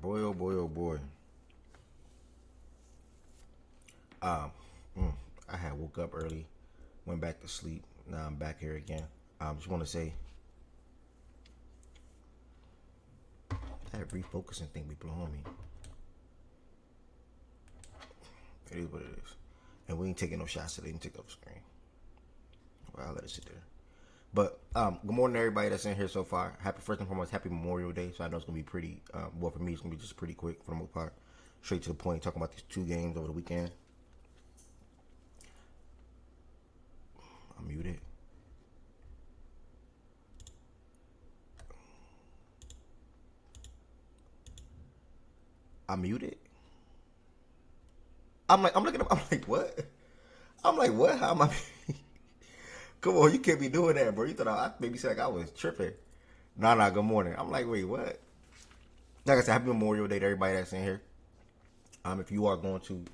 boy, oh boy, oh boy. Um, I had woke up early, went back to sleep. Now I'm back here again. Just want to say that refocusing thing be blowing me. It is what it is, and we ain't taking no shots today. Didn't take off the screen. Well, I'll let it sit there. But good morning to everybody that's in here so far. Happy first and foremost, happy Memorial Day. So I know it's gonna be pretty. Well, for me, it's gonna be just pretty quick for the most part. Straight to the point. Talking about these two games over the weekend. I'm muted. I'm muted. I'm looking up. I'm like, what? I'm like, what? How am I? Come on, you can't be doing that, bro. You thought I maybe said like I was tripping. Nah. Good morning. I'm like, wait, what? Like I said, happy Memorial Day to everybody that's in here. If you are going to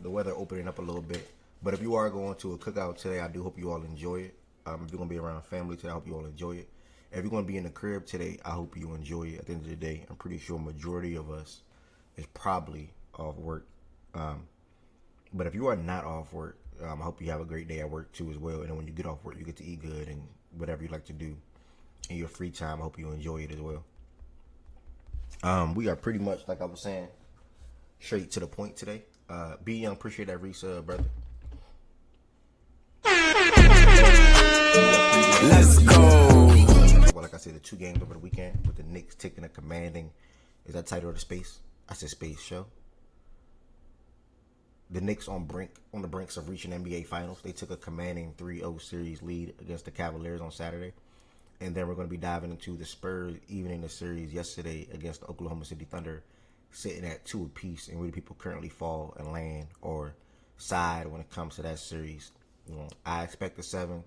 the weather opening up a little bit, but if you are going to a cookout today, I do hope you all enjoy it. If you're gonna be around family today, I hope you all enjoy it. If you're gonna be in the crib today, I hope you enjoy it. At the end of the day, I'm pretty sure a majority of us is probably off work. But if you are not off work, I hope you have a great day at work too as well. And then when you get off work, you get to eat good and whatever you like to do in your free time. I hope you enjoy it as well. We are pretty much, like I was saying, straight to the point today. Be Young, appreciate that resub, brother. Let's go. Well, like I said, the two games over the weekend with the Knicks taking a commanding, is that title of the space? I said space show. The Knicks on the brinks of reaching NBA Finals. They took a commanding 3-0 series lead against the Cavaliers on Saturday. And then we're going to be diving into the Spurs evening the series yesterday against the Oklahoma City Thunder, sitting at 2 apiece, and where do people currently fall and land or side when it comes to that series. I expect a 7.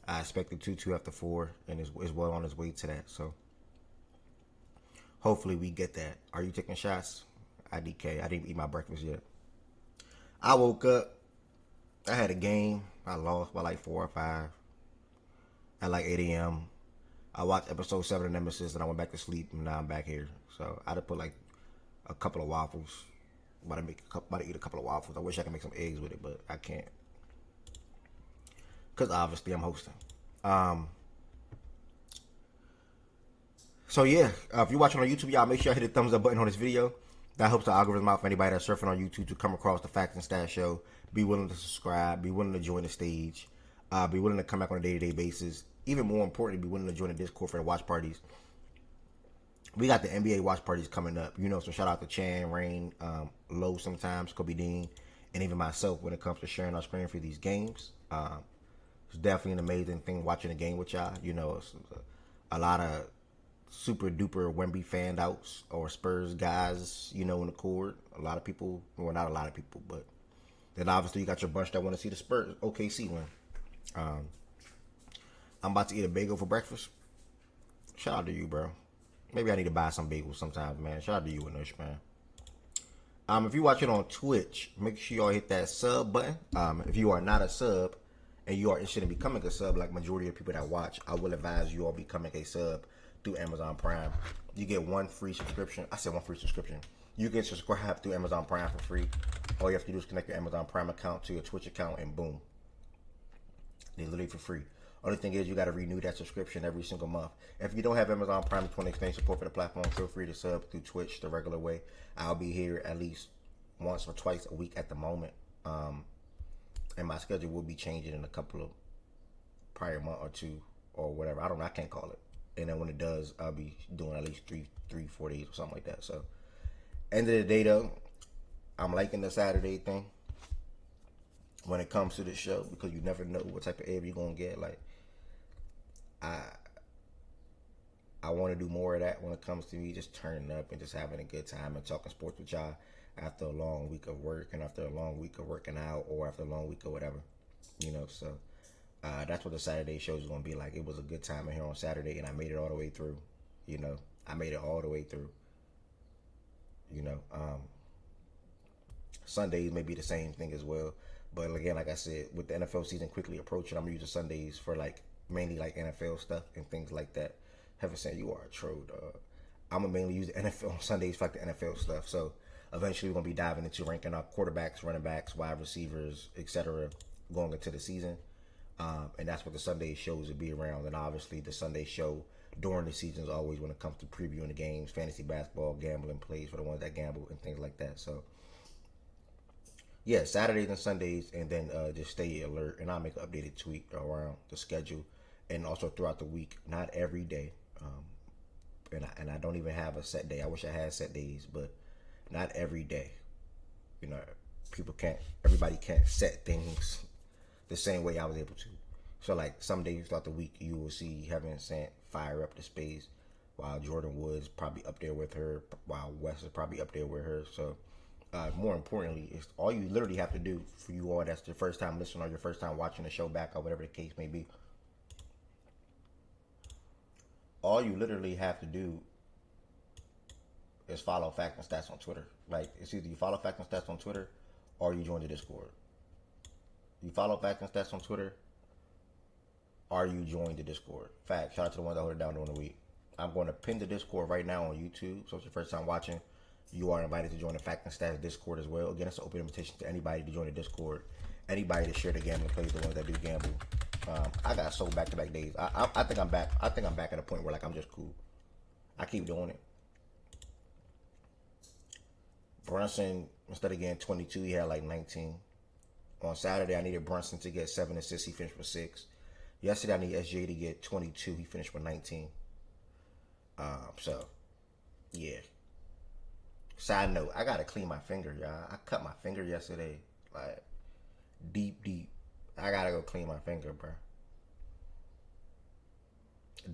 I expect a 2-2 after 4, and is well on its way to that. So hopefully we get that. Are you taking shots? IDK. I didn't eat my breakfast yet. I woke up. I had a game. I lost by like 4 or 5 at like 8 a.m. I watched episode 7 of Nemesis and I went back to sleep, and now I'm back here. So I had put like a couple of waffles. About to eat a couple of waffles. I wish I could make some eggs with it, but I can't. Because obviously I'm hosting. So yeah, if you're watching on YouTube, y'all make sure y'all hit the thumbs up button on this video. That helps the algorithm out for anybody that's surfing on YouTube to come across the Facts and Stats show. Be willing to subscribe. Be willing to join the stage. Be willing to come back on a day-to-day basis. Even more importantly, be willing to join the Discord for the watch parties. We got the NBA watch parties coming up. So shout out to Chan, Rain, Low sometimes, Kobe Dean, and even myself when it comes to sharing our screen for these games. It's definitely an amazing thing watching a game with y'all. It's a lot of super duper Wemby fan outs or Spurs guys, in the court. A lot of people, well, not a lot of people, but then obviously you got your bunch that want to see the Spurs OKC win. I'm about to eat a bagel for breakfast. Shout out to you, bro. Maybe I need to buy some bagels sometimes, man. Shout out to you, Anush, man. If you're watching on Twitch, make sure y'all hit that sub button. If you are not a sub and you are interested in becoming a sub, like majority of people that watch, I will advise you all becoming a sub through Amazon Prime. You get one free subscription. I said one free subscription. You can subscribe through Amazon Prime for free. All you have to do is connect your Amazon Prime account to your Twitch account, and boom, they literally for free. Only thing is you got to renew that subscription every single month. If you don't have Amazon Prime and 20 extend support for the platform, feel free to sub through Twitch the regular way. I'll be here at least once or twice a week at the moment. And my schedule will be changing in a couple of probably a month or two or whatever. I don't know. I can't call it. And then when it does, I'll be doing at least 4 days or something like that. So end of the day though, I'm liking the Saturday thing when it comes to this show, because you never know what type of air you're gonna get. Like I want to do more of that when it comes to me just turning up and just having a good time and talking sports with y'all after a long week of work and after a long week of working out or after a long week of whatever, so that's what the Saturday show is going to be like. It was a good time in here on Saturday, and I made it all the way through. I made it all the way through. Sundays may be the same thing as well, but again, like I said, with the NFL season quickly approaching, I'm using Sundays for like mainly like NFL stuff and things like that. Heaven said, you are a troll, dog. I'm gonna mainly use the NFL on Sundays for like the NFL stuff. So eventually we're gonna be diving into ranking our quarterbacks, running backs, wide receivers, etc. going into the season. And that's what the Sunday shows will be around. And obviously the Sunday show during the season is always when it comes to previewing the games, fantasy basketball, gambling plays for the ones that gamble and things like that. So yeah, Saturdays and Sundays, and then just stay alert. And I'll make an updated tweet around the schedule, and also throughout the week. Not every day, and I don't even have a set day. I wish I had set days, but not every day. You know, everybody can't set things the same way I was able to. So like some days throughout the week, you will see Heaven Sent fire up the space, while Jordan Woods probably up there with her, while Wes is probably up there with her. So more importantly, it's all you literally have to do for you all that's your first time listening or your first time watching the show back or whatever the case may be. All you literally have to do is follow Fact and Stats on Twitter. Like, it's either you follow Fact and Stats on Twitter or you join the Discord. You follow Fact and Stats on Twitter or you join the Discord. Fact, shout out to the ones that hold it down during the week. I'm going to pin the Discord right now on YouTube. So if it's your first time watching, you are invited to join the Fact and Stats Discord as well. Again, it's an open invitation to anybody to join the Discord. Anybody to share the gambling plays, the ones that do gamble. I got so back-to-back days. I think I'm back. I think I'm back at a point where like I'm just cool. I keep doing it. Brunson, instead of getting 22, he had like 19. On Saturday, I needed Brunson to get 7 assists. He finished with 6. Yesterday, I needed SJ to get 22. He finished with 19. So, yeah. Side note, I gotta clean my finger, y'all. I cut my finger yesterday. Like, deep. I gotta go clean my finger, bro.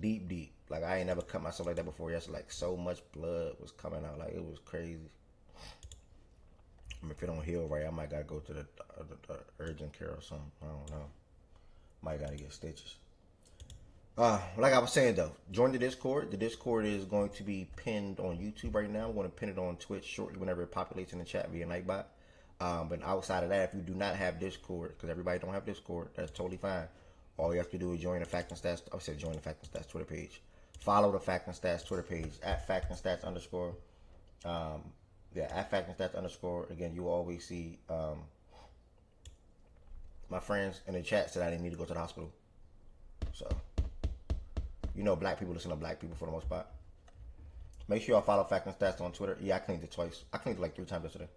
Deep. Like, I ain't never cut myself like that before. Yesterday, like, so much blood was coming out. Like, it was crazy. I mean, if it don't heal right, I might gotta go to the urgent care or something. I don't know. Might gotta get stitches. Like I was saying though, join the Discord. The Discord is going to be pinned on YouTube right now. I'm going to pin it on Twitch shortly whenever it populates in the chat via Nightbot. But outside of that, if you do not have Discord, because everybody don't have Discord, that's totally fine. All you have to do is join the Fact and Stats. I said join the Fact and Stats Twitter page. Follow the Fact and Stats Twitter page at Fact and Stats _ at Fact and Stats _ Again, you will always see my friends in the chat said I didn't need to go to the hospital. So, you know, black people listen to black people for the most part. Make sure y'all follow Fact and Stats on Twitter. Yeah, I cleaned it twice. I cleaned it like 3 times yesterday.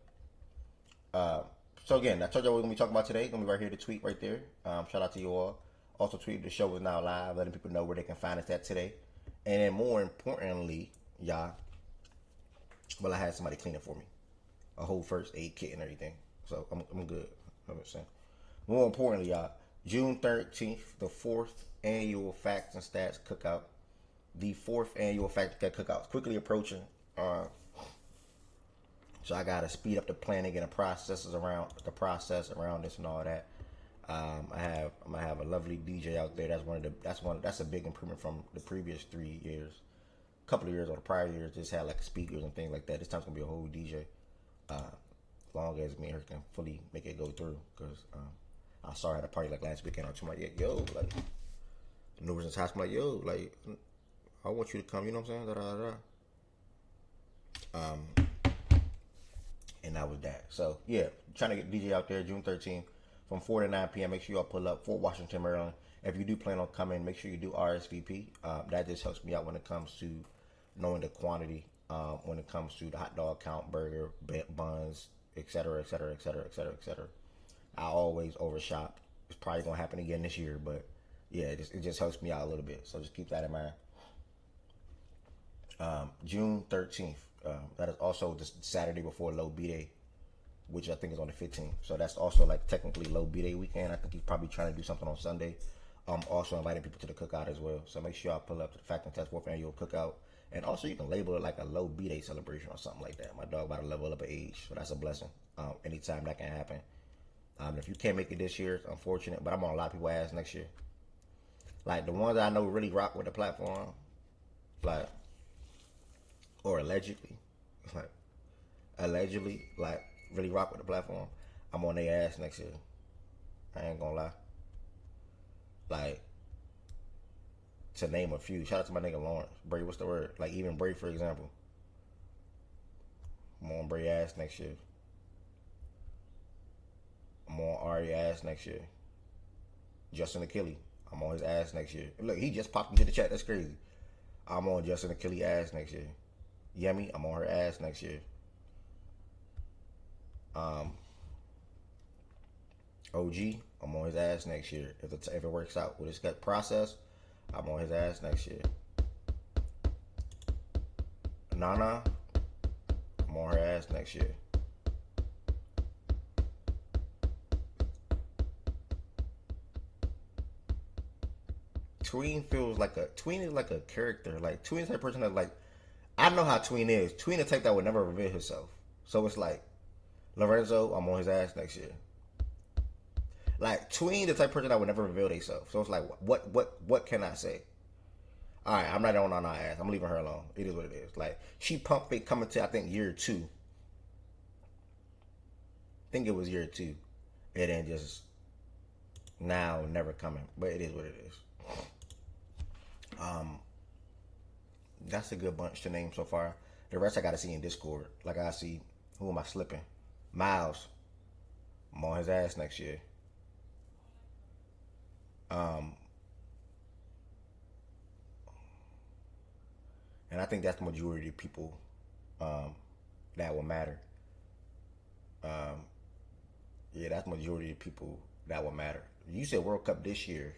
So again, I told y'all what we're gonna be talking about today. It's gonna be right here, the tweet right there. Shout out to you all. Also tweet the show is now live, letting people know where they can find us at today. And then more importantly, y'all, well, I had somebody clean it for me. A whole first aid kit and everything. So I'm good. I'm saying. More importantly, y'all, June 13th, the 4th annual Facts and Stats Cookout. The 4th annual Facts and Stats Cookout is quickly approaching. So I gotta speed up the planning and the process around this and all that. I'm gonna have a lovely DJ out there. That's a big improvement from the previous 3 years. A couple of years or the prior years just had like speakers and things like that. This time's gonna be a whole DJ. As long as me and her can fully make it go through, because I saw her at a party like last weekend. I'm like, yo, like, New Orleans house. I'm like, yo, like, I want you to come. You know what I'm saying? And that was that. So yeah, trying to get DJ out there June 13th from 4 to 9 p.m. Make sure y'all pull up Fort Washington, Maryland. If you do plan on coming, make sure you do RSVP. That just helps me out when it comes to knowing the quantity. When it comes to the hot dog count, burger, buns, etc. I always overshop. It's probably gonna happen again this year, but yeah, it just helps me out a little bit. So just keep that in mind. June 13th. That is also the Saturday before Low B Day, which I think is on the 15th. So that's also like technically Low B Day weekend. I think he's probably trying to do something on Sunday. Also inviting people to the cookout as well. So make sure y'all pull up to the Fact and Test 4th annual cookout. And also you can label it like a Low B Day celebration or something like that. My dog about to level up an age, so that's a blessing. Anytime that can happen. If you can't make it this year, it's unfortunate, but I'm on a lot of people's ass next year. Like the ones that I know really rock with the platform, like, or allegedly, like really rock with the platform, I'm on their ass next year. I ain't gonna lie. Like, to name a few. Shout out to my nigga Lawrence. Bray, what's the word? Like even Bray, for example. I'm on Bray ass next year. I'm on Ari ass next year. Justin Achille, I'm on his ass next year. Look, he just popped into the chat. That's crazy. I'm on Justin Achille ass next year. Yemi, I'm on her ass next year. OG, I'm on his ass next year. If it works out with his gut process, I'm on his ass next year. Nana, I'm on her ass next year. Tween feels like Tween is like a character. Like Tween is that person that like I know how Tween is. Tween the type that would never reveal himself. So it's like Lorenzo, I'm on his ass next year. Like Tween the type of person that would never reveal themselves. So it's like what can I say? Alright, I'm not on her ass. I'm leaving her alone. It is what it is. Like she pumped fake coming to I think year 2. I think it was year 2. And then just now never coming. But it is what it is. That's a good bunch to name so far. The rest I gotta see in Discord. Like I see, who am I slipping? Miles, I'm on his ass next year. And I think that's the majority of people that will matter. Yeah, that's the majority of people that will matter. You said World Cup this year.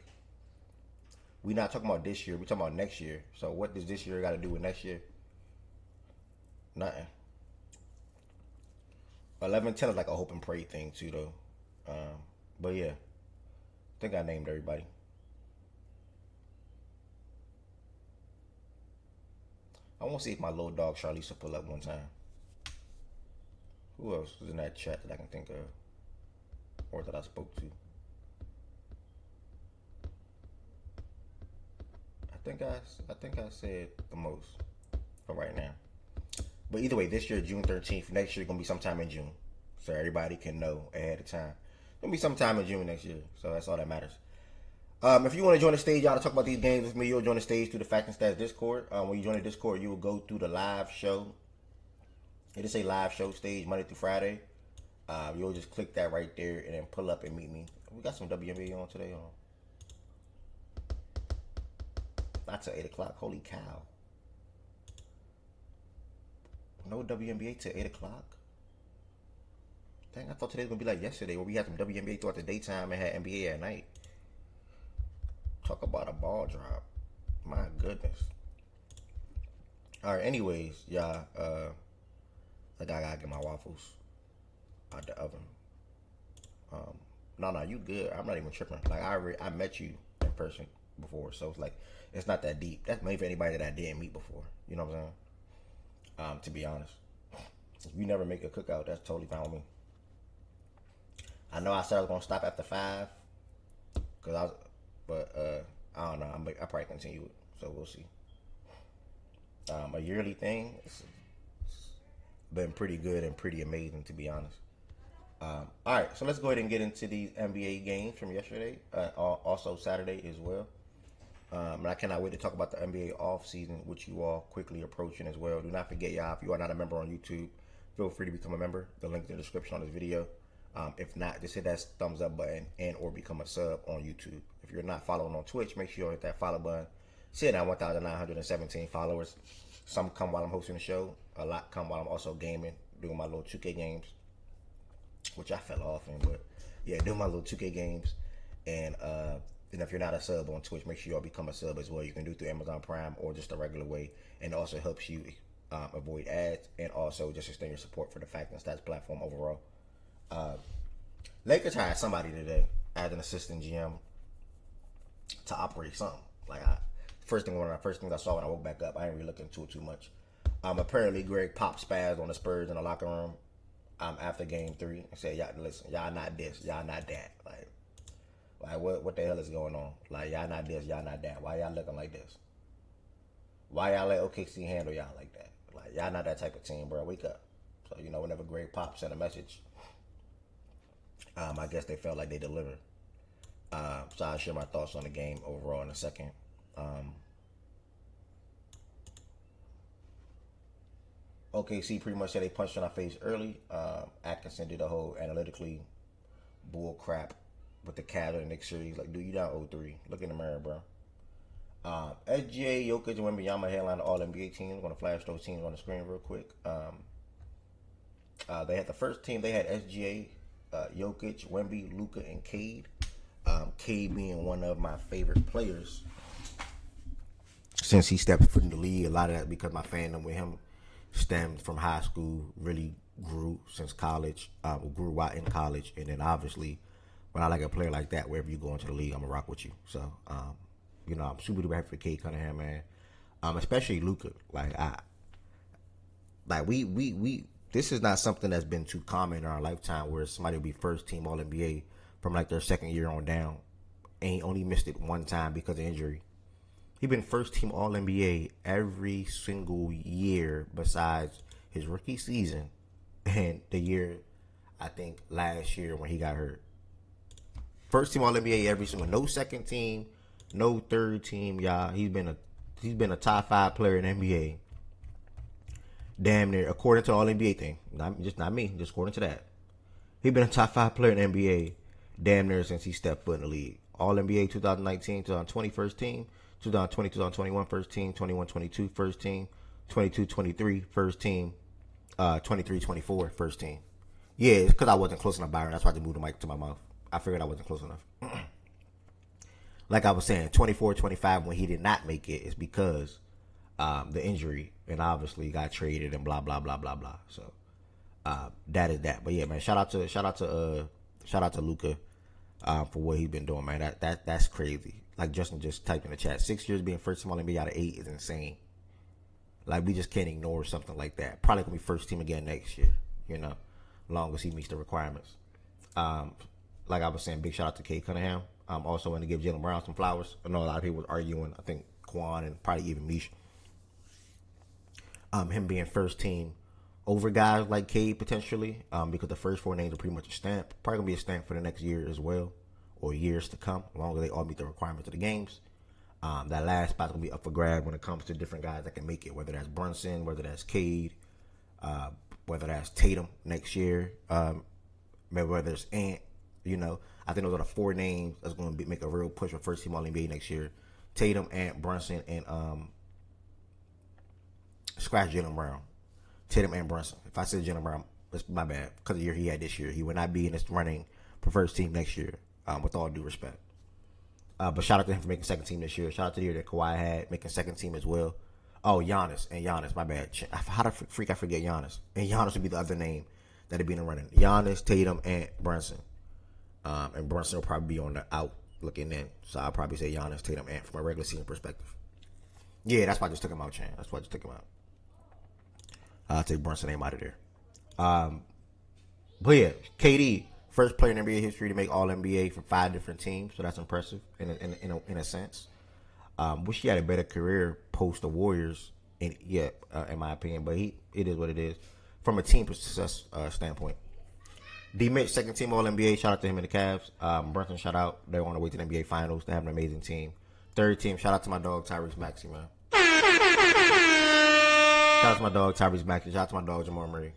We're not talking about this year. We're talking about next year. So what does this year got to do with next year? Nothing. 11-10 is like a hope and pray thing too, though. But yeah, I think I named everybody. I want to see if my little dog Charlize will pull up one time. Who else was in that chat that I can think of, or that I spoke to? I think I said the most for right now. But either way, this year June 13th. Next year gonna be sometime in June, so everybody can know ahead of time. It's gonna be sometime in June next year, so that's all that matters. If you want to join the stage, y'all, to talk about these games with me, you'll join the stage through the Fact and Stats Discord. When you join the Discord, you will go through the live show. It is a live show stage Monday through Friday. You'll just click that right there and then pull up and meet me. We got some WNBA on today. Not till 8 o'clock. Holy cow. No WNBA till 8 o'clock? Dang, I thought today was going to be like yesterday where we had some WNBA throughout the daytime and had NBA at night. Talk about a ball drop. My goodness. Alright, anyways, y'all. Like I gotta get my waffles out the oven. No, you good. I'm not even tripping. Like I met you in person before, so it's like it's not that deep. That's maybe for anybody that I didn't meet before. You know what I'm saying? To be honest, if you never make a cookout, that's totally fine with me. I know I said I was gonna stop after 5, but I don't know. I probably continue it, so we'll see. A yearly thing. It's been pretty good and pretty amazing, to be honest. Alright, so let's go ahead and get into these NBA games from yesterday. Also Saturday as well. And I cannot wait to talk about the NBA offseason, which you all quickly approaching as well. Do not forget, y'all, if you are not a member on YouTube, feel free to become a member. The link in the description on this video. If not, just hit that thumbs up button and or become a sub on YouTube. If you're not following on Twitch, make sure you hit that follow button. See now 1,917 followers. Some come while I'm hosting the show. A lot come while I'm also gaming, doing my little 2K games, which I fell off in, but yeah, doing my little 2K games. And if you're not a sub on Twitch, make sure y'all become a sub as well. You can do it through Amazon Prime or just a regular way, and it also helps you avoid ads and also just extend your support for the Fact and Stats platform overall. Lakers hired somebody today as an assistant GM to operate something. Like one of the first things I saw when I woke back up, I didn't really look into it too much. Apparently Greg popped spaz on the Spurs in the locker room after game 3 and said, y'all, listen, y'all not this, y'all not that. Like what the hell is going on? Like, y'all not this, y'all not that. Why y'all looking like this? Why y'all let OKC handle y'all like that? Like, y'all not that type of team, bro. Wake up. So, whenever Greg Pop sent a message, I guess they felt like they delivered. So I'll share my thoughts on the game overall in a second. OKC pretty much said they punched in our face early. Atkinson did a whole analytically bull crap with the Cavs in the Knicks series. Like, dude, you down 0-3. Look in the mirror, bro. SGA, Jokic, and Wembanyama headline the All-NBA teams. I'm going to flash those teams on the screen real quick. They had the first team. They had SGA, Jokic, Wemby, Luka, and Cade. Cade being one of my favorite players since he stepped foot in the league. A lot of that because my fandom with him stemmed from high school, really grew since college, grew while in college, and then obviously when I like a player like that, wherever you go into the league, I'm gonna rock with you. So, I'm super duper happy for Cade Cunningham, man. Especially Luka. We this is not something that's been too common in our lifetime where somebody will be first team All NBA from like their second year on down, and he only missed it one time because of injury. He's been first team All NBA every single year besides his rookie season and the year, I think, last year when he got hurt. First team All NBA every single, no second team, no third team, y'all. He's been a top 5 player in NBA. Damn near, according to the All NBA thing, not me, just according to that. He's been a top 5 player in NBA damn near since he stepped foot in the league. All NBA 2019, 2020 first team. 2020, 2021 first team, 21-22 first team, 22-23 first team, 23-24 first team. Yeah, it's because I wasn't close enough, Byron. That's why I just moved the mic to my mouth. I figured I wasn't close enough. Like I was saying, 24-25 when he did not make it is because the injury, and obviously got traded and blah blah blah blah blah. So that is that. But yeah, man, shout out to Luka for what he's been doing, man. That's crazy. Like Justin just typed in the chat, 6 years being first team All NBA out of 8 is insane. Like, we just can't ignore something like that. Probably gonna be first team again next year, long as he meets the requirements. Like I was saying, big shout out to Cade Cunningham. Also want to give Jaylen Brown some flowers. I know a lot of people was arguing. I think Quan and probably even Mish. Him being first team over guys like Cade potentially, because the first 4 names are pretty much a stamp. Probably gonna be a stamp for the next year as well, or years to come, as long as they all meet the requirements of the games. That last spot's gonna be up for grab when it comes to different guys that can make it, whether that's Brunson, whether that's Cade, whether that's Tatum next year, maybe whether it's Ant. I think those are the 4 names that's gonna make a real push for first team All NBA next year. Tatum, Ant, Brunson, and scratch Jaylen Brown. Tatum and Brunson. If I said Jaylen Brown, that's my bad. Because of the year he had this year, he would not be in this running for first team next year. With all due respect. But shout out to him for making second team this year. Shout out to the year that Kawhi had, making second team as well. Oh, Giannis, my bad. How the freak I forget Giannis? And Giannis would be the other name that would be in the running. Giannis, Tatum, and Brunson. And Brunson will probably be on the out looking in. So I'll probably say Giannis, Tatum, and from a regular season perspective. Yeah, that's why I just took him out, Chan. That's why I just took him out. I'll take Brunson name out of there. But yeah, KD. First player in NBA history to make All NBA for 5 different teams, so that's impressive in a sense. Wish he had a better career post the Warriors, in my opinion. But it is what it is from a team success standpoint. D Mitch, second team All NBA. Shout out to him and the Cavs. Brunson, shout out. They're on the way to the NBA Finals. They have an amazing team. Third team, shout out to my dog Tyrese Maxey, man. Shout out to my dog Tyrese Maxey. Shout out to my dog Jamal Murray.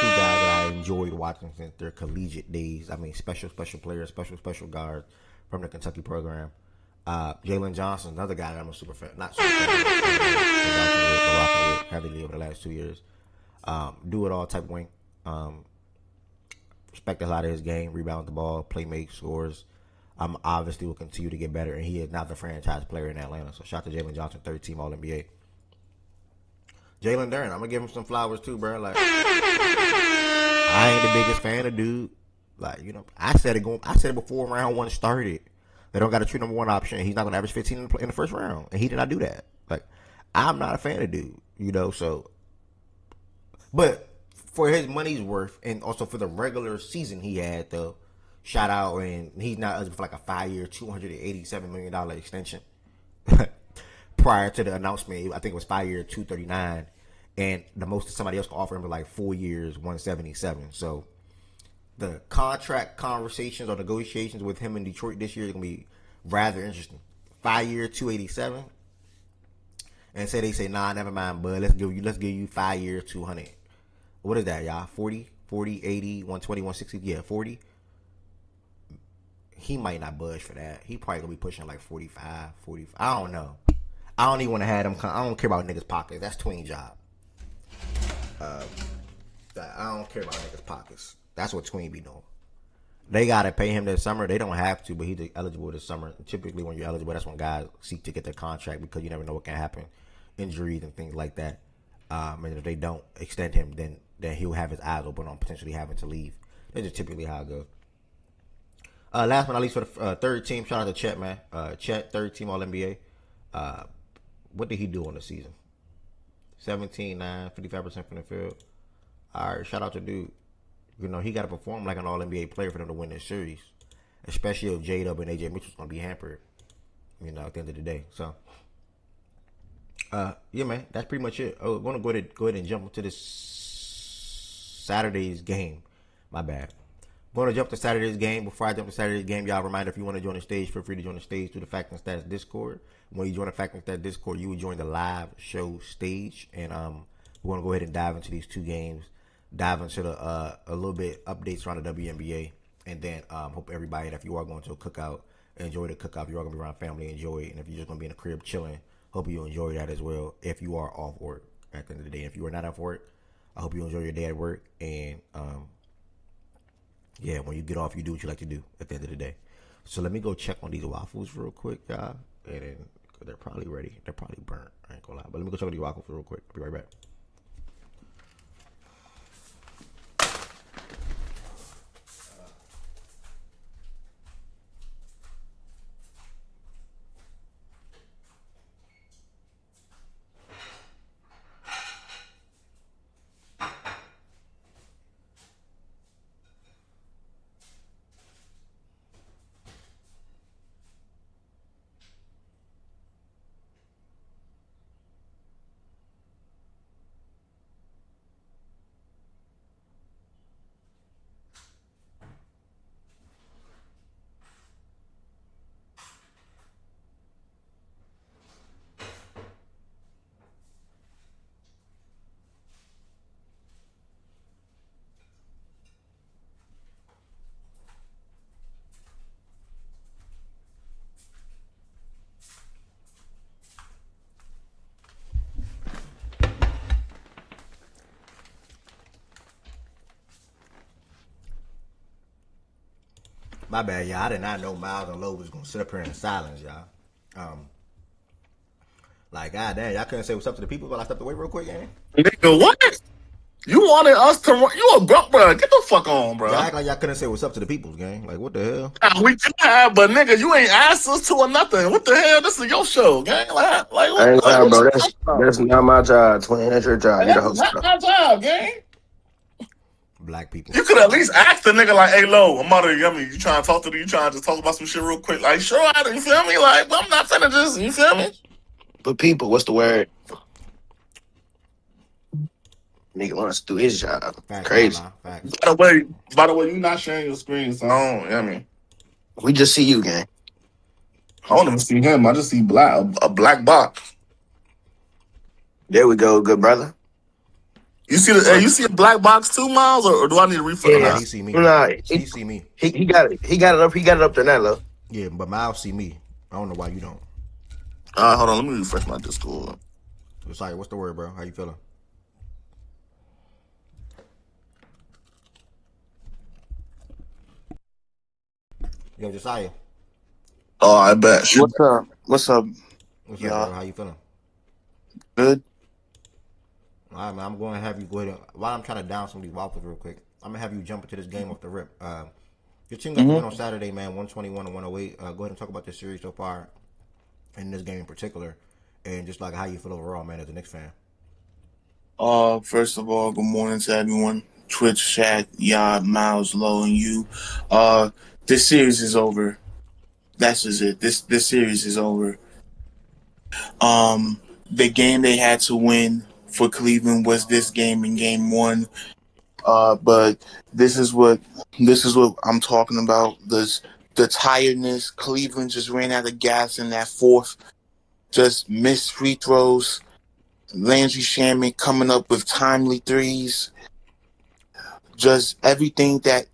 2 guys that I enjoyed watching since their collegiate days. I mean, special players, special guards from the Kentucky program. Jalen Johnson, another guy that I'm a super fan. Not super fan. Heavily over the last 2 years. Do it all type wing. Respect a lot of his game. Rebound the ball, play make, scores. Obviously will continue to get better, and he is now the franchise player in Atlanta. So shout out to Jalen Johnson, third team All NBA. Jalen Duren, I'm gonna give him some flowers too, bro. Like, I ain't the biggest fan of dude. Like, I said it before round 1 started. They don't got a true number 1 option. He's not gonna average 15 in the first round, and he did not do that. Like, I'm not a fan of dude, So, but for his money's worth, and also for the regular season he had, though, shout out, and he's not eligible for like a 5-year, $287 million extension. Prior to the announcement, I think it was 5-year, $239, and the most that somebody else could offer him was like 4 years, $177. So the contract conversations or negotiations with him in Detroit this year is gonna be rather interesting. 5-year, $287, and they say, nah, never mind, bud. Let's give you 5 years, 200. What is that, y'all? 40, 40, 80, 120, 160. Yeah, 40. He might not budge for that. He probably gonna be pushing like 45, 45. I don't know. I don't even want to have him. I don't care about niggas' pockets. That's tween job. I don't care about niggas' pockets. That's what tween be doing. They gotta pay him this summer. They don't have to, but he's eligible this summer. Typically, when you're eligible, that's when guys seek to get their contract because you never know what can happen, injuries and things like that. And if they don't extend him, then he'll have his eyes open on potentially having to leave. That's just typically how it goes. Last but not least, for the third team, shout out to Chet, man. Chet, third team All NBA. What did he do on the season? 17, 9, 55% from the field. All right, shout out to dude. You know, he got to perform like an All NBA player for them to win this series, especially if J-Dub and AJ Mitchell's going to be hampered, you know, at the end of the day. So, yeah, man, that's pretty much it. Oh, I'm going to go ahead and jump into this Saturday's game. My bad. Going to jump to Saturday's game. Before I jump to Saturday's game, y'all, reminder, if you want to join the stage, feel free to join the stage through the Fact and Stats Discord. When you join the Fact and Stats Discord, you will join the live show stage. And we're going to go ahead and dive into these two games. Dive into the a little bit updates around the WNBA. And then hope everybody, if you are going to a cookout, enjoy the cookout. If you are going to be around family, enjoy it. And if you're just going to be in the crib chilling, hope you enjoy that as well if you are off work at the end of the day. If you are not off work, I hope you enjoy your day at work. And yeah, when you get off, you do what you like to do at the end of the day. So let me go check on these waffles real quick, y'all. And then they're probably ready. They're probably burnt. I ain't gonna lie. But let me go check on these waffles real quick. I'll be right back. My bad, y'all. I did not know Miles and Lowe was gonna sit up here in silence, y'all. Like, god damn, y'all couldn't say what's up to the people while I stepped away real quick, gang. Nigga, what? You wanted us to run? You a bro? Get the fuck on, bro. Y'all act like y'all couldn't say what's up to the people's, gang. Like, what the hell? We can, but nigga, you ain't asked us to or nothing. What the hell? This is your show, gang. Like I ain't lying, bro. That's not my job, twin. That's your job. You're the host. That's not my job, gang. Black people. You could at least ask the nigga like, "Hey, Lo, I'm out of here. You trying to talk to me? You trying to just talk about some shit real quick? Like, sure, you feel me? Like, but I'm not finna just, you feel me? But people, what's the word? Nigga wants to do his job. Facts, crazy. Facts. By the way, you not sharing your screen, so I don't. I mean, we just see you, gang. I don't even see him. I just see a black box. There we go, good brother. You see you see a black box too, Miles, or do I need to refresh? Yeah, he see me. Nah, he see me. He got it. He got it up. He got it up there now, Lo. Yeah, but Miles see me. I don't know why you don't. Hold on, let me refresh my Discord. Sorry, what's the word, bro? How you feeling? Yo, Josiah. Oh, I bet. What's up? What's up, bro? How you feeling? Good. All right, man. I'm going to have you go ahead and, while I'm trying to down some of these waffles real quick, I'm going to have you jump into this game off the rip. Your team got to win on Saturday, man, 121 to 108. Go ahead and talk about this series so far, and this game in particular, and just like how you feel overall, man, as a Knicks fan. First of all, good morning to everyone. Twitch chat, Yard, Miles, Low, and you. This series is over. That's just it. This series is over. The game they had to win for Cleveland was this game in game one. But this is what I'm talking about. The tiredness. Cleveland just ran out of gas in that fourth just missed free throws. Landry Shamet coming up with timely threes. Just everything that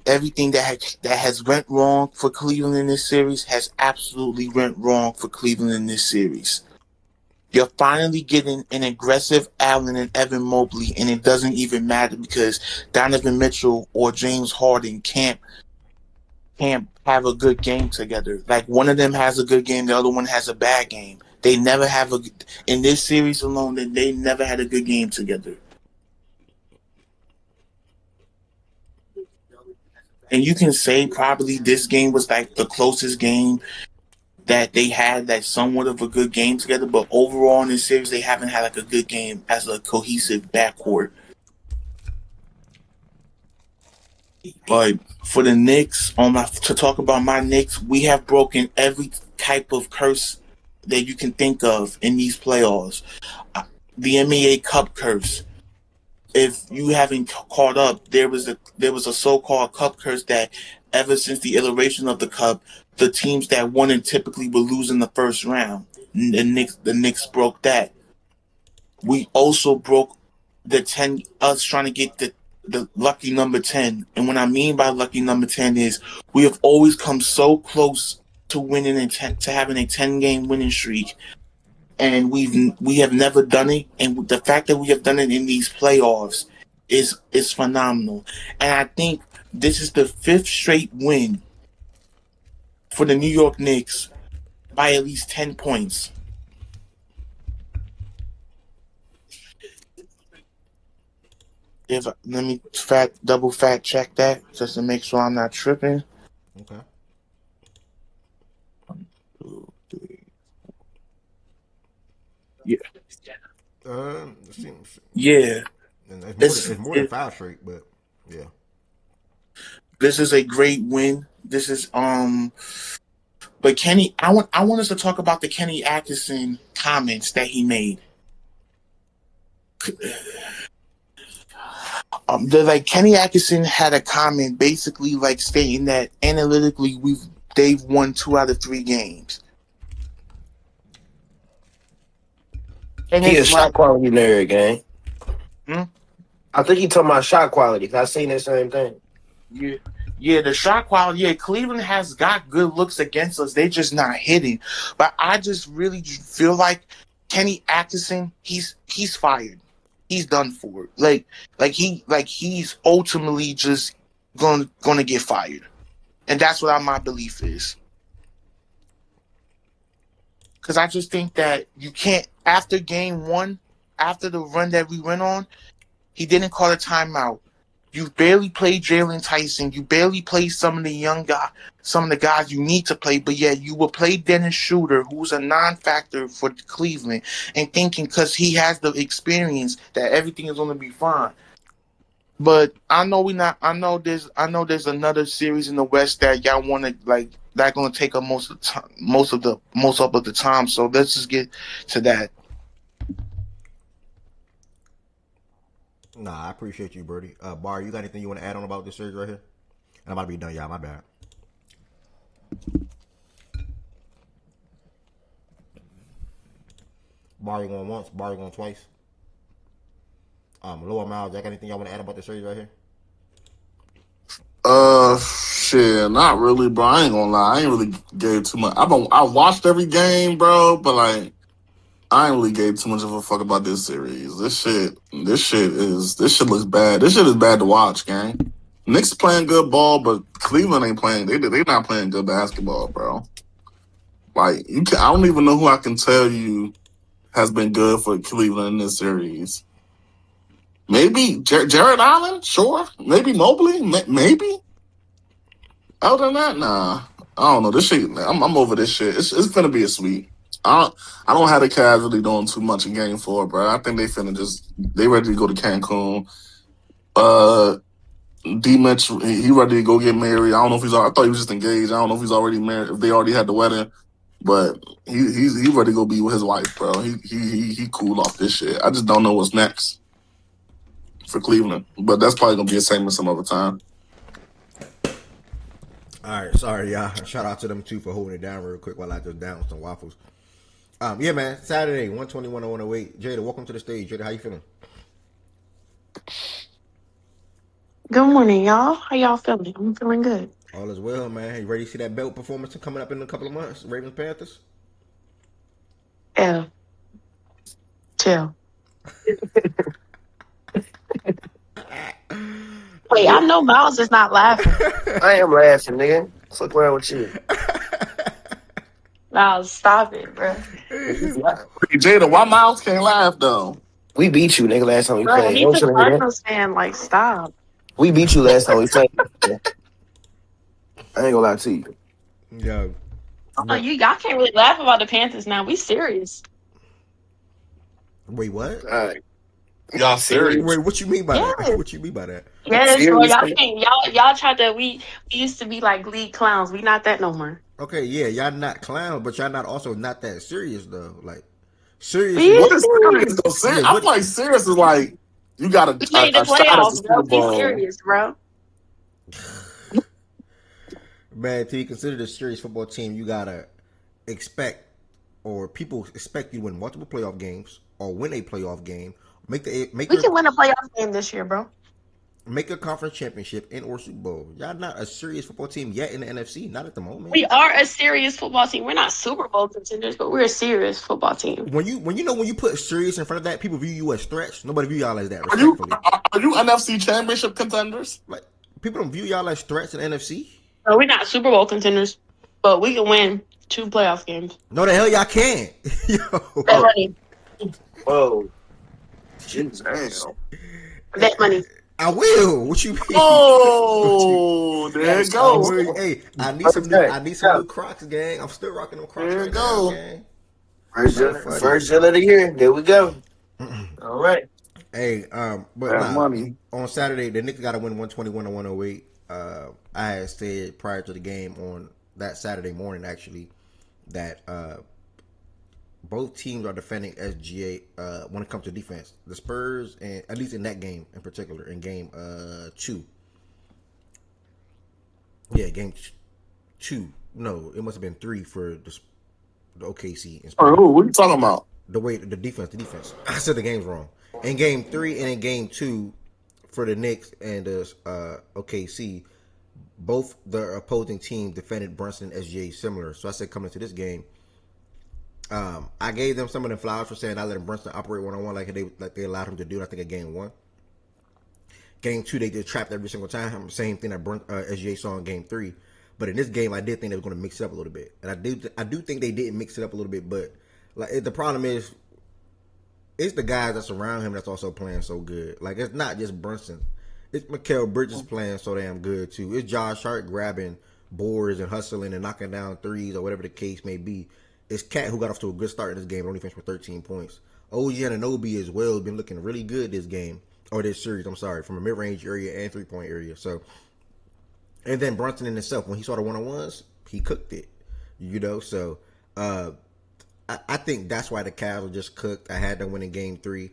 has went wrong for Cleveland in this series has absolutely went wrong for Cleveland in this series. You're finally getting an aggressive Allen and Evan Mobley, and it doesn't even matter because Donovan Mitchell or James Harden can't have a good game together. Like one of them has a good game, the other one has a bad game. They never have in this series alone. They never had a good game together. And you can say probably this game was like the closest game that they had that somewhat of a good game together, but overall in this series they haven't had like a good game as a cohesive backcourt. But for the Knicks, to talk about my Knicks, we have broken every type of curse that you can think of in these playoffs. The NBA Cup curse. If you haven't caught up, there was a so-called cup curse that ever since the iteration of the cup, the teams that won it typically would lose in the first round. The Knicks broke that. We also broke us trying to get the lucky number 10. And what I mean by lucky number 10 is we have always come so close to winning to having a 10-game winning streak. And we have never done it, and the fact that we have done it in these playoffs is phenomenal. And I think this is the 5th straight win for the New York Knicks by at least 10 points. Let me double fact check that just to make sure I'm not tripping. Okay. 1, 2, 3. Yeah. Yeah. It's more than 5 straight, but yeah. This is a great win. This is but Kenny, I want us to talk about the Kenny Atkinson comments that he made. Kenny Atkinson had a comment basically like stating that analytically they've won 2 out of 3 games. And he a shot quality nerd, gang. I think he talking about shot quality. I seen the same thing. Yeah, the shot quality. Yeah, Cleveland has got good looks against us. They just not hitting. But I just really feel like Kenny Atkinson, he's fired. He's done for it. He's ultimately just gonna get fired, and that's what my belief is. Because I just think that you can't, after game 1, after the run that we went on, he didn't call a timeout. You barely played Jalen Tyson. You barely played some of the guys you need to play, but yet you will play Dennis Schroeder, who's a non-factor for Cleveland, and thinking because he has the experience that everything is going to be fine. But I know there's another series in the West that y'all want to that's going to take up most of the time. So let's just get to that. Nah, I appreciate you, Birdie. Bar, you got anything you want to add on about this series right here? And I'm about to be done, y'all. My bad. Bar, you going once? Bar, you going twice? Lower Miles, y'all got anything y'all want to add about this series right here? Shit, not really, bro. I ain't gonna lie. I ain't really gave too much. I watched every game, bro, but like, I ain't really gave too much of a fuck about this series. This shit looks bad. This shit is bad to watch, gang. Knicks playing good ball, but Cleveland ain't playing. They not playing good basketball, bro. Like I don't even know who I can tell you has been good for Cleveland in this series. Maybe Jared Allen, sure. Maybe Mobley, maybe. Other than that, nah. I don't know. This shit, I'm over this shit. It's gonna be a sweep. I don't have the Cavs really doing too much in game 4, bro. I think they ready to go to Cancun. D Mitch, he ready to go get married. I don't know if I thought he was just engaged. I don't know if he's already married, if they already had the wedding. But he ready to go be with his wife, bro. He cool off this shit. I just don't know what's next for Cleveland. But that's probably gonna be the same as some other time. All right, sorry, y'all. Shout out to them too for holding it down real quick while I just down some waffles. Yeah, man. Saturday, 121 to 108. Jada, welcome to the stage. Jada, how you feeling? Good morning, y'all. How y'all feeling? I'm feeling good. All is well, man. You ready to see that belt performance coming up in a couple of months? Ravens Panthers. Yeah, chill. Wait, I know Miles is not laughing. I am laughing, nigga. Fuck around with you. Miles, stop it, bro. Hey, Jada, why Miles can't laugh though? We beat you, nigga, last time we Bro, played. he's Don't a you hear that? Cardinals fan. Like, stop. We beat you last time we played. I ain't gonna lie to you. Yo, Oh, no. y'all can't really laugh about the Panthers now. We serious. Wait, what? All right. Y'all Serious. Wait, serious? what you mean by that? Yes. What you mean by that? Yes, bro. Serious, Y'all nigga? can't. Y'all tried to. We used to be like league clowns. We not that no more. Okay, yeah, y'all not clowns, but y'all not also not that serious though. Like serious We is What is is serious serious. though? yeah. I feel What? like serious is like you got We made the a shot at the playoffs, bro. Super Be Bowl. serious, bro. Man, to be considered a serious football team, you gotta expect, or people expect you to win multiple playoff games, or win a playoff game, make We your can win a playoff game this year, bro. make a conference championship and or Super Bowl. Y'all not a serious football team yet in the NFC. Not at the moment. We are a serious football team. We're not Super Bowl contenders, but we're a serious football team. When you put serious in front of that, people view you as threats. Nobody view y'all as that. Are you Respectfully, are you NFC Championship contenders? like people don't view y'all as threats in the NFC. No, we're not Super Bowl contenders, but we can win 2 playoff games. No, the hell y'all can't. Bet Oh, Yo, money. Whoa. damn. Jesus. Bet money. I will. What you mean? What you? Oh, there Gotta it I stand goes. will. still. Hey, I need some new. Okay. I need some Yeah. new Crocs, gang. I'm still rocking them Crocs There it right now, goes. gang. First So deal, funny. first deal of the year. There we go. All right. Hey, but That nah. money. On Saturday, the Knicks got to win 121 to 108. I had said prior to the game on that Saturday morning, actually, that both teams are defending SGA when it comes to defense. The Spurs, and at least in that game in particular, in game 2. Yeah, game 2. No, it must have been 3 for the OKC and Or Spurs. who? What are you talking about? The defense. I said the game's wrong. In game 3 and in game 2 for the Knicks and the OKC, both the opposing team defended Brunson and SGA similar. So I said coming to this game, I gave them some of the flowers for saying I let Brunson operate 1-on-1 like they allowed him to do. I think in game 1. Game 2 they just trapped every single time. Same thing that SGA saw in game 3. But in this game, I did think they were going to mix it up a little bit, and I do think they didn't mix it up a little bit. But like the problem is, it's the guys that's around him that's also playing so good. Like it's not just Brunson. It's Mikal Bridges playing so damn good too. It's Josh Hart grabbing boards and hustling and knocking down threes or whatever the case may be. It's Cat who got off to a good start in this game, only finished with 13 points. OG Anunoby as well been looking really good this game or this series. I'm sorry, from a mid range area and 3-point area. So, and then Brunson in himself when he saw the 1-on-1s, he cooked it. You know, so I think that's why the Cavs were just cooked. I had them winning game 3.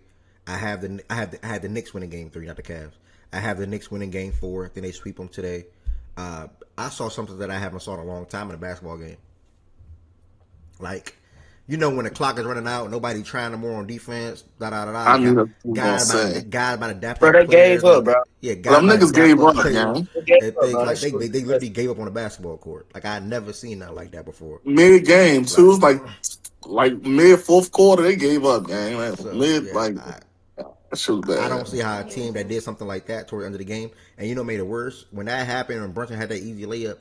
I had the Knicks winning game 3, not the Cavs. I have the Knicks winning game 4. I think they sweep them today. I saw something that I haven't saw in a long time in a basketball game. Like, you know, when the clock is running out, nobody trying no more on defense. Da da da I da. knew that's what you were gonna say. Guys about to adapt Bro, up they gave players. up, Like, bro. yeah, Them guys about to niggas adapt gave up up, players gang. They gave and up, things bro. That like shit was they literally disgusting. gave up on the basketball court. Like I never seen nothing like that before. Mid game too. Like, It was like mid fourth quarter they gave up, gang. Like, so mid yeah, like that shit was I don't bad. see how a team that did something like that toward the end of the game, and you know, made it worse when that happened and Brunson had that easy layup.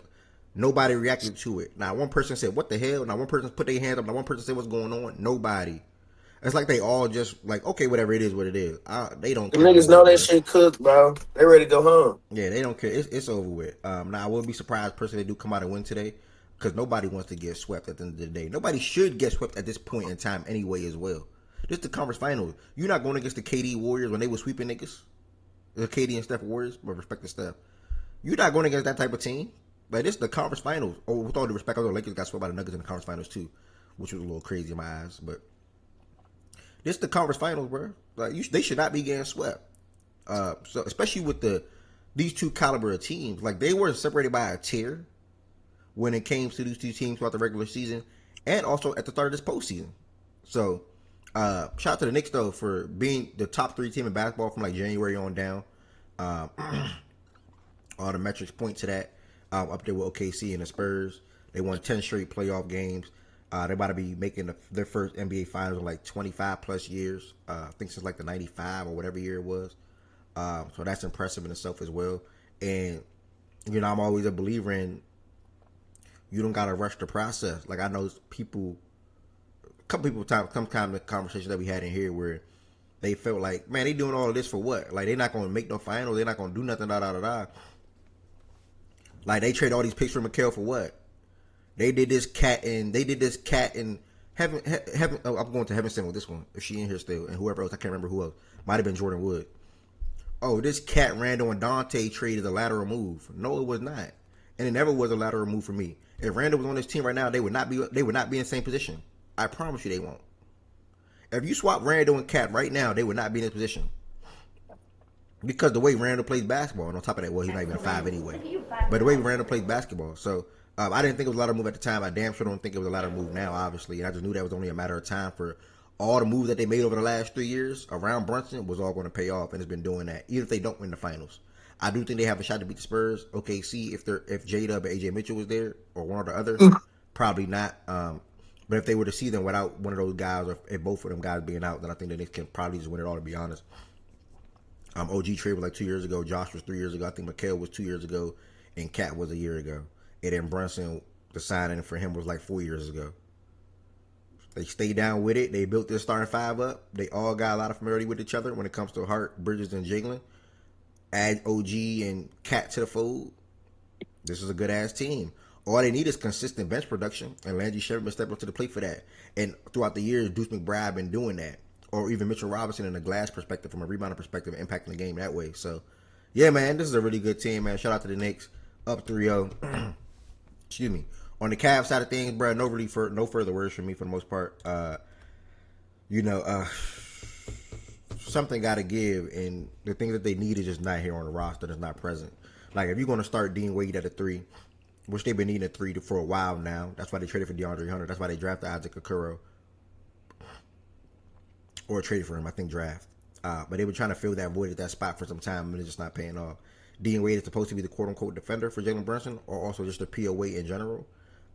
Nobody reacted to it. Now one person said, "What the hell?" Now one person put their hands up. Now one person said, "What's going on?" Nobody. It's like they all just like, okay, whatever it is, what it is. They don't The care no niggas more, know that bro. shit cooked, bro. They ready to go home. Yeah, they don't care. It's over with. Now I wouldn't be surprised personally they do come out and win today because nobody wants to get swept at the end of the day. Nobody should get swept at this point in time anyway as well. This the conference finals. You're not going against the KD Warriors when they were sweeping niggas. The KD and Steph Warriors, but respect to Steph. You're not going against that type of team. But this the conference finals. Oh, with all due respect, I know the Lakers got swept by the Nuggets in the conference finals too, which was a little crazy in my eyes. But this the conference finals, bro. Like they should not be getting swept. So especially with these two caliber of teams, like they were separated by a tier when it came to these two teams throughout the regular season, and also at the start of this postseason. So, shout out to the Knicks though for being the top 3 team in basketball from like January on down. Um, all the metrics point to that. Up there with OKC and the Spurs, they won 10 straight playoff games. They're about to be making their first NBA Finals in like 25 plus years. I think since like the 95 or whatever year it was. So that's impressive in itself as well. And you know, I'm always a believer in you don't gotta rush the process. Like I know people, a couple people come kind of the conversation that we had in here where they felt like, man, they doing all of this for what? Like they're not gonna make no finals. They're not gonna do nothing. Da da da da. Like they trade all these picks for Mikal for what? They did this cat and heaven. Oh, I'm going to Heaven Sent with this one. If she in here still, and whoever else, I can't remember who else. Might have been Jordan Wood. Oh, this Cat Randall and Dante trade is a lateral move. No, it was not, and it never was a lateral move for me. If Randall was on this team right now, they would not be in the same position. I promise you, they won't. If you swap Randall and Cat right now, they would not be in this position. Because the way Randall plays basketball, and on top of that, well, he's not even a 5 anyway. But the way Randall plays basketball, so I didn't think it was a lot of move at the time. I damn sure don't think it was a lot of move now, obviously. And I just knew that was only a matter of time for all the moves that they made over the last 3 years around Brunson was all going to pay off, and it's been doing that. Even if they don't win the finals, I do think they have a shot to beat the Spurs. OKC, if J-Dub and AJ Mitchell was there or one or the other, probably not. But if they were to see them without one of those guys, or if both of them guys being out, then I think the Knicks can probably just win it all. To be honest. OG trade was like 2 years ago. Josh was 3 years ago. I think Mikal was 2 years ago, and Cat was a year ago. And then Brunson, the signing for him was like 4 years ago. They stayed down with it. They built their starting 5 up. They all got a lot of familiarity with each other when it comes to Hart, Bridges, and Jalen. Add OG and Cat to the fold. This is a good ass team. All they need is consistent bench production, and Landry Shamet been stepping up to the plate for that. And throughout the years, Deuce McBride been doing that. Or even Mitchell Robinson in a glass perspective, from a rebounding perspective, impacting the game that way. So, yeah, man, this is a really good team, man. Shout out to the Knicks, up 3-0. Excuse me. On the Cavs side of things, bro, no further words from me for the most part. Something got to give, and the things that they need is just not here on the roster. That's not present. Like, if you're going to start Dean Wade at a 3, which they've been needing a 3 for a while now. That's why they traded for DeAndre Hunter. That's why they drafted Isaac Okoro. Or traded for him, I think, draft. But they were trying to fill that void at that spot for some time, and it's just not paying off. Dean Wade is supposed to be the quote-unquote defender for Jalen Brunson, or also just a POA in general.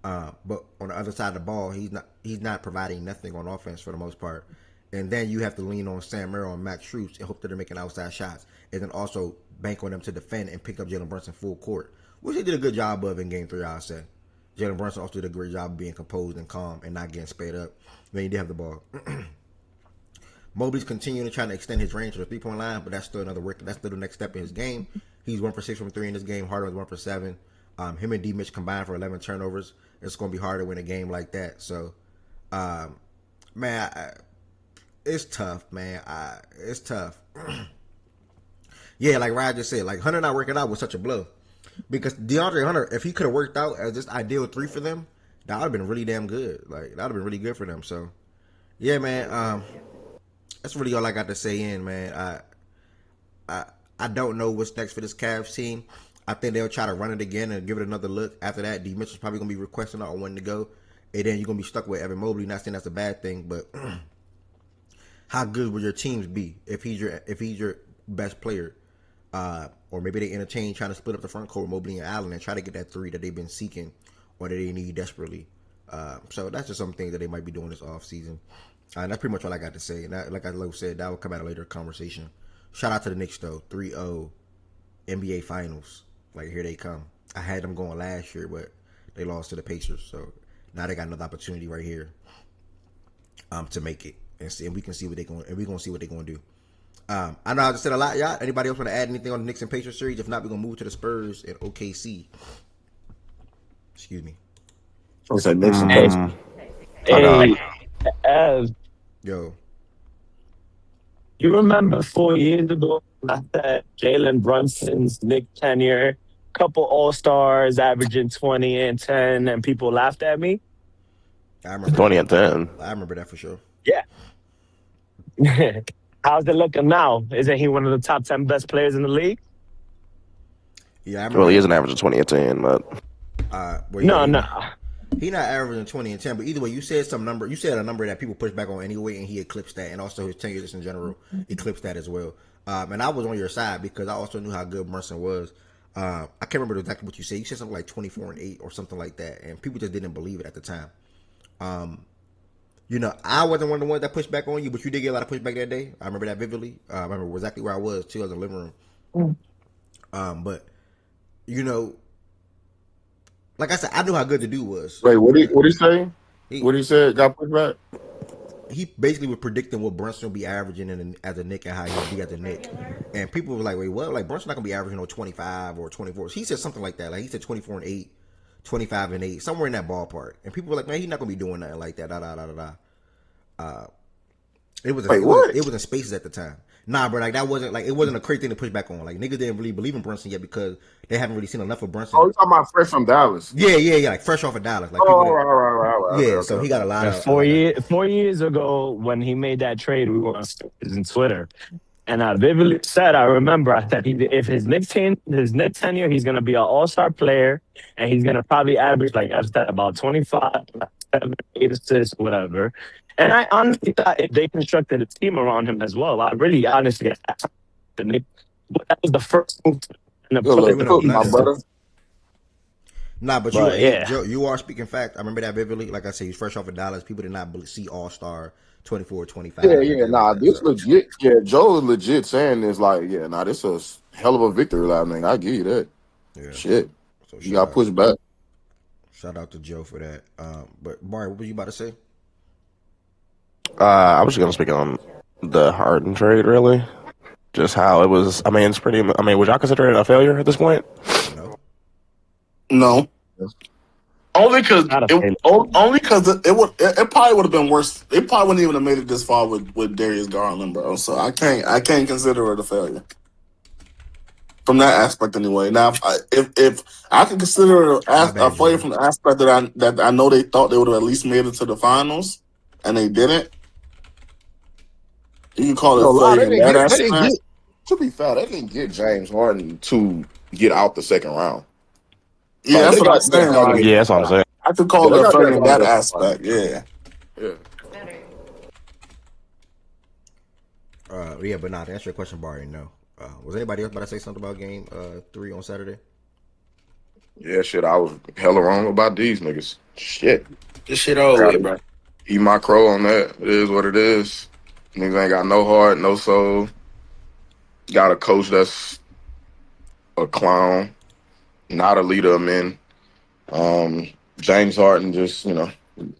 But on the other side of the ball, he's not providing nothing on offense for the most part. And then you have to lean on Sam Merrill and Max Strus and hope that they're making outside shots. And then also bank on them to defend and pick up Jalen Brunson full court, which they did a good job of in Game 3, I'll say. Jalen Brunson also did a great job of being composed and calm and not getting sped up when he did have the ball. Mobley's continuing to try to extend his range to the 3-point line, but that's still another work. That's still the next step in his game. He's 1 for 6 from 3 in this game. Harden was 1 for 7. Him and D Mitch combined for 11 turnovers. It's going to be hard to win a game like that. So, man, it's tough, man. It's tough. Yeah, like Ryan just said, like Hunter not working out was such a blow. Because DeAndre Hunter, if he could have worked out as this ideal 3 for them, that would have been really damn good. Like, that would have been really good for them. So, yeah, man. That's really all I got to say man. I don't know what's next for this Cavs team. I think they'll try to run it again and give it another look. After that, D Mitchell's probably going to be requesting on when to go. And then you're going to be stuck with Evan Mobley. Not saying that's a bad thing, but how good would your teams be if he's your best player? Or maybe they entertain trying to split up the front court with Mobley and Allen and try to get that 3 that they've been seeking or that they need desperately. So that's just some things that they might be doing this offseason. And that's pretty much all I got to say. And that, like I said, that will come out a later conversation. Shout out to the Knicks, though. 3-0 NBA Finals. Like, here they come. I had them going last year, but they lost to the Pacers. So now they got another opportunity right here to make it. And we can see what they're going. And we're going to see what they're going to do. I know I just said a lot, y'all. Anybody else want to add anything on the Knicks and Pacers series? If not, we're going to move to the Spurs and OKC. Excuse me. What's that, Knicks and Pacers? Hey, Yo. You remember 4 years ago after Jalen Brunson's Knick tenure, couple All-Stars averaging 20 and 10, and people laughed at me? I remember 20 and 10. I remember that for sure. Yeah. How's it looking now? Isn't he one of the top 10 best players in the league? Yeah, I remember. Well, he is an average of 20 and 10, but... No. He not averaging 20 and 10, but either way, you said some number. You said a number that people push back on anyway, and he eclipsed that, and also his tenure just in general eclipsed that as well. And I was on your side because I also knew how good Brunson was. I can't remember exactly what you said. You said something like 24 and 8 or something like that, and people just didn't believe it at the time. I wasn't one of the ones that pushed back on you, but you did get a lot of pushback that day. I remember that vividly. I remember exactly where I was too. I was in the living room. But like I said, I knew how good the dude was. Wait, what he say? What he said got pushed back? He basically was predicting what Brunson would be averaging as a Knick and how he'd be as a Knick. And people were like, wait, what? Like, Brunson's not going to be averaging 25 or 24. He said something like that. Like, he said 24 and 8, 25 and 8, somewhere in that ballpark. And people were like, man, he's not going to be doing nothing like that. It was in spaces at the time. Nah, bro, like that wasn't like it wasn't a crazy thing to push back on. Like niggas didn't really believe in Brunson yet because they haven't really seen enough of Brunson. Oh, you talking about fresh from Dallas? Yeah, like fresh off of Dallas. Like right. Yeah, so he got a lot of 4 years ago when he made that trade, we were on Twitter. And I vividly said, I remember, I said, if his Knicks tenure, he's going to be an all-star player, and he's going to probably average, like I said, about 25, 7, 8 assists, whatever. And I honestly thought if they constructed a team around him as well, I really honestly the Knicks, that was the first move. My brother. Nah, but you are speaking fact. I remember that vividly. Like I said, he's fresh off of Dallas. People did not see all-star 24, 25. Yeah. Nah, this legit. Yeah, Joe is legit saying this. Like, yeah, nah, this is a hell of a victory. I mean, I give you that. Yeah. Shit. So you got pushed back. Shout out to Joe for that. But Barry, what were you about to say? I was just gonna speak on the Harden trade, really. Just how it was. I mean, it's pretty. I mean, would y'all consider it a failure at this point? No. Only because it probably would have been worse. It probably wouldn't even have made it this far with Darius Garland, bro. So I can't consider it a failure from that aspect anyway. Now, if I can consider it a failure from the aspect that I know they thought they would have at least made it to the finals and they didn't, you can call it a failure. To be fair, they didn't get James Harden to get out the second round. Yeah, that's what I'm saying. Like, yeah, that's what I'm saying. I could call it a failure in that aspect. Yeah. But nah, to answer your question, Barry, no. Was anybody else about to say something about game 3 on Saturday? Yeah, shit, I was hella wrong about these niggas. Shit. This shit over, bro. Eat my crow on that. It is what it is. Niggas ain't got no heart, no soul. Got a coach that's a clown, not a leader of men. James Harden just,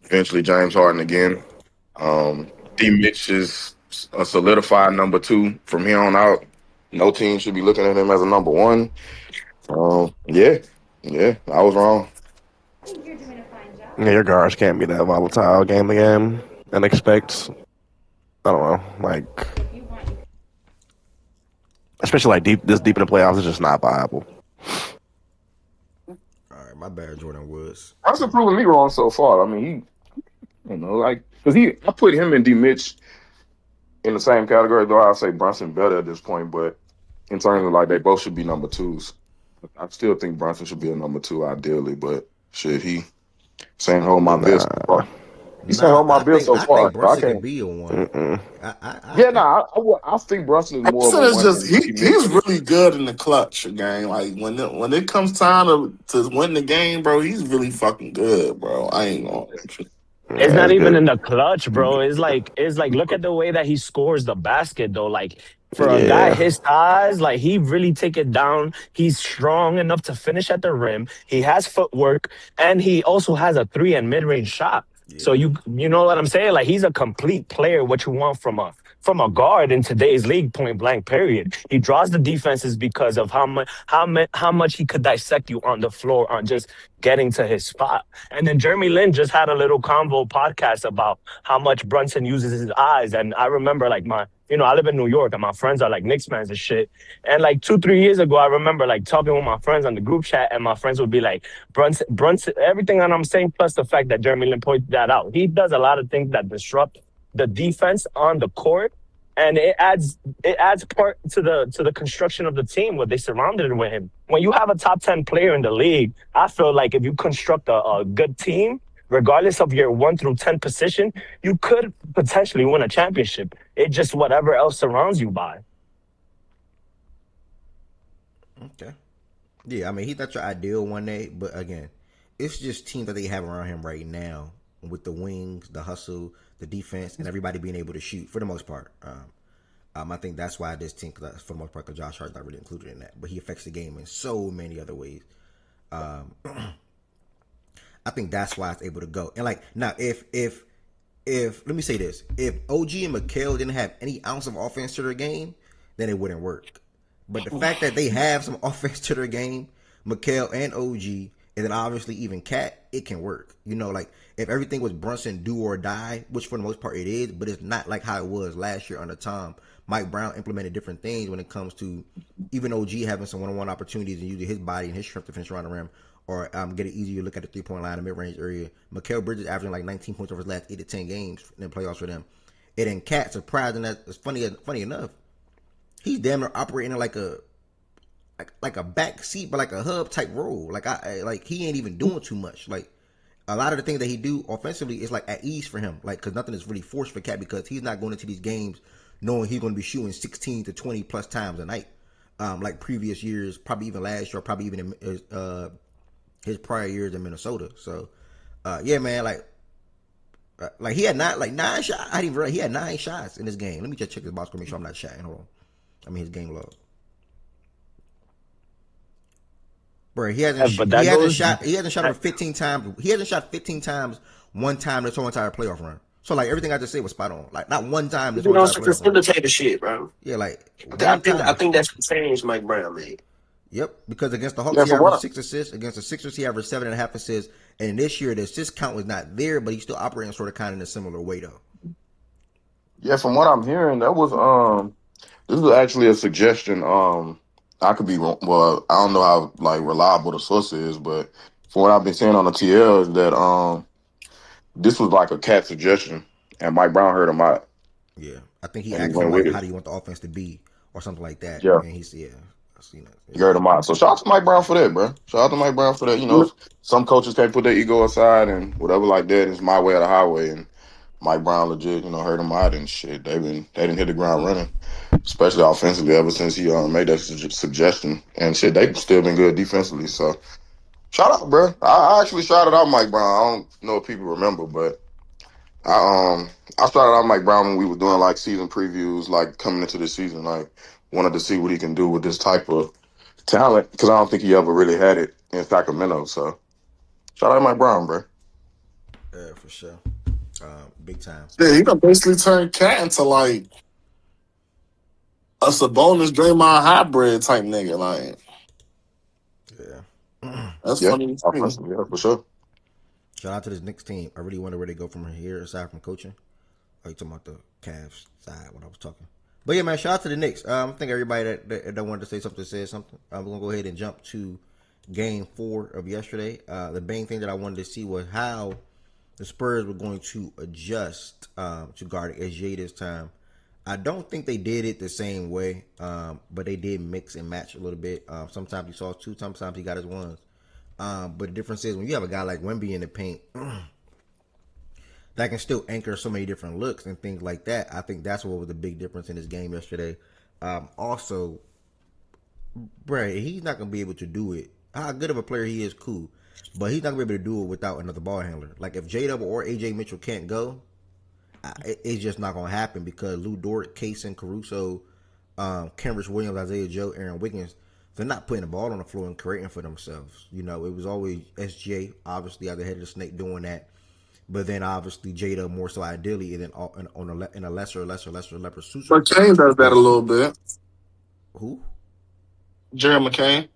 eventually James Harden again. D. Mitch is a solidified number 2 from here on out. No team should be looking at him as a number 1. Yeah, I was wrong. Yeah, your guards can't be that volatile game to game and expect, I don't know, like, especially like this deep in the playoffs, it's just not viable. All right, my bad, Jordan Woods. That's proving me wrong so far. I mean, because I put him and D. Mitch in the same category, though I say Brunson better at this point, but in terms of like they both should be number 2s. I still think Brunson should be a number 2 ideally, but shit, he saying hold my bill so far. He's saying hold my bill so far. I think Brunson can be a 1. I think Brunson is more of a 1. He's really good in the clutch game. Like when it comes time to win the game, bro, he's really fucking good, bro. I ain't gonna. It's not even in the clutch, bro. It's like look at the way that he scores the basket, though. Like for a guy his size, like he really take it down. He's strong enough to finish at the rim. He has footwork, and he also has a 3 and mid-range shot. Yeah. So you know what I'm saying? Like he's a complete player. What you want from a guard in today's league, point blank. Period. He draws the defenses because of how much he could dissect you on the floor on just getting to his spot. And then Jeremy Lin just had a little convo podcast about how much Brunson uses his eyes. And I remember like I live in New York and my friends are like Knicks fans and shit. And like 2-3 years ago, I remember like talking with my friends on the group chat and my friends would be like, Brunson, everything that I'm saying, plus the fact that Jeremy Lin pointed that out. He does a lot of things that disrupt the defense on the court. And it adds part to the construction of the team where they surrounded with him. When you have a top 10 player in the league, I feel like if you construct a good team regardless of your 1 through 10 position, you could potentially win a championship. It just whatever else surrounds you by. Okay. Yeah, I mean, he's not your ideal 1A, but again, it's just teams that they have around him right now with the wings, the hustle, the defense, and everybody being able to shoot for the most part. I think that's why this team, for the most part, because Josh Hart's not really included in that, but he affects the game in so many other ways. I think that's why it's able to go. And like now, if let me say this, if OG and Mikal didn't have any ounce of offense to their game, then it wouldn't work. But the fact that they have some offense to their game, Mikal and OG, and then obviously even Cat, it can work. You know, like if everything was Brunson do or die, which for the most part it is, but it's not like how it was last year under Tom. Mike Brown implemented different things when it comes to even OG having some one-on-one opportunities and using his body and his strength to finish around the rim or get it easier look at the three-point line, the mid-range area. Mikal Bridges averaging like 19 points over his last 8 to 10 games in the playoffs for them. And then Cat, surprising that it's funny enough, he's damn near operating in like a back seat, but like a hub type role. Like he ain't even doing too much. Like a lot of the things that he do offensively is like at ease for him. Like because nothing is really forced for Cat because he's not going into these games knowing he's going to be shooting 16 to 20 plus times a night, like previous years, probably even last year, probably even in his prior years in Minnesota. So yeah, man, like he had nine shots. I didn't even realize he had 9 shots in this game. Let me just check his box score, make sure I'm not shotting. Hold on. I mean his game log. Bro, he hasn't shot over 15 times. He hasn't shot 15 times one time this whole entire playoff run. So like everything I just said was spot on. Like not one time this You whole know, entire some playoff run. facilitator shit, bro. Yeah, like I one think I time. think that's the change Mike Brown made. Yep, because against the Hawks Yeah, he for averaged what? 6 assists. Against the Sixers he averaged 7.5 assists. And this year the assist count was not there, but he's still operating sort of kind of in a similar way though. Yeah, from what I'm hearing, that was this is actually a suggestion. I could be wrong. Well, I don't know how like reliable the source is, but from what I've been seeing on the TL is that this was like a cat suggestion, and Mike Brown heard him out, Yeah, I think he and he asked him went like, with "How it. do you want the offense to be?" or something like that. Yeah, And he's I seen that. he Yeah, heard him out. So shout out to Mike Brown for that, bro. Shout out to Mike Brown for that. You know, some coaches can't put their ego aside and whatever like that. It's my way or the highway, and Mike Brown legit, heard him out and shit. They didn't hit the ground running, especially offensively ever since he made that suggestion. And shit, they've still been good defensively. So shout out, bro. I actually shouted out Mike Brown. I don't know if people remember, but I shouted out Mike Brown when we were doing like season previews, like coming into the season, like wanted to see what he can do with this type of talent because I don't think he ever really had it in Sacramento. So shout out Mike Brown, bro. yeah, for sure. Big time. Yeah, he done basically turned Cat into like a Sabonis Draymond hybrid type nigga. Like Yeah. that's Yeah, funny to see. offensively, yeah, for sure. Shout out to this Knicks team. I really wonder where they go from here aside from coaching. Oh, you talking about the Cavs side when I was talking. But yeah, man, shout out to the Knicks. I think everybody that wanted to say something said something. We're going to go ahead and jump to game 4 of yesterday. The main thing that I wanted to see was how the Spurs were going to adjust to guarding SGA this time. I don't think they did it the same way, but they did mix and match a little bit. Sometimes he saw 2, sometimes he got his 1s. But the difference is when you have a guy like Wemby in the paint that can still anchor so many different looks and things like that, I think that's what was the big difference in this game yesterday. Also, bro, he's not going to be able to do it. How good of a player he is, cool. But he's not going to be able to do it without another ball handler. Like if J-Dub or AJ Mitchell can't go, it's just not going to happen because Lou Dort, Kaysen, Caruso, Kenrich Williams, Isaiah Joe, Aaron Wiggins, they're not putting the ball on the floor and creating for themselves. You know, it was always SJ, obviously, at the head of the snake doing that. But then obviously Jada more so ideally, and then in a lesser suit. McCain does that a little bit. Who? Jerry McCain.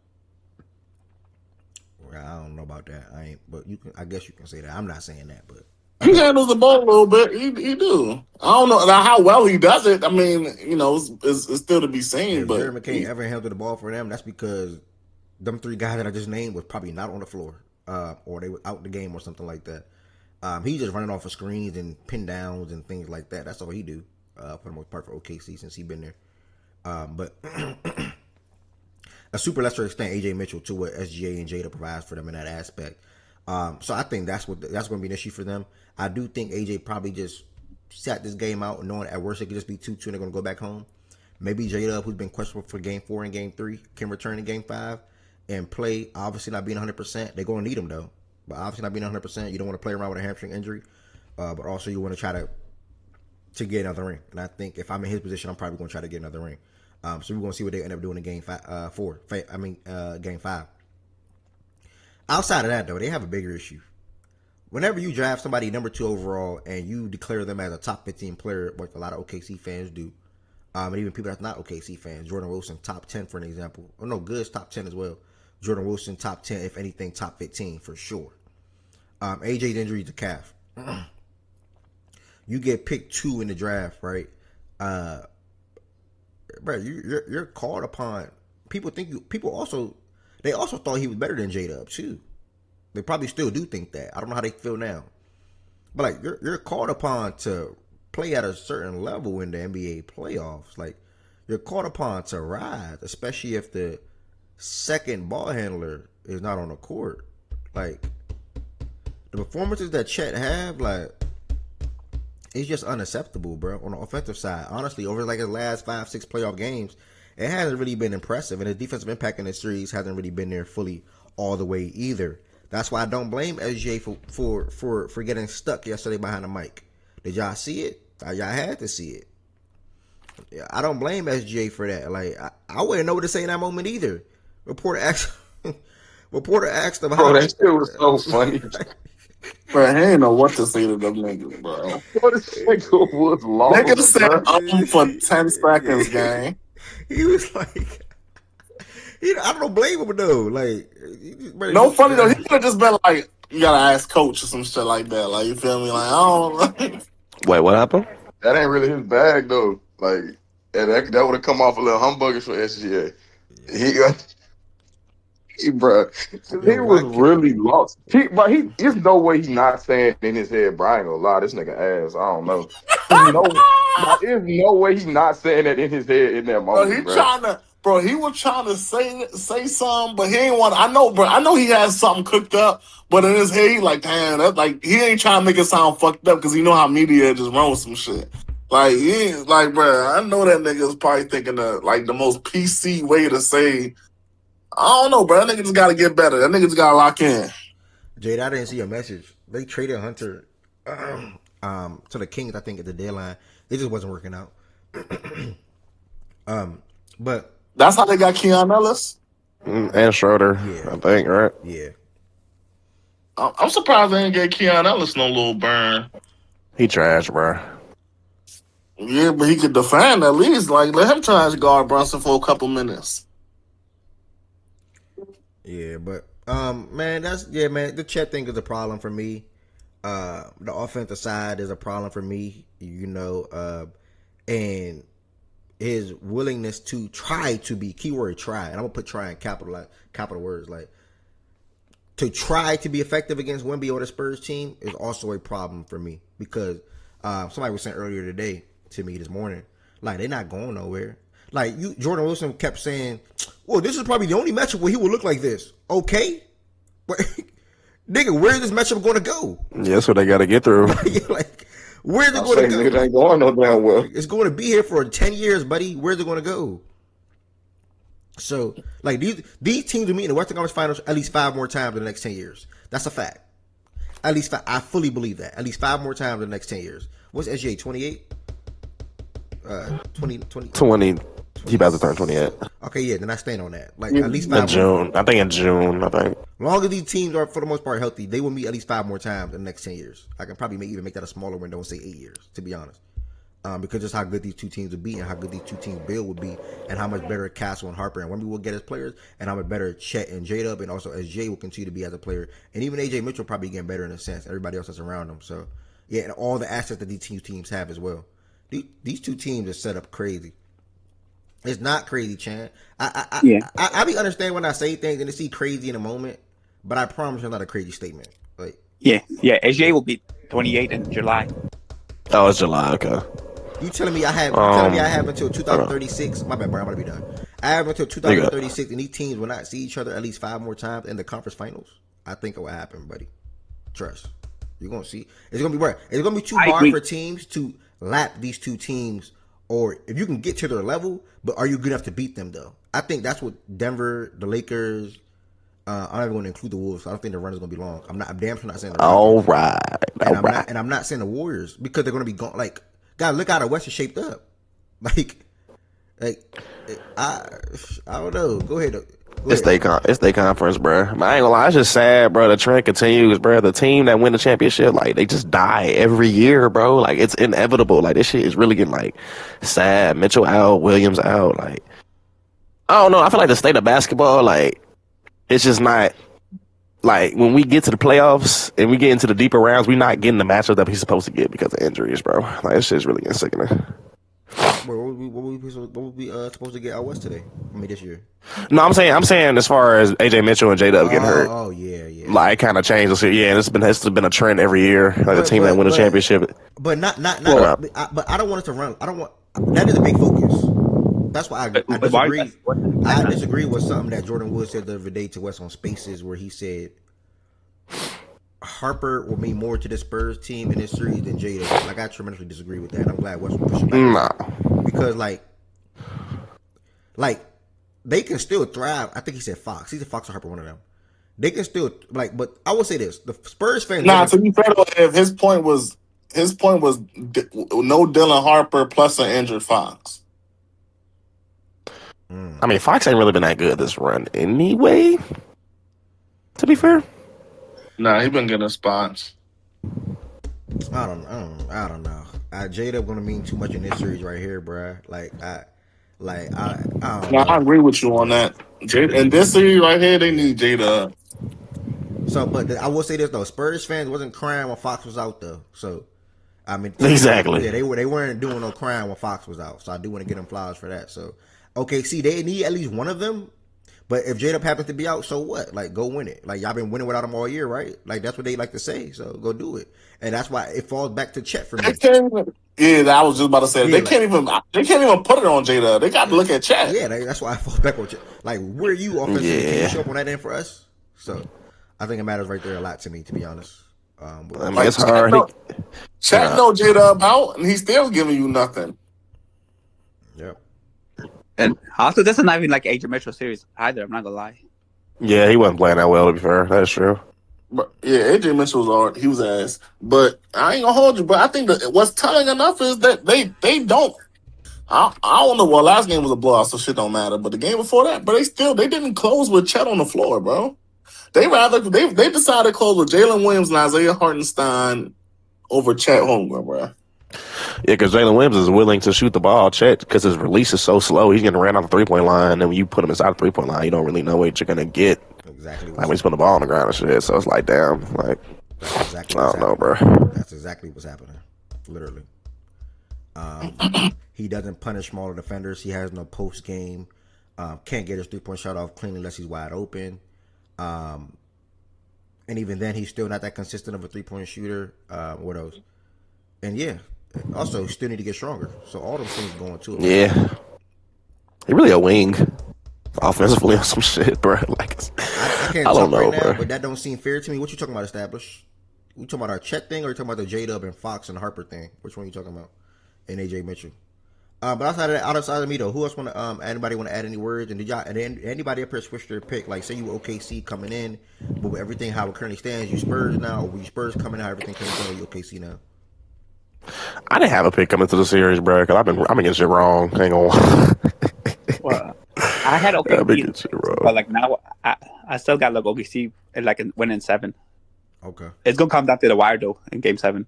Well, I don't know about that. But you can. I guess you can say that. I'm not saying that, but He handles the ball a little bit. He do. I don't know now how well he does it. I mean, it's still to be seen. if But Jerry McCain ever handled the ball for them, that's because them 3 guys that I just named was probably not on the floor, or they were out the game or something like that. He's just running off of screens and pin downs and things like that. That's all he do for the most part for OKC since he's been there. But a super lesser extent, AJ Mitchell to what SGA and Jada provides for them in that aspect. So I think that's going to be an issue for them. I do think AJ probably just sat this game out, knowing at worst it could just be 2-2 and they're going to go back home. Maybe J-Dub, who's been questionable for Game 4 and Game 3, can return in Game 5 and play. Obviously not being 100%. They're going to need him though, but obviously not being 100%. You don't want to play around with a hamstring injury, but also you want to try to get another ring. And I think if I'm in his position, I'm probably going to try to get another ring. So we're going to see what they end up doing in Game 4. Game 5. Outside of that, though, they have a bigger issue. Whenever you draft somebody number 2 overall and you declare them as a top 15 player, like a lot of OKC fans do, and even people that's not OKC fans, Jordan Wilson, top 10 for an example. Oh, no, Good's top 10 as well. Jordan Wilson, top 10, if anything, top 15 for sure. AJ's injury to calf. You get picked 2 in the draft, right? Bro, you're called upon. People also thought he was better than J-Dub too. They probably still do think that. I don't know how they feel now. But like you're called upon to play at a certain level in the NBA playoffs. Like you're called upon to rise, especially if the second ball handler is not on the court. Like the performances that Chet have, like it's just unacceptable, bro. On the offensive side, honestly, over like his last 5-6 playoff games, it hasn't really been impressive, and his defensive impact in the series hasn't really been there fully all the way either. That's why I don't blame SJ for getting stuck yesterday behind the mic. Did y'all see it? Y'all had to see it. I don't blame SJ for that. Like I wouldn't know what to say in that moment either. Reporter asked him. Bro, that shit was so funny. Bro, he ain't know what to say to them niggas, bro. What this nigga was lost, Nigga said bro. for 10 seconds, gang. He was like, I don't blame him though. Like, no funny though. He could have just been like, you gotta ask coach or some shit like that. Like, you feel me? Like, I don't. Wait, what happened? That ain't really his bag though. Like, yeah, that would have come off a little humbuggers for SGA. Bro, he was really lost. There's no way he's not saying in his head, bro, I ain't gonna lie, this nigga ass. I don't know. There's no way he's not saying that in his head in that moment, bro. He was trying to say something, but he ain't want. I know, bro. I know he has something cooked up, but in his head, he like, damn, that like he ain't trying to make it sound fucked up because he know how media just run with some shit. Like he ain't like, bro. I know that nigga's probably thinking of like the most PC way to say. I don't know, bro. That nigga just got to get better. That nigga just got to lock in. Jade, I didn't see your message. They traded Hunter to the Kings, I think, at the deadline. It just wasn't working out. But that's how they got Keon Ellis and Schroeder, I think, right? Yeah. I'm surprised they didn't get Keon Ellis no little burn. He trash, bro. Yeah, but he could defend at least. Like, let him try to guard Brunson for a couple minutes. Yeah, but man, the Chet thing is a problem for me. The offensive side is a problem for me, and his willingness to try to be, keyword try, and I'm gonna put try in capital words, like to try to be effective against Wemby or the Spurs team is also a problem for me because somebody was saying earlier today to me this morning, like they're not going nowhere. Like Jordan Wilson kept saying, well, this is probably the only matchup where he will look like this. Okay. But, nigga, where is this matchup going to go? Yeah, that's what they got to get through. Like, where's it going to go? It ain't going no damn well. It's going to be here for 10 years, buddy. Where's it going to go? So, like, these teams will meet in the Western Conference Finals at least 5 more times in the next 10 years. That's a fact. At least 5. I fully believe that. At least 5 more times in the next 10 years. What's SGA, 28? 20. He about to turn 28. Okay, yeah, then I stand on that. Like at least 5 in June. I think in June. As long as these teams are for the most part healthy, they will meet at least 5 more times in the next 10 years. I can probably even make that a smaller window and say 8 years, to be honest. Because just how good these two teams would be and how good these two teams build would be and how much better Castle and Harper and Wemby will get as players and how much better Chet and J-Dub and also SJ will continue to be as a player. And even AJ Mitchell probably getting better in a sense. Everybody else that's around them. So, yeah, and all the assets that these two teams have as well. These two teams are set up crazy. It's not crazy, Chan. I be understand when I say things and it seem crazy in a moment, but I promise it's not a crazy statement. Like SJ will be 28 in July. Oh, it's July. Okay. You telling me I have until 2036? My bad, bro. I'm about to be done. I have until 2036, and these teams will not see each other at least 5 more times in the conference finals. I think it will happen, buddy. Trust. You're gonna see. It's gonna be right. It's gonna be too I hard agree. for teams to lap these two teams, or if you can get to their level, but are you good enough to beat them though? I think that's what Denver, the Lakers. I'm not even going to include the Wolves. So I don't think the run is going to be long. I'm damn sure not saying the Rockets. All right. And I'm not saying the Warriors because they're going to be gone. Like, God, look how the West is shaped up. Like I don't know. Go ahead. It's their conference, bro. I ain't gonna lie, it's just sad, bro. The trend continues, bro. The team that win the championship, like, they just die every year, bro. Like, it's inevitable. Like, this shit is really getting, like, sad. Mitchell out, Williams out. Like, I don't know. I feel like the state of basketball, like, it's just not, like, when we get to the playoffs and we get into the deeper rounds, we're not getting the matchup that we're supposed to get because of injuries, bro. Like, this shit's really getting sickening. What were we supposed to get out West today? I mean, this year. No, I'm saying as far as AJ Mitchell and J-Dub getting hurt. Oh yeah. Like, it kind of changed this year. Yeah, it's been a trend every year. Like, the team that win the championship. But not. But I don't want us to run. I don't want. That is a big focus. That's why I disagree. I disagree with something that Jordan Wood said the other day to West on Spaces, where he said Harper will mean more to the Spurs team in this series than Jada. Like, I tremendously disagree with that. I'm glad West will push it back. Nah. Because like they can still thrive. I think he said Fox. He said Fox or Harper, one of them. They can still but I will say this: the Spurs fans. Nah, to be fair though, if his point was no Dylan Harper plus an injured Fox. I mean, Fox ain't really been that good this run anyway. To be fair. Nah, he been getting spots. I don't know. Jada gonna mean too much in this series right here, bruh. I don't know. I agree with you on that. Jada, in this series right here, they need Jada. So, but I will say this though: Spurs fans wasn't crying when Fox was out though. So, I mean, exactly. Yeah, they weren't doing no crying when Fox was out. So I do want to give them flowers for that. So, okay, see, they need at least one of them. But if J-Dub happens to be out, so what? Like, go win it. Like, y'all been winning without him all year, right? Like, that's what they like to say. So go do it. And that's why it falls back to Chet for me. I was just about to say they can't even put it on J-Dub. They got to look at Chet. Yeah, that's why I fall back on Chet. Like, where are you offensively? Can you show up on that end for us? So I think it matters right there a lot to me, to be honest. It's hard. Chet know J-Dub out, and he's still giving you nothing. Yep. And also, this is not even like AJ Mitchell series either. I'm not gonna lie. Yeah, he wasn't playing that well, to be fair. That's true. But yeah, AJ Mitchell was ass. But I ain't gonna hold you. But I think that what's telling enough is that they don't. I don't know. Well, last game was a blowout, so shit don't matter. But the game before that, but they didn't close with Chet on the floor, bro. They decided to close with Jalen Williams and Isaiah Hartenstein over Chet Holmgren, bro. Yeah, because Jalen Williams is willing to shoot the ball. Chet, because his release is so slow, he's getting ran off the 3-point line. And when you put him inside the 3-point line, you don't really know what you're gonna get. Exactly. Like when he's putting the ball on the ground and shit. So it's like, damn, like I don't know, bro. That's exactly what's happening. Literally. He doesn't punish smaller defenders. He has no post game. Can't get his 3-point shot off clean unless he's wide open. And even then, he's still not that consistent of a 3-point shooter. What else? And yeah, also still need to get stronger. So all those things going to him. Yeah, he really a wing offensively on some shit, bro. Like I can't talk right now, but that don't seem fair to me. What you talking about, established? You talking about our Chet thing, or you talking about the J-Dub and Fox and Harper thing? Which one are you talking about? And AJ Mitchell. But outside of me though, who else want to? Anybody want to add any words? And did y'all? And anybody up here switch their pick? Like, say you OKC coming in, but with everything how it currently stands, you Spurs now, or you Spurs coming out, everything coming in, you OKC now. I didn't have a pick coming to the series, bro, because I've been getting shit wrong. I ain't gonna. Well, I had OKC, but like now I still got like OKC like winning 7. Okay. It's gonna come down to the wire though in Game 7.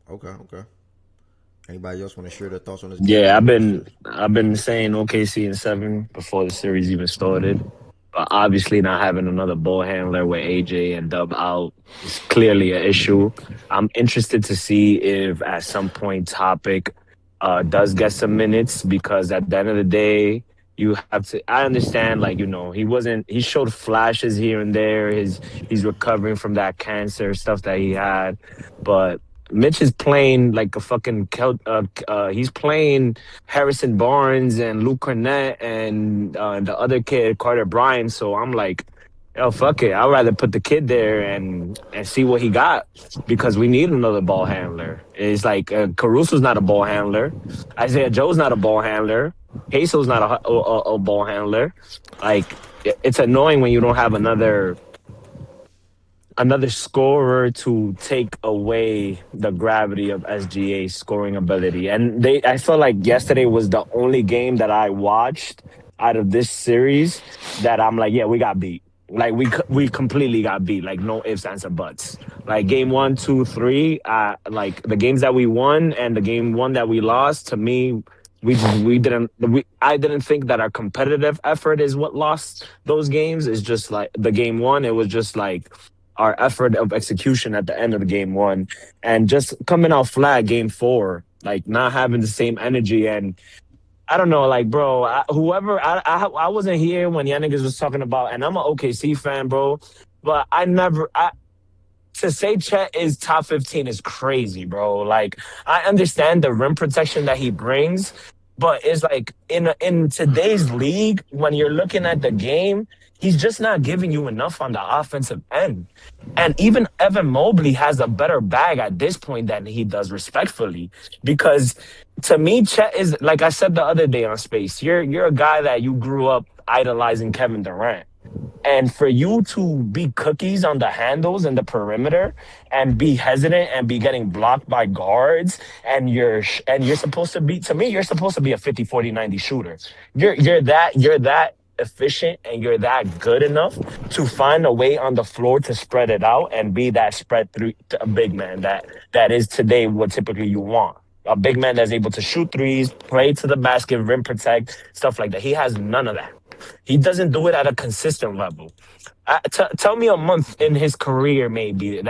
Okay. Anybody else want to share their thoughts on this game? Yeah, I've been saying OKC in 7 before the series even started. But obviously not having another ball handler with AJ and Dub out is clearly an issue. I'm interested to see if at some point Topic does get some minutes, because at the end of the day, you have to. I understand, like, you know, he showed flashes here and there. He's recovering from that cancer stuff that he had, but Mitch is playing like a fucking he's playing Harrison Barnes and Luke Cornett and the other kid Carter Bryant. So I'm like, Yo, fuck it. I'd rather put the kid there and see what he got because we need another ball handler. It's like Caruso's not a ball handler. Isaiah Joe's not a ball handler. Queso's not a ball handler. Like it's annoying when you don't have another scorer to take away the gravity of SGA's scoring ability. And I felt like yesterday was the only game that I watched out of this series that I'm like, yeah, we got beat. Like we completely got beat. Like no ifs, ands, or buts. Like game 1, 2, 3. Like the games that we won and the game 1 that we lost. To me, I didn't think that our competitive effort is what lost those games. It's just like the game 1. It was just like our effort of execution at the end of the game 1 and just coming out flat game 4, like not having the same energy. And I don't know, like, bro, I wasn't here when y'all niggas was talking about, and I'm an OKC fan, bro, but to say Chet is top 15 is crazy, bro. Like, I understand the rim protection that he brings, but it's like in today's league, when you're looking at the game, he's just not giving you enough on the offensive end. And even Evan Mobley has a better bag at this point than he does, respectfully, because to me, Chet is like I said the other day on Space. You're a guy that you grew up idolizing Kevin Durant. And for you to be cookies on the handles and the perimeter and be hesitant and be getting blocked by guards and you're supposed to be, to me, you're supposed to be a 50, 40, 90 shooter. You're that efficient and you're that good enough to find a way on the floor to spread it out and be that spread through to a big man that is today what typically you want. A big man that's able to shoot threes, play to the basket, rim protect, stuff like that. He has none of that. He doesn't do it at a consistent level. Tell me a month in his career, maybe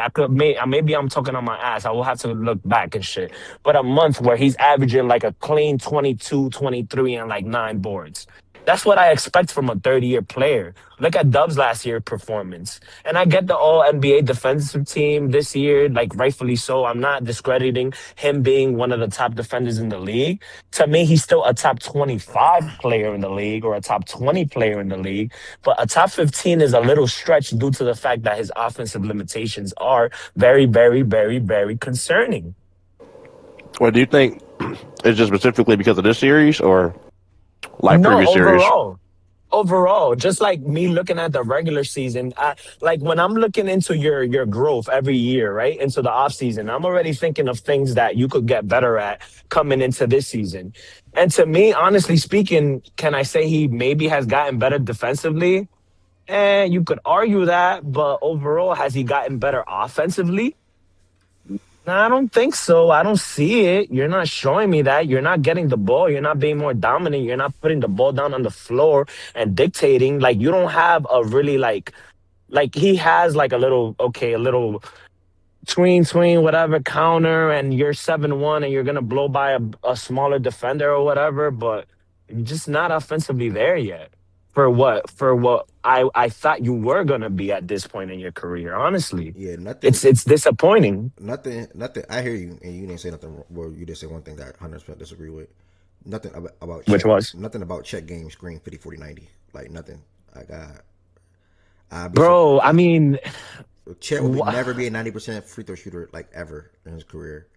maybe I'm talking on my ass. I will have to look back and shit. But a month where he's averaging like a clean 22, 23, and like 9 boards. That's what I expect from a 30-year player. Look at Dub's last year performance. And I get the all NBA defensive team this year, like rightfully so. I'm not discrediting him being one of the top defenders in the league. To me, he's still a top 25 player in the league or a top 20 player in the league. But a top 15 is a little stretched due to the fact that his offensive limitations are very, very, very, very concerning. Well, do you think it's just specifically because of this series or like No, previous series? overall, just like me looking at the regular season, like when I'm looking into your growth every year, right, into the off season, I'm already thinking of things that you could get better at coming into this season. And to me, honestly speaking, can I say he maybe has gotten better defensively? And you could argue that, but overall, has he gotten better offensively? No, I don't think so. I don't see it. You're not showing me that. You're not getting the ball. You're not being more dominant. You're not putting the ball down on the floor and dictating. Like you don't have a really like he has like a little okay, a little tween whatever counter, and you're 7-1 and you're gonna blow by a smaller defender or whatever, but you're just not offensively there yet. For what I thought you were gonna be at this point in your career. Honestly, Yeah, it's disappointing. nothing. I hear you, and you didn't say nothing. Well, you did say one thing that I 100% disagree with. Nothing about Which check. was, Nothing about check game screen 50, 40, 90. Like nothing. Like I'd be bro. I mean, Chet will wha- never be a 90% free throw shooter like ever in his career.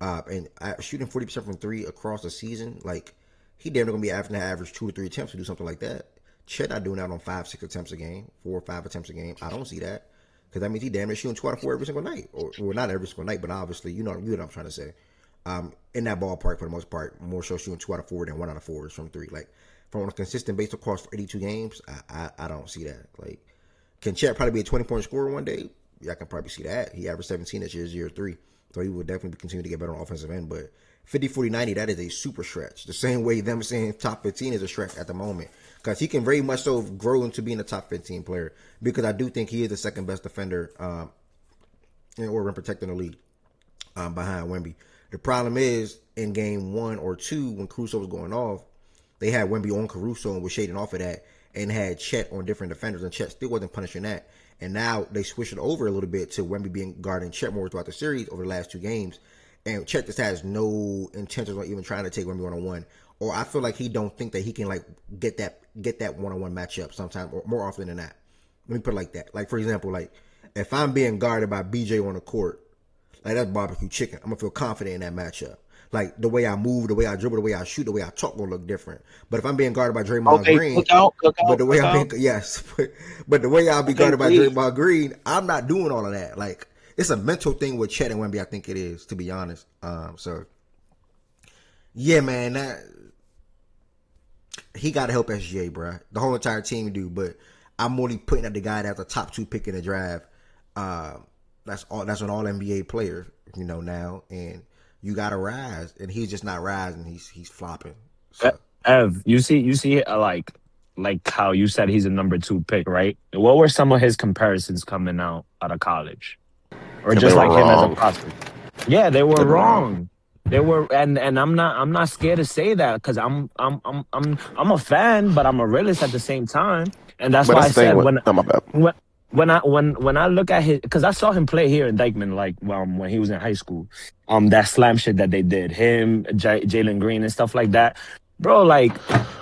And shooting 40% from three across the season, like he damn near gonna be having to average 2 or 3 attempts to do something like that. Chet not doing that on 5, 6 attempts a game, 4 or 5 attempts a game. I don't see that because that means he damn near shooting 2 out of 4 every single night, or well, not every single night, but obviously you know what I'm trying to say. In that ballpark for the most part, more so shooting 2 out of 4 than 1 out of 4 is from three. Like from on a consistent basis across 82 games, I don't see that. Like can Chet probably be a 20-point scorer one day? Yeah, I can probably see that. He averaged 17 this year 3. So he will definitely continue to get better on offensive end. But 50, 40, 90, that is a super stretch. The same way them saying top 15 is a stretch at the moment. Because he can very much so grow into being a top 15 player. Because I do think he is the second best defender or rim protector in the league behind Wemby. The problem is in game 1 or 2 when Caruso was going off, they had Wemby on Caruso and was shading off of that and had Chet on different defenders, and Chet still wasn't punishing that. And now they switched it over a little bit to Wemby being guarding Chet more throughout the series over the last 2 games. And Chet just has no intentions on even trying to take Wemby one-on-one. Or I feel like he don't think that he can like get that one-on-one matchup sometimes or more often than that. Let me put it like that. Like, for example, like, if I'm being guarded by BJ on the court, like, that's barbecue chicken. I'm going to feel confident in that matchup. Like, the way I move, the way I dribble, the way I shoot, the way I talk will look different. But if I'm being guarded by Draymond Green, but the way I'm being, yes, but the way I'll be guarded by Draymond Green, I'm not doing all of that. Like, it's a mental thing with Chet and Wemby, I think it is, to be honest. So, yeah, man, he got to help SGA, bro. The whole entire team do, but I'm only putting up the guy that's the top 2 pick in the draft. That's an all NBA player, now, and you gotta rise, and he's just not rising. He's flopping. So. Ev, you see, like how you said he's a number 2 pick, right? What were some of his comparisons coming out of college, or just like him as a prospect? Yeah, they were wrong. They were, and I'm not scared to say that because I'm a fan, but I'm a realist at the same time, and that's why I said when I look at his, because I saw him play here in Dykeman, like when he was in high school, that slam shit that they did, him, Jalen Green and stuff like that, bro. Like,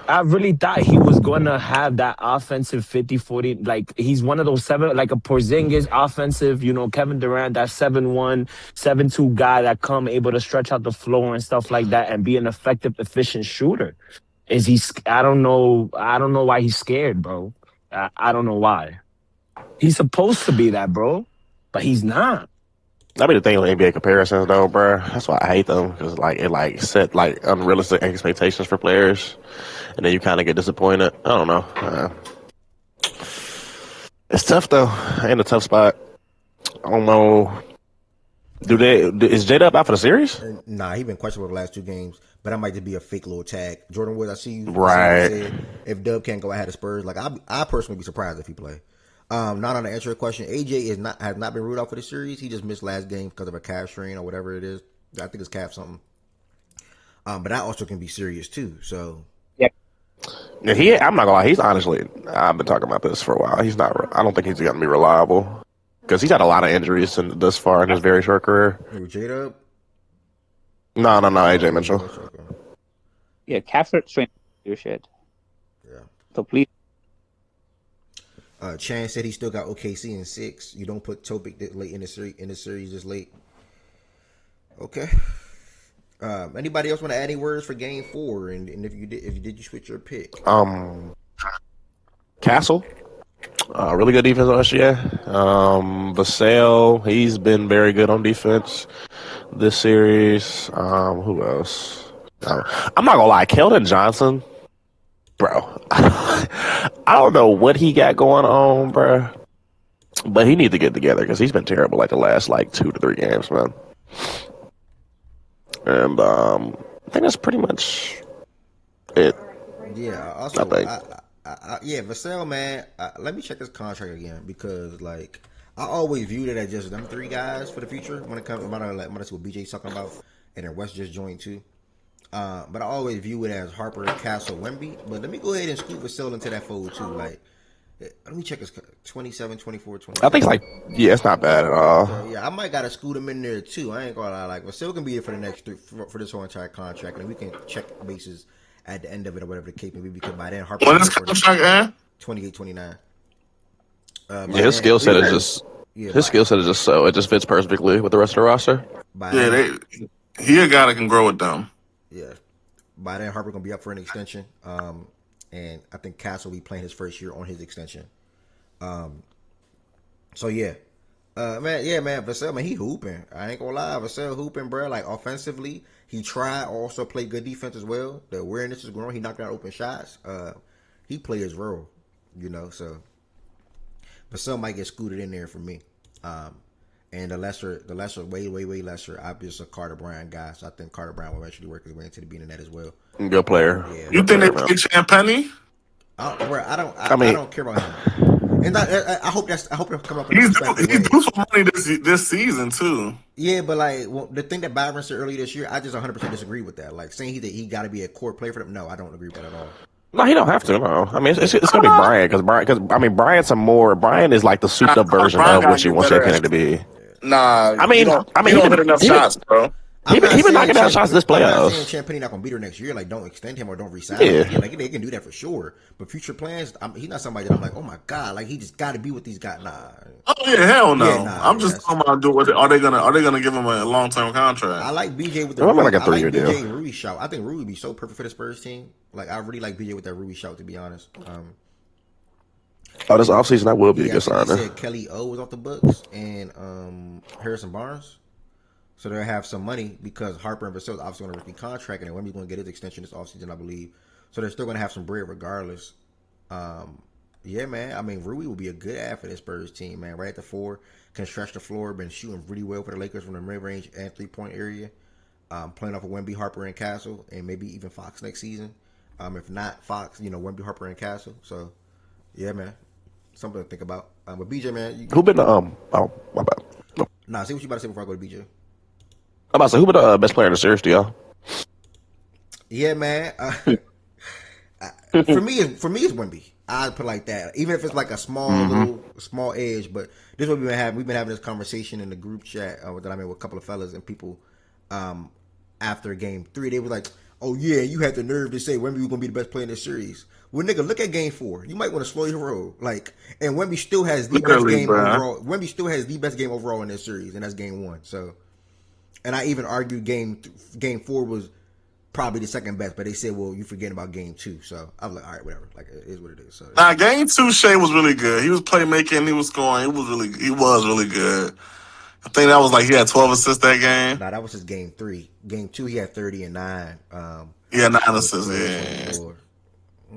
I really thought he was gonna have that offensive 50-40. Like, he's one of those 7, like a Porzingis offensive, Kevin Durant, that 7-1, 7-2 guy that come able to stretch out the floor and stuff like that and be an effective, efficient shooter. Is he? I don't know why he's scared, bro. I don't know why. He's supposed to be that, bro, but he's not. I mean, the thing with NBA comparisons, though, bro, that's why I hate them, because it set unrealistic expectations for players, and then you kind of get disappointed. I don't know. It's tough though. In a tough spot. I don't know. Is J-Dub out for the series? Nah, he been questionable the last 2 games, but that might just be a fake little tag. Jordan Woods, I see you. Right. Said, if Dub can't go ahead of Spurs, like I personally be surprised if he play. Not on the answer your question. AJ has not been ruled out for the series. He just missed last game because of a calf strain or whatever it is. I think it's calf something. But that also can be serious too. So yeah, I'm not gonna lie. He's honestly, I've been talking about this for a while. He's not. I don't think he's gonna be reliable because he's had a lot of injuries thus far in his very short career. J-Dub? No, AJ Mitchell. Yeah, calf strain. Your shit. Yeah. So please. Chan said he still got OKC in 6. You don't put Topic late in the series this late. Okay. Anybody else want to add any words for Game 4? And if you did, you switch your pick? Castle, really good defense last year. Vassell, he's been very good on defense this series. Who else? I'm not gonna lie, Keldon Johnson. Bro, I don't know what he got going on, bro. But he needs to get together because he's been terrible like the last 2 to 3 games, man. And I think that's pretty much it. Yeah. Also, Vassell, man. Let me check his contract again because I always viewed it as just them 3 guys for the future when it comes about that's what BJ's talking about, and then West just joined too. But I always view it as Harper, Castle, Wemby. But let me go ahead and scoop Vassell into that fold too. Let me check his 27, 24, 25. I think it's not bad at all. So, I might gotta scoot him in there too. I ain't gonna lie. Vassell can be here for the next for this whole entire contract, and we can check bases at the end of it or whatever the case may be. Because by then Harper. When is contract end? 28, 29. His skill set is just. His skill set is just so it just fits perfectly with the rest of the roster. He a guy that can grow with them. Yeah. By then, Harper gonna be up for an extension, and I think Cass will be playing his first year on his extension. So yeah, man, Vassell, man, he hooping. I ain't gonna lie, Vassell hooping, bro. Like offensively, he tried also play good defense as well. The awareness is growing. He knocked out open shots. He played his role, So Vassell might get scooted in there for me. And the lesser, way lesser. I'm just a Carter Bryant guy, so I think Carter Bryant will eventually work his way into the being in that as well. Good player. Yeah. You think they play Champagny? I don't care about him. And I hope he'll come up. He's due for money this season too. Yeah, but the thing that Byron said earlier this year, I just 100% disagree with that. Like saying he got to be a core player for them. No, I don't agree with that at all. No, he don't have to. No, I mean it's gonna be Bryant because Bryant is like the souped up version of what you want Champagny to be. Nah, I mean, you don't hit enough shots, bro. He been knocking down shots this playoffs. I'm not saying Champagne not gonna beat her next year. Like, don't extend him or don't resign him. Yeah, like they can do that for sure. But future plans, he's not somebody that I'm like, oh my god, like he just got to be with these guys. Nah. Oh yeah, hell no. Yeah, I'm just talking about are they gonna give him a long term contract? I like BJ with the Rui, like a 3-year deal. BJ and Rui shout. I think Rui would be so perfect for the Spurs team. Like I really like BJ with that Rui shout, to be honest. This offseason that will be a good sign. He said Kelly O was off the books and Harrison Barnes. So they'll have some money because Harper and Vassell's obviously on a rookie contract, and Wemby's going to get his extension this offseason, I believe. So they're still going to have some bread regardless. Yeah, man. I mean, Rui will be a good ad for this Spurs team, man. Right at the 4, can stretch the floor, been shooting really well for the Lakers from the mid-range and 3-point area. Playing off of Wemby, Harper, and Castle, and maybe even Fox next season. If not Fox, Wemby, Harper, and Castle. So, yeah, man. Something to think about. But BJ, man. Who been the, my bad. Nah, say what you about to say before I go to BJ. I'm about to say, who been the best player in the series to y'all? Yeah, man. For me, it's Wemby. I'd put it like that. Even if it's like a small edge. But this is what we've been having. We've been having this conversation in the group chat that I'm in with a couple of fellas and people after Game 3. They were like, oh, yeah, you had the nerve to say Wemby was going to be the best player in this series. Well, nigga, look at Game 4. You might want to slow your roll. Like, and Wemby still has the best game overall. Wemby still has the best game overall in this series, and that's Game 1. So. And I even argued game 4 was probably the second best, but they said, well, you forgetting about Game 2. So I was like, all right, whatever. Like, it is what it is. So Game 2, Shea was really good. He was playmaking, he was scoring. He was really good. I think that was like he had 12 assists that game. Nah, that was his Game 3. Game 2, he had 30 and 9. Yeah, 9 assists. Yeah.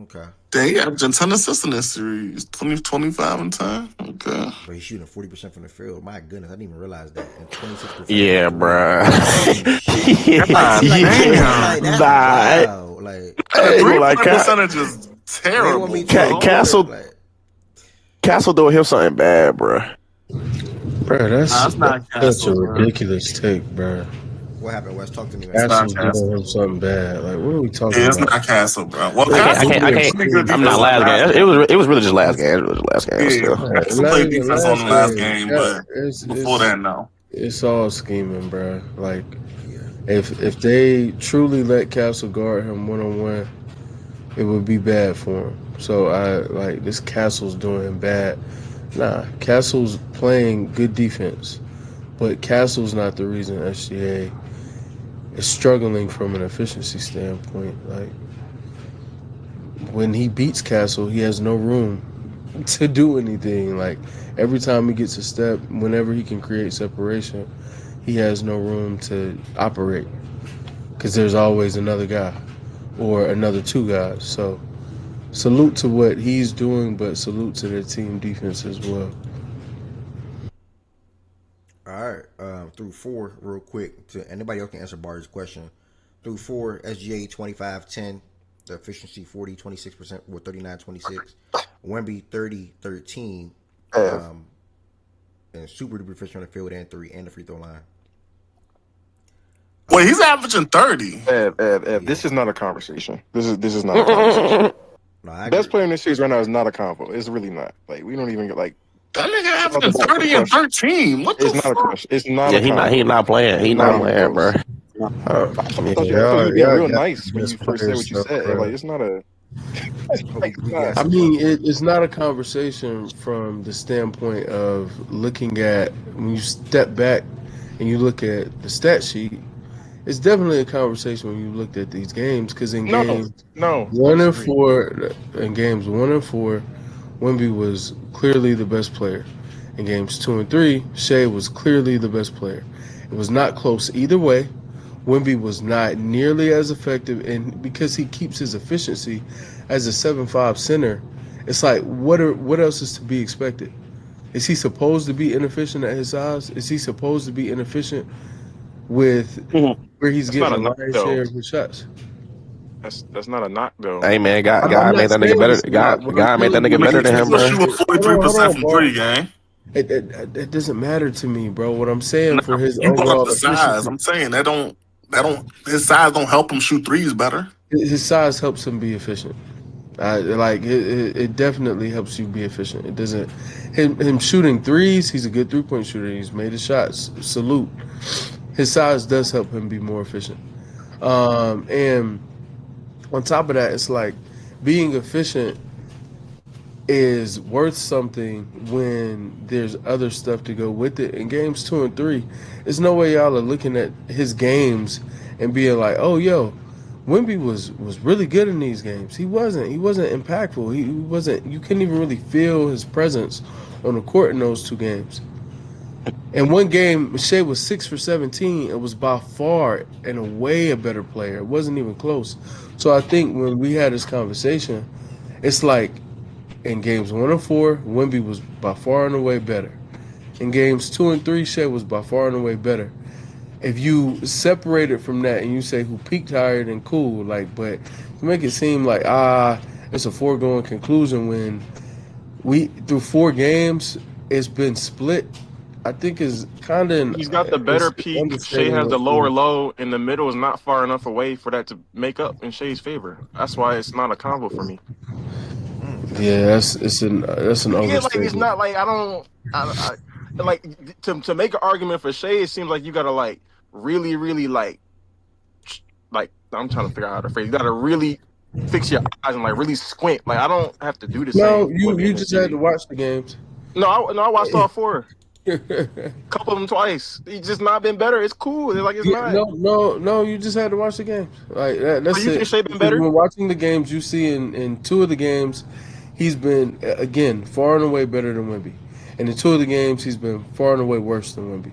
Okay. Dang, he averaging 10 assists in this series. 25 and 10. Okay. But he's shooting 40% from the field. My goodness, I didn't even realize that. And 26%. Yeah, bruh. Like, percentage is terrible. Castle doing him something bad, bruh. Bro, that's such a ridiculous take, bro. What happened, Wes? Talk to me, man. Castle's doing him something bad. Like, what are we talking about? It's not Castle, bro. Well, I'm not last game. It was really just last game. It was really just last game. Yeah, Castle played defense on the last game, but before that, no. It's all scheming, bro. Like, if they truly let Castle guard him one-on-one, it would be bad for him. So this Castle's doing bad. Nah, Castle's playing good defense, but Castle's not the reason SGA is struggling from an efficiency standpoint. Like, when he beats Castle, he has no room to do anything. Like, every time he gets a step, whenever he can create separation, he has no room to operate because there's always another guy or another 2 guys. So salute to what he's doing, but salute to their team defense as well. All right, through 4, real quick. To anybody else can answer Bar's question. Through 4, SGA 25-10, the efficiency 26% with 39-26. Wemby 30-13, and super duper efficient on the field and 3 and the free throw line. Wait, he's averaging 30. This is not a conversation. This is not a conversation. No, best player in this series right now is not a combo. It's really not. Like, we don't even get like. That nigga averaging 30 and 13. What the fuck? It's not. Yeah, he not playing. He not playing, bro. I thought you were being real nice when you first said what you said. Like, it's not a. I mean, it's not a conversation from the standpoint of looking at when you step back and you look at the stat sheet. It's definitely a conversation when you looked at these games because in games 1 and 4, in games 1 and 4, Wemby was clearly the best player. In games 2 and 3, Shea was clearly the best player. It was not close either way. Wemby was not nearly as effective, and because he keeps his efficiency as a 7'5" center, it's like what else is to be expected? Is he supposed to be inefficient at his size? Is he supposed to be inefficient with where he's getting a lion's share of his shots? That's not a knock though. Hey man, God made that nigga better. God made that nigga better than him, bro. Shoot 43% from 3, gang. It doesn't matter to me, bro. What I'm saying for his you overall the size. I'm saying that don't his size don't help him shoot threes better. His size helps him be efficient. It definitely helps you be efficient. It doesn't him shooting threes. He's a good 3-point shooter. He's made his shots. Salute. His size does help him be more efficient. And on top of that, it's like being efficient is worth something when there's other stuff to go with it. In games 2 and 3, there's no way y'all are looking at his games and being like, "Oh, yo, Wemby was really good in these games." He wasn't. He wasn't impactful. He wasn't. You couldn't even really feel his presence on the court in those 2 games. In one game, Shea was 6 for 17. It was by far and away a better player. It wasn't even close. So I think when we had this conversation, it's like in games 1 and 4, Wemby was by far and away better. In games 2 and 3, Shea was by far and away better. If you separate it from that and you say who peaked higher, then cool. Like, but to make it seem like it's a foregone conclusion when we through 4 games it's been split. I think is kind of He's got the better peak. Shea has the lower low, and the middle is not far enough away for that to make up in Shea's favor. That's why it's not a combo for me. Yeah, that's an overstatement. Like, it's not like I like to make an argument for Shea. It seems like you gotta like really, really like I'm trying to figure out how to phrase. You gotta really fix your eyes and like really squint. Like I don't have to do the same. No, you just had to watch the games. No, I watched all 4. Couple of them twice. He's just not been better. It's cool. It's not. No. You just had to watch the games. Like that's you it. think Shea been better? When watching the games, you see in 2 of the games, he's been again far and away better than Wemby. And in 2 of the games, he's been far and away worse than Wemby.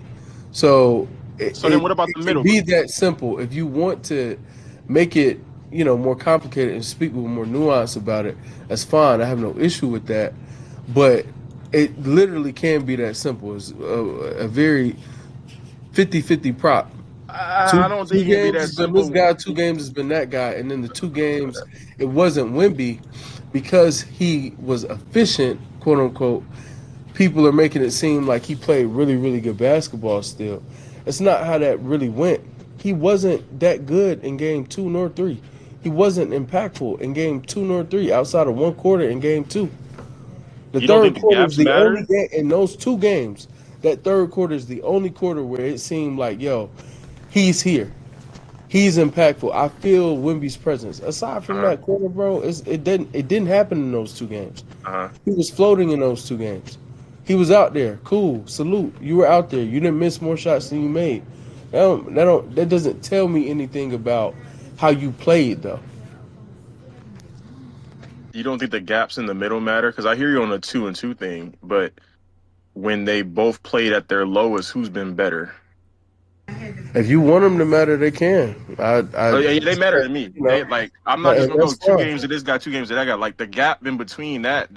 So then what about the middle? It can be that simple. If you want to make it more complicated and speak with more nuance about it, that's fine. I have no issue with that. But it literally can be that simple. It's a very 50-50 prop. I don't think it can be that simple. This guy, 2 games has been that guy, and then the 2 games it wasn't Wemby because he was efficient, quote unquote. People are making it seem like he played really, really good basketball still. That's not how that really went. He wasn't that good in game 2 nor 3. He wasn't impactful in game 2 nor 3 outside of 1 quarter in game 2. The third quarter is the only game in those 2 games. That third quarter is the only quarter where it seemed like, yo, he's here. He's impactful. I feel Wemby's presence. Aside from that quarter, bro, it didn't happen in those 2 games. He was floating in those 2 games. He was out there. Cool. Salute. You were out there. You didn't miss more shots than you made. That doesn't tell me anything about how you played, though. You don't think the gaps in the middle matter? Because I hear you on the 2-and-2 thing, but when they both played at their lowest, who's been better? If you want them to matter, they can. They matter to me. I'm not just gonna go 2 games to this guy, 2 games to that guy. Like the gap in between that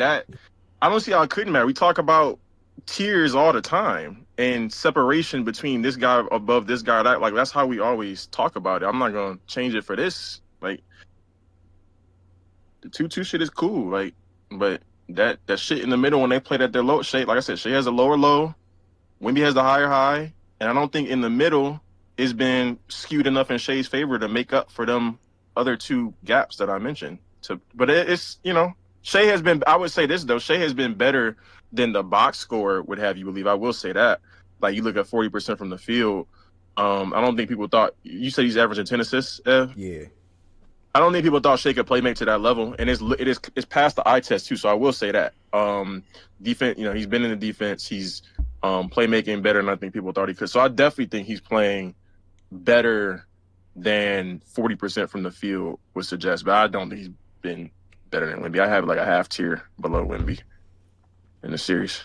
I don't see how it couldn't matter. We talk about tiers all the time and separation between this guy above this guy. That's how we always talk about it. I'm not gonna change it for this. Like the 2-2 shit is cool. Like, but that shit in the middle when they played at their low shape, like I said, Shea has a lower low, Wemby has the higher high, and I don't think in the middle it's been skewed enough in Shea's favor to make up for them other 2 gaps that I mentioned. But it's Shea has been. I would say this though. Shea has been better than the box score would have you believe. I will say that. Like you look at 40% from the field. I don't think people thought. You said he's averaging 10 assists. Ev? Yeah. I don't think people thought Shea could playmate to that level, and it's past the eye test too. So I will say that. Defense. He's been in the defense. He's playmaking better than I think people thought he could. So I definitely think he's playing better than 40% from the field would suggest. But I don't think he's been better than Wemby. I have like a half tier below Wemby in the series.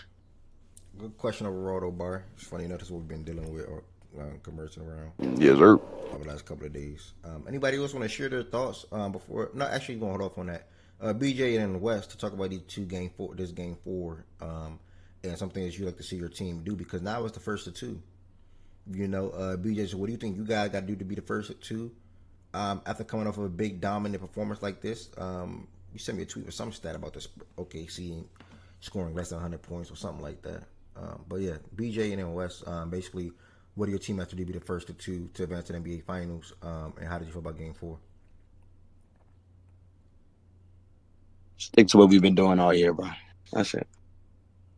Good question overall, though, Bar. It's funny enough, that's what we've been dealing with or conversing around. Yes, sir. Over the last couple of days. Anybody else want to share their thoughts before? No, actually, going to hold off on that. BJ and West to talk about this game 4, and something that you like to see your team do because now it's the first of 2. BJ, so what do you think you guys got to do to be the first of 2? After coming off of a big dominant performance like this, you sent me a tweet with some stat about this OKC scoring less than 100 points or something like that. But yeah, BJ and then West, basically, what do your team have to do to be the first of 2 to advance to the NBA Finals? And how did you feel about Game 4? Stick to what we've been doing all year, bro. That's it.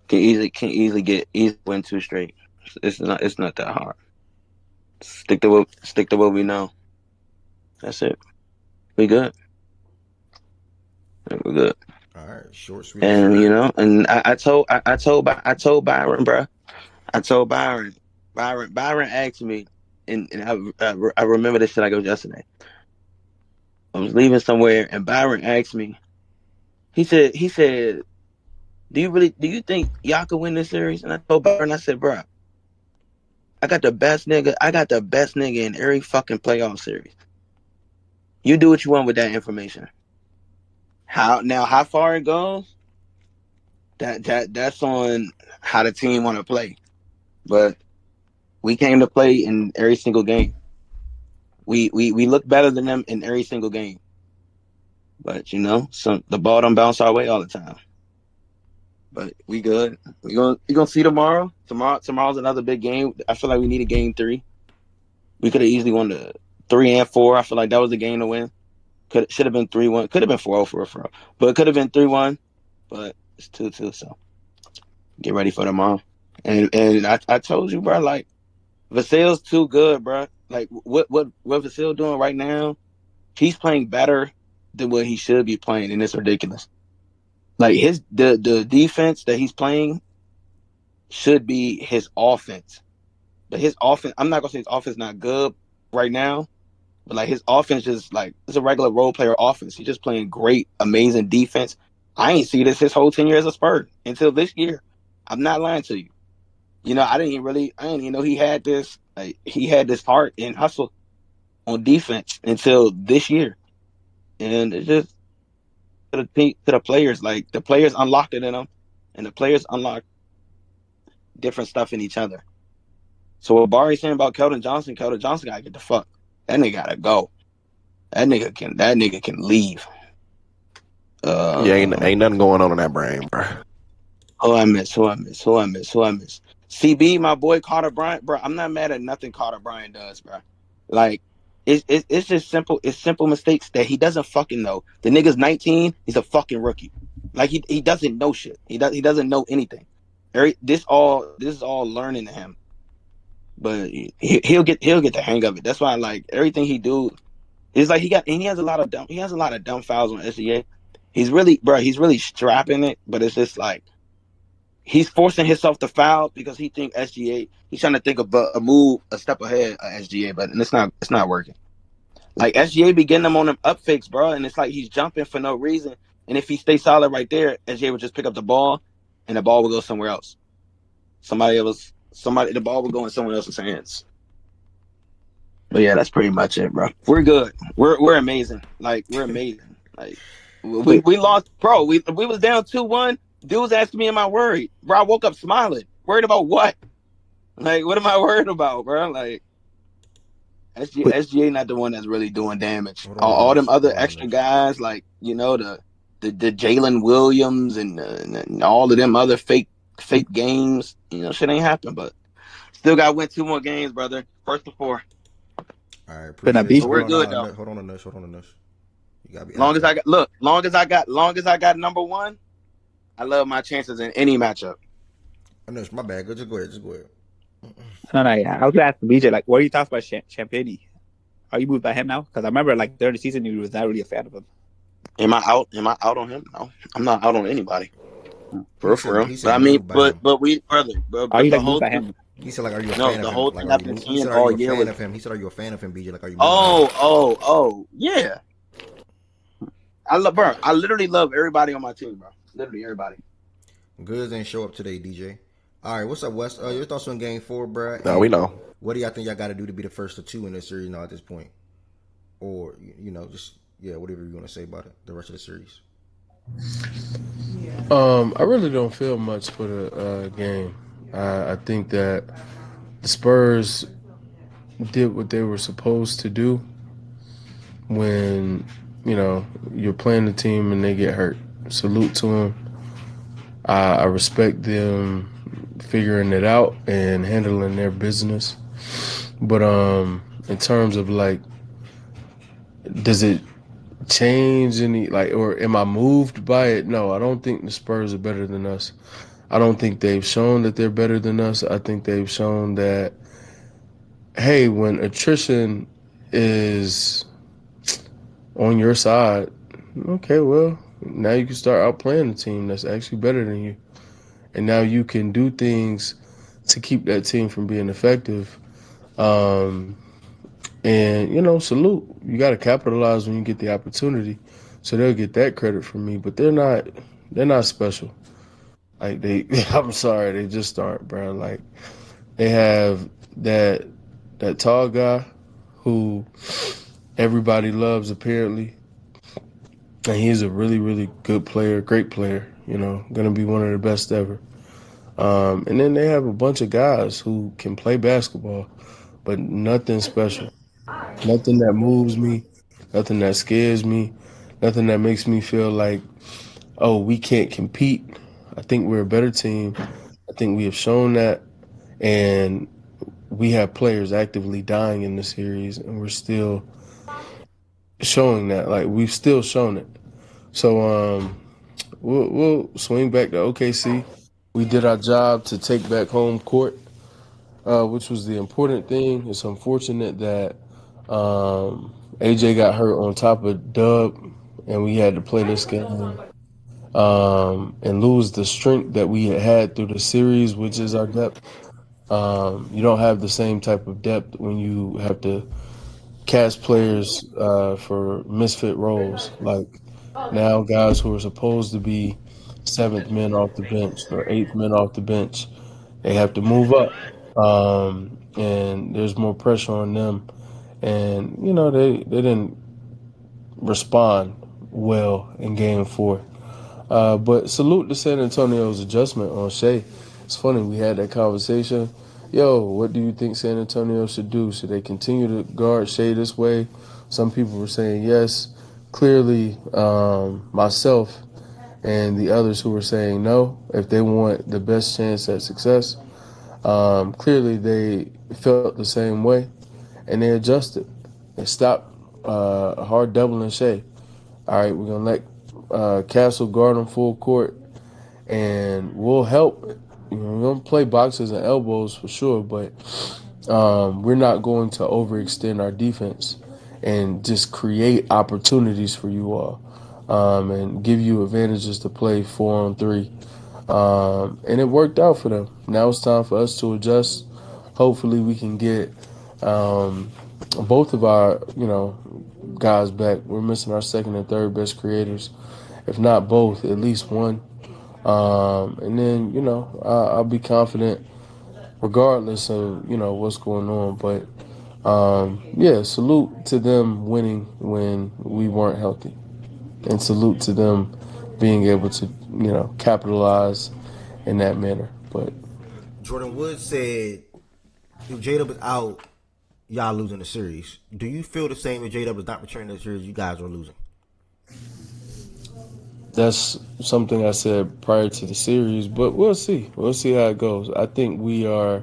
Can easily win 2 straight. It's not that hard. Stick to what we know. That's it. We good. We're good. All right, short, sweet, And simple. you know, and I told Byron, bro. I told Byron. Byron asked me, and I remember this shit like it was yesterday. I was leaving somewhere, and Byron asked me. He said, do you think y'all could win this series? And I told Byron, I said, bro, I got the best nigga in every fucking playoff series. You do what you want with that information. How far it goes? That's on how the team want to play. But we came to play in every single game. We look better than them in every single game. But you know, the ball don't bounce our way all the time. But we good. You gonna see tomorrow. Tomorrow's another big game. I feel like we need a game 3. We could have easily won the 3 and 4. I feel like that was the game to win. Should have been 3-1. Could have been 4-0 for real. But it could have been 3-1. But it's 2-2. So get ready for tomorrow. And I told you, bro. Like Vasil's too good, bro. Like what Vasil doing right now? He's playing better than what he should be playing, and it's ridiculous. Like the defense that he's playing should be his offense. But his offense, I'm not gonna say his offense not good right now, but like his offense just like it's a regular role player offense. He's just playing great, amazing defense. I ain't see this his whole 10 years as a Spurs until this year. I'm not lying to you. You know, I didn't even know he had this heart and hustle on defense until this year. And it's just to the players, like the players unlocked it in them, and the players unlocked different stuff in each other. So what Barry's saying about Keldon Johnson gotta get the fuck. That nigga gotta go. That nigga can leave. Ain't nothing going on in that brain, bro. Who I miss? CB, my boy Carter Bryant, bro. I'm not mad at nothing Carter Bryant does, bro. Like it's just simple. It's simple mistakes that he doesn't fucking know. The nigga's 19. He's a fucking rookie. Like he doesn't know shit. He doesn't know anything. This is all learning to him. But he'll get the hang of it. That's why like everything he do is like he has a lot of dumb fouls on SGA. He's really strapping it, but it's just like he's forcing himself to foul because he think SGA. He's trying to think of a move a step ahead of SGA, but it's not working. Like SGA be getting him on them up fakes, bro, and it's like he's jumping for no reason. And if he stays solid right there, SGA would just pick up the ball, and the ball would go somewhere else. The ball would go in someone else's hands. But yeah, that's pretty much it, bro. We're good. We're amazing. Like we're amazing. Like we lost, bro. We was down 2-1. Dude was asking me, am I worried? Bro, I woke up smiling. Worried about what? Like, what am I worried about, bro? Like, SGA not the one that's really doing damage. All them other extra guys, like, you know, the Jalen Williams and all of them other fake games, you know, shit ain't happened, but still got to win 2 more games, brother. First to 4. All right, appreciate it. We're good, though. Hold on to this. You gotta be long as I got number 1, I love my chances in any matchup. I know it's my bad. Just go ahead. No, I was gonna ask BJ, like, what are your thoughts about Champagne? Are you moved by him now? Because I remember, like, during the season, you was not really a fan of him. Am I out on him? No, I'm not out on anybody. For real. But I mean, but we, brother. Are you like moved by him? He said, like, are you a fan of him? The whole thing I've been seeing all year with him. He said, are you a fan of him, BJ? Like, are you? Oh, yeah. I literally love everybody on my team, bro. Literally everybody. Goods ain't show up today, DJ. All right, what's up, Wes? Your thoughts on Game 4, bro? No, we know. What do y'all think y'all got to do to be the first of 2 in this series now at this point? Or, you know, just, whatever you want to say about it, the rest of the series. I really don't feel much for the game. I think that the Spurs did what they were supposed to do when, you know, you're playing the team and they get hurt. Salute to them. I respect them figuring it out and handling their business. But in terms of, like, does it change any, like, or am I moved by it? No, I don't think the Spurs are better than us. I don't think they've shown that they're better than us. I think they've shown that hey, when attrition is on your side, okay, well, now you can start outplaying the team that's actually better than you. And now you can do things to keep that team from being effective. Um, and, salute. You got to capitalize when you get the opportunity. So they'll get that credit from me, but they're not special. Like I'm sorry, they just aren't, bro. Like they have that that tall guy who everybody loves apparently, and he's a really really good player, great player. Gonna be one of the best ever. And then they have a bunch of guys who can play basketball, but nothing special, nothing that moves me, nothing that scares me, nothing that makes me feel like, oh, we can't compete. I think we're a better team. I think we have shown that, and we have players actively dying in the series, and we're still showing that. Like we've still shown it. So we'll swing back to OKC. We did our job to take back home court, which was the important thing. It's unfortunate that AJ got hurt on top of Dub, and we had to play this game and lose the strength that we had through the series, which is our depth. You don't have the same type of depth when you have to cast players for misfit roles. Like now, guys who are supposed to be seventh men off the bench or eighth men off the bench, they have to move up, and there's more pressure on them. And they didn't respond well in Game 4. But salute to San Antonio's adjustment on Shea. It's funny, we had that conversation. Yo, what do you think San Antonio should do? Should they continue to guard Shea this way? Some people were saying yes. Clearly, myself and the others who were saying no, if they want the best chance at success, clearly they felt the same way and they adjusted. They stopped hard doubling Shea. All right, we're going to let Castle guard him full court and we'll help. We're gonna play boxes and elbows for sure, but we're not going to overextend our defense and just create opportunities for you all and give you advantages to play 4-on-3. And it worked out for them. Now it's time for us to adjust. Hopefully, we can get both of our guys back. We're missing our second and third best creators, if not both, at least one. And then I'll be confident regardless of what's going on. But yeah, salute to them winning when we weren't healthy, and salute to them being able to capitalize in that manner. But Jordan Wood said, if J-Dub is out, y'all losing the series. Do you feel the same if J-Dub is not returning to the series, you guys are losing? that's something I said prior to the series, but we'll see. We'll see how it goes. I think we are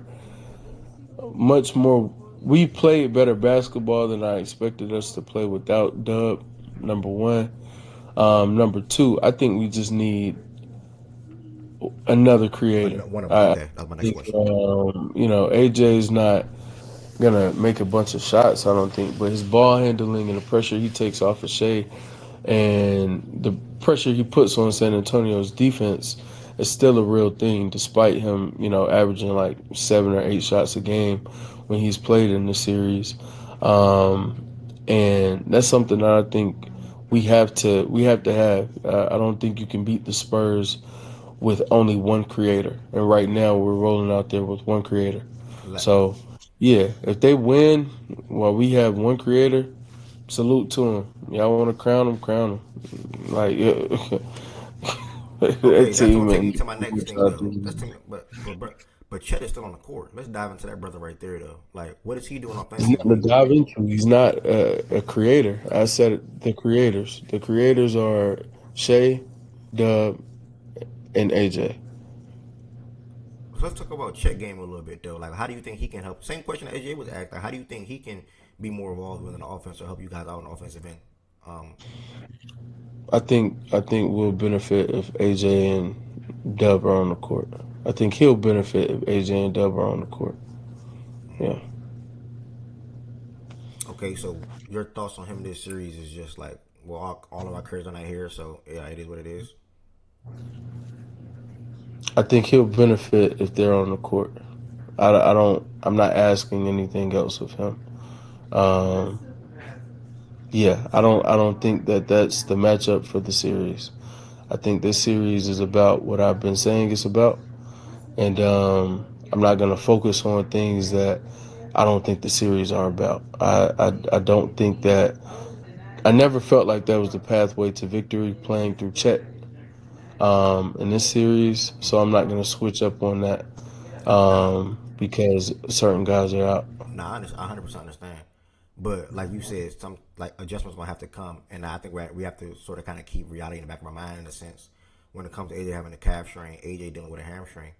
much more. We played better basketball than I expected us to play without Dub. Number one. Number two, I think we just need another creator. One of them. I Okay, that's my next think question. AJ's not gonna make a bunch of shots. I don't think, but his ball handling and the pressure he takes off of Shea and the pressure he puts on San Antonio's defense is still a real thing, despite him, averaging like 7 or 8 shots a game when he's played in the series. And that's something that I think we have to have. I don't think you can beat the Spurs with only one creator, and right now we're rolling out there with one creator. So yeah, if they win while we have one creator, salute to him. Y'all want to crown him, crown him. Like that Okay, that's team gonna take me and to my next thing though. But Chet is still on the court. Let's dive into that brother right there though. Like, what is he doing he's not the offensively? Da Vinci. He's not a creator. I said it, the creators. The creators are Shea, Dub, and AJ. So let's talk about Chet game a little bit though. Like, how do you think he can help? Same question that AJ was asked. Like, how do you think he can be more involved within the offense or help you guys out on the offensive end? Um, I think we'll benefit if AJ and Dub are on the court. I think he'll benefit if AJ and Dub are on the court. Yeah. Okay, so your thoughts on him this series is just like, well, all of our careers are not here, so yeah, it is what it is. I think he'll benefit if they're on the court. I don't. I'm not asking anything else of him. Um, yeah, I don't. I don't think that that's the matchup for the series. I think this series is about what I've been saying it's about, and I'm not gonna focus on things that I don't think the series are about. I don't think that. I never felt like that was the pathway to victory playing through Chet in this series, so I'm not gonna switch up on that Nah, because certain guys are out. nah, I 100% understand. But like you said, some like adjustments gonna have to come, and I think we have to sort of kind of keep reality in the back of our mind in a sense. When it comes to AJ having a calf strain, AJ dealing with a hamstring,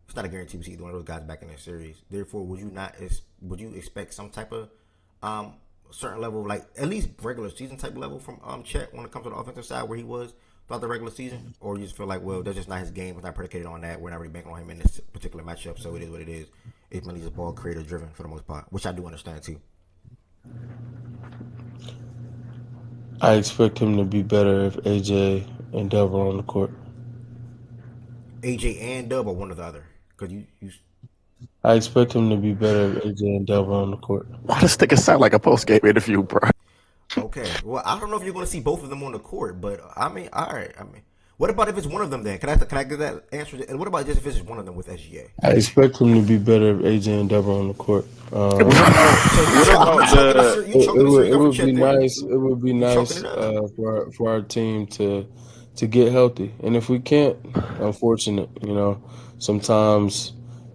it's not a guarantee we see either one of those guys back in this series. Therefore, would you expect some type of um certain level, like at least regular season type level from Chet when it comes to the offensive side where he was throughout the regular season, or you just feel like, well, that's just not his game. It's not predicated on that. We're not really banking on him in this particular matchup, so it is what it is. It's mainly just ball creator driven for the most part, which I do understand too. I expect him to be better if AJ and Dub are on the court. AJ and Dub or one or the other, because you I expect him to be better if AJ and Dub are on the court. Why does this nigga sound like a post game interview, bro? okay. Well, I don't know if you're going to see both of them on the court, but I mean, all right. I mean, what about if it's one of them? Then can I get that answer? And what about just if it's just one of them with SGA? I expect him to be better if AJ and Dub are on the court. So you choking the series It up for would be Chet then? nice. It would be You choking nice it up? for our team to get healthy. And if we can't, unfortunate. Sometimes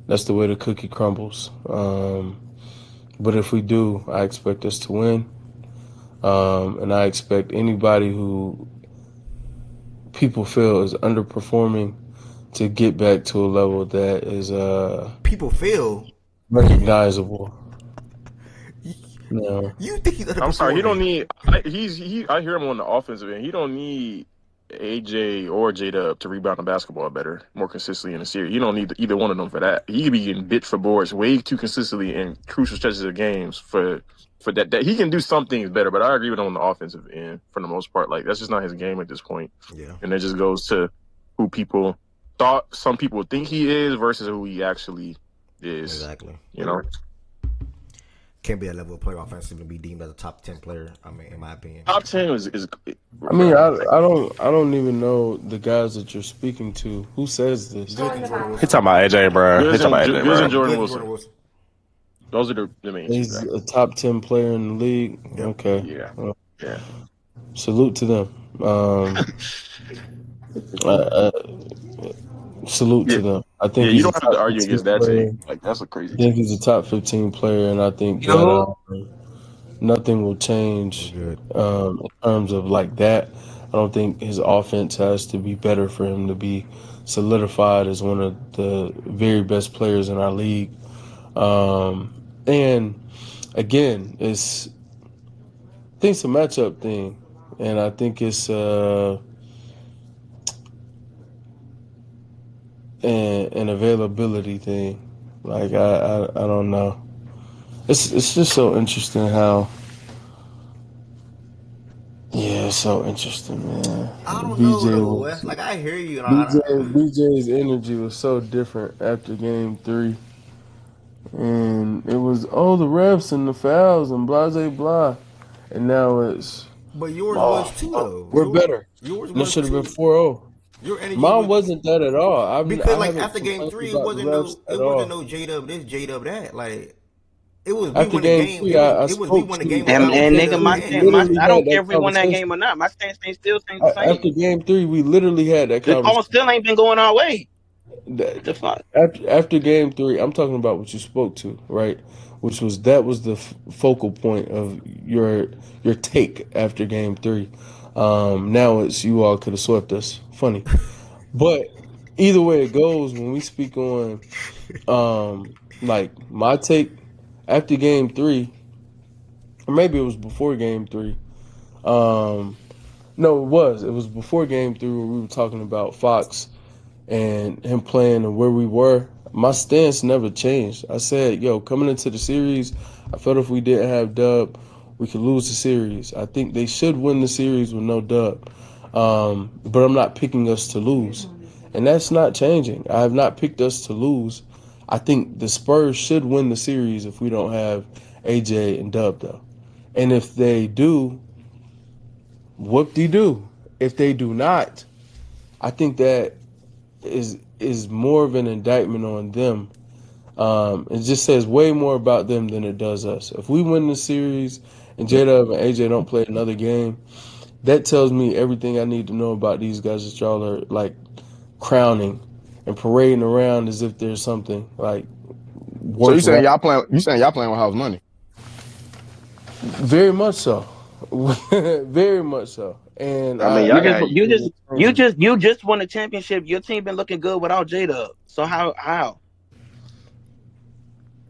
that's the way the cookie crumbles. But if we do, I expect us to win. And I expect anybody who people feel is underperforming to get back to a level that is People feel. recognizable. No. You think he's I'm sorry, he don't underperforming? need. I hear him on the offensive end. He don't need AJ or J Dub to rebound the basketball better, more consistently in the series. You don't need either one of them for that. He could be getting bit for boards way too consistently in crucial stretches of games for that. That he can do some things better, but I agree with him on the offensive end for the most part. Like that's just not his game at this point. Yeah. And it just goes to who some people think he is versus who he actually is. Exactly. Can't be a level of player offensively to be deemed as a top 10 player. I mean, in my opinion, top 10 is. I mean, I don't even know the guys that you're speaking to. Who says this? He talking about AJ, bro. He talking about AJ, Grizz and bro. Jordan Wilson. Those are the main. He's a top 10 player in the league. Yep. Okay. Yeah. Salute to them. Salute to them. I think you don't have to argue against that team. Like that's a crazy. I think he's a top 15 player, and I think that nothing will change in terms of like that. I don't think his offense has to be better for him to be solidified as one of the very best players in our league. And again, I think it's a matchup thing, and I think it's an availability thing. Like I don't know. It's just so interesting how. Yeah, it's so interesting, man. I don't know though. Like I hear you. BJ's energy was so different after Game 3, and it was the refs and the fouls and blah blah, and now it's. But yours was too though. We're better. Yours was. It should have been 4-0. Your energy Mine wasn't that at all. Because like after Game 3, it wasn't no J Dub this, J Dub that. Like it was we won the game. It was we won the game. And nigga, my stance, I don't care if we won that game or not. My stance still stays the same. After Game 3, we literally had that conversation. The ball still ain't been going our way. The fuck? After Game 3, I'm talking about what you spoke to, right? Which was the focal point of your take after Game 3. Now it's you all could have swept us. Funny, but either way it goes, when we speak on like my take after Game 3, or maybe it was before Game 3. No, it was before Game 3 where we were talking about Fox and him playing and where we were. My stance never changed. I said, coming into the series, I felt if we didn't have Dub, we could lose the series. I think they should win the series with no dub. But I'm not picking us to lose. And that's not changing. I have not picked us to lose. I think the Spurs should win the series if we don't have AJ and Dub, though. And if they do, whoop-de-doo. If they do not, I think that is more of an indictment on them. It just says way more about them than it does us. If we win the series and J-Dub and AJ don't play another game, that tells me everything I need to know about these guys that y'all are like crowning and parading around as if there's something like So you saying worthwhile. y'all playing? You saying y'all playing with house money? Very much so. Very much so. And I mean, You y'all just got you just won a championship. Your team been looking good without J-Dub. So how?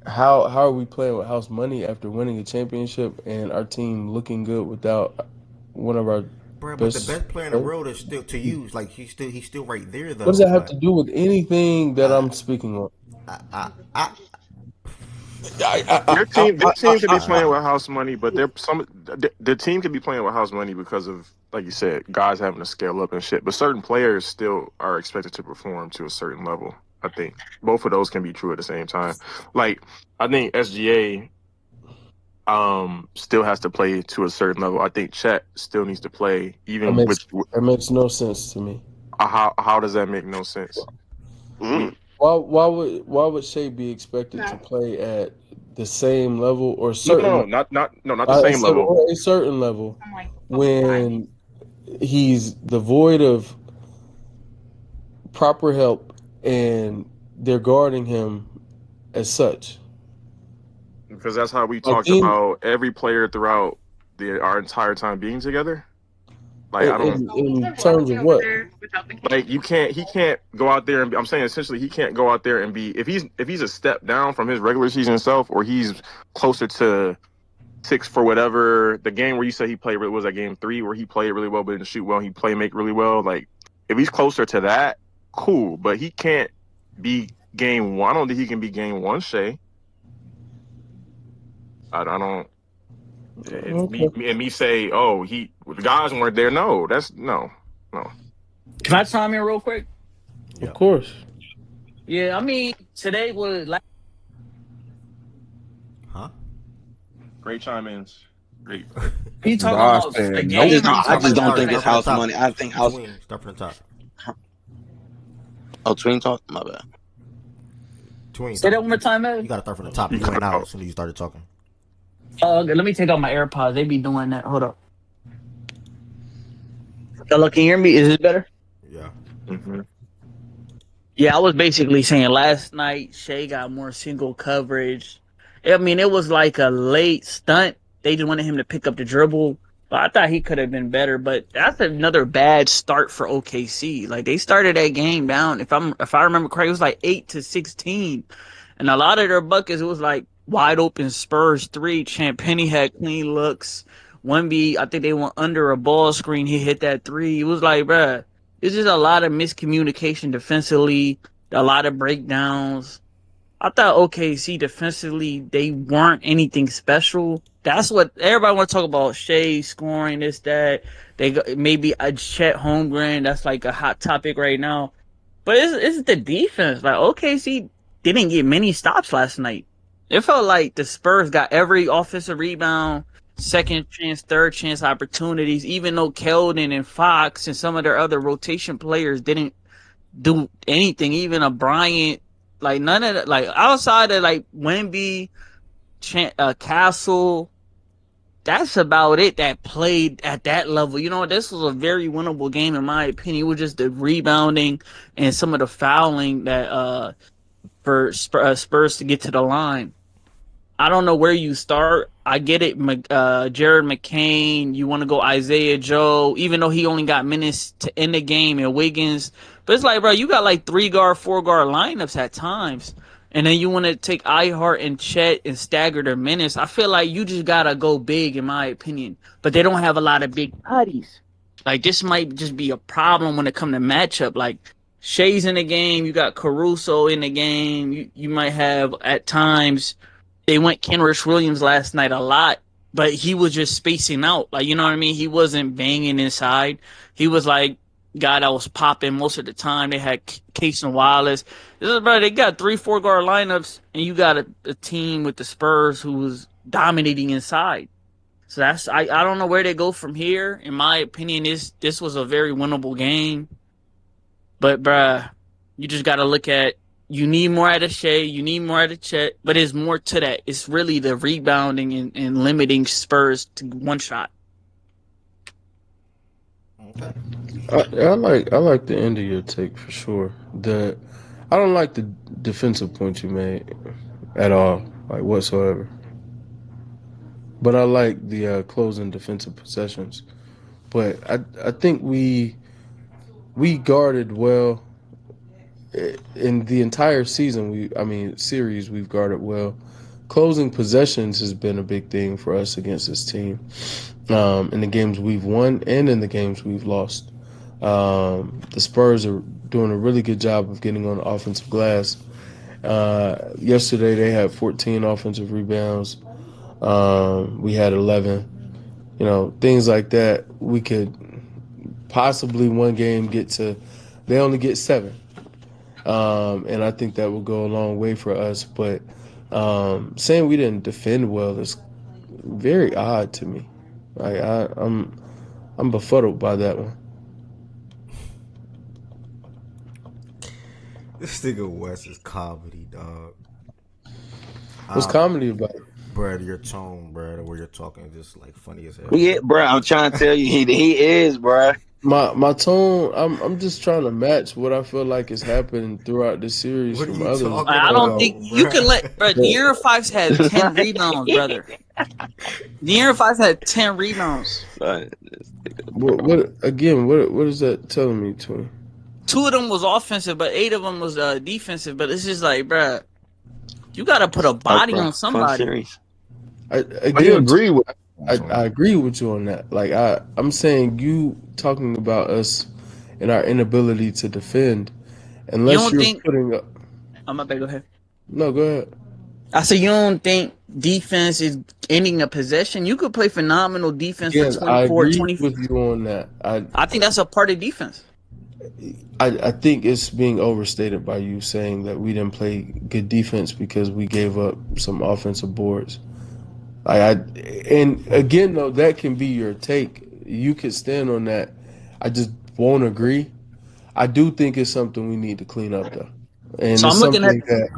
how are we playing with house money after winning a championship and our team looking good without one of our Bro, but the best best player in the players? world is still to use. Like he's still right there What does though. that have Like to do with anything that I I'm speaking on? I their team could be playing with house money, but the team could be playing with house money because of, like you said, guys having to scale up and shit. But certain players still are expected to perform to a certain level. I think both of those can be true at the same time. Like I think SGA still has to play to a certain level. I think Chet still needs to play That even with makes that makes no sense to me. how does that make no sense? We Why would Shea be expected to play at the same level or certain not the same level. or a certain level when he's devoid of proper help and they're guarding him as such? Because that's how we A talked team about every player throughout our entire time being together. Like I don't in terms of what? like he can't go out there and I'm saying essentially he can't go out there and be if he's a step down from his regular season self or he's closer to six for whatever the game where you say he played was that game 3 where he played really well but didn't shoot well, he make really well. Like if he's closer to that, cool. But he can't be game 1. I don't think he can be game 1 Shea. I don't. And me say, oh, the guys weren't there. No, that's no. Can I chime in real quick? Of course. Yeah, I mean, today was like. huh? Great chime ins. Great. He talking Boss about the said I nope. game. just He don't. I Start from talking just the don't about start. think like. it's Start from the house top. money. I think house. Tween. Start from the top. Oh, Twin talk. My bad. Tween. Say that one more time, You man. gotta start from the top. You went out as soon as you started talking. Okay, let me take out my AirPods. They be doing that. Hold up. Hello, can you hear me? Is this better? Yeah. Mm-hmm. Yeah, I was basically saying last night Shea got more single coverage. I mean, it was like a late stunt. They just wanted him to pick up the dribble. But I thought he could have been better. But that's another bad start for OKC. Like they started that game down. If I remember correctly, it was like 8-16. And a lot of their buckets, it was like wide open Spurs 3. Champ Penny had clean looks. 1B, I think they went under a ball screen. He hit that 3. It was like, bruh, it's just a lot of miscommunication defensively, a lot of breakdowns. I thought OKC defensively, they weren't anything special. That's what everybody want to talk about. Shea scoring, this, that. They maybe a Chet Holmgren. That's like a hot topic right now. But it's the defense. Like OKC didn't get many stops last night. It felt like the Spurs got every offensive rebound, second chance, third chance opportunities, even though Keldon and Fox and some of their other rotation players didn't do anything. Even a Bryant, like none of that, like outside of like Wemby, Castle, that's about it that played at that level. You know, this was a very winnable game in my opinion. It was just the rebounding and some of the fouling that for Spurs to get to the line. I don't know where you start. I get it, Jared McCain. You want to go Isaiah Joe, even though he only got minutes to end the game, and Wiggins. But it's like, bro, you got like 3-guard, 4-guard lineups at times, and then you want to take Ihart and Chet and stagger their minutes. I feel like you just gotta go big, in my opinion. But they don't have a lot of big bodies. Like this might just be a problem when it comes to matchup. Like Shea's in the game, you got Caruso in the game. You might have at times. They went Kenrich Williams last night a lot, but he was just spacing out. Like, you know what I mean? He wasn't banging inside. He was like guy that was popping most of the time. They had Case and Wallace. This is, bro, they got 3-4 guard lineups, and you got a team with the Spurs who was dominating inside. So I don't know where they go from here. In my opinion, this was a very winnable game. But bruh, you just gotta look at, you need more out of Shea, you need more out of Chet, but it's more to that. It's really the rebounding and limiting Spurs to one shot. I like the end of your take for sure. I don't like the defensive point you made at all, like whatsoever. But I like the closing defensive possessions. But I think we guarded well in the entire season. Series we've guarded well. Closing possessions has been a big thing for us against this team. In the games we've won and in the games we've lost. The Spurs are doing a really good job of getting on the offensive glass. Yesterday they had 14 offensive rebounds. We had 11. Things like that. We could possibly one game they only get 7. And I think that will go a long way for us. But saying we didn't defend well is very odd to me. I'm befuddled by that one. This nigga Wes is comedy, dog. What's comedy about it? Brad, your tone, Brad, where you're talking is just like funny as hell. Yeah, bro. I'm trying to tell you, he is, bro. My tone, I'm just trying to match what I feel like is happening throughout the series What from are you others. talking I don't think about, you bruh? can let, bro. De'Aaron Fox had 10 rebounds, brother. De'Aaron Fox had 10 rebounds. What is that telling me, Twin? 2 of them was offensive, but 8 of them was defensive. But it's just like, bro, you got to put a body on somebody. I agree with you on that. Like I'm saying, you talking about us and our inability to defend, unless you're putting up. I'm about to go ahead. No, go ahead. I said, you don't think defense is ending a possession? You could play phenomenal defense for 24, I agree 20. with you on that. I think that's a part of defense. I think it's being overstated by you saying that we didn't play good defense because we gave up some offensive boards. And again, though, that can be your take. You could stand on that. I just won't agree. I do think it's something we need to clean up, though. And so it's something that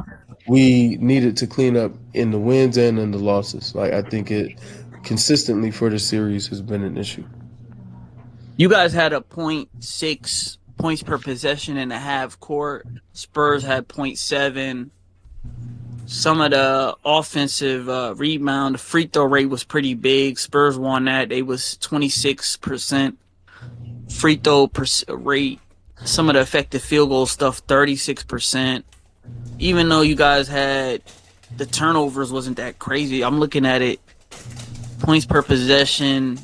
we needed to clean up in the wins and in the losses. Like, I think it consistently for the series has been an issue. You guys had a 0.6 points per possession in the half court. Spurs had 0.7. Some of the offensive rebound, the free throw rate was pretty big. Spurs won that. It was 26% free throw rate. Some of the effective field goal stuff, 36%. Even though you guys had the turnovers wasn't that crazy. I'm looking at it. Points per possession,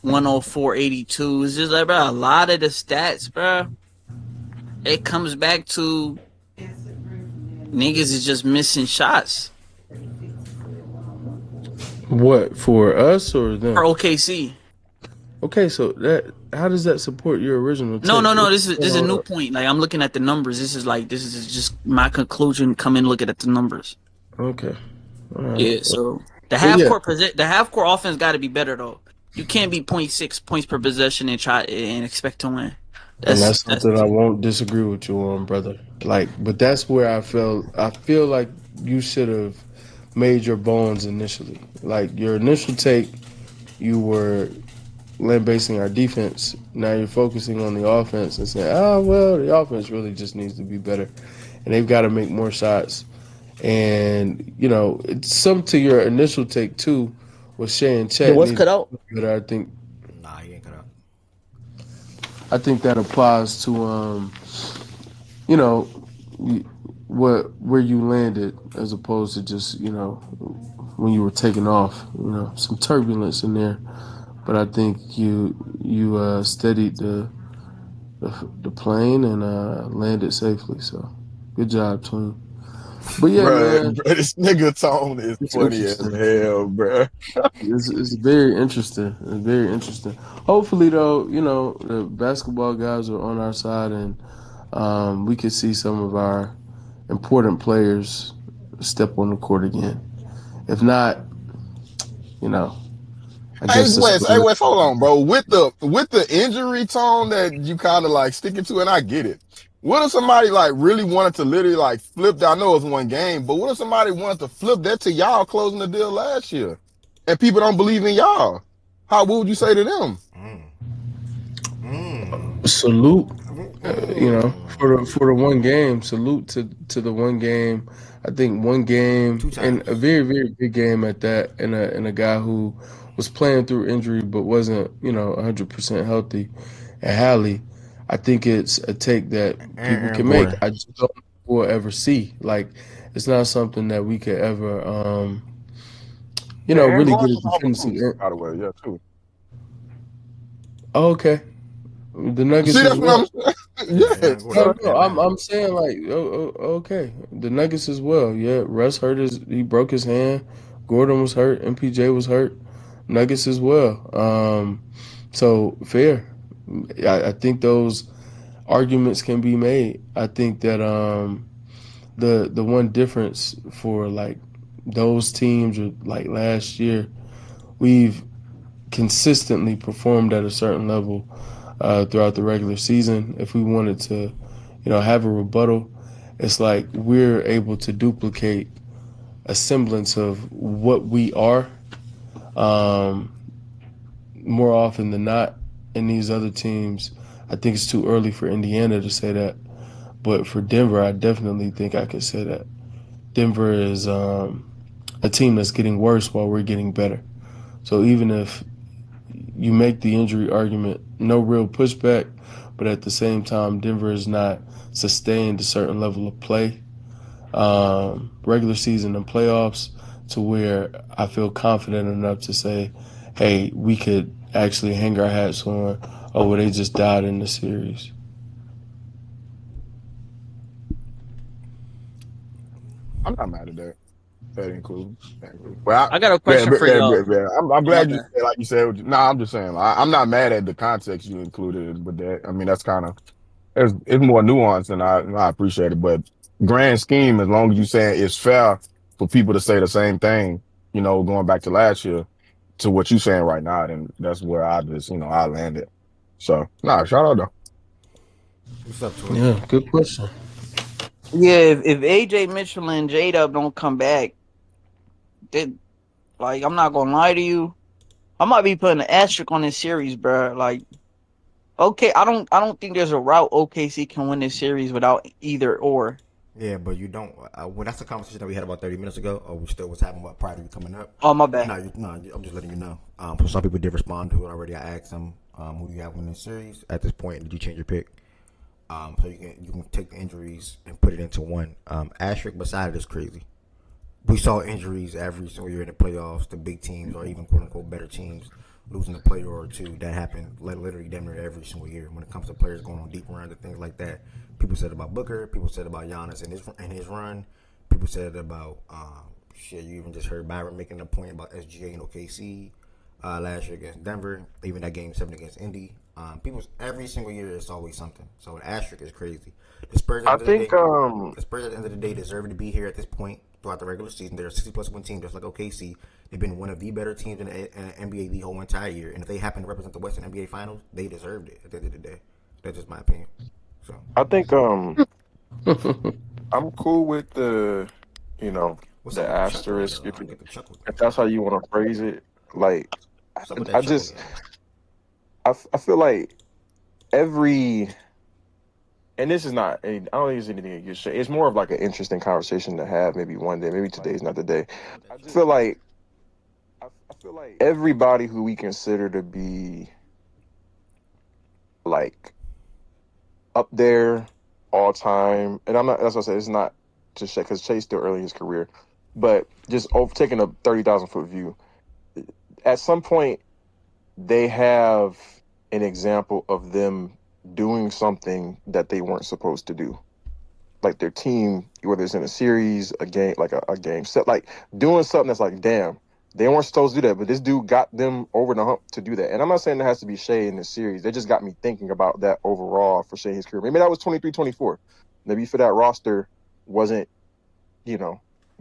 104.82. It's just like, bro, a lot of the stats, bro, it comes back to niggas is just missing shots. What, for us or them? For OKC. Okay, so how does that support your original take? No. This is a new point. Like, I'm looking at the numbers. This is just my conclusion. Come in, looking at the numbers. Okay. All right. Yeah. So the half court offense got to be better though. You can't be 0.6 points per possession and try and expect to win. That's something I won't disagree with you on, brother. But that's where I feel like you should have made your bones initially. Like, your initial take, you were lambasting our defense. Now you're focusing on the offense and saying, the offense really just needs to be better, and they've got to make more shots. And it's some to your initial take too, with Shea and Chet. What's cut out? But I think, he ain't cut out. I think that applies to where you landed, as opposed to just when you were taking off. Some turbulence in there, but I think you steadied the plane and landed safely. So good job, Twin. But yeah, Bro, man, this nigga tone is it's funny as interesting. hell, bro. It's very interesting. It's very interesting. Hopefully, though, the basketball guys are on our side, and we can see some of our important players step on the court again. If not, I Hey guess the Wes, hey Spurs. Wes, hold on, bro. With the injury tone that you kind of like sticking to, and I get it. What if somebody like really wanted to literally like flip? I know it's one game, but what if somebody wanted to flip that to y'all closing the deal last year, and people don't believe in y'all? What would you say to them? Salute, Mm. for the one game. Salute to the one game. I think one game Two and a times. very very big game at that, and a guy who was playing through injury but wasn't 100% healthy. And Hallie, I think it's a take that people Aaron can make. Gordon. I just don't know if we'll ever see. Like it's not something that we could ever Yeah, Aaron really get Gordon a was a Hall of definitive. Famer, by the way. Yeah, too. Oh, okay, the Nuggets See, as that's well. what I'm. Yeah, Yeah, Aaron Gordon No, so put no, that I'm down. I'm saying like, okay, the Nuggets as well. Yeah, Russ he broke his hand. Gordon was hurt. MPJ was hurt. Nuggets as well. So fair. I think those arguments can be made. I think that the one difference for like those teams or like last year, we've consistently performed at a certain level throughout the regular season. If we wanted to, have a rebuttal, it's like we're able to duplicate a semblance of what we are um, more often than not. In these other teams, I think it's too early for Indiana to say that, but for Denver, I definitely think I could say that. Denver is a team that's getting worse while we're getting better. So even if you make the injury argument, no real pushback, but at the same time, Denver has not sustained a certain level of play, regular season and playoffs, to where I feel confident enough to say, hey, we could actually hang our hats on, oh, well, they just died in the series. I'm not mad at that. That includes. Well, I got a yeah, question for y'all. I'm My glad you bad. said like you said. Nah, I'm just saying. I'm not mad at the context you included with that. I mean, that's kind of it's more nuanced, and I appreciate it. But grand scheme, as long as you say it's fair for people to say the same thing, going back to last year to what you saying right now, then that's where I just I landed. So nah, shout out though. What's up, Twitch? Yeah, good question. Yeah, if AJ Mitchell and J Dub don't come back, then like I'm not gonna lie to you, I might be putting an asterisk on this series, bro. Like, okay, I don't think there's a route OKC can win this series without either or. Yeah, but you don't. Well, that's the conversation that we had about 30 minutes ago. Or we still was having about prior to you coming up. Oh my bad. No, no, I'm just letting you know. So some people did respond to it already. I asked them, who do you have winning the series at this point? Did you change your pick? So you can take the injuries and put it into one. Asterisk beside it is crazy. We saw injuries every single year in the playoffs. The big teams or even quote unquote better teams losing a player or two. That happened literally damn near every single year. When it comes to players going on deep runs and things like that, people said about Booker. People said about Giannis and his run. People said about shit. You even just heard Byron making a point about SGA and OKC last year against Denver. Even that game 7 against Indy. People every single year it's always something. So the asterisk is crazy. The Spurs I at the end of the think day, the Spurs at the end of the day deserve to be here at this point throughout the regular season. They're a 60-plus win team, just like OKC. They've been one of the better teams in the NBA the whole entire year. And if they happen to represent the Western NBA Finals, they deserved it at the end of the day. That's just my opinion. So I think I'm cool with what's up the with the chuckle asterisk though? I don't get the chuckle. if that's how you want to phrase it. Like What's up with that I chuckle just though? I feel like every and this is not I don't think it's anything against Shay. It's more of like an interesting conversation to have maybe one day. Maybe today's not the day. I just feel like everybody who we consider to be like up there all time, and I'm not. That's what I say. It's not just Shea because Shay's still early in his career, but just taking a 30,000 foot view. At some point, they have an example of them doing something that they weren't supposed to do. like their team, whether it's in a series, a game, like a game set, like doing something that's like, damn, they weren't supposed to do that, but this dude got them over the hump to do that. And I'm not saying it has to be Shea in this series. They just got me thinking about that overall for Shea his career. Maybe that was 23-24. Maybe for that roster wasn't,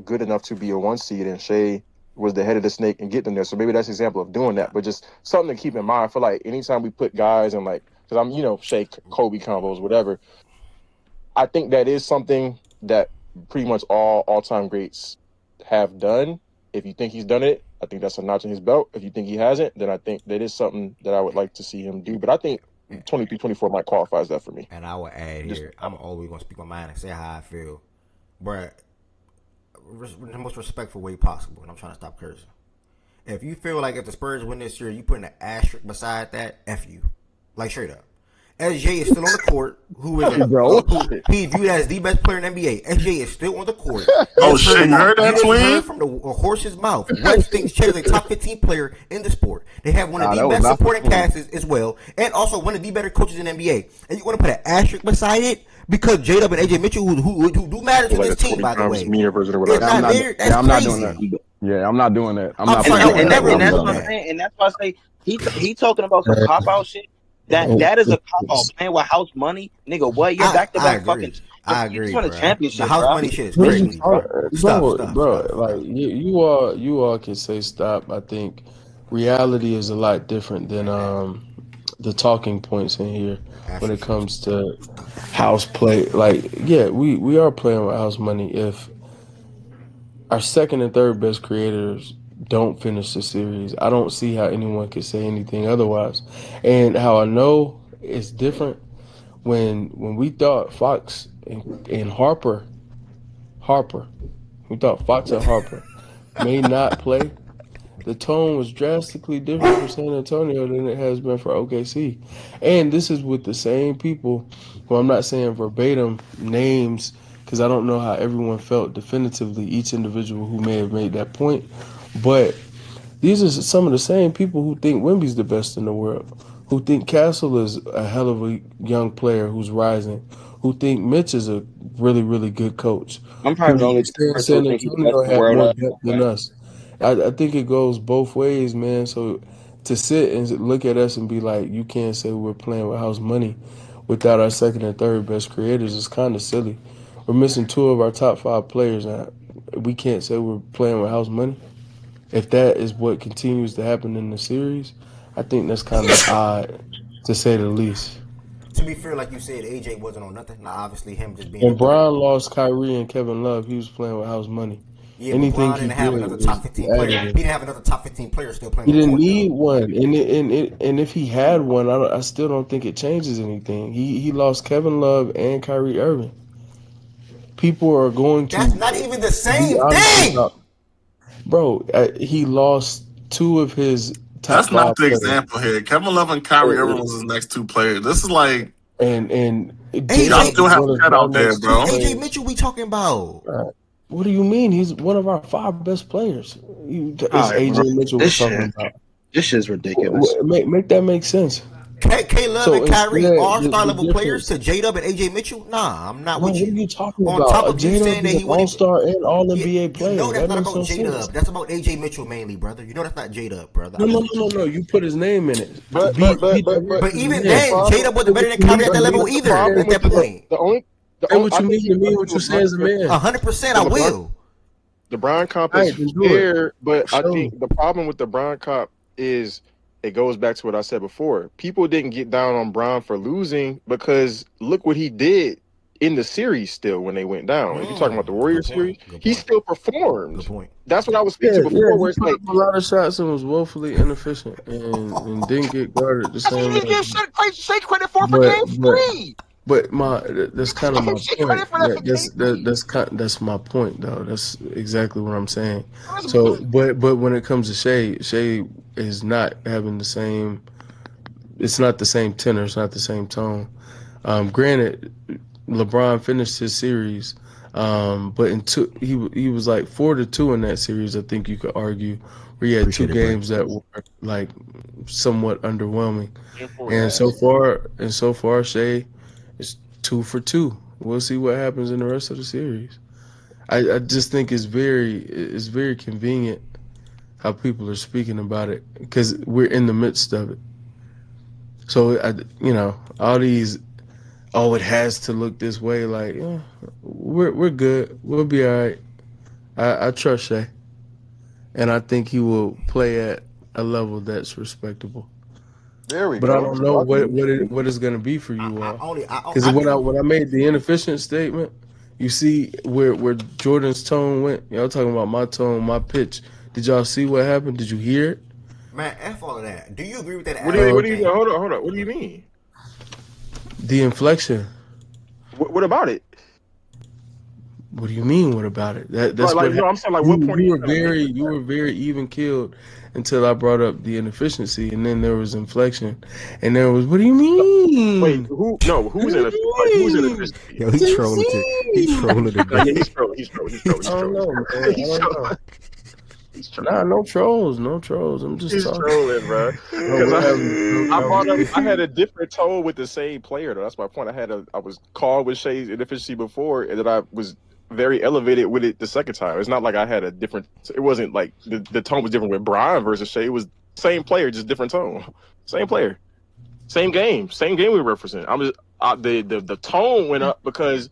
good enough to be a 1 seed, and Shea was the head of the snake and get them there. So maybe that's an example of doing that. But just something to keep in mind. I feel like anytime we put guys in, like, because I'm, Shea, Kobe combos, whatever, I think that is something that pretty much all-time greats have done. If you think he's done it, I think that's a notch in his belt. If you think he hasn't, then I think that is something that I would like to see him do. But I think 23-24 might qualify as that for me. And I will add here, I'm always going to speak my mind and say how I feel. But the most respectful way possible, and I'm trying to stop cursing. If you feel like if the Spurs win this year, you put an asterisk beside that, F you. Like, straight up. SJ is still on the court. Who is he viewed as the best player in the NBA. SJ is still on the court. Oh shit! You heard that tweet? From the horse's mouth. West thinks Chet is a top 15 player in the sport. They have one of the best supporting casts as well, and also one of the better coaches in the NBA. And you want to put an asterisk beside it because J-Dub and AJ Mitchell, who do matter to this team, by the way. I'm not doing that. Yeah, I'm not doing that. And that's what I'm saying. And that's why I say he talking about some cop out shit. That is a cop out, playing with house money, nigga. What? You're back to back fucking. I agree. You won a championship. The house money shit is crazy, bro. Stop. Like you all can say stop. I think reality is a lot different than the talking points in here when it comes to house play. Like, yeah, we are playing with house money. If our second and third best creators don't finish the series, I don't see how anyone could say anything otherwise. And how I know it's different when we thought Fox and Harper, we thought Fox and Harper may not play. The tone was drastically different for San Antonio than it has been for OKC. And this is with the same people who, I'm not saying verbatim names because I don't know how everyone felt definitively, each individual who may have made that point. But these are some of the same people who think Wemby's the best in the world, who think Castle is a hell of a young player who's rising, who think Mitch is a really, really good coach. I'm probably the only person who think he's the best in the world. More depth than us. I think it goes both ways, man. So to sit and look at us and be like, you can't say we're playing with house money without our second and third best creators is kind of silly. We're missing 2 of our top 5 players now. We can't say we're playing with house money. If that is what continues to happen in the series, I think that's kind of odd, to say the least. To be fair, like you said, AJ wasn't on nothing. Now, obviously, him just being. When Brian lost Kyrie and Kevin Love, he was playing with house money. Yeah, anything Brian didn't have another top 15 player. He didn't have another top 15 player still playing. He didn't need one, and if he had one, I still don't think it changes anything. He lost Kevin Love and Kyrie Irving. People are going to. That's not even the same thing. Bro, he lost 2 of his top. That's not the example here. Kevin Love and Kyrie Irving was his next 2 players. This is like and y'all still have Chet out there, bro. AJ Mitchell, we talking about? What do you mean? He's one of our 5 best players. AJ Mitchell we're talking about. This shit's ridiculous. Make that make sense. K-Love and Kyrie all-star level players to J-Dub and AJ Mitchell? Nah, I'm not with you. What are you talking about? On top of you saying that he won all-star and all-NBA player. You know that's not about J-Dub. That's about AJ Mitchell mainly, brother. You know that's not J-Dub, brother. No. You put his name in it. But even then, J-Dub wasn't better than Kyrie at that level either at that point. What you mean to me, what you say as a man. 100%, I will. The Bron comp is fair, but I think the problem with the Bron comp is it goes back to what I said before. People didn't get down on Bron for losing because look what he did in the series still when they went down. If you're talking about the Warriors series, he still performed. Good point. That's what I was speaking before. Where it's like a lot of shots and was woefully inefficient and didn't get guarded the same way. That's what you give Shea credit for game 3. But that's kind of my point. That's my point, though. That's exactly what I'm saying. So, but when it comes to Shea is not having the same. It's not the same tenor. It's not the same tone. Granted, LeBron finished his series, but he was like 4-2 in that series. I think you could argue where he had 2 games that were like somewhat underwhelming, and so far, Shea is 2 for 2 We'll see what happens in the rest of the series. I just think it's very convenient how people are speaking about it because we're in the midst of it. So all these, it has to look this way. Like we're good. We'll be all right. I trust Shea, and I think he will play at a level that's respectable. There we But go. I don't know what it's going to be for you all. Because I when I made the inefficient statement, you see where Jordan's tone went. Y'all talking about my tone, my pitch. Did y'all see what happened? Did you hear it? Man, F all of that. Do you agree with that? What do you hold on? What do you mean? The inflection. What about it? What do you mean? What about it? That's like, what no, I'm saying like what point you were very even keeled until I brought up the inefficiency, and then there was inflection, and there was what do you mean? Wait, who's in inefficiency? Yo, he trolling it. He trolling it. Yeah, he's trolling. I don't know, man. I don't know. Nah, no trolls. I'm just He's talking. trolling, bro. Because I had a different tone with the same player, though. That's my point. I was called with Shea's inefficiency before, and then I was very elevated with it the second time. It's not like I had a different. It wasn't like the tone was different with Brian versus Shea. It was same player, just different tone. Same player, same game we were referencing. The tone went up because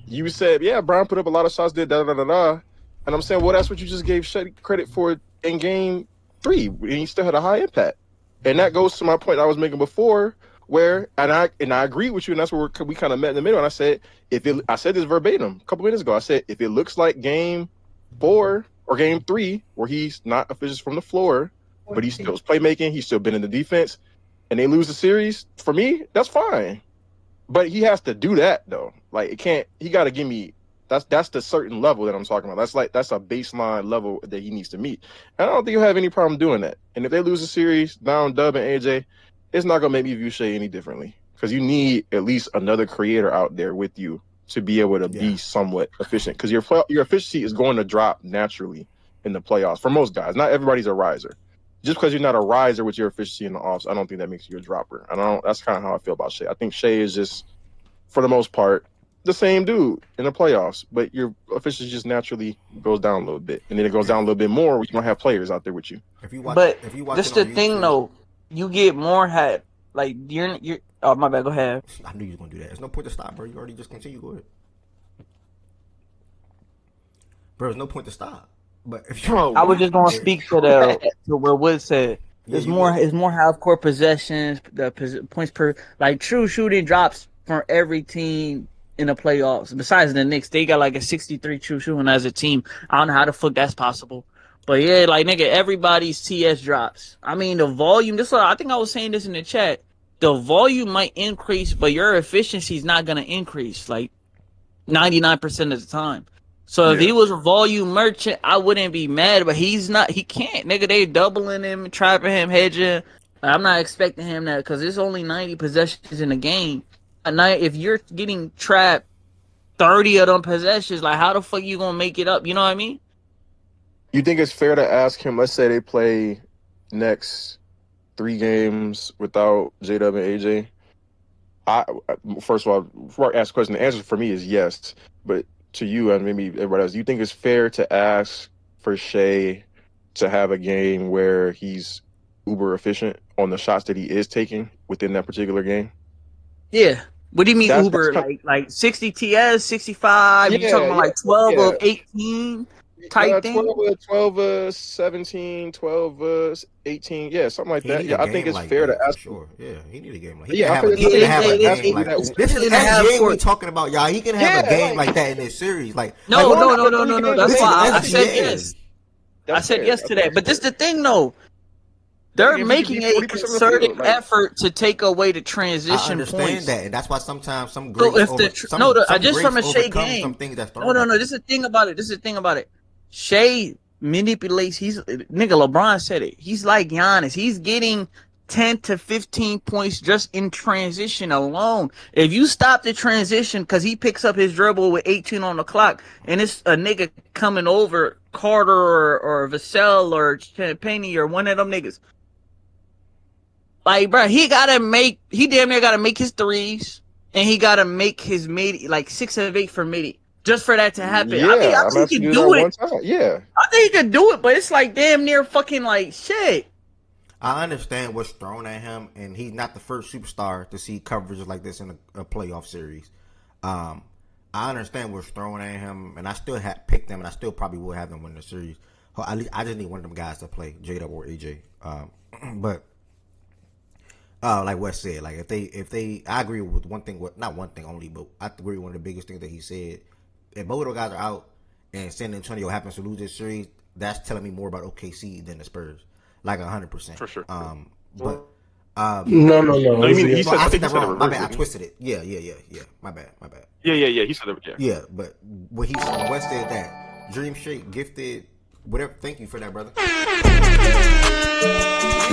you said, yeah, Brian put up a lot of shots, did da da da da. And I'm saying, well, that's what you just gave Shea credit for in game 3. And he still had a high impact. And that goes to my point I was making before, where and I agree with you, and that's where we kind of met in the middle. And I said, I said this verbatim a couple minutes ago. I said, if it looks like game 4 or game 3, where he's not efficient from the floor, but he still playmaking, he's still been in the defense, and they lose the series, for me, that's fine. But he has to do that though. Like he got to give me. That's the certain level that I'm talking about. That's a baseline level that he needs to meet. And I don't think he'll have any problem doing that. And if they lose a series, down Dub and AJ, it's not gonna make me view Shea any differently. Because you need at least another creator out there with you to be able to be somewhat efficient. Because your efficiency is going to drop naturally in the playoffs for most guys. Not everybody's a riser. Just because you're not a riser with your efficiency in the offs, I don't think that makes you a dropper. That's kind of how I feel about Shea. I think Shea is just, for the most part, the same dude in the playoffs, but your efficiency just naturally goes down a little bit, and then it goes down a little bit more. You don't have players out there with you. If you watch this the thing though, you get more hype. Like you're. Oh my bad. Go ahead. I knew you were gonna do that. There's no point to stop, bro. You already just continue. Go ahead, bro. There's no point to stop. But if I was just gonna speak to what Wood said. It's more half court possessions, the points per true shooting drops from every team in the playoffs. Besides the Knicks, they got like a 63 true shooting as a team. I don't know how the fuck that's possible. But yeah, nigga, everybody's TS drops. I mean, the volume, I think I was saying this in the chat. The volume might increase, but your efficiency is not going to increase 99% of the time. So if he was a volume merchant, I wouldn't be mad, but he's not. He can't. Nigga, they doubling him, trapping him, hedging. I'm not expecting him that because it's only 90 possessions in a game. If you're getting trapped 30 of them possessions, how the fuck you gonna make it up? You know what I mean? You think it's fair to ask him, let's say they play next 3 games without J-Dub and AJ? First of all, before I ask the question, the answer for me is yes. But to you and maybe everybody else, do you think it's fair to ask for Shea to have a game where he's uber efficient on the shots that he is taking within that particular game? Yeah. What do you mean Uber? Like 60 TS, 65? You talking about 12 of 18 type thing? 12 17, 12 18. Yeah, something like that. Yeah, I think it's fair to ask. Sure. Yeah, he need a game like that. He can have a game like that. This is NBA we talking about, y'all. He can have a game like that in this series. No. That's why I said yes. I said yes to that. But this is the thing, though. They're making a concerted effort to take away the transition points. I understand that, and that's why sometimes some greats just from a Shea game. Some things that's no. This is the thing about it. Shea manipulates. Nigga, LeBron said it. He's like Giannis. He's getting 10 to 15 points just in transition alone. If you stop the transition because he picks up his dribble with 18 on the clock, and it's a nigga coming over Carter or Vassell or Champagne or one of them niggas. Bro, he damn near gotta make his threes. and he got to make his midi like 6 of 8 for midi just for that to happen. Yeah, I mean, I I'm think he asking can you that do it. one time. Yeah, I think he could do it, but it's like damn near fucking like shit. I understand what's thrown at him, and he's not the first superstar to see coverages like this in a playoff series. I understand what's thrown at him, and I still had picked them, and I still probably will have them win the series. At least I just need one of them guys to play J-Dub or AJ. But like Wes said, like if they, I agree with one thing, not one thing only, but I agree with one of the biggest things that he said. If both of those guys are out and San Antonio happens to lose this series, that's telling me more about OKC than the Spurs, like 100%. For sure. But No. No, you mean he said? I I said think he that said it wrong. My reversed, bad. I didn't he? twisted it. Yeah. My bad. Yeah. He said it. Yeah. Yeah, but when West said that, Dream Shake gifted whatever. Thank you for that, brother.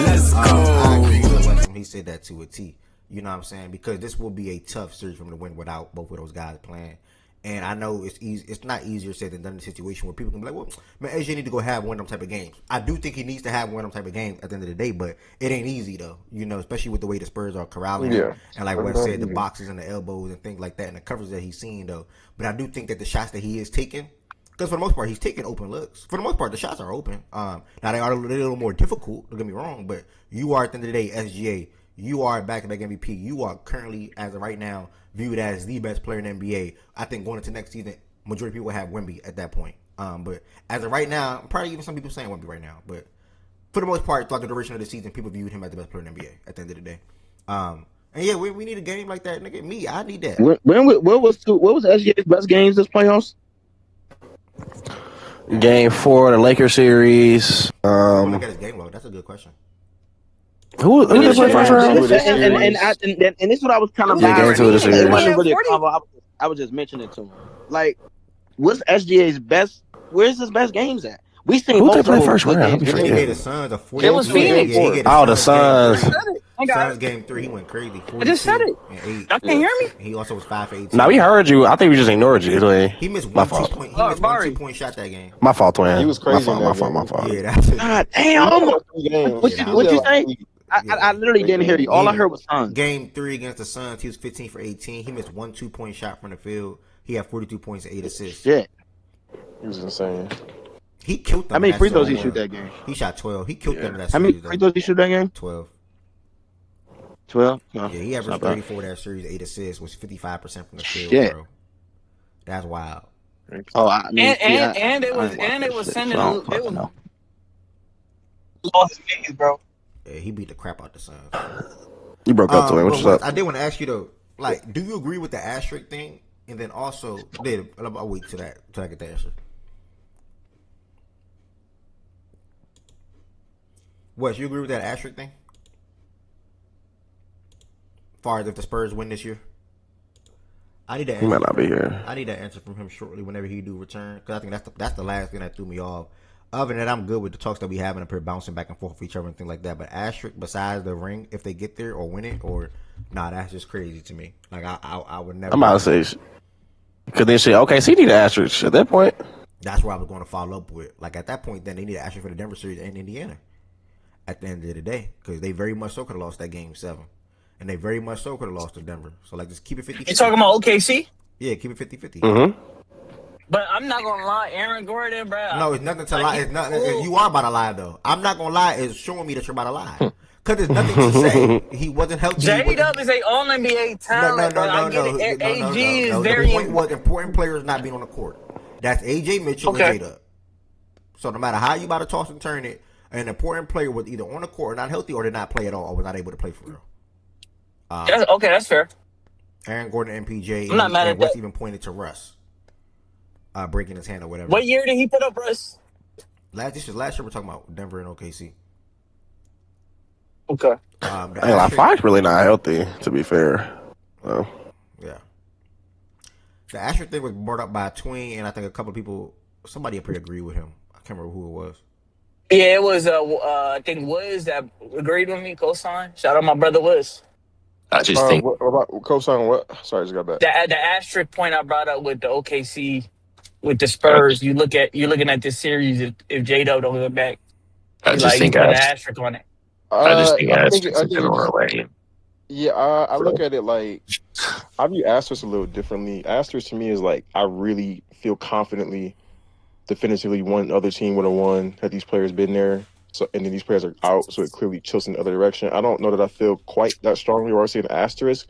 Let's go. I agree with West when he said that to a T. You know what I'm saying? Because this will be a tough series for him to win without both of those guys playing. And I know it's easy. It's not easier said than done in a situation where people can be like, "Well, man, AJ need to go have one of them type of games." I do think he needs to have one of them type of games at the end of the day, but it ain't easy though. You know, especially with the way the Spurs are corralling him, and like Wes said, the boxes and the elbows and things like that, and the covers that he's seeing though. But I do think that the shots that he is taking, because for the most part he's taking open looks. For the most part, the shots are open. Now they are a little more difficult. Don't get me wrong, but you are at the end of the day SGA. You are back-to-back MVP. You are currently, as of right now, viewed as the best player in the NBA. I think going into next season, majority of people will have Wemby at that point. But as of right now, probably even some people saying Wemby right now. But for the most part, throughout the duration of the season, people viewed him as the best player in the NBA at the end of the day. And yeah, we need a game like that, nigga. I need that. What was SGA's best games this playoffs? Game 4 of the Lakers series. Look at his game log. That's a good question. Who did play first round? And this is what I was kind of game 2 of the series. It wasn't really a combo. I was just mentioning to him. Like, what's SGA's best? Where's his best games at? We seen who they play first round? He gave the Suns a 40. It was Phoenix. The Suns. Suns game 3, he went crazy. I just said it. Y'all can't hear me? He also was 5 for 18. Now we heard you. I think we just ignored you. He missed one 2-point shot that game. My fault, twin. He was crazy. My fault. Yeah, that's it. God damn. What you say? I literally didn't hear you. All I heard was Suns. Game 3 against the Suns, he was 15 for 18. He missed one 2-point shot from the field. He had 42 points and 8 assists. Shit. He was insane. He killed them. How many free throws he shoot that game? He shot 12. He killed them in that series. How many free throws he shoot that game? 12. 12? No. Yeah, he averaged 34 that series, 8 assists, was 55% from the field, Shit. bro. That's wild. Oh, I mean, and it was sending. They was lost his games, bro. Yeah, he beat the crap out the Suns. You broke up to me. What's up? I did want to ask you though, like, do you agree with the asterisk thing? And then also, I'll wait till I get the answer. Wes, you agree with that asterisk thing? As far as if the Spurs win this year? I need that answer. He might not be here. I need that answer from him shortly whenever he do return, because I think that's the last thing that threw me off. Other than that, I'm good with the talks that we having up here, bouncing back and forth with each other and things like that. But asterisk besides the ring, if they get there or win it, or nah, that's just crazy to me. Like I would never. I'm about to say, because then shit. Okay, so you need an asterisk at that point. That's where I was going to follow up with. Like at that point, then they need an asterisk for the Denver series and Indiana. At the end of the day, because they very much so could have lost that game 7, and they very much so could have lost to Denver. So like, just keep it 50. You talking about OKC? Yeah, keep it 50-50. Mm-hmm. But I'm not gonna lie, Aaron Gordon, bro. No, it's nothing to lie. It's nothing. You are about to lie, though. I'm not gonna lie. It's showing me that you're about to lie. Because there's nothing to say. He wasn't healthy. J-Dub is a All-NBA talent. No. AG is very. The point was important players not being on the court. That's AJ Mitchell and J-Dub. So no matter how you about to toss and turn it, an important player was either on the court or not healthy, or did not play at all, or was not able to play for real. Okay, that's fair. Aaron Gordon, MPJ, I'm not mad at Russ that. even pointed to Russ breaking his hand or whatever. What year did he put up, Russ? Last year we're talking about Denver and OKC. Okay. Fox really not healthy, to be fair. Well, yeah. The asterisk thing was brought up by Tween, and I think a couple of people, somebody up here agreed with him. I can't remember who it was. Yeah, it was I think Wiz that agreed with me, co-sign. Shout out my brother Wiz. I just think what about co-sign what? Sorry, I just got back. The asterisk point I brought up with the OKC with the Spurs, you're looking at this series if J-Dub don't get back. I just think put an asterisk on it. I just think asterisks in a way. Yeah, I look at it like I view asterisk a little differently. Asterisk to me is like I really feel confidently, definitively one other team would have won had these players been there. So and then these players are out, so it clearly tilts in the other direction. I don't know that I feel quite that strongly where I say an asterisk.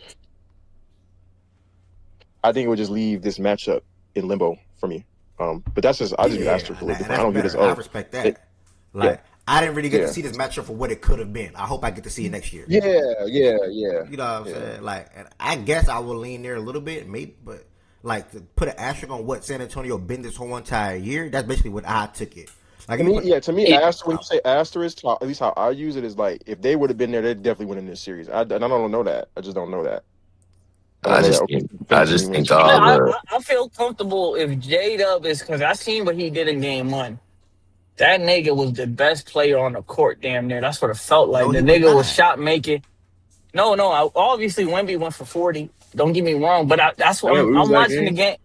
I think it would just leave this matchup in limbo for me. But that's just I just view asterisk a little and different. I that's don't view this. better. I respect that. Yeah, I didn't really get to yeah, see this matchup for what it could have been. I hope I get to see it next year. yeah. You know what I'm saying? Like, and I guess I will lean there a little bit, maybe, but like to put an asterisk on what San Antonio been this whole entire year. That's basically what I took it. Like, To me, asterisk, when you say asterisk, at least how I use it is like if they would have been there, they'd definitely win in this series. I don't know that. I just don't know that. I just think all the I feel comfortable if J-Dub is because I seen what he did in game one. That nigga was the best player on the court, damn near. That's what it felt like. No, The he was nigga was not. shot making. No, obviously Wemby went for 40. Don't get me wrong, but that's what I'm watching the game.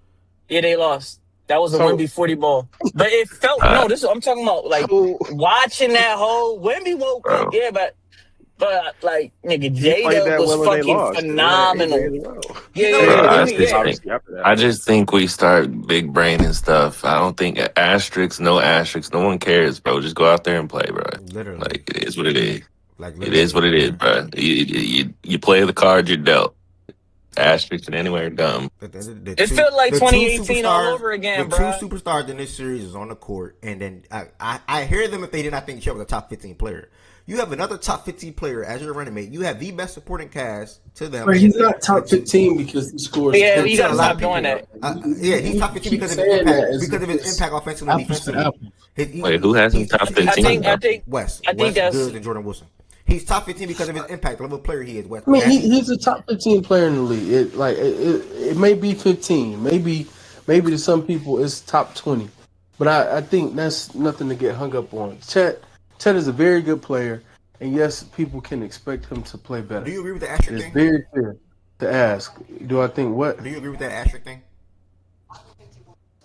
Yeah, they lost. That was a Wemby 40 ball. But it felt this is what I'm talking about. Like watching that whole Wemby woke up, yeah, but like nigga, J-Dub was fucking phenomenal. I just think we start big brain and stuff. I don't think asterisks, no asterisks, no one cares, bro. Just go out there and play, bro. Literally, like it is what it is. Like it is what it is, bro. You play the card you're dealt. Asterisks and anywhere dumb. It felt like 2018 all over again, bro. The two superstars in this series is on the court, and then I hear them if they did not think Chet was a top 15 player. You have another top 15 player as your running mate. You have the best supporting cast to them. But he's not top 15 because he scores. Yeah, you gotta stop doing that. He's top 15 because of his impact. Because of his impact offensively and defensively. Wait, who has him top 15? I think West that's Good and Jordan Wilson. He's top 15 because of his impact, the level of player he is. West. I mean, he's a top 15 player in the league. It may be 15, maybe to some people it's top 20, but I think that's nothing to get hung up on. Chet is a very good player, and yes, people can expect him to play better. Do you agree with the asterisk thing? It's very fair to ask. Do I think what? Do you agree with that asterisk thing?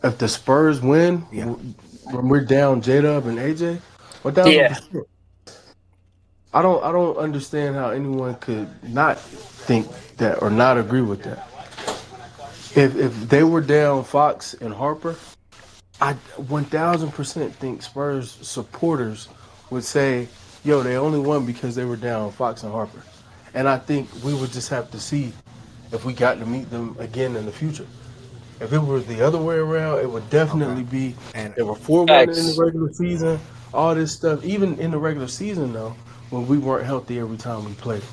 If the Spurs win, when we're down J-Dub and AJ, 1,000%. I don't understand how anyone could not think that or not agree with that. If they were down Fox and Harper, I 1,000% think Spurs supporters would say, "Yo, they only won because they were down Fox and Harper," and I think we would just have to see if we got to meet them again in the future. If it were the other way around, it would definitely be. And they were 4-1 in the regular season. All this stuff, even in the regular season, though. When we weren't healthy every time we played.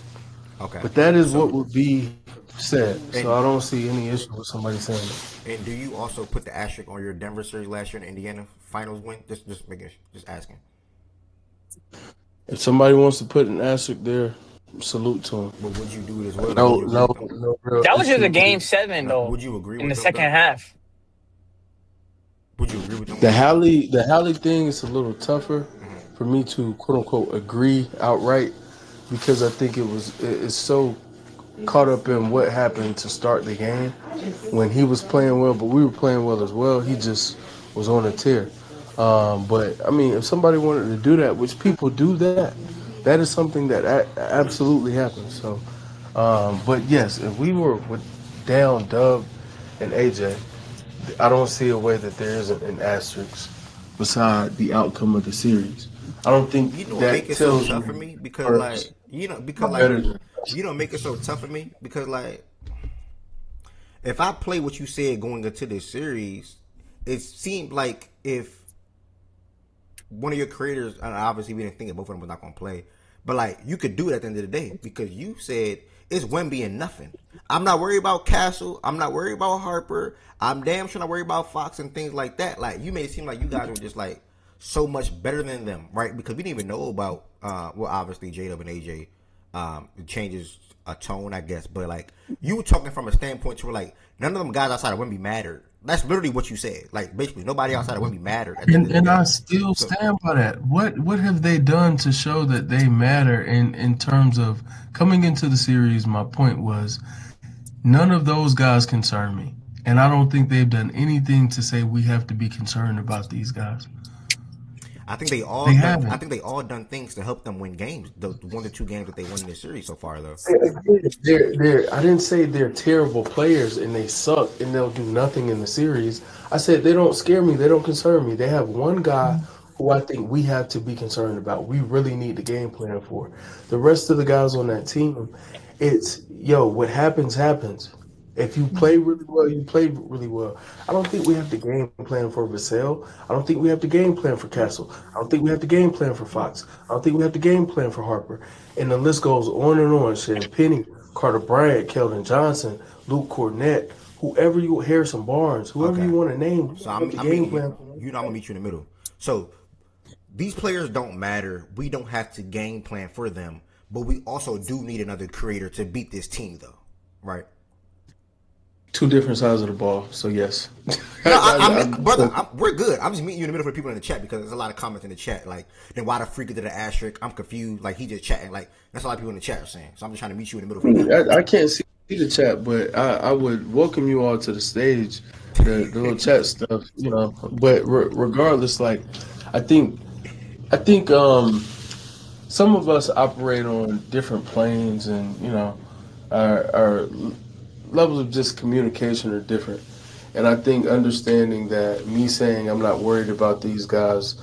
Okay. But that is what would be said. So I don't see any issue with somebody saying that. And do you also put the asterisk on your Denver series last year in Indiana finals win? Just asking. If somebody wants to put an asterisk there, salute to him. But would you do it as well? No. That was just a game 7 though. Would you agree with in the second half? Would you agree with them? The Hallie thing is a little tougher for me to quote unquote agree outright because I think it's so caught up in what happened to start the game when he was playing well, but we were playing well as well. He just was on a tear. But I mean, if somebody wanted to do that, which people do that is something that absolutely happens. So, but yes, if we were down Dub and AJ, I don't see a way that there isn't an asterisk beside the outcome of the series. I don't think that make it so tough for me because you don't make it so tough for me because if I play what you said going into this series, it seemed like if one of your creators, and obviously we didn't think that both of them were not going to play, but you could do it at the end of the day because you said it's Wemby and nothing. I'm not worried about Castle. I'm not worried about Harper. I'm damn sure not worried about Fox and things like that. You made it seem like you guys were just so much better than them, right? Because we didn't even know about obviously J-Dub and AJ. It changes a tone, I guess. But you were talking from a standpoint to where none of them guys outside of Wemby mattered. That's literally what you said. Basically nobody outside of Wemby mattered. And I still stand by that. What have they done to show that they matter in terms of coming into the series? My point was none of those guys concern me. And I don't think they've done anything to say we have to be concerned about these guys. I think they all They done. I haven't. think they all done things to help them win games. The 1 or 2 games that they won in this series so far, though. I didn't say they're terrible players and they suck and they'll do nothing in the series. I said they don't scare me. They don't concern me. They have one guy who I think we have to be concerned about. We really need the game plan for. The rest of the guys on that team, it's what happens happens. If you play really well, you play really well. I don't think we have the game plan for Vassell. I don't think we have the game plan for Castle. I don't think we have the game plan for Fox. I don't think we have the game plan for Harper. And the list goes on and on. Shannon Penny, Carter Bryant, Keldon Johnson, Luke Cornett, whoever you, Harrison Barnes, whoever Okay. you want to name. So What the I'm game meeting you. plan? You know I'm gonna meet you in the middle. So these players don't matter. We don't have to game plan for them, but we also do need another creator to beat this team, though, right? Two different sides of the ball. So yes. No, brother, we're good. I'm just meeting you in the middle for the people in the chat because there's a lot of comments in the chat. Like, then why the freak did the asterisk? I'm confused. Like, he just chatting. Like, that's a lot of people in the chat are saying. So I'm just trying to meet you in the middle for that. I can't see the chat, but I would welcome you all to the stage, the little chat stuff, But regardless, like, I think some of us operate on different planes, and our levels of just communication are different. And I think understanding that me saying I'm not worried about these guys,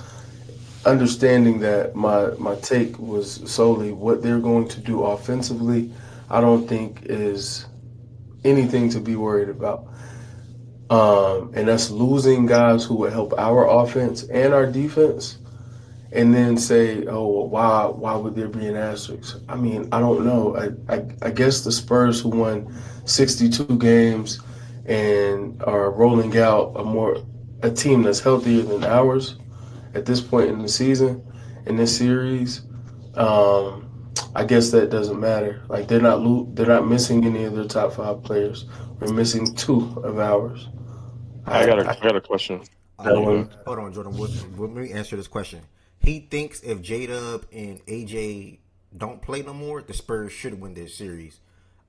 understanding that my take was solely what they're going to do offensively, I don't think is anything to be worried about. And us losing guys who would help our offense and our defense, and then say, oh, well, why would there be an asterisk? I mean, I don't know. I guess the Spurs, who won 62 games and are rolling out a team that's healthier than ours at this point in the season, in this series, I guess that doesn't matter. Like, they're not missing any of their top 5 players. We're missing 2 of ours. I got a question. Hold on, Jordan. Let me answer this question. He thinks if J-Dub and AJ don't play no more, the Spurs should win this series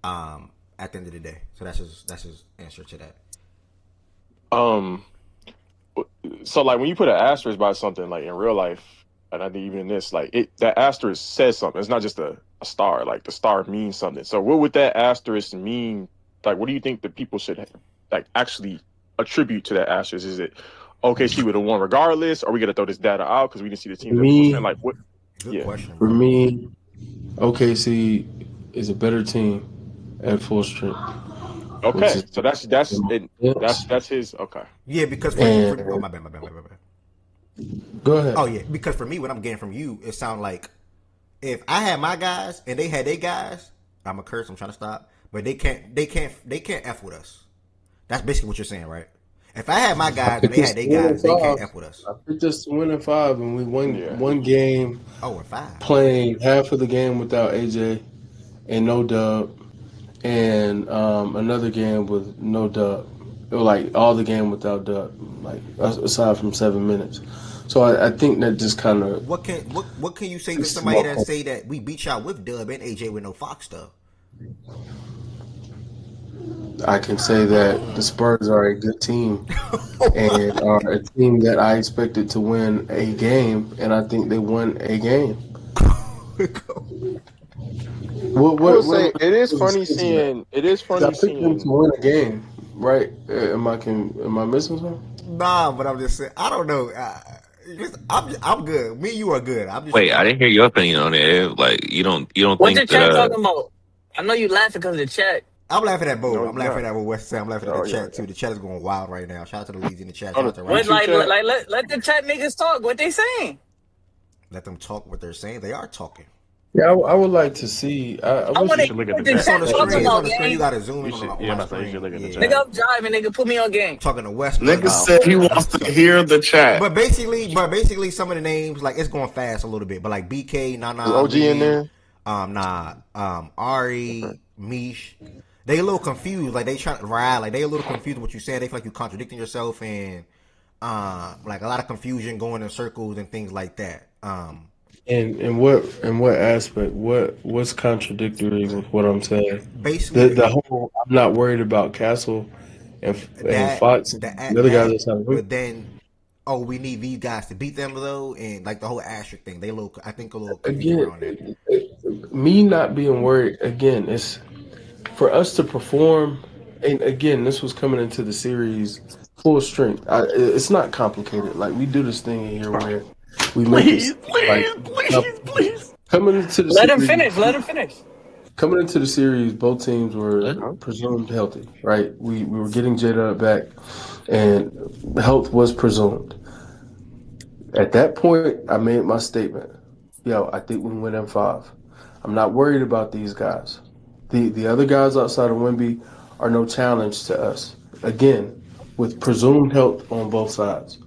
at the end of the day. So that's his answer to that. So like when you put an asterisk by something, like in real life, and I think even in this, like that asterisk says something. It's not just a star. Like the star means something. So what would that asterisk mean? Like, what do you think the people should like actually attribute to that asterisk? Is it OKC would have won regardless? Or are we gonna throw this data out because we didn't see the team that we were like what? Good question. For me, OKC is a better team at full strength. Okay, so that's his. Okay. Yeah, because my bad. Go ahead. Oh yeah, because for me, what I'm getting from you, it sounds like if I had my guys and they had their guys, I'm a curse. I'm trying to stop, but they can't f with us. That's basically what you're saying, right? If I had my guys and they had their guys, they can't f with us. I picked us to win in 5, and we won one game. Oh, in 5. Playing half of the game without AJ and no Dub, and another game with no Dub. It was like all the game without Dub, like aside from 7 minutes. So I think that just kind of what can you say to somebody that say that we beat y'all with Dub and AJ with no Fox stuff? I can say that the Spurs are a good team and are a team that I expected to win a game, and I think they won a game. It is funny seeing. I picked them to win a game, right? Am I missing something? Nah, but I'm just saying. I don't know. I'm good. Me and you are good. I'm just. Wait, I didn't hear your opinion on it. Like you don't What's think the chat that? talking about? I know you laughing because of the chat. I'm laughing at both. I'm laughing at what West said. I'm laughing at the chat too. The chat is going wild right now. Shout out to the leads in the chat. Shout out to Let the chat niggas talk. What they saying? Let them talk what they're saying. They are talking. Yeah, I would like to see. I wish you should look at the chat. It's on the screen. It's on the screen. Game. You got to zoom in on the screen. Nigga, I'm driving. Nigga, put me on game. Talking to West. Nigga said he wants to hear the chat. But basically, some of the names, like, it's going fast a little bit. But like BK, Nana, is OG in there? Ari, Mish. They a little confused. Like, they trying to ride. Like, they a little confused with what you said. They feel like you contradicting yourself, and like a lot of confusion going in circles and things like that. In what aspect? What's contradictory with what I'm saying? Basically, the whole I'm not worried about Castle and Fox. The other guys are but then oh, we need these guys to beat them though, and like the whole asterisk thing. I think a little confused Again, around that. me not being worried. Again, it's for us to perform. And again, this was coming into the series full strength. It's not complicated. Like we do this thing in here where we make it Please, like please, please, please. coming into the Let him series. finish. Let him finish. Coming into the series, both teams were presumed healthy, right? We were getting J-Dub back, and health was presumed. At that point, I made my statement. Yo, I think we win in 5. I'm not worried about these guys. The other guys outside of Wemby are no challenge to us. Again, with presumed health on both sides.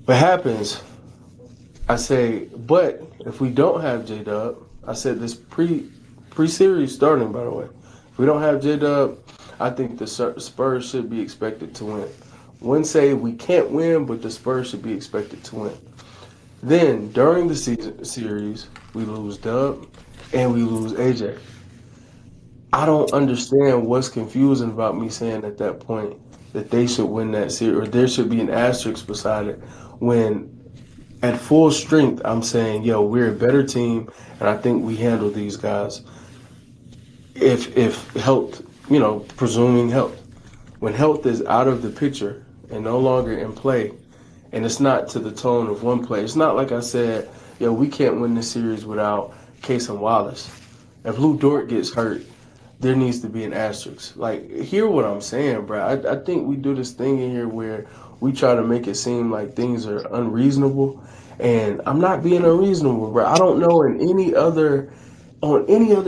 What happens, I say, but if we don't have J-Dub, I said this pre-series starting, by the way. If we don't have J-Dub, I think the Spurs should be expected to win. Wouldn't say we can't win, but the Spurs should be expected to win. Then, during the series, we lose Dub and we lose AJ. I don't understand what's confusing about me saying at that point that they should win that series, or there should be an asterisk beside it, when at full strength, I'm saying, yo, we're a better team, and I think we handle these guys. If health, presuming health. When health is out of the picture and no longer in play, and it's not to the tone of one play. It's not like I said, yo, we can't win this series without Case and Wallace. If Lou Dort gets hurt, there needs to be an asterisk. Like, hear what I'm saying, bro. I think we do this thing in here where we try to make it seem like things are unreasonable, and I'm not being unreasonable, bro. I don't know on any other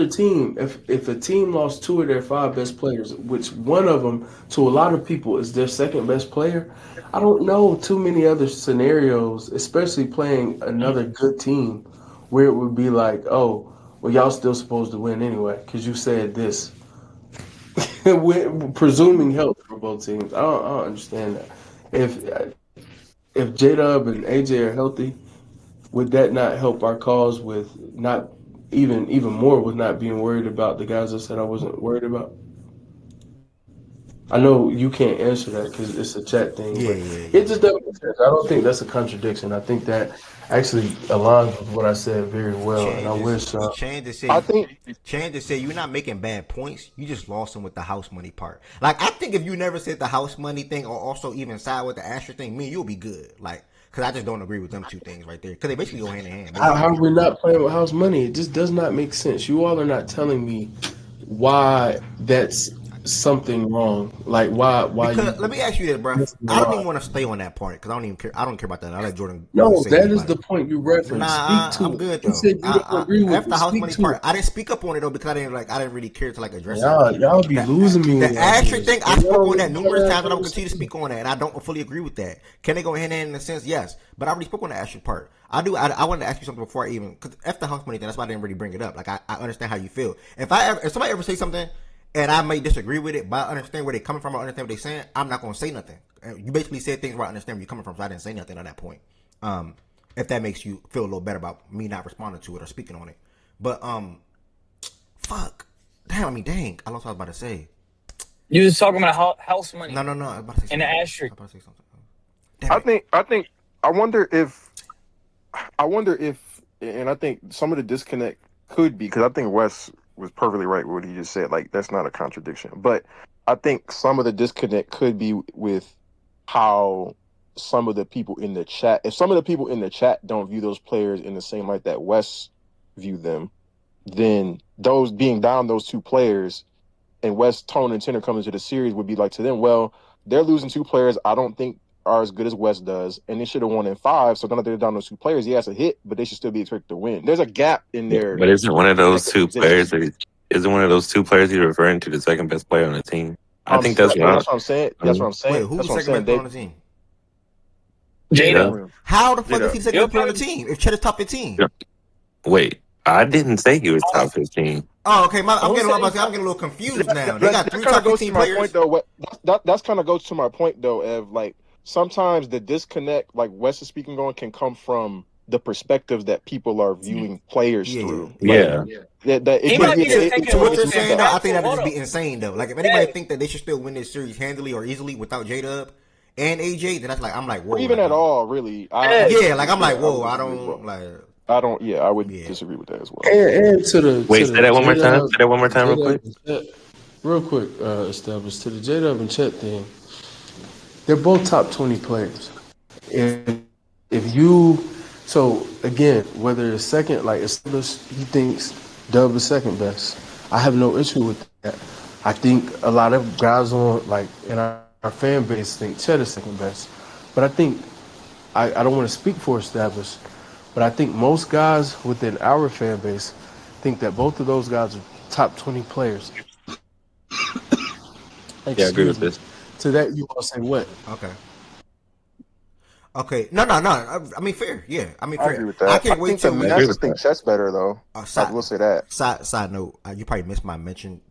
team, if a team lost 2 of their 5 best players, which one of them to a lot of people is their second best player, I don't know too many other scenarios, especially playing another good team, where it would be like, oh, well, y'all still supposed to win anyway because you said this. Presuming health for both teams, I don't understand that. If J-Dub and AJ are healthy, would that not help our cause with not even more with not being worried about the guys I said I wasn't worried about? I know you can't answer that because it's a chat thing, but it just doesn't make sense. I don't think that's a contradiction. I think that actually aligns with what I said very well, and I wish. I think Chan to say you're not making bad points. You just lost them with the house money part. Like, I think if you never said the house money thing or also even side with the Asher thing, me and you'll be good. Like, because I just don't agree with them two things right there. Because they basically go hand in hand. How are we not playing with house money? It just does not make sense. You all are not telling me why that's something wrong. Like why because, let me ask you this, bro. I don't even want to stay on that part because I don't even care. I don't care about that. I'll let Jordan. No, that is the point you referenced. Nah, speak to I'm good though. though. You said you don't agree with after the house money part, it. I didn't speak up on it though because I didn't really care to like address it. Y'all be losing me. The Asher thing, I spoke on that numerous times, and I will continue to speak on that, and I don't fully agree with that. Can they go hand in hand in a sense? Yes, but I already spoke on the Asher part. I wanted to ask you something before I even because after the house money thing, that's why I didn't really bring it up. Like I understand how you feel. If somebody ever say something. And I may disagree with it, but I understand where they're coming from. I understand what they're saying. I'm not going to say nothing. You basically said things where I understand where you're coming from, so I didn't say nothing at that point. If that makes you feel a little better about me not responding to it or speaking on it. But, fuck. Damn, dang. I lost what I was about to say. You was talking about house money. No. I was about to say something. And the asterisk. I was about to say something. I think, I wonder if, and I think some of the disconnect could be, because I think Wes was perfectly right with what he just said. Like, that's not a contradiction. But I think some of the disconnect could be with how some of the people in the chat, if some of the people in the chat don't view those players in the same light that Wes viewed them, then those being down those 2 players and Wes' tone and tenor coming to the series would be like to them, well, they're losing 2 players I don't think are as good as Wes does, and they should have won in 5. So now that they're down those 2 players, he has a hit, but they should still be expected to win. There's a gap in there. But isn't one of those 2 players? Isn't one of those 2 players he's referring to the second best player on the team? I think that's what I'm saying. That's what I'm saying. Wait, who's the second best player on the team? Jada. How the fuck is he the second best player on the team if Chet is top 15? Wait, I didn't say he was top 15. Oh, okay. I'm getting a little confused now. They got 3 top 15 players. Point, though, that's kind of goes to my point, though, Ev. Like, sometimes the disconnect, like Wes is speaking on, can come from the perspectives that people are viewing players through. Yeah. What you're saying, though, I think that would just be insane, though. Like, if anybody think that they should still win this series handily or easily without J-Dub, and AJ, then I'm like, whoa. Or even like, at all, really. Yeah, like I'm like, I whoa, would I disagree as don't well. like. I would disagree with that as well. And to the Wait, say that one more time. J-Dub, Say that one more time, real quick. real quick, established to the J-Dub and Chet thing. They're both top 20 players. If you, so again, whether it's second, like established, he thinks Dub is second best. I have no issue with that. I think a lot of guys on like in our fan base think Chet is second best, but I think I don't want to speak for established, but I think most guys within our fan base think that both of those guys are top 20 players. Yeah, I agree with Excuse me. this. To that, you all say what? Okay. No. I mean, fair. Yeah. I mean, fair. I agree with that. I can't wait till I just think Chet's better though. I will say that. Side note, you probably missed my mention.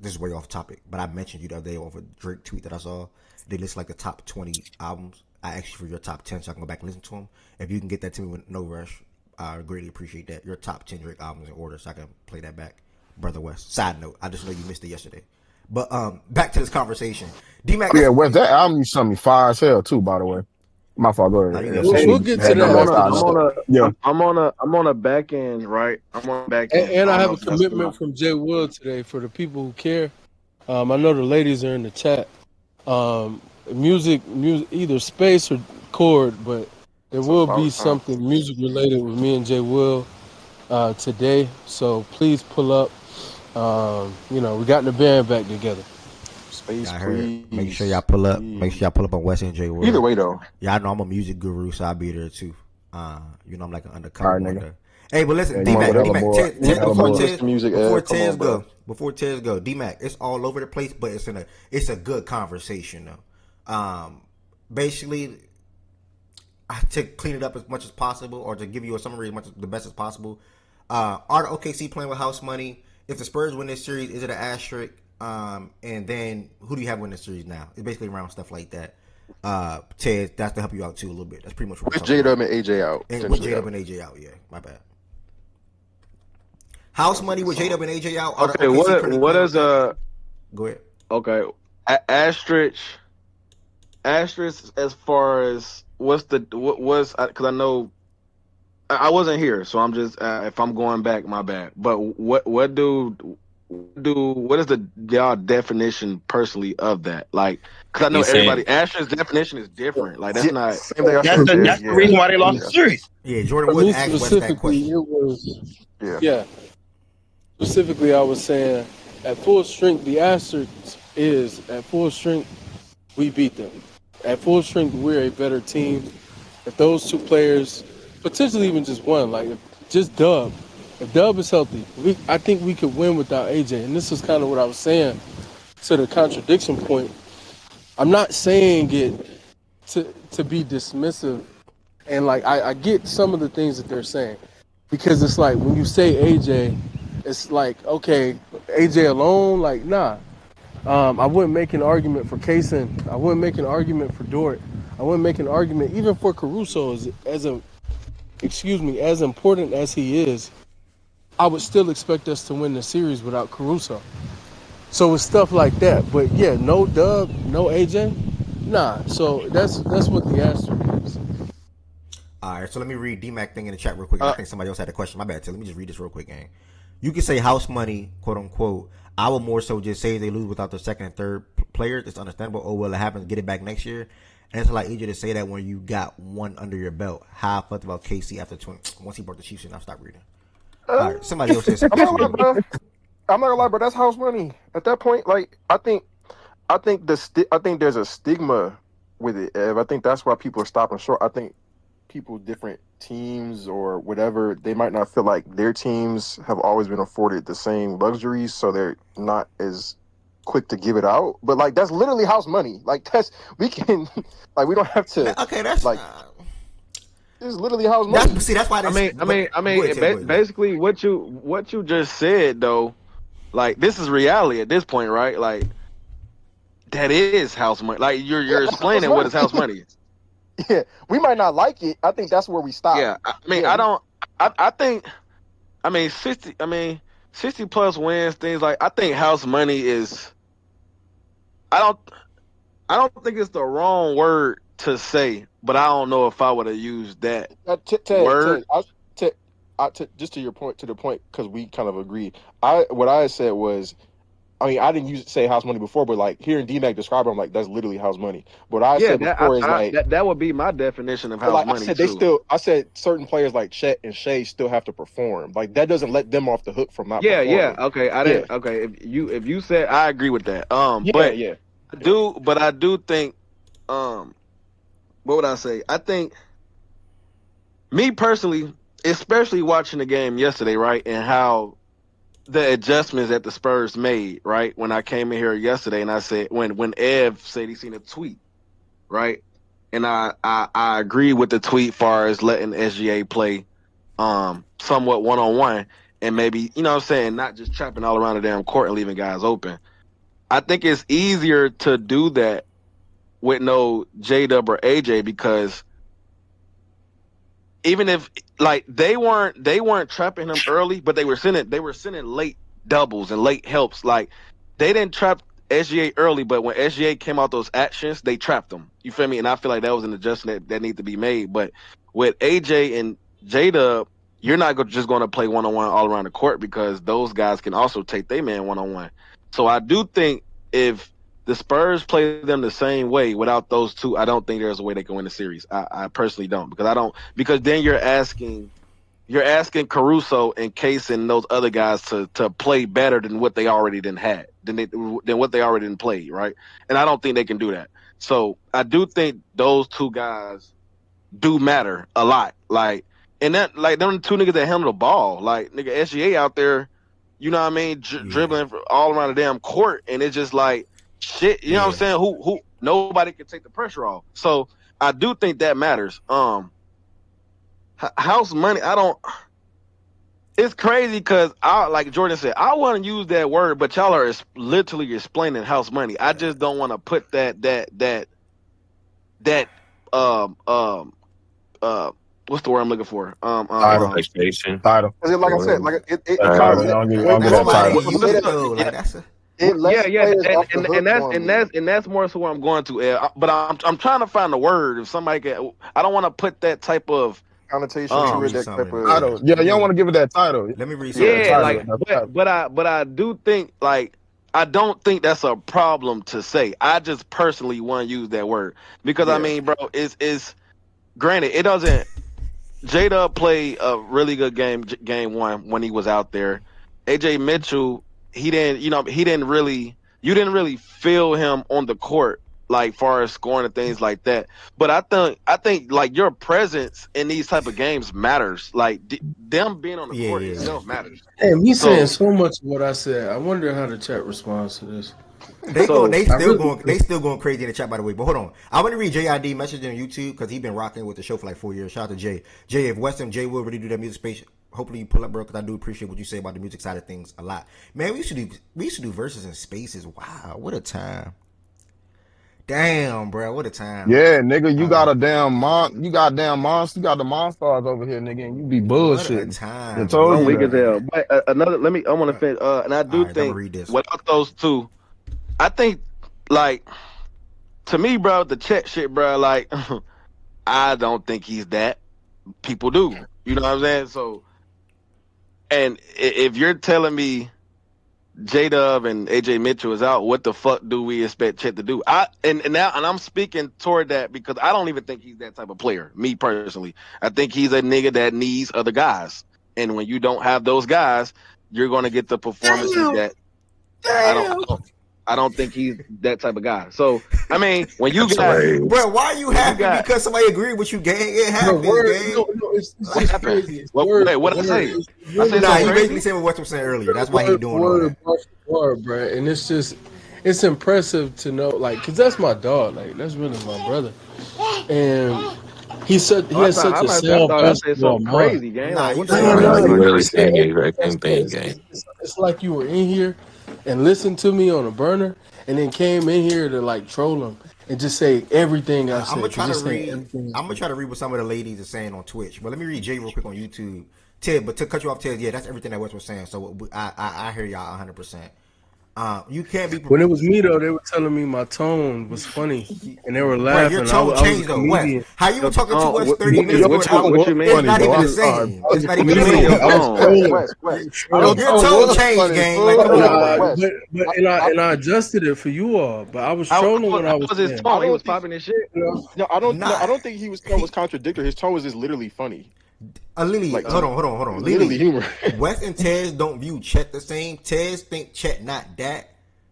This is way off topic, but I mentioned you the other day off a Drake tweet that I saw. They list like the top 20 albums. I asked you for your top 10 so I can go back and listen to them. If you can get that to me with no rush, I greatly appreciate that. Your top 10 Drake albums in order so I can play that back. Brother West. Side note, I just know you missed it yesterday. But back to this conversation. D-Mac. Yeah, West, that album you sent me fire as hell too, by the way. My fault, go ahead. We'll get to that. I'm on a back end, right? I'm on a back end. And I have a commitment from Jay Will today for the people who care. I know the ladies are in the chat. Music, either space or chord, but there will be something music related with me and Jay Will today. So please pull up. We got the band back together. Space, please. Make sure y'all pull up. Make sure y'all pull up on West and J Will. Either way, though. Y'all know I'm a music guru, so I'll be there too. I'm like an undercover. All right, nigga. Hey, but listen, Yeah, D-Mac, before Tez go, D-Mac, it's all over the place, but it's a good conversation though. Basically, to clean it up as much as possible, or to give you a summary the best as possible. Are the OKC playing with house money? If the Spurs win this series, is it an asterisk? And then who do you have win this series now? It's basically around stuff like that. Ted, that's to help you out too a little bit. That's pretty much what with J-Dub and AJ out. With J-Dub and AJ out, yeah. My bad. House money with J-Dub and AJ out. Okay, what is Go ahead. Okay, asterisk as far as what was because I know I wasn't here, so I'm just if I'm going back, my bad. But what is y'all definition personally of that? Like, because I know everybody asterisk definition is different. Like that's not. That's the reason why they lost the series. Yeah, Jordan Wood asked West that question. It was Specifically, I was saying at full strength, the asterisk is at full strength, we beat them. At full strength, we're a better team. If those two players, potentially even just one, like just Dub, if Dub is healthy, I think we could win without AJ. And this is kind of what I was saying to the contradiction point. I'm not saying it to be dismissive, and like I get some of the things that they're saying, because it's like when you say AJ, it's like, okay, AJ alone, like nah. I wouldn't make an argument for Kaysen. I wouldn't make an argument for Dort. I wouldn't make an argument even for Caruso as important as he is. I would still expect us to win the series without Caruso. So it's stuff like that. But yeah, no Dub, no AJ, nah. So that's what the answer is. All right, so let me read D-Mac thing in the chat real quick. I think somebody else had a question. My bad, Tim. Let me just read this real quick, gang. You can say house money, quote unquote. I would more so just say they lose without their second and third players. It's understandable. Oh, well, it happens. Get it back next year. And it's a lot easier to say that when you got one under your belt. How I felt about KC after once he brought the Chiefs in. I'll stop reading. All right, somebody else says something. I'm not gonna lie, bro. That's house money. At that point, like I think there's a stigma with it. Ev. I think that's why people are stopping short. I think people, different teams or whatever, they might not feel like their teams have always been afforded the same luxuries, so they're not as quick to give it out. But like that's literally house money. Like we don't have to. Okay, that's like. It's literally house money. That's why. Basically, what you just said though, like this is reality at this point, right? Like that is house money. Like you're explaining what is house money. Yeah, we might not like it. I think that's where we stop. Yeah, I think 60 plus wins, things like I think house money is. I don't think it's the wrong word to say, but I don't know if I would have used that word. Just to your point, to the point, because we kind of agreed. What I said was, I mean, I didn't say house money before, but like hearing D-Mac describe it, I'm like, that's literally house money. But what I said before is like that would be my definition of house like money I said, too. I said certain players like Chet and Shea still have to perform. Like that doesn't let them off the hook from not performing. Yeah. Okay, I didn't. Okay, if you said, I agree with that. But I do think, what would I say? I think, me personally, especially watching the game yesterday, right, and how the adjustments that the Spurs made, right, when I came in here yesterday, and I said when Ev said he seen a tweet, right, and I agree with the tweet far as letting SGA play somewhat one-on-one, and maybe, you know what I'm saying, not just trapping all around the damn court and leaving guys open. I think it's easier to do that with no J-Dub or AJ, because even if like they weren't trapping him early, but they were sending late doubles and late helps. Like they didn't trap SGA early, but when SGA came out those actions, they trapped them. You feel me? And I feel like that was an adjustment that needed to be made. But with AJ and J-Dub, you're not just going to play one-on-one all around the court, because those guys can also take their man one-on-one. So I do think if the Spurs play them the same way without those two, I don't think there's a way they can win the series. I personally don't, because then you're asking Caruso and Case and those other guys to play better than what they already than what they already didn't play, right? And I don't think they can do that. So I do think those two guys do matter a lot. Like, and that, like, them two niggas that handle the ball, like nigga SGA out there, you know what I mean, dribbling all around the damn court, and it's just like shit. You know what I'm saying? Who nobody can take the pressure off. So I do think that matters. House money, it's crazy because like Jordan said, I want to use that word, but y'all are literally explaining house money. I just don't want to put that what's the word I'm looking for? Title. Expectation. Title. Like I said, like it Title. That's why they use it though. Like that's a. It lets players off the hook and that's more so where I'm going to. But I'm trying to find the word. If somebody can, I don't want to put that type of connotation to it. That type of title. Yeah, you don't want to give it that title. Let me read but I do think, like, I don't think that's a problem to say. I just personally want to use that word because I mean, bro, it's granted it doesn't. J-Dub played a really good game one when he was out there. AJ Mitchell, you didn't really feel him on the court, like far as scoring and things like that. But I think like your presence in these type of games matters. Like them being on the court itself matters. Damn, he's saying so much of what I said. I wonder how the chat responds to this. They still going crazy in the chat, by the way. But hold on, I want to read JID message on YouTube because he's been rocking with the show for like 4 years. Shout out to Jay. Jay, if Weston Jay will really do that music space, hopefully you pull up, bro. Because I do appreciate what you say about the music side of things a lot. Man, we used to do verses in spaces. Wow, what a time. Damn, bro, what a time. Yeah, nigga, you got a damn you got the monsters over here, nigga, and you be bullshitting. What a time. I told you weak as that. hell. But I want to finish. And I do think without those two, I think, like, to me, bro, the Chet shit, bro, like, I don't think he's that. People do. You know what I'm saying? So, and if you're telling me J-Dub and AJ Mitchell is out, what the fuck do we expect Chet to do? And I'm speaking toward that because I don't even think he's that type of player, me personally. I think he's a nigga that needs other guys. And when you don't have those guys, you're going to get the performances that I don't think he's that type of guy. So, I mean, when you got... Bro, why are you happy because somebody agreed with you, gang? It happens, gang. No, it's just crazy. Wait, what did I say? You basically said what Weston was saying earlier. That's why he's doing all that. Bro, and it's impressive to know, like, because that's my dog. Like, that's really my brother. And he has such a sound basketball crazy game. Really saying the exact same thing, gang. It's like you were in here and listened to me on a burner, and then came in here to like troll him and just say everything I said. I'm gonna try to read what some of the ladies are saying on Twitch. But let me read Jay real quick on YouTube. Ted, but to cut you off, Ted, yeah, that's everything that Wes was saying. So I hear y'all 100%. You can't be. When it was me though, they were telling me my tone was funny, and they were Right, your laughing. tone I was a changed though. Wes, comedian. how you were talking to us 30 minutes Your ago? tone What was you It's mean, not funny, even bro. the bro? same. I was It's a not even the What you mean comedian. your same. I was tone? trolling. Wes. I I Yo, was don't. your No, trolling. tone no, changed, funny gang. Like, fool. come on, Nah, bro. Wes. and I adjusted it for you all, but I was trolling when I How was was his saying, I tone? He was don't think. popping his shit. you know. No, I don't. No, Nah, I don't think his tone was contradictory. His tone was just literally funny. Lily, Like to hold me, on. it was literally Lily, humor. Wes and Tez don't view Chet the same. Tez think Chet not that,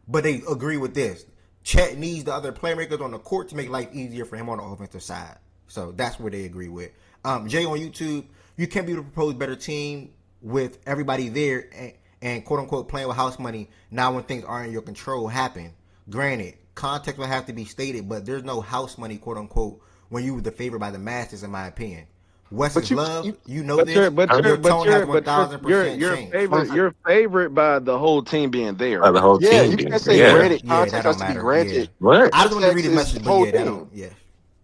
but they agree with this. Chet needs the other playmakers on the court to make life easier for him on the offensive side. So that's where they agree with. Jay on YouTube, you can't be able to propose better team with everybody there and quote unquote playing with house money. Now when things aren't in your control happen. Granted, context will have to be stated, but there's no house money quote unquote when you were the favorite by the masses, in my opinion. Wes But is love. you You know But this. you're but Huh? you're Your but tone has you're but you're 1000% changed. favorite. You're favored by the whole team being By there. the whole yeah, team you being can't there. say Yeah, Yeah. granted. yeah, that Context has don't to be matter. Yeah, granted. What? I just wanted to read Context his is message, the but whole yeah, that thing. don't. Yeah,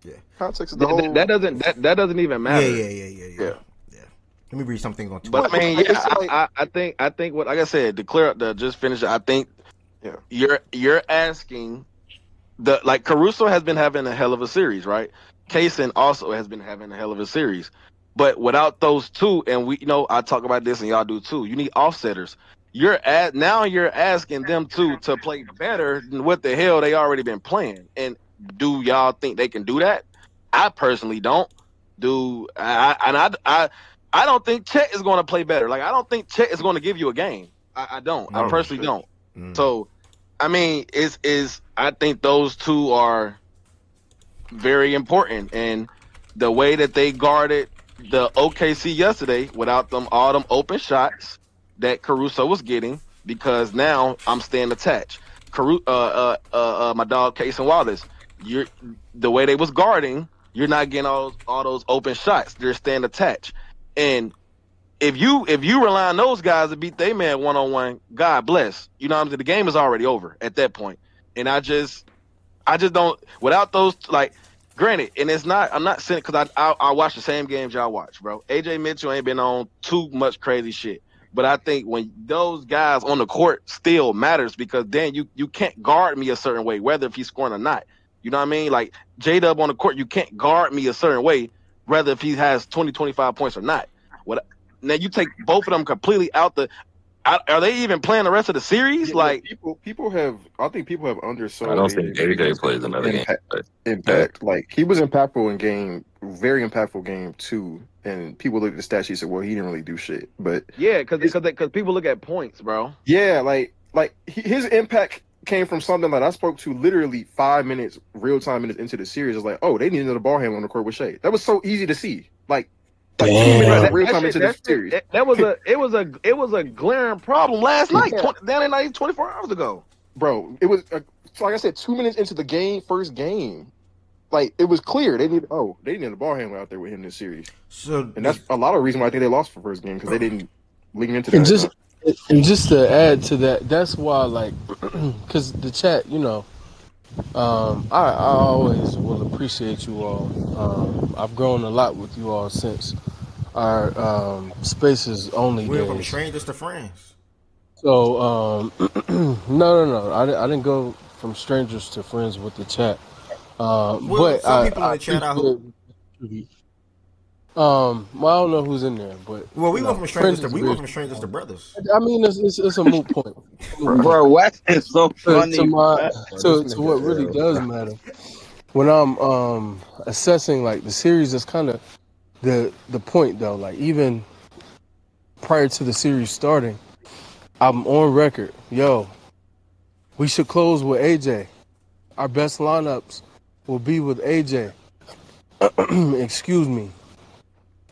yeah, Context is the That whole. doesn't that doesn't even yeah, matter. yeah, yeah, yeah, yeah, Yeah. yeah. Let me read some things on But Twitter. I mean, Like yeah, it's like I think what like I said, to clear up the just finish it, I think yeah. you're asking the like Caruso has been having a hell of a series, right? Kaysen also has been having a hell of a series. But without those two, and we I talk about this and y'all do too, you need offsetters. You're asking them to play better than what the hell they already been playing. And do y'all think they can do that? I personally don't. I don't think Chet is going to play better. Like I don't think Chet is going to give you a game. I don't. I I don't think personally so. don't. Mm. So I mean, is I think those two are very important, and the way that they guarded the OKC yesterday without them all them open shots that Caruso was getting, because now I'm staying attached. My dog Case and Wallace, you're the way they was guarding, you're not getting all those open shots. They're staying attached, and if you rely on those guys to beat they man 1-on-1, God bless. You know what I'm saying? The game is already over at that point. And I just don't without those like granted, and it's not I'm not saying because I watch the same games y'all watch, bro. AJ Mitchell ain't been on too much crazy shit. But I think when those guys on the court still matters because then you can't guard me a certain way, whether if he's scoring or not. You know what I mean? Like J Dub on the court, you can't guard me a certain way, whether if he has 20, 25 points or not. What now you take both of them completely out are they even playing the rest of the series? Yeah. Like People have. I think people have I undersold don't think AJ AJ Mitchell's plays another game. impact. But yeah. Impact. Like he was impactful in very impactful game 2, and people look at the stat sheet and said, "Well, he didn't really do shit." But yeah, because his, people look at points, bro. yeah, his impact came from something that I spoke to literally 5 minutes, real time minutes into the series. It's like, oh, they needed a ball handler on the court with Shea. That was so easy to see. Like 2 minutes Bro, of Damn. real that time shit, into the series. that was a glaring problem last night. Yeah, Down in night 24 hours ago. bro. It was like I said, 2 minutes into the game, first game. Like it was clear they needed a ball handler out there with him this series, So and that's a lot of reason why I think they lost for first game because they didn't lean into And that just enough. and just to add to that, that's why like, because the chat, I always will appreciate you all. I've grown a lot with you all since our spaces only we went from days. strangers to friends. So no, I didn't go from strangers to friends with the chat. Well, But some people in I the chat, I hope. appreciate. Well, I don't know who's in there, but Well, we went from strangers friends to is very. brothers. I mean, it's a moot point. Bro, Wes is so To funny, my bro. Bro, this to what really nigga, does matter when I'm assessing like the series is kind of the point though. Like even prior to the series starting, I'm on record. Yo, we should close with AJ. Our best lineups will be with AJ. Excuse me,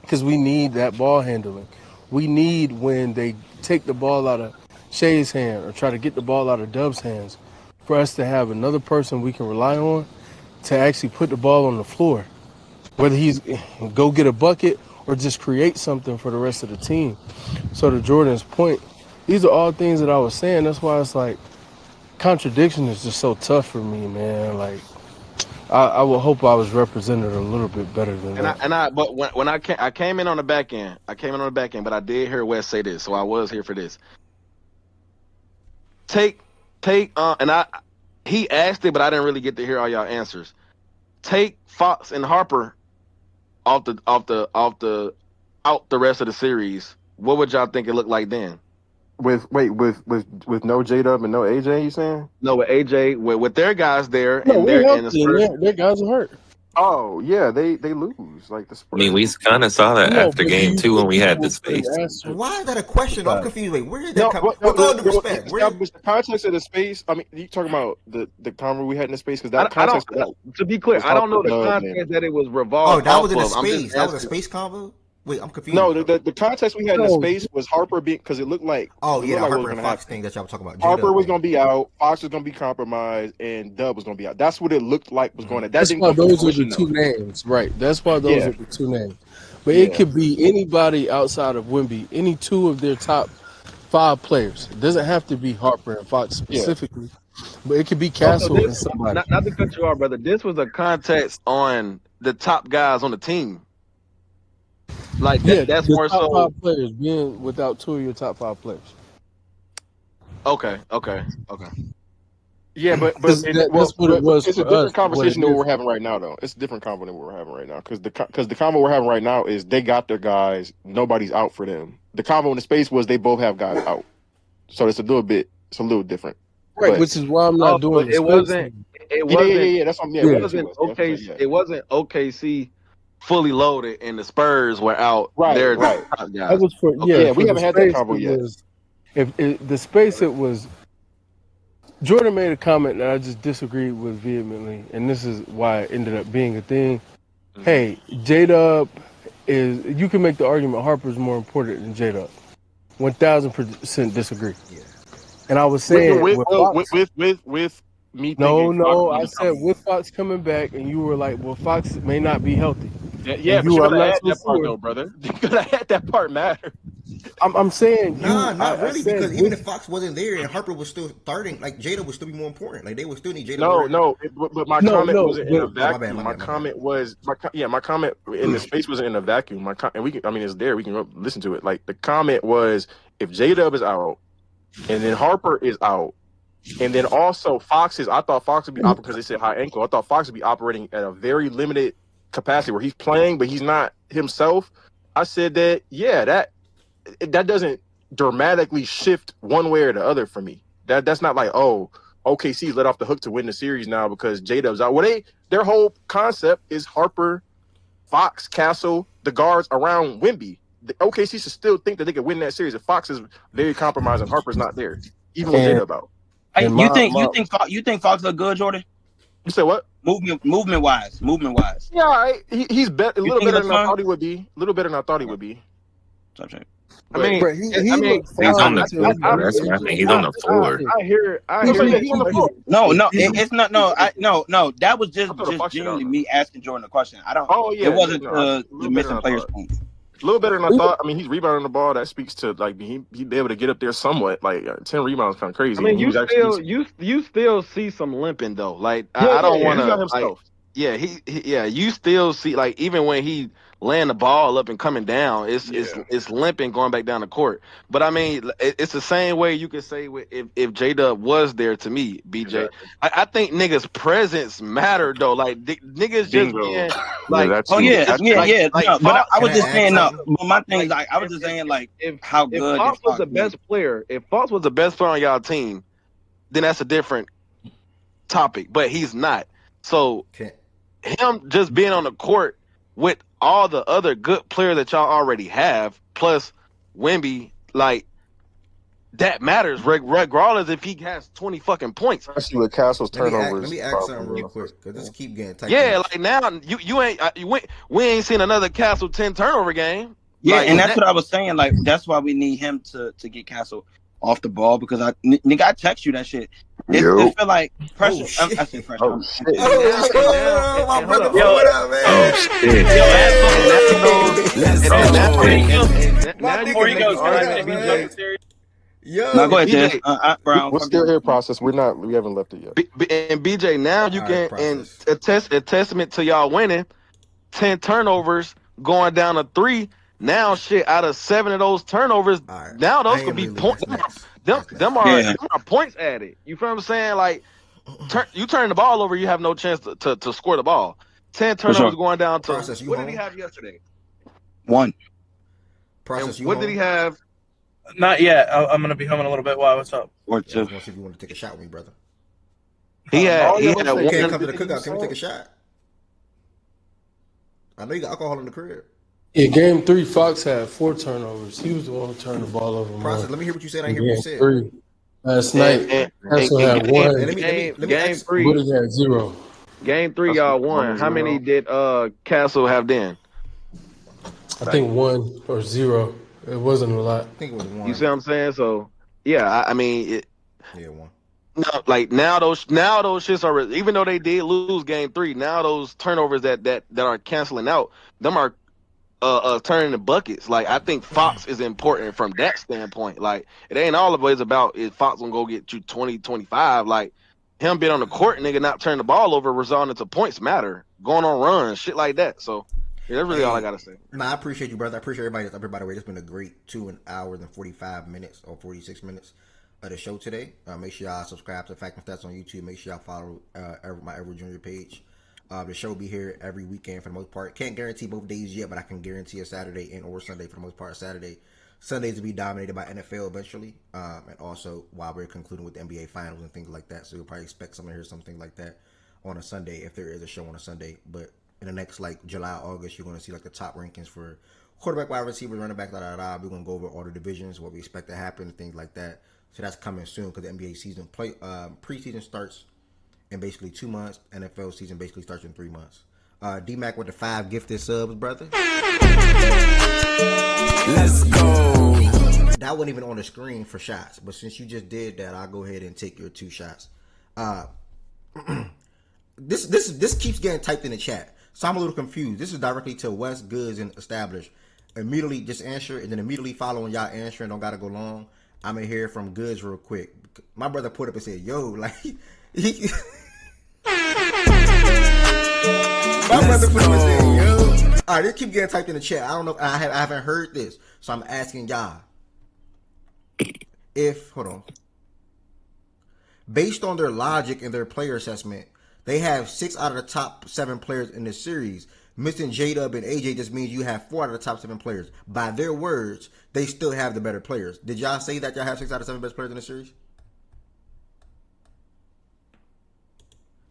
because we need that ball handling. We need when they take the ball out of Shay's hand or try to get the ball out of Dub's hands, for us to have another person we can rely on to actually put the ball on the floor, whether he's go get a bucket or just create something for the rest of the team. So to Jordan's point, these are all things that I was saying. That's why it's like contradiction is just so tough for me, man. Like I would hope I was represented a little bit better than that. But when I came in on the back end, but I did hear Wes say this, so I was here for this. Take take he asked it, but I didn't really get to hear all y'all answers. Take Fox and Harper out the rest of the series. What would y'all think it looked like then? With no J-Dub and no AJ, you saying? No, with AJ, with their guys there, No, and we're the healthy, Spurs. and their guys are hurt. Oh yeah, they lose like the Spurs. I mean, we kind of saw that No, after but game you 2 when we had will the put an space. asterisk Why is that a question? I'm beside it. confused. Wait, where did that come? No, With all due respect, the context of the space. I mean, you talking about the convo we had in the space because that I don't. context of that To be clear, was I don't know Harper, the Dub, context and that it was Oh, revolved that off was in a of. I'm just space. That was a asking. space convo. Wait, I'm confused. no, the context we had in the No, space was Harper being because it looked like Oh yeah, the what Harper was and going to Fox happen. thing that y'all were talking about. Harper J-Dub was thing. going to be out, Fox was going to be compromised, and Dub was going to be out. That's what it looked like was going to. That that's didn't why come to those are fruition the though. two names, right? That's why those Yeah, are the two names. But it yeah. could be anybody outside of Wemby, any two of their top 5 players. It doesn't have to be Harper and Fox Yeah. specifically, but it could be Oh, so Castle and somebody. not to cut you off, brother. This was a context on the top guys on the team. Like Yeah, that's the more top so. 5 players being without 2 of your top 5 players. Okay. Yeah, but Because that's what it was it's a for us. different What it conversation than what is. we're having right now, though. It's a different convo than what we're having right now because the convo we're having right now is they got their guys, nobody's out for them. The convo in the space was they both have guys out, so it's a little different. Right, But which is why I'm not doing But the it space wasn't. thing. It yeah, wasn't. that's what I'm. Yeah, Yeah. It what you wasn't was. That's what I'm OKC. saying, yeah. It wasn't OKC fully loaded, and the Spurs were out their Right. top That guys. was for Okay. Yeah, we for the haven't had that space. convo It yet. was the space. It was Jordan made a comment that I just disagreed with vehemently, and this is why it ended up being a thing. Mhm. Hey, J-Dub is. You can make the argument Harper's more important than J-Dub. 1000% disagree. Yeah. And I was saying with Fox. With me thinking Fox No, gonna I be said comfortable. with Fox coming back, and you were like, well, Fox may not be healthy. Yeah, And but you I'm gotta not add so that part sure. though, brother. You gotta add that part matter. I'm saying Nah, not I really, said because even with. if Fox wasn't there and Harper was still starting, like Jada would still be more important. Like they would still need Jada more. No, but my No, comment wasn't in a but Oh, my vacuum. bad. My comment was my comment in the space wasn't in a vacuum. And we can, I mean, it's there. We can go listen to it. Like the comment was, if J-Dub is out, and then Harper is out, and then also Fox is. I thought Fox would be operating because they said high ankle. I thought Fox would be operating at a very limited capacity where he's playing, but he's not himself. I said that that doesn't dramatically shift one way or the other for me. That's not like, oh, OKC's let off the hook to win the series now because J-Dub's out. Well, their whole concept is Harper, Fox, Castle, the guards around Wemby. The OKC should still think that they could win that series if Fox is very compromised and Harper's not there, even with And, J-Dub out. Hey, and you my, think my you think Fox look good, Jordan? You said what? Movement wise. Yeah, all right. He's a little think he better looks than I fine? thought he would be. A little better than I thought he would be. I mean, bro, he looked He's fine on the until floor, bro. That's what I think. He's on the floor. I hear. No, Yeah, yeah, he's on the floor. No, it's not. No. That was I thought the just Fox shit genuinely out. me asking Jordan a question. I don't. Oh yeah, It wasn't no, a the little better missing than I players thought. point. A little better than I thought. I mean, he's rebounding the ball. That speaks to like he'd be able to get up there somewhat. Like 10 rebounds, kind of crazy. I mean, And he was actually you still see some limping though. Like yeah, I don't yeah, want he's not to like. himself. Yeah, you still see like even when he laying the ball up and coming down, it's limping going back down the court. But I mean, it's the same way you could say if J Dub was there to me, BJ. Exactly. I think niggas' presence matter though. Like niggas just Bingo. being Yeah, like, that's Oh true. yeah, That's yeah, true. yeah. like No, but Fox, I Can was I just add saying no. something? But my thing is like like I was just saying like how if good Fox did was Fox the look? best player, if Fox was the best player on y'all team, then that's a different topic. But he's not. So Can, him just being on the court with all the other good players that y'all already have, plus Wemby, like that matters regardless if he has 20 fucking points. Especially with Castle's let turnovers. me ask something real quick because this keep getting tight. Yeah, like now you ain't we ain't seen another Castle 10 turnover game. Yeah, Like, and that's what I was saying. Like that's why we need him to get Castle off the ball because nigga, I text you that shit. It feel like pressure. I said pressure. Oh shit! Oh, my brother, what up, man? Oh shit! My now you nigga, can make the argument, BJ. No, Yo, go ahead, BJ. Des. Brown. We're still here, process. We haven't left it yet. And BJ, now you All can right, and process. a testament to y'all winning. 10 turnovers going down to 3. Now shit out of 7 of those turnovers, All right. now I those ain't could be really points. against Knicks. Them are points added. You feel what I'm saying? Like, turn the ball over, you have no chance to score the ball. 10 turnovers going down to what did he have yesterday? 1. Process, and what did he have? Not yet. I'm gonna be home in a little bit. Why? What's up? Or 2. I was gonna see if you want to take a shot with me, brother. He had You one. can't come to the cookout. Can we take a shot? I know you got alcohol in the crib. Yeah, game 3, Fox had 4 turnovers. He was the one who turned the ball over. Process. Let me hear what you said. I didn't hear what you said. 3. Last night, Castle had 1. Let me game 3. Woody had 0. Game 3, y'all won. How many did Castle have then? I think 1 or 0. It wasn't a lot. I think it was 1. You see what I'm saying? So yeah, I mean, 1. No, like now those shits are, even though they did lose game 3, now those turnovers that are canceling out, them are turning the buckets. Like, I think Fox is important from that standpoint. Like, it ain't always about if Fox gonna go get you 20, 25. Like, him being on the court, nigga, not turning the ball over, resulting into points matter, going on runs, shit like that. So yeah, that's really all I gotta say. Nah, I appreciate you, brother. I appreciate everybody that's up here, by the way. It's been a great 2 hours and 45 minutes or 46 minutes of the show today. Make sure y'all subscribe to Fact and Stats on YouTube. Make sure y'all follow my Edward Jr. page. The show will be here every weekend for the most part. Can't guarantee both days yet, but I can guarantee a Saturday and or Sunday for the most part. Sundays will be dominated by NFL eventually, and also while we're concluding with the NBA finals and things like that. So you'll probably expect someone to hear something like that on a Sunday if there is a show on a Sunday. But in the next like July, August, you're going to see like the top rankings for quarterback, wide receivers, running back, We're going to go over all the divisions, what we expect to happen, things like that. So that's coming soon because the NBA season preseason starts in basically 2 months. NFL season basically starts in 3 months. D-Mac with the 5 gifted subs, brother. Let's go. That wasn't even on the screen for shots, but since you just did that, I'll go ahead and take your 2 shots. This keeps getting typed in the chat, so I'm a little confused. This is directly to West Goods and Established. Immediately just answer, and then immediately following y'all answering, don't gotta go long. I'm gonna hear from Goods real quick. My brother put up and said, "Yo, like he." My brother put up and said, "Yo." All right, this keep getting typed in the chat. I don't know. I haven't heard this, so I'm asking y'all. Hold on. Based on their logic and their player assessment, they have 6 out of the top 7 players in this series. Missing J-Dub and AJ just means you have 4 out of the top 7 players. By their words, they still have the better players. Did y'all say that y'all have 6 out of 7 best players in the series?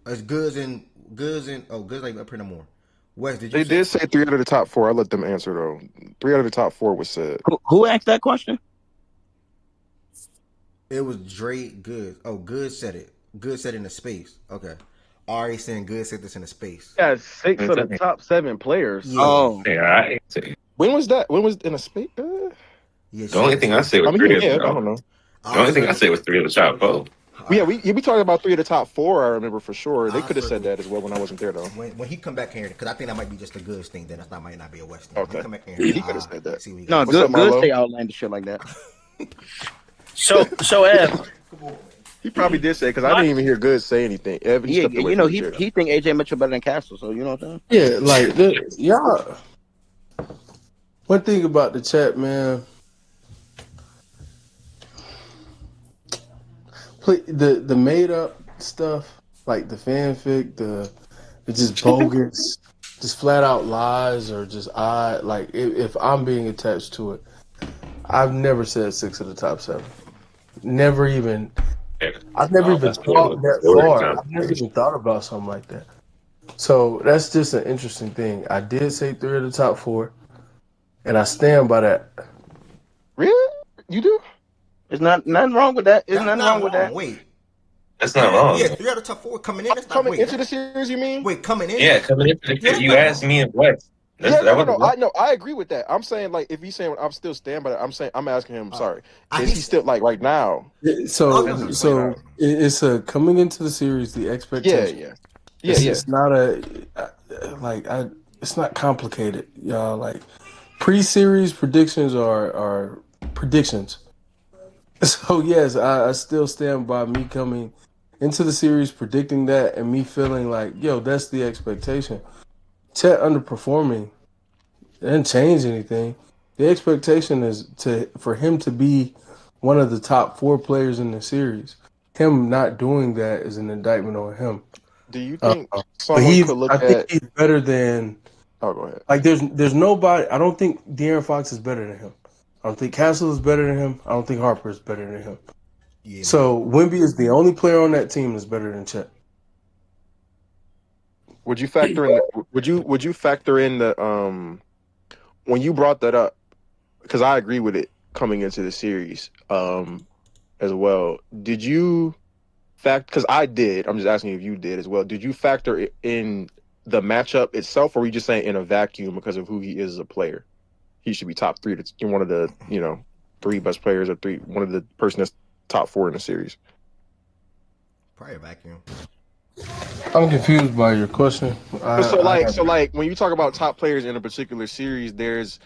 It's Goods and Goods like up here no more. West, did you? They did say 3 out of the top 4. I let them answer though. 3 out of the top 4 was said. Who asked that question? It was Dre Goods. Oh, Goods said it. Goods said it in the space. Okay. Ari saying Goods said this in the space. Yeah, 6 of the top 7 players. Yeah. Oh, yeah. When was that? When was in a space? Yeah, the only thing I say was 3 of the I don't know. The only thing I say was 3 of the top 4. Yeah, we talking about 3 of the top 4. I remember for sure. They could have said that as well when I wasn't there though. When he come back here, because I think that might be just a Goods thing. Then that might not be a West thing. Okay. He come back here. He could have said that. No, Goods say outlandish shit like that. So Ev. He probably did say because I didn't even hear Goods say anything. Ev, Yeah, you know he think AJ Mitchell better than Castle, so you know what I'm saying? Yeah, like y'all. One thing about the chat, man. The made up stuff, like the fanfic, it's just bogus, just flat out lies or just odd. Like if I'm being attached to it, I've never said 6 of the top 7. Never even. I've never even thought that far. I've never even thought about something like that. So that's just an interesting thing. I did say 3 of the top 4, and I stand by that. Really? You do? There's nothing wrong with that. There's nothing wrong with that. Wait. That's not wrong. Yeah, 3 out of the top 4 coming in. That's not coming into the series, you mean? Wait, coming in? Yeah, coming into the series. You asked me and West. I agree with that. I'm saying like if he's saying I'm still standing by that, I'm asking him. Sorry, is he still like right now? So it's a coming into the series. The expectation. Yeah. It's not it's not complicated, y'all. Like pre-series predictions are predictions. So yes, I still stand by me coming into the series predicting that and me feeling like, yo, that's the expectation. Chet underperforming didn't change anything. The expectation is for him to be one of the top 4 players in the series. Him not doing that is an indictment on him. Do you think But someone could look I think at? he's better than. Oh, go ahead. Like there's nobody. I don't think De'Aaron Fox is better than him. I don't think Castle is better than him. I don't think Harper is better than him. Yeah, So Wemby is the only player on that team that's better than Chet. Would you factor in? Would you factor in the when you brought that up? Because I agree with it coming into the series as well. Did you because I did. I'm just asking if you did as well. Did you factor it in the matchup itself, or were you just saying in a vacuum because of who he is as a player? He should be top 3. That's one of the 3 best players, or one of the person that's top 4 in the series. Probably a vacuum. I'm confused by your question. So when you talk about top players in a particular series, there's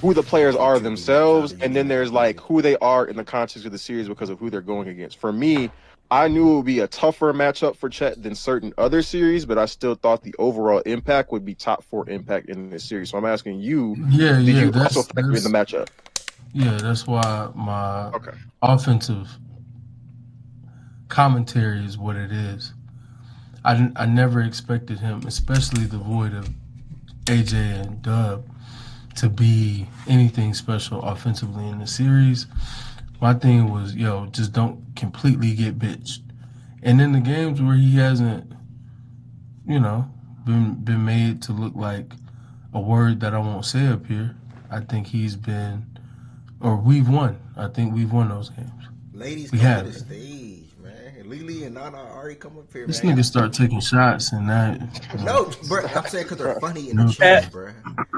who the players are themselves, and then there's like who they are in the context of the series because of who they're going against. For me, I knew it would be a tougher matchup for Chet than certain other series, but I still thought the overall impact would be top 4 impact in this series. So I'm asking you, did you also factor in the matchup? Yeah, that's why my offensive commentary is what it is. I never expected him, especially the void of AJ and Dub, to be anything special offensively in the series. My thing was, just don't completely get bitched. And in the games where he hasn't, been made to look like a word that I won't say up here, I think he's been, or we've won. I think we've won those games. Ladies, we come have. to the stage, man. Lily and Nana already come up here, This man. nigga start taking shots and that. No, bro. I'm saying because they're funny in the chat, bro.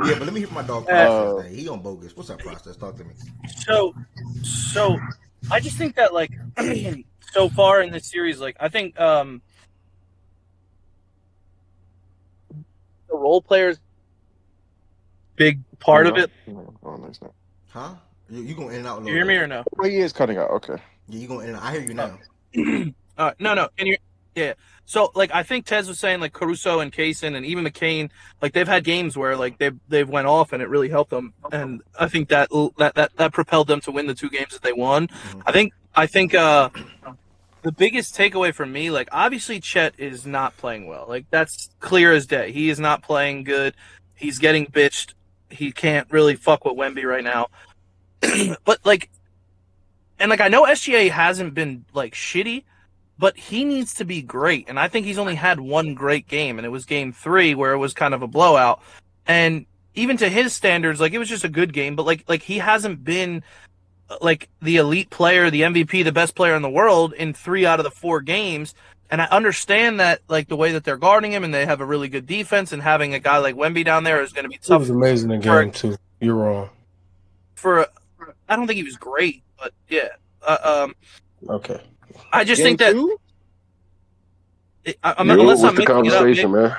Yeah, but let me hear from my dog Process. He on bogus. What's up, Process? Talk to me. So, I just think that like so far in this series, like I think the role players big part of it. Oh, no, it's not. Huh? You going in and out? You hear me or no? Well, he is cutting out. Okay. Yeah, you going in and out. I hear you now. No. Can you? Yeah. So like I think Tez was saying like Caruso and Kaysen and even McCain, like they've had games where like they've went off and it really helped them, and I think that propelled them to win the 2 games that they won. Mm-hmm. I think the biggest takeaway for me, like obviously Chet is not playing well. Like that's clear as day. He is not playing good. He's getting bitched. He can't really fuck with Wemby right now. But like, and like I know SGA hasn't been like shitty, but he needs to be great. And I think he's only had 1 great game, and it was game 3 where it was kind of a blowout. And even to his standards, like it was just a good game, but like he hasn't been like the elite player, the MVP, the best player in the world in 3 out of the 4 games. And I understand that like the way that they're guarding him and they have a really good defense, and having a guy like Wemby down there is going to be tough. It was amazing in game 2. You're wrong. I don't think he was great, but yeah. Okay. I just think that unless I'm mixing it up, man.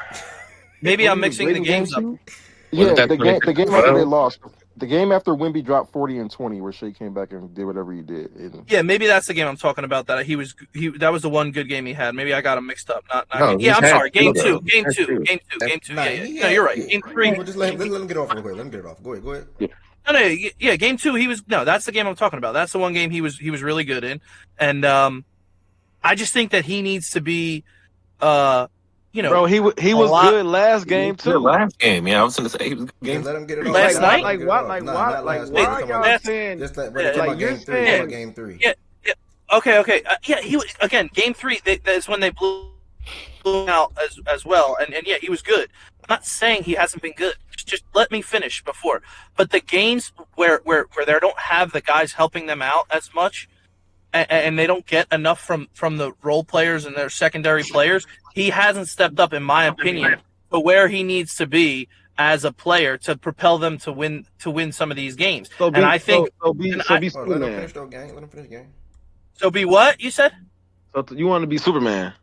Maybe I'm mixing the games up. Yeah, the game after they lost. The game after Wemby dropped 40 and 20, where Shea came back and did whatever he did. Yeah, maybe that's the game I'm talking about. That that was the one good game he had. Maybe I got him mixed up. Yeah, I'm sorry. Game two. No, you're right. Game 3. Just let him get off real quick. Let him get it off. Go ahead. No, yeah. Game 2, that's the game I'm talking about. That's the one game he was really good in, and I just think that he needs to be, bro, he was good last game too. Last game, yeah, I was gonna say he was good game. Let him get it off. Last night, why are y'all saying? Like you're saying game 3. Yeah. Okay. He was again. Game 3. That's when they blew out as well, and yeah, he was good. I'm not saying he hasn't been good. Just let me finish before. But the games where they don't have the guys helping them out as much, and they don't get enough from the role players and their secondary players, he hasn't stepped up, in my opinion, to where he needs to be as a player to propel them to win some of these games. Let him finish the game. So be what you said? So you want to be Superman?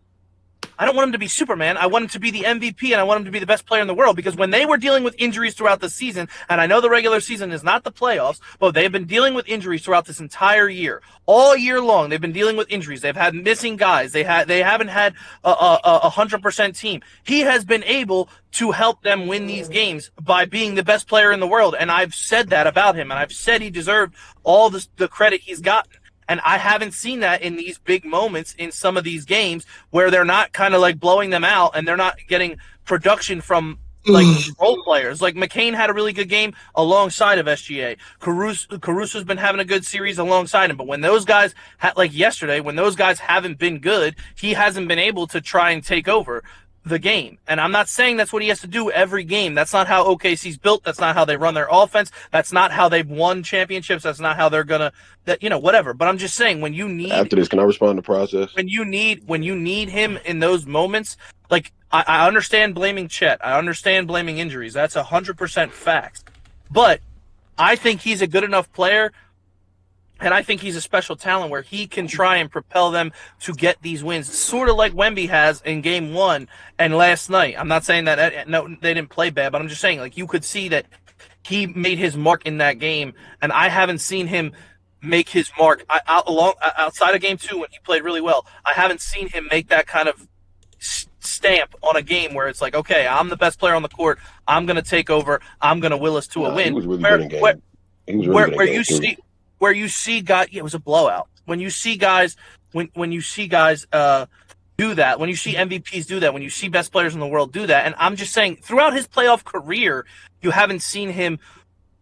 I don't want him to be Superman. I want him to be the MVP, and I want him to be the best player in the world, because when they were dealing with injuries throughout the season, and I know the regular season is not the playoffs, but they've been dealing with injuries throughout this entire year. All year long, they've been dealing with injuries. They've had missing guys. They haven't had a 100% team. He has been able to help them win these games by being the best player in the world, and I've said that about him, and I've said he deserved all the credit he's gotten. And I haven't seen that in these big moments in some of these games where they're not kind of like blowing them out and they're not getting production from like role players. Like McCain had a really good game alongside of SGA. Caruso's been having a good series alongside him. But when those guys, like yesterday, when those guys haven't been good, he hasn't been able to try and take over the game. And I'm not saying that's what he has to do every game. That's not how OKC's built. That's not how they run their offense. That's not how they've won championships. That's not how they're gonna whatever. But I'm just saying, when you need, after this, can I respond to process? When you need him in those moments, like I understand blaming Chet. I understand blaming injuries. That's 100% facts. But I think he's a good enough player, and I think he's a special talent where he can try and propel them to get these wins, sort of like Wemby has in Game 1 and last night. I'm not saying that no, they didn't play bad, but I'm just saying, like, you could see that he made his mark in that game, and I haven't seen him make his mark outside of Game 2 when he played really well. I haven't seen him make that kind of stamp on a game where it's like, okay, I'm the best player on the court. I'm going to take over. I'm going to will us to a win. He was really good in game. He was really good in game too. Where you see guys, it was a blowout. When you see guys, when you see guys do that, when you see MVPs do that, when you see best players in the world do that, and I'm just saying, throughout his playoff career, you haven't seen him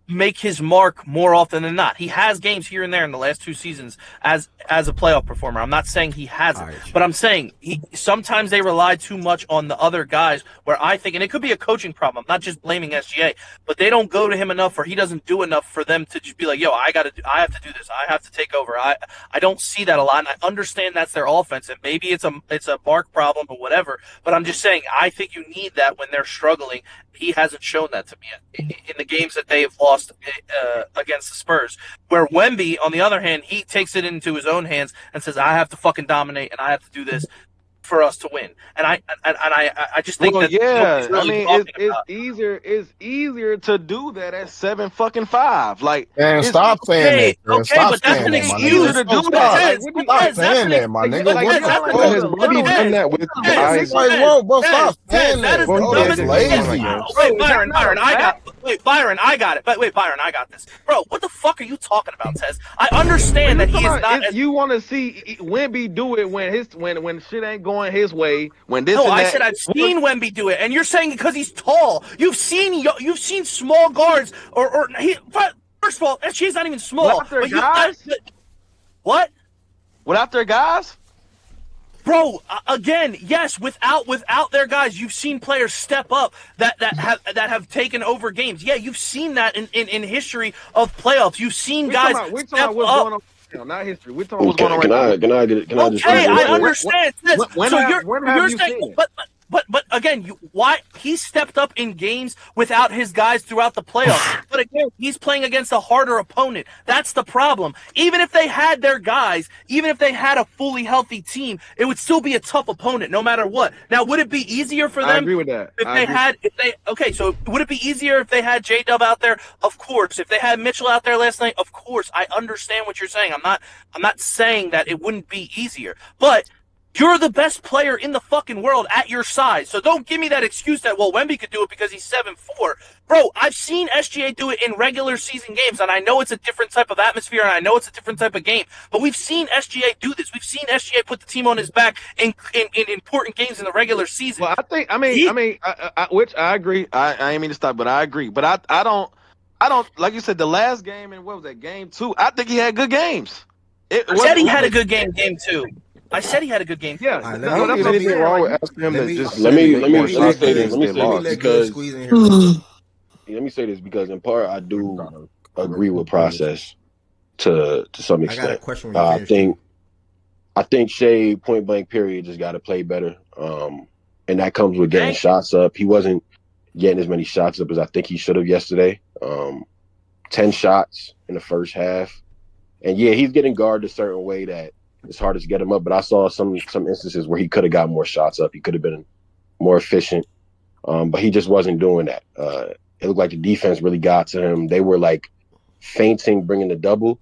make his mark more often than not. He has games here and there in the last 2 seasons as a playoff performer. I'm not saying he hasn't, but I'm saying sometimes they rely too much on the other guys, where I think, and it could be a coaching problem, I'm not just blaming SGA, but they don't go to him enough, or he doesn't do enough for them to just be like, yo, I have to do this. I have to take over. I don't see that a lot, and I understand that's their offense, and maybe it's a mark problem or whatever, but I'm just saying, I think you need that when they're struggling. He hasn't shown that to me yet in the games that they have lost against the Spurs. Where Wemby, on the other hand, he takes it into his own hands and says, I have to fucking dominate and I have to do this for us to win. And I just think that really it's easier to do that at 7-5. Like, man, stop saying that. Okay, stop but that's an excuse to do that. Stop saying that, my nigga. Has Wemby done that with guys? Stop saying that. It's lazy. Wait, Byron, I got it. But wait, Byron, I got this. Bro, what the fuck are you talking about, Tez? I understand that he is not. You want to see Wemby do it when shit ain't going his way. When this, I said I've seen Wemby do it, and you're saying because he's tall. You've seen small guards, first of all, she's not even small. Without their guys? What? Without their guys? Bro, again, yes, without their guys, you've seen players step up that have taken over games. Yeah, you've seen that in history of playoffs. You've seen guys step up. Going on. Not history. We're talking what's going on right now. Can I just I understand. You're saying, but again, why he stepped up in games without his guys throughout the playoffs. But again, he's playing against a harder opponent. That's the problem. Even if they had their guys, even if they had a fully healthy team, it would still be a tough opponent no matter what. Now, would it be easier for them? I agree with that. So would it be easier if they had J-Dub out there? Of course. If they had Mitchell out there last night, of course. I understand what you're saying. I'm not saying that it wouldn't be easier, but you're the best player in the fucking world at your size. So don't give me that excuse that, well, Wemby could do it because he's 7'4". Bro, I've seen SGA do it in regular season games, and I know it's a different type of atmosphere, and I know it's a different type of game. But we've seen SGA do this. We've seen SGA put the team on his back in important games in the regular season. Well, which I agree. I ain't mean to stop, but I agree. But I don't, like you said, the last game, and what was that, Game 2? I think he had good games. I said he had a good game, Game 2. I said he had a good game. Yeah, I don't think there's anything wrong with asking him to just let me say this. Let me say this because in part I do agree with process to some extent. I got a question when you finish. I think Shea point blank period just got to play better, and that comes with getting shots up. He wasn't getting as many shots up as I think he should have yesterday. 10 shots in the first half, and yeah, he's getting guarded a certain way that it's hard to get him up. But I saw some instances where he could have got more shots up. He could have been more efficient, but he just wasn't doing that. It looked like the defense really got to him. They were like feinting, bringing the double,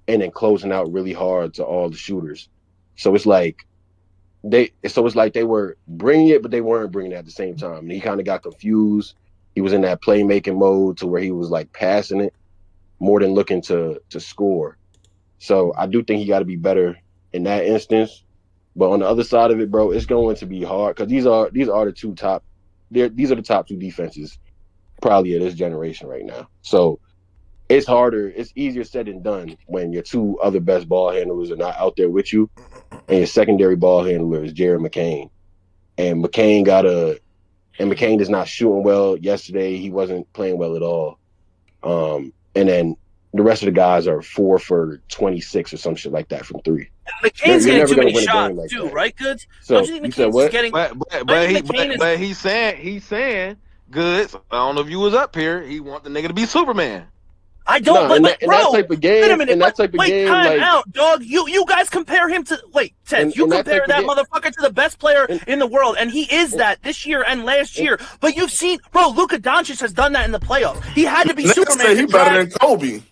and then closing out really hard to all the shooters. So it's like they were bringing it, but they weren't bringing it at the same time. And he kind of got confused. He was in that playmaking mode to where he was like passing it more than looking to score. So I do think he got to be better in that instance. But on the other side of it, bro, it's going to be hard because these are the top two defenses probably of this generation right now. So it's harder. It's easier said than done when your two other best ball handlers are not out there with you, and your secondary ball handler is Jared McCain. And McCain is not shooting well. Yesterday, he wasn't playing well at all. And then the rest of the guys are 4 for 26 or some shit like that from three. McCain's getting too many shots too, right, Goods? So don't you think McCain's getting? But he's saying, Goods. I don't know if you was up here. He want the nigga to be Superman. I don't, bro. That type of game, wait a minute. Game, time out, dog. You guys compare him to Ted. You compare that motherfucker to the best player in the world, and he is that this year and last year. But you've seen, bro. Luka Doncic has done that in the playoffs. He had to be Superman. He better than Kobe.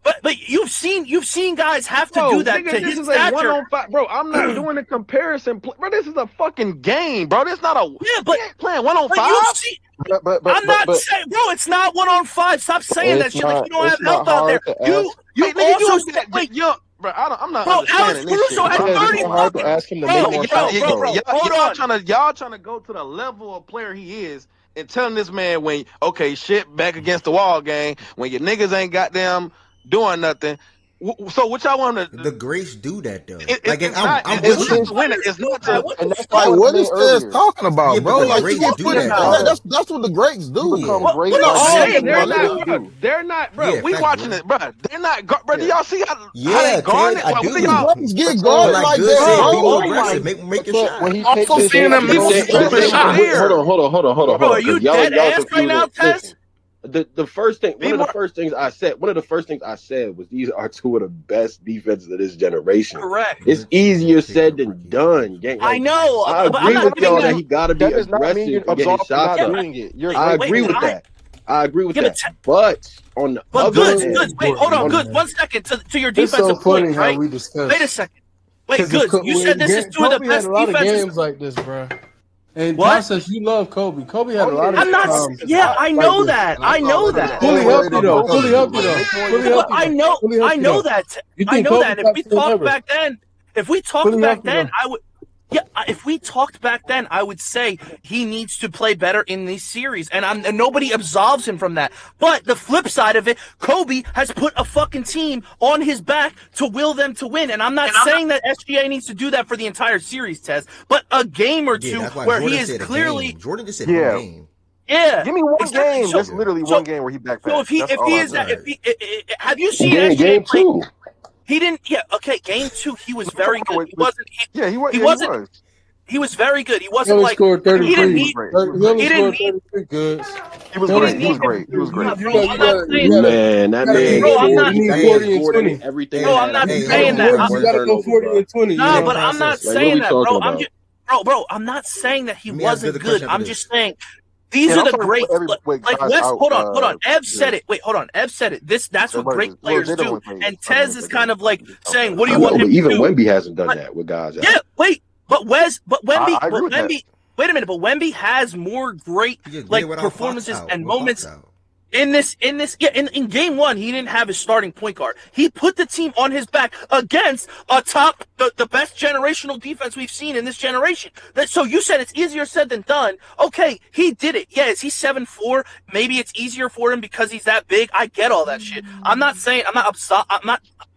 But you've seen guys have to do that to his stature. 1-on-5, bro. I'm not doing a comparison, bro. This is a fucking game, bro. This not a playing 1-on-5. I'm not saying, bro. It's not 1-on-5. Stop saying that shit. Like you don't have help out there. You also bro. I'm not. Bro, understanding Alex Caruso this shit, had 30 hard to ask him to make more shots. Y'all trying to go to the level of player he is and telling this man when shit back against the wall game when your niggas ain't goddamn doing nothing. So what y'all want to? The greats do that though. It's not to. And that's like what is this talking about, bro? Like you get put in that's what the greats do. They're not, bro. We watching it, bro. They're not, bro. Do y'all see how they guard it? I do. Get guarded like that. Make your shot. I'm also seeing them miss Hold on. Bro, are you dead ass right now, Tess? One of the first things I said was these are two of the best defenses of this generation. Correct. It's easier said than done. I know. I agree with y'all that he got to be aggressive and getting shots up. I agree with that. But on the other hand, wait, hold on, Goods. 1 second to your defensive it's so funny point, how right? we discuss. Wait a second. Wait, Goods. You said this is two of the best defenses. defenses. Games like this, bro. And what? Says you love Kobe. Kobe had a lot of times. Yeah, I know that. I know that. Fully healthy though. I know that. I know that. If we talked back then, I would. Yeah, if we talked back then, I would say he needs to play better in these series, and nobody absolves him from that. But the flip side of it, Kobe has put a fucking team on his back to will them to win, and I'm not saying that SGA needs to do that for the entire series, Tez, but a game or two where Jordan he is clearly. Jordan just said one game. Yeah, give me one game. That's literally one game where he backpacks. So if he is that, have you seen SGA game two? He didn't. Yeah. Okay. Game 2, he was very good. He wasn't. He was very good. He wasn't like. Scored 33. He didn't need. He didn't need. He was great. He was great. Man, that man. Bro, I'm not. 40 and 20. Everything. Bro, I'm not saying that. You gotta go 40 and 20. No, but I'm not saying that, bro. Bro, I'm not saying that he wasn't good. I'm just saying. These are the great, like West. Hold on. Ev said it. Wait, hold on. Ev said it. That's what great players do. And Tez is kind of like saying, "What do you want him to do?" Even Wemby hasn't done that with guys. Yeah, wait, but Wemby. Wait a minute, but Wemby has more great performances and moments. In game 1, he didn't have his starting point guard. He put the team on his back against the best generational defense we've seen in this generation. So you said it's easier said than done. Okay, he did it. Yeah, is he 7'4"? Maybe it's easier for him because he's that big. I get all that shit.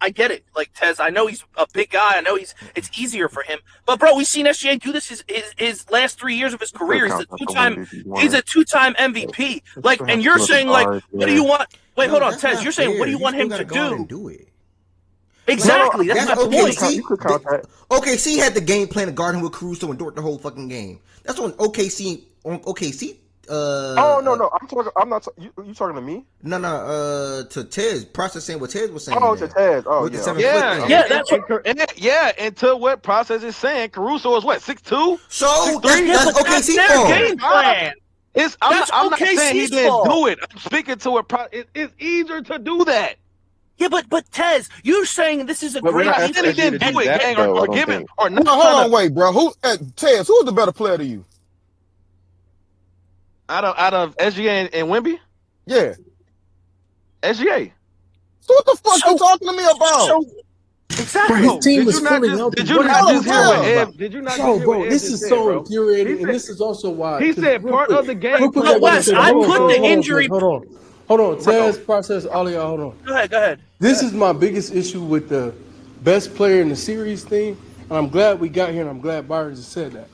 I get it. Like Tez, I know he's a big guy. I know it's easier for him. But bro, we've seen SGA do this his last 3 years of his career. He's a two-time MVP. Like, and you're saying like, what do you want? Wait, hold on, Tez. You're saying what do you want him to do? Exactly. That's my point. OKC had the game plan to guard him with Caruso and Dort the whole fucking game. That's on OKC Oh no, I'm talking. I'm not. You talking to me? No. To Tez, processing what Tez was saying. Oh, to Tez. Oh, with the yeah. 7 foot thing. And to what Process is saying, Caruso is what 6'2"? So 6'3"? that's OKC fault. Game plan. I'm not saying he didn't fault. do it. I'm speaking to it. It's easier to do that. Yeah, but Tez, you're saying this is a great. I said he didn't do it, gang, or give it, or not. No, hold on, wait, bro. Tez? Who's the better player to you? Out of SGA and Wemby? Yeah. SGA. So what the fuck you talking to me about? Exactly. Bro, his team is fully healthy. Did you not just hear what Ev? Did you not just hear what Ev this just is said, so bro? infuriating, and this is also why He said part of the game. Wes, I put the injury. Hold on. Tez, Process, all of y'all, hold on. Go ahead. This is my biggest issue with the best player in the series thing, and I'm glad we got here, and I'm glad Byron just said that.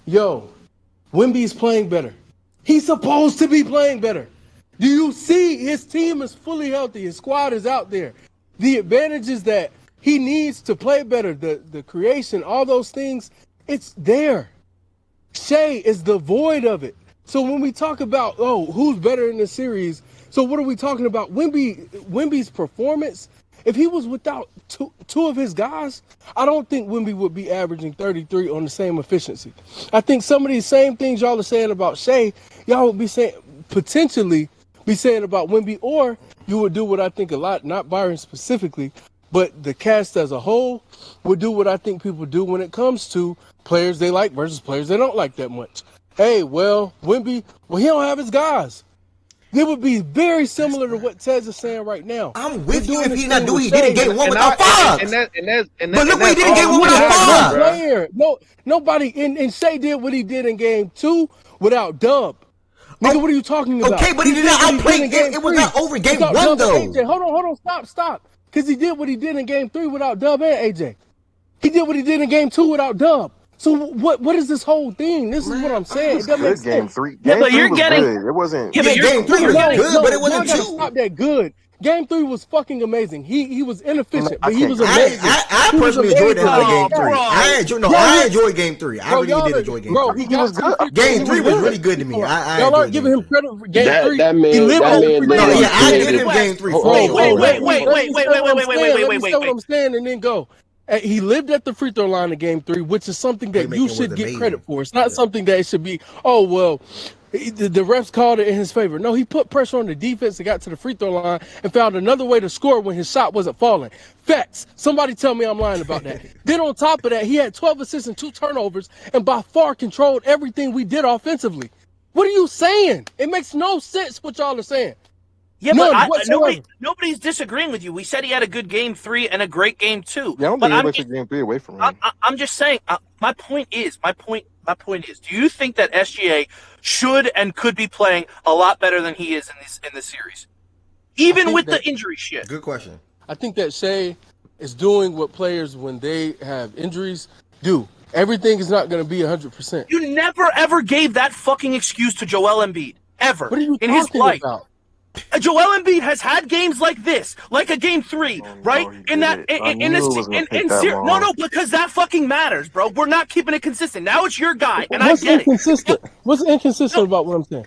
Yo, Wemby's playing better. He's supposed to be playing better. Do you see his team is fully healthy? His squad is out there. The advantages that he needs to play better, the creation, all those things, it's there. Shea is devoid of it. So when we talk about, who's better in the series, so what are we talking about? Wemby's performance, if he was without two of his guys, I don't think Wemby would be averaging 33 on the same efficiency. I think some of these same things y'all are saying about Shea, y'all would be saying, potentially be saying about Wemby, or you would do what I think a lot, not Byron specifically, but the cast as a whole would do what I think people do when it comes to players they like versus players they don't like that much. Hey, well, Wemby, he don't have his guys. It would be very similar to what Tez is saying right now. I'm with you if he not do he did in game 1 without Fox. But look what he did in game 1 No without player. Nobody. And Shea did what he did in game 2 without Dub. Nigga, what are you talking about? Okay, but he did not outplay. It was not over game 1 though. AJ, hold on, stop. Because he did what he did in game 3 without Dub and AJ. He did what he did in game 2 without Dub. So what is this whole thing? This is what I'm saying. It doesn't make Game sense. 3. Yeah, Game but 3 you're was getting. good. It wasn't. Yeah, but game 3 was good, but it wasn't y'all gotta stop that good. Game 3 was fucking amazing. He was inefficient, but he was amazing. I personally enjoyed the hell of game 3. I enjoyed game 3. I really did enjoy game 3. He was good. Game 3 was really good to me. Y'all aren't giving him credit for game 3. That man, I give him game 3. Wait. Wait. What I'm saying, and then go. He lived at the free throw line in game 3, which is something that you should get credit for. It's not something that it should be, the refs called it in his favor. No, he put pressure on the defense and got to the free throw line and found another way to score when his shot wasn't falling. Facts. Somebody tell me I'm lying about that. Then on top of that, he had 12 assists and 2 turnovers and by far controlled everything we did offensively. What are you saying? It makes no sense what y'all are saying. Yeah, but nobody's disagreeing with you. We said he had a good game 3 and a great game 2. Yeah, I don't think anybody took game 3 away from him. I'm just saying. My point is, do you think that SGA should and could be playing a lot better than he is in this series, even with the injury shit? Good question. I think that Shea is doing what players when they have injuries do. Everything is not going to be 100%. You never ever gave that fucking excuse to Joel Embiid ever What are you in his talking life. about? Joel Embiid has had games like this, like a game 3, right? Because that fucking matters, bro. We're not keeping it consistent. Now it's your guy, and I get it. What's inconsistent about what I'm saying?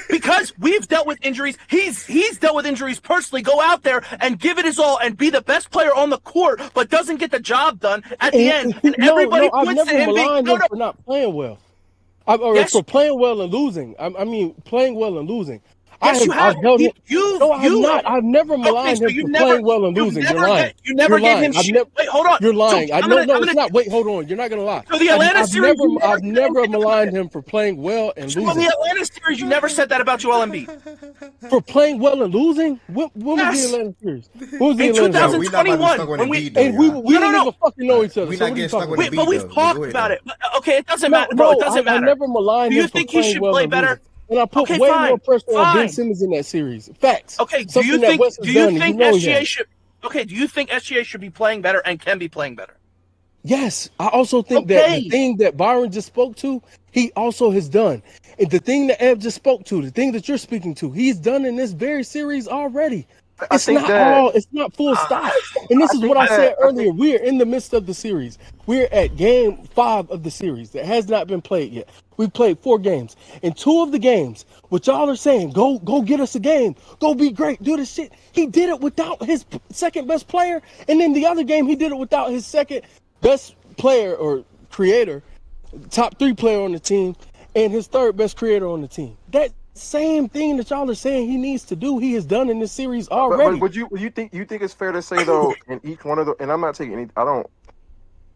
Because we've dealt with injuries. He's dealt with injuries personally. Go out there and give it his all and be the best player on the court, but doesn't get the job done at the end. And everybody points to him being for not playing well. For playing well and losing. I mean, playing well and losing. Yes, you have. I've never maligned him for playing well and losing. You're lying. You never gave him shit. Wait, hold on. You're lying. It's not. Wait, hold on. You're not going to lie. So the Atlanta series, I've never maligned him for playing well and losing. In the Atlanta series, you never said that about Joel Embiid. For playing well and losing? When was the Atlanta series? When was the in 2021. When we didn't even fucking know each other. We're not getting stuck with Embiid. But we've talked about it. Okay, it doesn't matter, bro. It doesn't matter. I never maligned him for playing well and losing. Do you think he should play better? And I put way more pressure on Ben Simmons in that series. Facts. Okay, do you think SGA should be playing better and can be playing better? Yes. I also think that the thing that Byron just spoke to, he also has done. And the thing that Ev just spoke to, the thing that you're speaking to, he's done in this very series already. It's not full stop. And this is what I said earlier. We're in the midst of the series. We're at game 5 of the series that has not been played yet. We've played 4 games. In 2 of the games, what y'all are saying, go get us a game, go be great, do this shit. He did it without his second best player. And then the other game, he did it without his second best player or creator, top 3 player on the team, and his third best creator on the team. That same thing that y'all are saying he needs to do, he has done in this series already. But would you think it's fair to say though in each one of the, and I'm not taking any, I don't.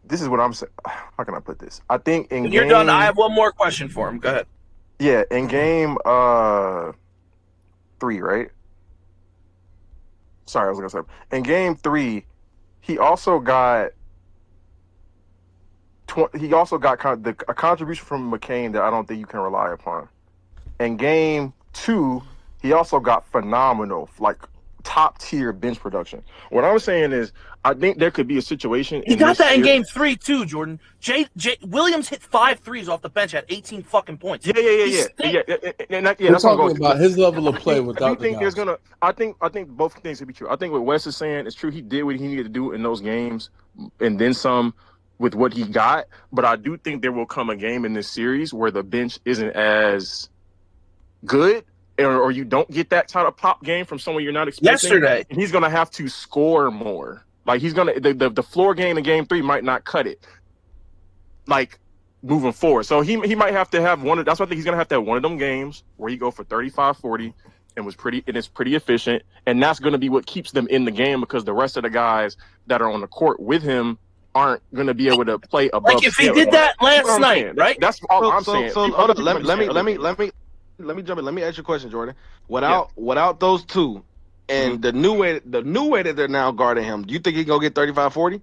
This is what I'm saying. How can I put this? I think in When you're done, I have one more question for him. Go ahead. Yeah, in game 3, right? Sorry, I was gonna say in game 3, he also got a contribution from McCain that I don't think you can rely upon. In game 2, he also got phenomenal, like top tier bench production. What I was saying is, I think there could be a situation. He got that in game 3 too, Jordan. Williams hit 5 threes off the bench at 18 fucking points. Yeah. We're talking about his level of play without the guys. I think both things could be true. I think what Wes is saying is true. He did what he needed to do in those games, and then some with what he got. But I do think there will come a game in this series where the bench isn't as good, or you don't get that type of pop game from someone you're not expecting. Yesterday, and he's gonna have to score more. Like he's gonna the floor game in game 3 might not cut it. Like moving forward, so he might have to have one of. That's why I think he's gonna have to have one of them games where he go for 35, 40, and it's pretty efficient, and that's gonna be what keeps them in the game because the rest of the guys that are on the court with him aren't gonna be able to play above. Like if he did that last night, right? That's all I'm saying. So hold up, let me jump in. Let me ask you a question, Jordan. Without those two, and the new way that they're now guarding him, do you think he gonna get 35, 40?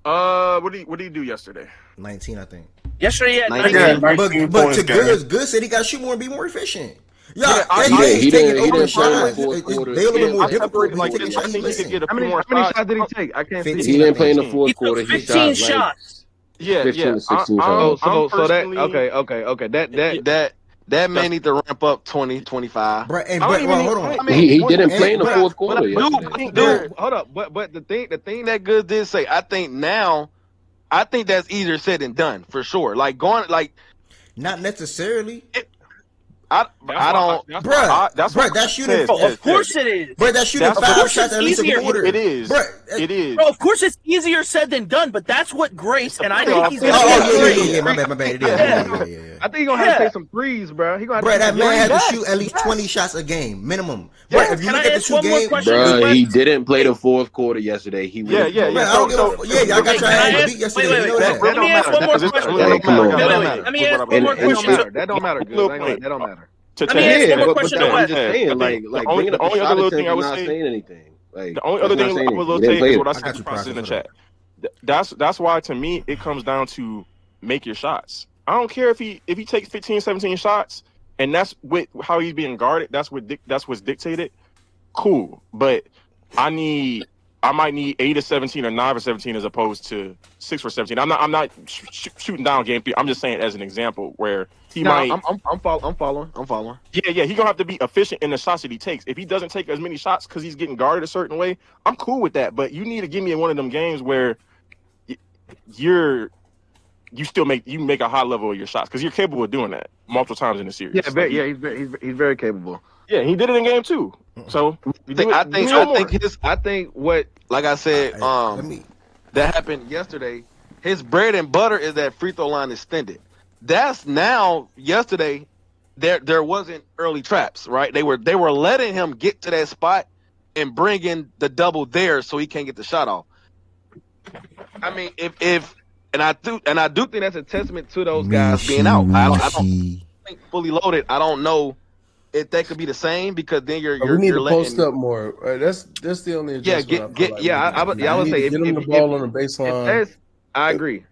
What did he do yesterday? 19, I think. Yesterday, yeah, 19. But to good said he got to shoot more and be more efficient. He didn't play in the fourth quarter. They a little bit more difficult. How many shots did he take? I can't see. He didn't play in the fourth quarter. He took 15 shots. 15 to 16 shots. So that that man need to ramp up 20, 25. Hold on. He didn't play in the fourth quarter yesterday. Dude, hold up. But the thing that Good did say, I think that's easier said than done for sure. Like going like not necessarily. I don't, that shooting. Of course it is. Bro, that shooting 5 shots at least a quarter. It is. It is. Bro, of course it's easier said than done, but that's what Grace and I think he's gonna yeah. My bad. Yeah. I think he's gonna have to take some threes, bro. That man had to shoot at least 20 shots a game minimum. Bro, if you look at the 2 games, bro, he didn't play the fourth quarter yesterday. He y'all got your ass beat yesterday. Let me ask one more question. Let me ask one more question. That don't matter. That don't matter. Let me ask one more question to Wes. The only other thing I would say, saying anything. The only other thing I will say is what I said to process in the chat. That's why to me it comes down to make your shots. I don't care if he takes 15, 17 shots, and that's with how he's being guarded. That's what's dictated. Cool, but I might need 8 or 17 or 9 or 17 as opposed to 6 or 17. I'm not shooting down game 3. I'm just saying as an example where he might. I'm following. Yeah. He's gonna have to be efficient in the shots that he takes. If he doesn't take as many shots because he's getting guarded a certain way, I'm cool with that. But you need to give me one of them games where you still make a high level of your shots because you're capable of doing that multiple times in the series. He's very capable. Yeah, he did it in game 2. So I think what, like I said, that happened yesterday. His bread and butter is that free throw line extended. That's now yesterday. There wasn't early traps, right? They were letting him get to that spot and bring in the double there so he can't get the shot off. I mean, I do think that's a testament to those guys being out. I don't think fully loaded. I don't know if that could be the same because then we need to post up more. Right? That's the only adjustment. I would say get him the ball on the baseline. I agree.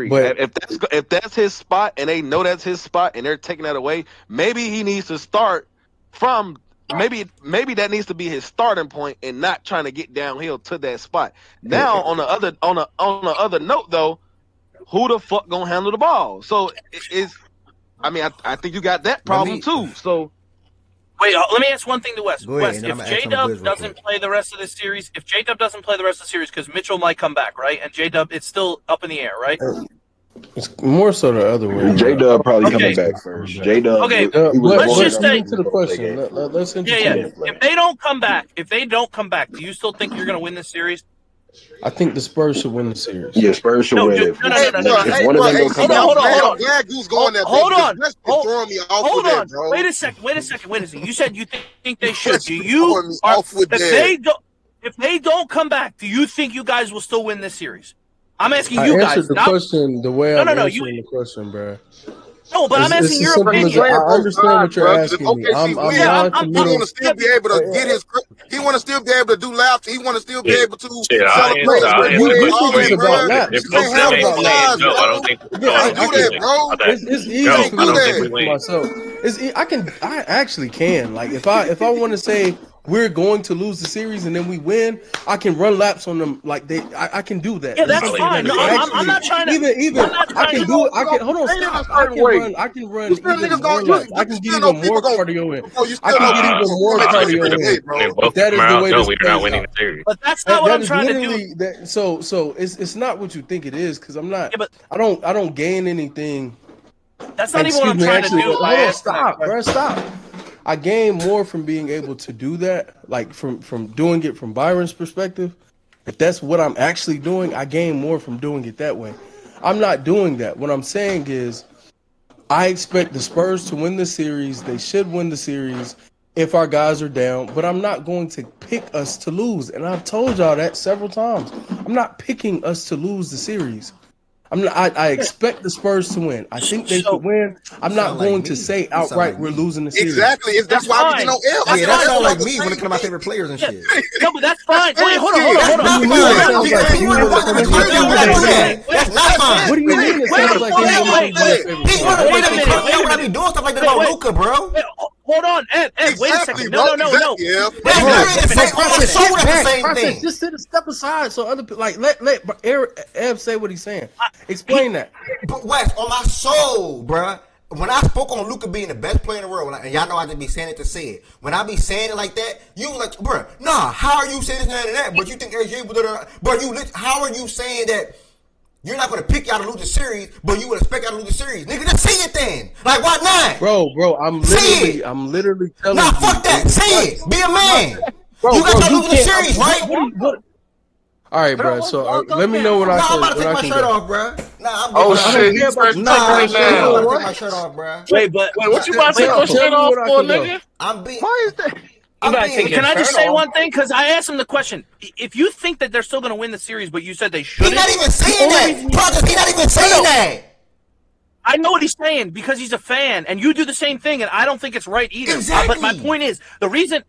But if that's his spot and they know that's his spot and they're taking that away, maybe he needs to start from maybe that needs to be his starting point and not trying to get downhill to that spot. Now on the other note though, who the fuck gonna handle the ball? So I think you got that problem too. So Wait, let me ask one thing to Wes. Go ahead, Wes, and then if I'm gonna ask J-Dub some real doesn't play the rest of the series, because Mitchell might come back, right? And J-Dub, it's still up in the air, right? It's more so the other way. J Dub probably Okay. coming back first. J Dub, Okay, he was let's born just up say. and he to the was gonna play question. games. Let's Yeah. entertain it. If they don't come back, do you still think you're going to win this series? I think the Spurs should win the series. Yeah, Spurs should win. No. If one of them don't come back, Hold on. I'm glad Goose going there. Hold on. West is throwing me off Hold with on. that, bro. Wait a second. You said you think they should. West Do is you? throwing me off with that. If they don't come back, do you think you guys will still win this series? I'm asking I you answered guys. the question the way No, I'm no, answering the question, bro. No, but I'm asking your opinion. I understand what you're asking me. I'm he non-committal. want to still be able to get his. He want to still be able to do laps. He want to still be able to celebrate. You think it's about laps? If both them ain't saying no, I don't think Can't do that, bro. It's easy No, for I me don't to think we speak for win. myself. I actually can. Like if I want to say we're going to lose the series and then we win, I can run laps on them like I can do that. Yeah, that's fine. No, I'm not trying to. I can do it. Hold on, stop. I can run even more laps. I can get even more cardio in. I can get even more cardio in. If That is the way this we're not plays winning out. the series. But that's not what I'm trying to do. So it's not what you think it is because I'm not. I don't gain anything. That's not even what I'm trying to do. Hold on, stop, bro, stop. I gain more from being able to do that, like from doing it from Byron's perspective. If that's what I'm actually doing, I gain more from doing it that way. I'm not doing that. What I'm saying is I expect the Spurs to win the series. They should win the series if our guys are down, but I'm not going to pick us to lose. And I've told y'all that several times. I'm not picking us to lose the series. I expect the Spurs to win. I think they should win. I'm not going to say outright we're losing the series. Exactly. That's why we get no L. Yeah, that sounds like me when it comes to my favorite players and shit. No, but that's fine. Wait, hold on. What do you mean it sounds like He's running away from me. I be doing stuff like that about Luka, bro. Hold on, Ed, wait a second. No. Just step aside so other people let Eb say what he's saying. Explain that. But Wes, on my soul, bruh. When I spoke on Luka being the best player in the world, and y'all know I just be saying it to say it. When I be saying it like that, you like, bruh, nah, how are you saying this and that? But you think AJ was but how are you saying that you're not going to pick y'all to lose the series, but you would expect y'all to lose the series? Nigga, just say it then. Like, why not? Bro, I'm literally telling you. Nah, fuck that. Say it. Be a man. You got to lose the series, right? All right, bro. So let me know when I can. I'm about to take my shirt off, bro. Oh shit! He's first I'm about to take my shirt off, bro. Wait, what you about to take your shirt off for, nigga? Why is that? Can I just say one thing? Because I asked him the question. If you think that they're still going to win the series, but you said they shouldn't. He's not even saying that. He's not even saying that. I know what he's saying because he's a fan, and you do the same thing, and I don't think it's right either. Exactly. But my point is, the reason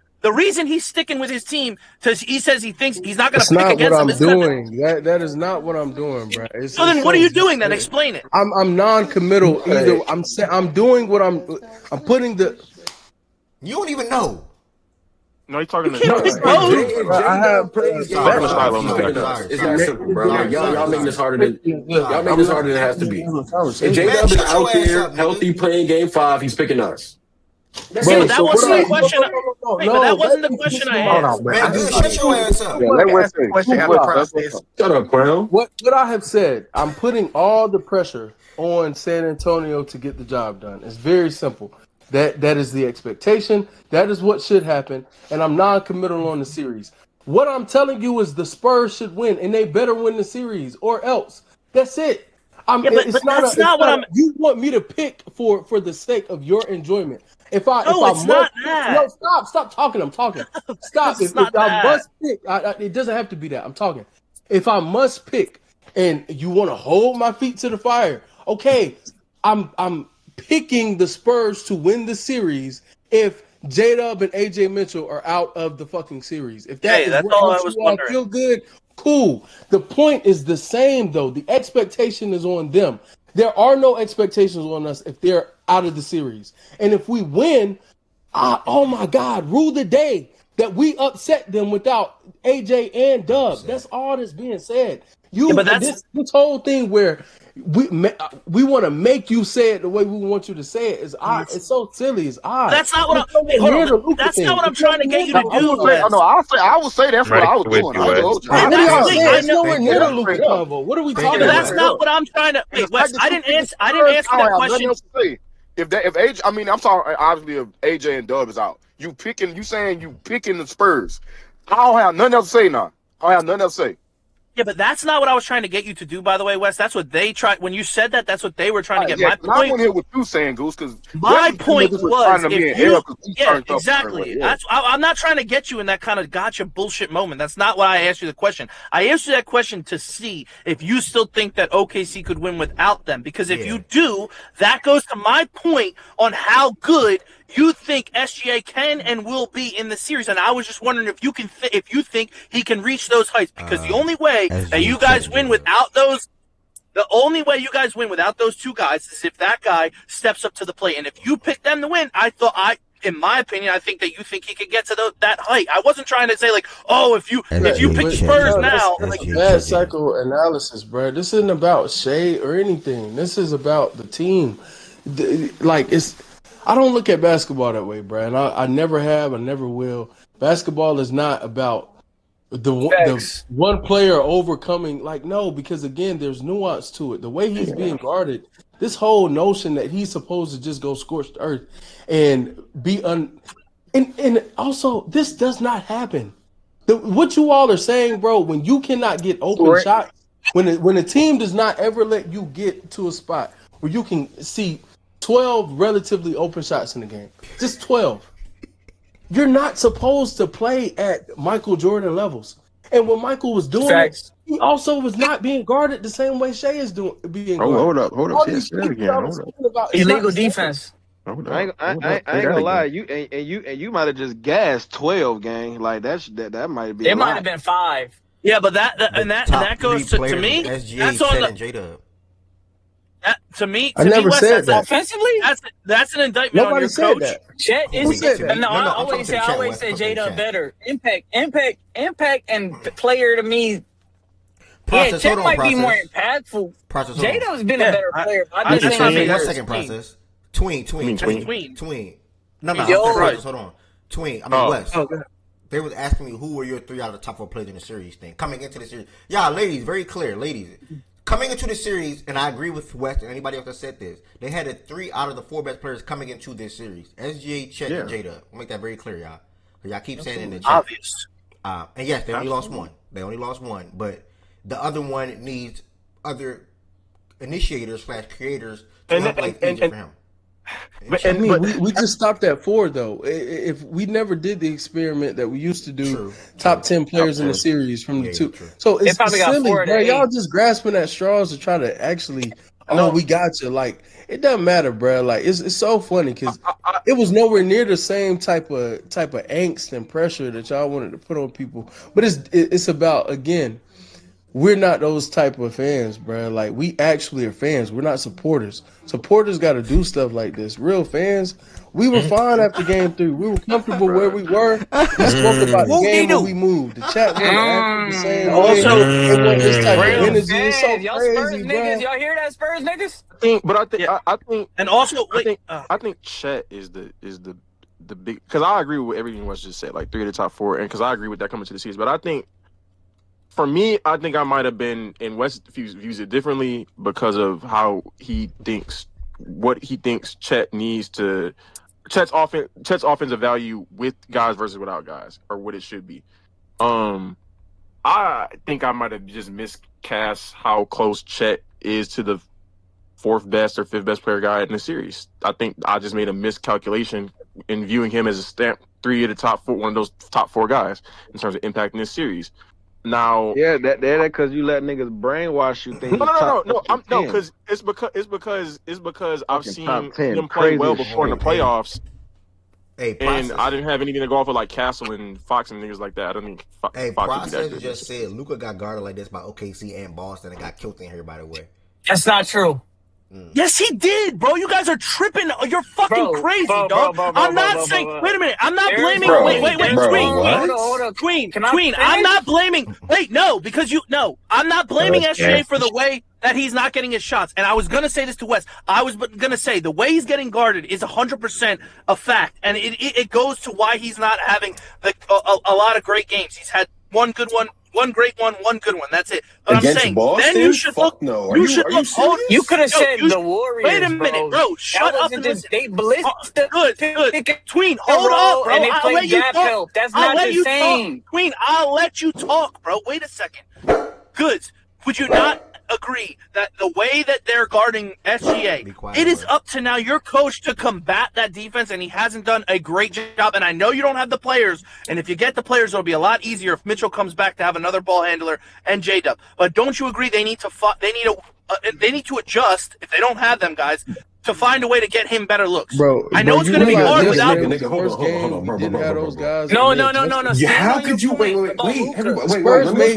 he's sticking with his team, because he says he thinks he's not going to pick against them. That's not what I'm doing. That is not what I'm doing, bro. So then, what are you doing then? Explain it. I'm non-committal. Either I'm doing what I'm putting the. You don't even know. No, he's talking to I have it's that simple, bro. Y'all making this harder than it has to be. If J-Dub is out there healthy playing game 5, he's picking us. But that wasn't the question. But that wasn't the question I asked. Man, shut your ass up. Shut up, Crown. What I have said, I'm putting all the pressure on San Antonio to get the job done. It's very simple. That is the expectation. That is what should happen. And I'm non-committal on the series. What I'm telling you is the Spurs should win, and they better win the series, or else. That's it. You want me to pick for the sake of your enjoyment. If I stop talking. I'm talking. Stop. If I must pick, it doesn't have to be that. I'm talking. If I must pick, and you want to hold my feet to the fire, okay. I'm picking the Spurs to win the series if J-Dub and AJ Mitchell are out of the fucking series. If that's all I was wondering. Feel good, cool. The point is the same though. The expectation is on them. There are no expectations on us if they're out of the series. And if we win, oh my God, rule the day that we upset them without AJ and Dub. That's all that's being said. But this whole thing where we want to make you say it the way we want you to say it is odd. It's so silly. It's odd. That's not what That's not what I'm trying to get you to do. I would say that's what I was doing. I told you. What are y'all saying? It's nowhere near the Luka convo. What are we talking about? That's not what I'm trying to. Wait, Wes, I didn't answer that question. If AJ, I mean, I'm sorry. Obviously, if AJ and Dub is out, you saying you picking the Spurs. I don't have nothing else to say now. I don't have nothing else to say. Yeah, but that's not what I was trying to get you to do, by the way, Wes. That's what they tried. When you said that, that's what they were trying to get. Yeah, My point. I want to hear what you saying, Goose, because my point was, exactly. I'm not trying to get you in that kind of gotcha bullshit moment. That's not why I asked you the question. I asked you that question to see if you still think that OKC could win without them. Because if you do, that goes to my point on how good you think SGA can and will be in the series, and I was just wondering if you can, if you think he can reach those heights, because the only way that you guys win without those, the only way you guys win without those two guys is if that guy steps up to the plate. And if you pick them to win, in my opinion, I think that you think he could get to that height. I wasn't trying to say like, oh, if you pick Spurs now, that's bad psychoanalysis, bro. This isn't about Shea or anything. This is about the team. I don't look at basketball that way, bro, and I never have, I never will. Basketball is not about the one player overcoming. No, because again, there's nuance to it. The way he's being guarded, this whole notion that he's supposed to just go scorched earth and be and also this does not happen. What you all are saying, bro, when you cannot get open shots, when a team does not ever let you get to a spot where you can see 12 relatively open shots in the game. Just 12. You're not supposed to play at Michael Jordan levels. And when Michael was doing it, he also was not being guarded the same way Shea is being guarded. Hold up. Yes, illegal defense. I ain't gonna lie, you might have just gassed 12, gang. Like that might be. It might have been 5. Yeah, but that goes to me. That's on the. To me, I never said that. Offensively, that's an indictment on your coach. That. Chet is no. I always say J-Dub better. Impact, and player to me. Chet might be more impactful. J-Dub's been a better player. I just want to say 1 second. Process. Tween. No. Hold on. Tween. I mean West. They was asking me who were your 3 out of the top 4 players in the series thing coming into the series. Yeah, ladies, very clear, ladies. Coming into the series, and I agree with West and anybody else that said this, they had 3 out of the 4 best players coming into this series. SGA, Chet, and J-Dub. I'll make that very clear, y'all. Y'all keep saying it in the chat. Obvious. And yes, they only lost one. But the other one needs other initiators / creators to help make easier for him. We just stopped at 4 though. If we never did the experiment that we used to do, top 10 players in the series from the 2. So it's silly, bro. Y'all just grasping at straws to try to actually. We got you. Like it doesn't matter, bro. Like it's so funny because it was nowhere near the same type of angst and pressure that y'all wanted to put on people. But it's about, again, we're not those type of fans, bro. Like, we actually are fans. We're not supporters. Supporters got to do stuff like this. Real fans, we were fine after game 3. We were comfortable where we were. We spoke about the game when we moved. The chat wasn't acting the same way. Also, it wasn't this type of energy. Fans, it's so y'all crazy, Spurs bro. niggas. Y'all hear that, Spurs niggas? I think Chet is the big, because I agree with everything Wes just said, like 3 of the top 4, and because I agree with that coming to the series. But I think, for me, I think I might have been, and West views it differently because of how he thinks, what he thinks Chet needs to, Chet's offensive value with guys versus without guys, or what it should be. I think I might have just miscast how close Chet is to the 4th best or 5th best player guy in the series. I think I just made a miscalculation in viewing him as a stamp 3 of the top 4, one of those top 4 guys in terms of impacting this series. Now, that because you let niggas brainwash you. Think no, because it's because I've seen him play well before in the playoffs. And I didn't have anything to go off of like Castle and Fox and niggas like that. I don't think Fox would be that Process good. just said Luka got guarded like this by OKC and Boston and got killed in here, by the way. That's not true. Yes, he did, bro. You guys are tripping. You're fucking crazy, dog. I'm not saying. Wait a minute. I'm not blaming. Wait. Queen. I'm not blaming. Wait, no, because I'm not blaming SGA for the way that he's not getting his shots. And I was gonna say this to Wes. I was gonna say the way he's getting guarded is 100% a fact, and it goes to why he's not having a lot of great games. He's had one good one. One great one, one good one. That's it. But Against I'm saying, Boston? then you should Fuck look. no. Are You you should look. serious? You could have said the Warriors. Wait a minute, bro. Shut up and listen. They blitzed Good. Tween, hold up, bro. And they I'll played let you gap talk. help. That's I'll not let the you same. talk. Queen, I'll let you talk, bro. Wait a second. Goods. Would you not agree that the way that they're guarding SGA, it is up to now your coach to combat that defense, and he hasn't done a great job. And I know you don't have the players, and if you get the players, it'll be a lot easier if Mitchell comes back to have another ball handler and J-Dub. But don't you agree they need to adjust if they don't have them guys to find a way to get him better looks? Bro, I know it's going to be hard without them. First game, we didn't have those guys. No. Yeah, how could you wait? Everybody, wait. Let me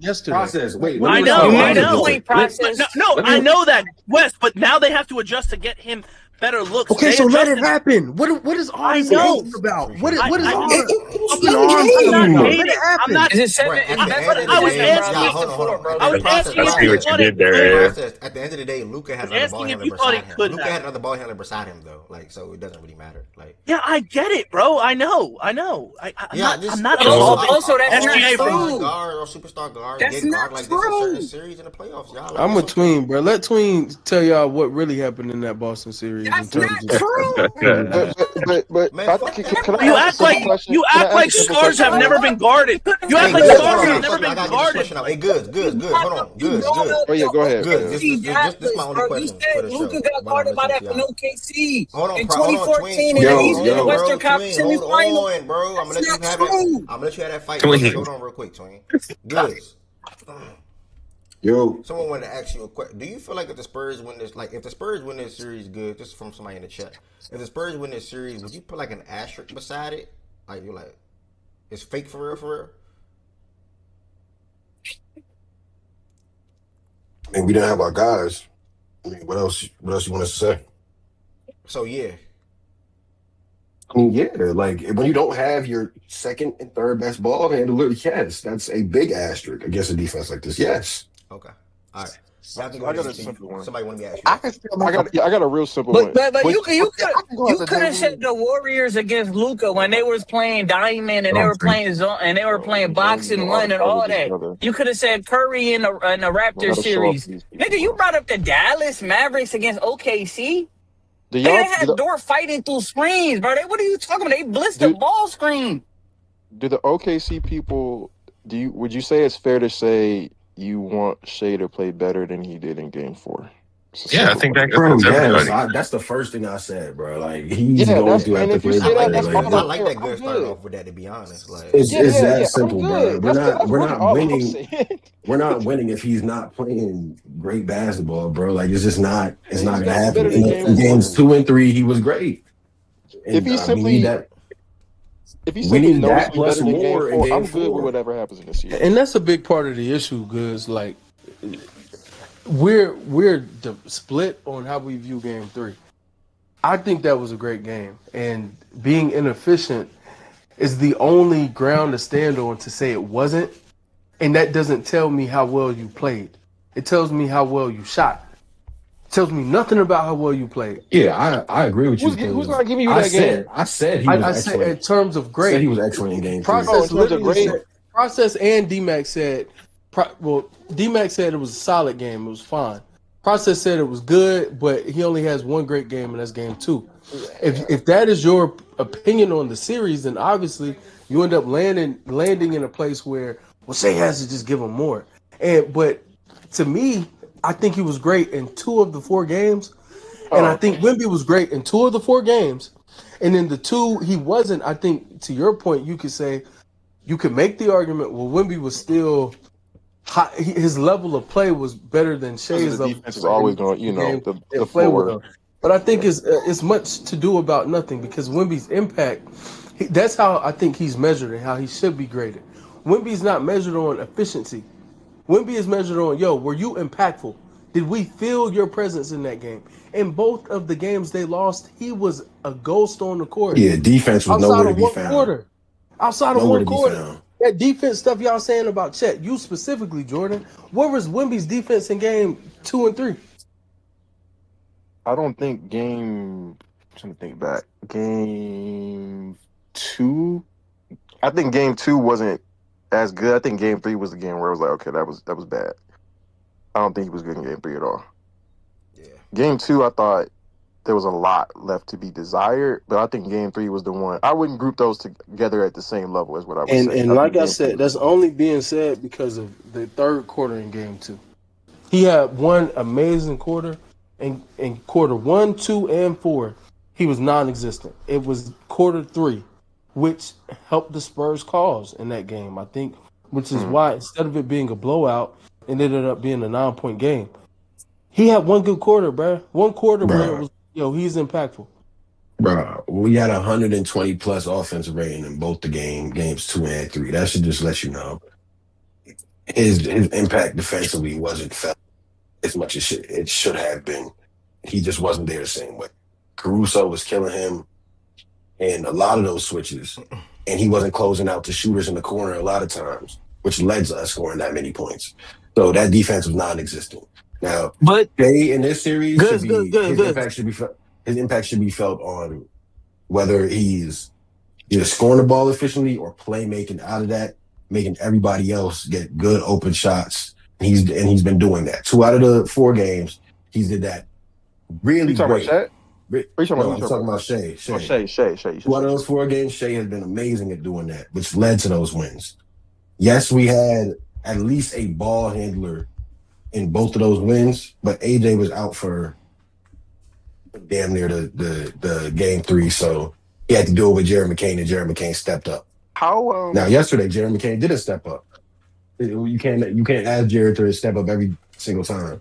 yesterday. process. Wait, I know. I know that, West, but now they have to adjust to get him better looks. Okay, so let it happen. What is all this hating about? What is all the I'm not. Is it 7? I was asking if you thought it could. At the end of the day, Luka had another ball handler beside him. Luka had another ball handler beside him, though. Like, so it doesn't really matter. Like, yeah, I get it, bro. I know. I'm not also that's SGA not true. Guard or superstar guard. That's not like true. this in certain series in the playoffs, y'all. Like, I'm a Tween, bro. Let Tween tell y'all what really happened in that Boston series. That's not true. But Man, can I You ask act like stars have never been guarded. You act like stars have never been guarded. Hey, good. Hold on. Good. Oh yeah, go ahead. Good. This is my only question for the show. Luka got guarded by that from OKC in 2014 Hold in the on, Western Conference semifinal. Hold on, bro. I'm gonna let you have it. I'm gonna let you have that fight. Hold on, real quick, Twin. Good. Yo, someone wanted to ask you a question. Do you feel like if the Spurs win this, like if the Spurs win this series, good? This is from somebody in the chat. If the Spurs win this series, would you put like an asterisk beside it? Like you're like, it's fake for real, for real. I mean, we didn't have our guys. I mean, what else you want us to say? So yeah. I mean, yeah, like when you don't have your second and third best ball handler, yes, that's a big asterisk against a defense like this. Yes. Okay. All right. I got a simple one. Somebody want me to ask you? I got a real simple one. But you could have said the Warriors against Luka when they was playing diamond and they were playing zone and they were playing boxing one and all that. You could have said Curry in the Raptors series. Nigga, you brought up the Dallas Mavericks against OKC. They had Dort fighting through screens, bro. What are you talking about? They blitzed the ball screen. Do the OKC people? Would you say it's fair to say you want Shea to play better than he did in Game 4? Yeah, I think that's that's the first thing I said, bro. Like he's going to have to play better. I like that good starting off with that. To be honest, like it's that simple, bro. We're not winning. We're not winning if he's not playing great basketball, bro. Like it's just not. It's not gonna happen. In games 2 and 3, he was great. And, if he simply knows that plus more, I'm good with whatever happens in this year. And that's a big part of the issue, because like we're split on how we view Game 3. I think that was a great game, and being inefficient is the only ground to stand on to say it wasn't. And that doesn't tell me how well you played. It tells me how well you shot. It tells me nothing about how well you played. Yeah, I agree with you. Who's not giving you that game? I said he was excellent. Said in terms of great. I said he was excellent in Game 3. Process and D-Mac said, D-Mac said it was a solid game. It was fine. Process said it was good, but he only has one great game, and that's Game 2. If that is your opinion on the series, then obviously you end up landing in a place where, well, Shea has to just give him more. But to me, I think he was great in 2 of the 4 games. And I think Wemby was great in 2 of the 4 games. And in the 2 he wasn't, I think, to your point, you could make the argument, well, Wemby was still high, his level of play was better than Shea's. The defense is always going, the play with him. But I think it's much to do about nothing, because Wemby's impact, that's how I think he's measured and how he should be graded. Wemby's not measured on efficiency. Wemby is measured on, were you impactful? Did we feel your presence in that game? In both of the games they lost, he was a ghost on the court. Yeah, defense was Outside nowhere to of be one found. quarter. Outside of Nowhere one to be quarter. found. That defense stuff y'all saying about Chet, you specifically, Jordan. Where was Wemby's defense in game 2 and 3? I don't think I'm trying to think back. Game 2. I think game 2 wasn't as good. I think game 3 was the game where I was like, okay, that was bad. I don't think he was good in game 3 at all. Yeah. Game 2, I thought there was a lot left to be desired, but I think game 3 was the one. I wouldn't group those together at the same level as what I would say. And I like think I game 3 said, was that's only being said because of the third quarter in game 2. He had one amazing quarter, and in quarter 1, 2, and 4, he was non-existent. It was quarter 3, which helped the Spurs' cause in that game, I think, which is why instead of it being a blowout, it ended up being a 9-point game. He had one good quarter, bro. One quarter where it was, he's impactful. Bro, we had 120 plus offensive rating in both the games 2 and 3. That should just let you know his impact defensively wasn't felt as much as it should have been. He just wasn't there the same way. Caruso was killing him in a lot of those switches, and he wasn't closing out the shooters in the corner a lot of times, which led to us scoring that many points. So that defense was non-existent. Now, But Jay in this series good. his impact should be felt on whether he's either scoring the ball efficiently or playmaking out of that, making everybody else get good open shots. He's been doing that. 2 out of the 4 games, he's did that really You talking great. about Shaq? No, I'm talking about Shea. Oh, Shea. 2 out of those 4 games, Shea has been amazing at doing that, which led to those wins. Yes, we had at least a ball handler in both of those wins, but AJ was out for damn near the game 3, so he had to do it with Jerry McCain, and Jerry McCain stepped up. How Now yesterday, Jerry McCain didn't step up. You can't ask Jerry to step up every single time.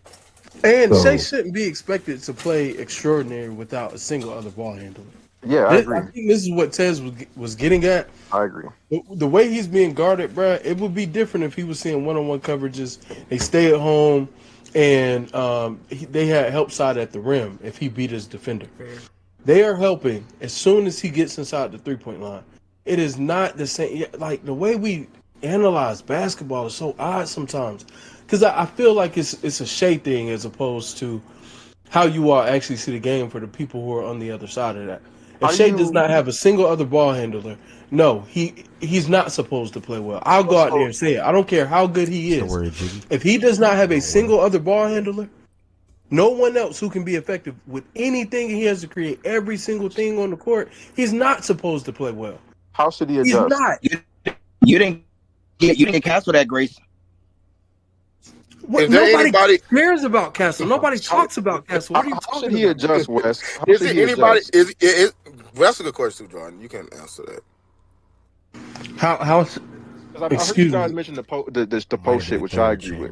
And Shea shouldn't be expected to play extraordinary without a single other ball handler. Yeah, I agree. I think this is what Tez was getting at. I agree. The way he's being guarded, bro, it would be different if he was seeing one-on-one coverages. They stay at home, and they had help side at the rim if he beat his defender. They are helping as soon as he gets inside the three-point line. It is not the same. Like, the way we analyze basketball is so odd sometimes. Because I feel like it's a Shea thing as opposed to how you all actually see the game for the people who are on the other side of that. If Shea does not have a single other ball handler, no, he's not supposed to play well. I'll go out there and say it. I don't care how good he is. If he does not have a single other ball handler, no one else who can be effective with anything he has to create every single thing on the court, he's not supposed to play well. How should he adjust? He's not. You didn't get Castle that grace. Nobody cares about Castle. Nobody talks about Castle. What are you talking How should he adjust, Wes? Is it anybody? That's a good question, John. You can answer that. How? I heard you guys mention the post shit, which I agree with.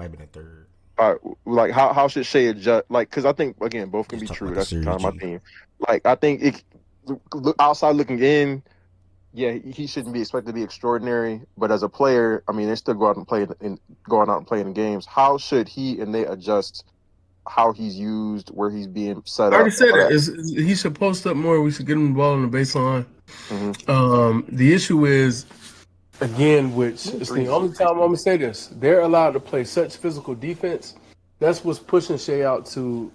Like how should Shea adjust? Like, because I think again both can be true. That's kind of my theme. Like, I think outside looking in, yeah, he shouldn't be expected to be extraordinary. But as a player, I mean, they still go out and play in games. How should he and they adjust? How he's used, where he's being set up. I already said it. He should post up more. We should get him the ball on the baseline. The issue is, again, which is the only time I'm gonna say this, they're allowed to play such physical defense. That's what's pushing Shea out to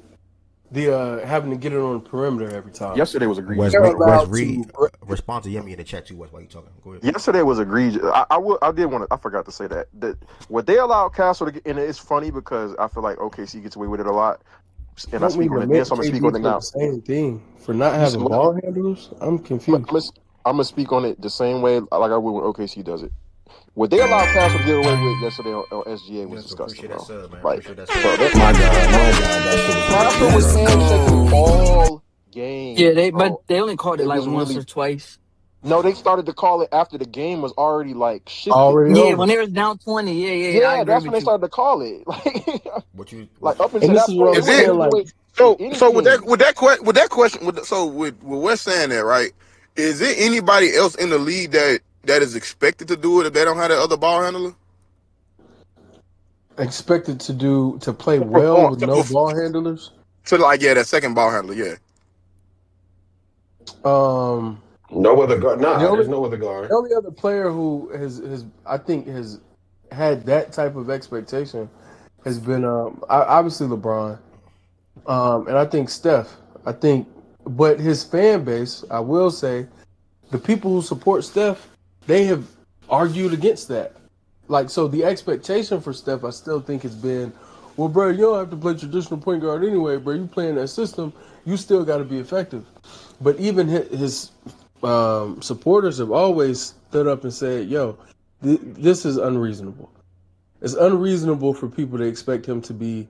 the having to get it on the perimeter every time. Yesterday was egregious. Wes Reed, respond to Yemi in the chat too, Wes, while you talking. Go ahead. Yesterday was egregious. I forgot to say that what they allowed Castle to get, and it's funny because I feel like OKC gets away with it a lot. And I speak on it then, so I'm gonna speak on it now. Same thing for not having ball handlers. I'm confused. I'm gonna speak on it the same way like I would when OKC does it. What they allowed Castle to get away with yesterday on SGA was disgusting. Like, my God, Castle was handshaking all game. Yeah, but they only called it like once or twice. No, they started to call it after the game was already like shifted. Yeah, when they was down 20. Yeah. That's when they started to call it. Like up until And that point, is it, so with that question, so with Wes saying that, right? Is there anybody else in the league that is expected to do it if they don't have that other ball handler? expected to play To well perform, with no ball handlers. to like that second ball handler, yeah. No other guard. The Nah, only there's no other guard. the only other player who has I think has had that type of expectation has been obviously LeBron, and I think Steph. I think, but his fan base, I will say, the people who support Steph, they have argued against that. Like, so the expectation for Steph, I still think has been, well, bro, you don't have to play traditional point guard anyway, bro. You playing that system, you still got to be effective. But even his supporters have always stood up and said, yo, this is unreasonable. It's unreasonable for people to expect him to be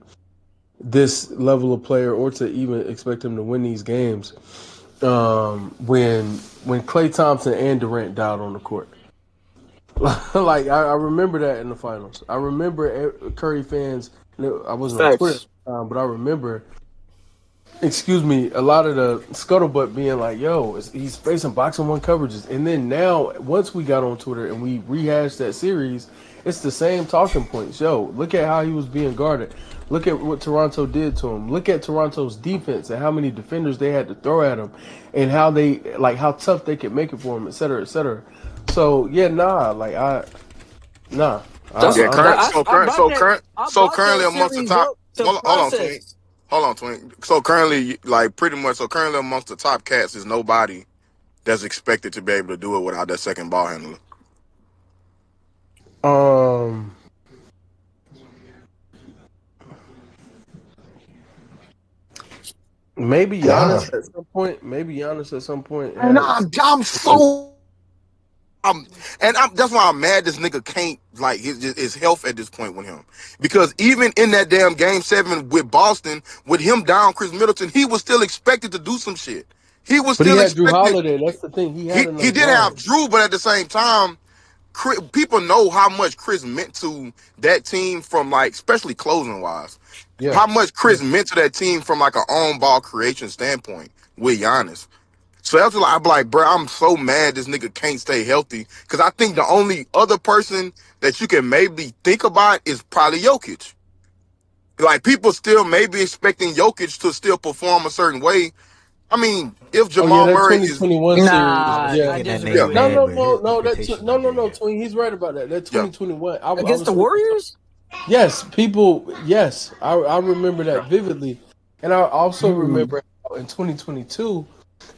this level of player or to even expect him to win these games when Klay Thompson and Durant died on the court. Like I remember that in the finals. I remember Curry fans. I wasn't on Twitter at Facts. the time, but I remember. Excuse me, a lot of the scuttlebutt being like, "Yo, he's facing boxing one coverages," and then now once we got on Twitter and we rehashed that series, it's the same talking points. Yo, look at how he was being guarded. Look at what Toronto did to him. Look at Toronto's defense and how many defenders they had to throw at him, and how they how tough they could make it for him, et cetera, et cetera. So yeah, nah. That's Yeah, I brought currently that amongst the series top. up to Hold on, Twink. process. Hold on, Twink. So currently, like pretty much, currently amongst the top cats is nobody that's expected to be able to do it without that second ball handler. Maybe Nah. Giannis at some point. Maybe Giannis at some point And has. I'm so. That's why I'm mad. This nigga can't like his health at this point with him, because even in that damn game 7 with Boston, with him down Chris Middleton, he was still expected to do some shit. He was But he still had Drew expected. Holiday. That's the thing. He He had he enough did have guards. Drew, but at the same time, people know how much Chris meant to that team from like, especially closing wise. Yeah. How much Chris meant to that team from like an on ball creation standpoint with Giannis. So that's what I'm like, bro. I'm so mad this nigga can't stay healthy, because I think the only other person that you can maybe think about is probably Jokic. Like, people still maybe expecting Jokic to still perform a certain way. I mean, if Oh yeah, Jamal that Murray is, 2021 series. I was Yeah. thinking that disagree name, with No, that. man, no, but his no, no. expectations No, not no, there no. yet. Twin, he's right about that. That yeah, 2021. I Against was the thinking. Warriors? Yes, people. Yes, I remember that vividly, and I also remember how in 2022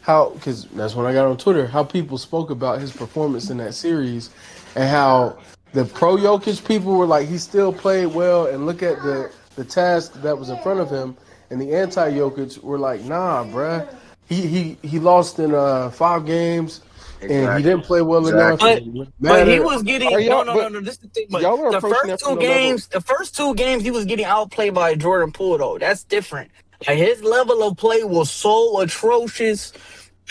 how, because that's when I got on Twitter, how people spoke about his performance in that series, and how the pro Jokic people were like, he still played well, and look at the task that was in front of him, and the anti Jokic were like, nah, bruh, he lost in 5 games, and he exactly, didn't play well enough, and exactly. But it didn't but he matter. was Are getting y'all? no. But This is the thing. But y'all are approaching that from the level. the first 2 games, he was getting outplayed by Jordan Poole. Though that's different. Like his level of play was so atrocious.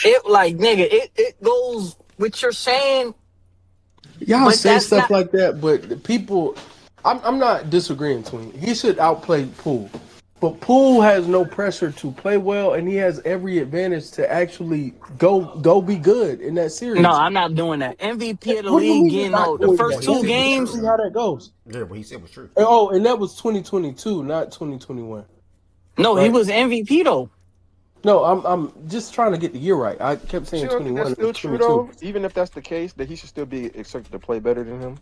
It like nigga, it goes what you're saying, Y'all but say that's stuff not. like that, but the people, I'm not disagreeing, Twin. He should outplay Poole. But Poole has no pressure to play well, and he has every advantage to actually go be good in that No, series. I'm not doing that. MVP of the What do you league, mean you're you not know, the doing What first that? he two said was Let's true, games. see though. how that goes. Yeah, what he said was true. Oh, and that was 2022, not 2021, No, he right? was MVP though. No, I'm just trying to get the year right. I kept But saying you don't think that's 21, it was still true 22. though? Even if that's the case, that he should still be expected to play better than him.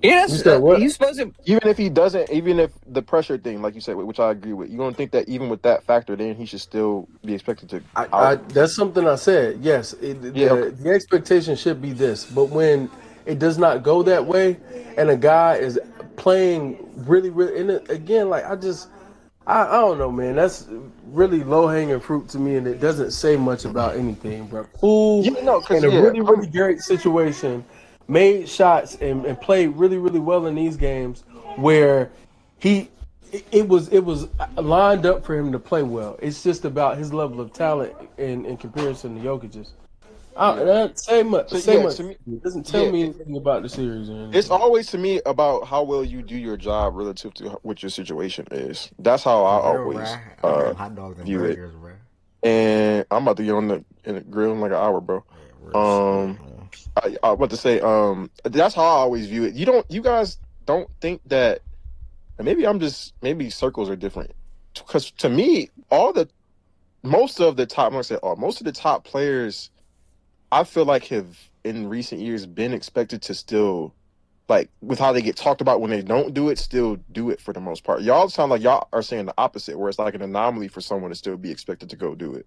You Yes, said what? you supposed to. Even if he doesn't, even if the pressure thing, like you said, which I agree with, you don't think that even with that factor, then he should still be expected to I that's something I said. Yes, Yeah, okay. the expectation should be this, but when it does not go that way, and a guy is playing really, and again, like I don't know, man. That's really low hanging fruit to me, and it doesn't say much about anything. But Poole, Yeah, no, because in a yeah, really great situation, made shots and played really well in these games where he it was lined up for him to play well. It's just about his level of talent in comparison to Jokic's. yeah. That say much. So Say yeah, much. to me, It doesn't tell yeah, me anything about the series or it's anything. always to me about how well you do your job relative to what your situation is. That's how I For real, always right? I want them hot dogs and view it. burgers, bro. And I'm about to get on in the grill in like an hour, bro. Yeah, real shit, man. I about to say, that's how I always view it. You guys don't think that And maybe circles are different. Because to me, most of the top players, I feel like have in recent years been expected to still, like with how they get talked about when they don't do it, still do it for the most part. Y'all sound like y'all are saying the opposite, where it's like an anomaly for someone to still be expected to go do it.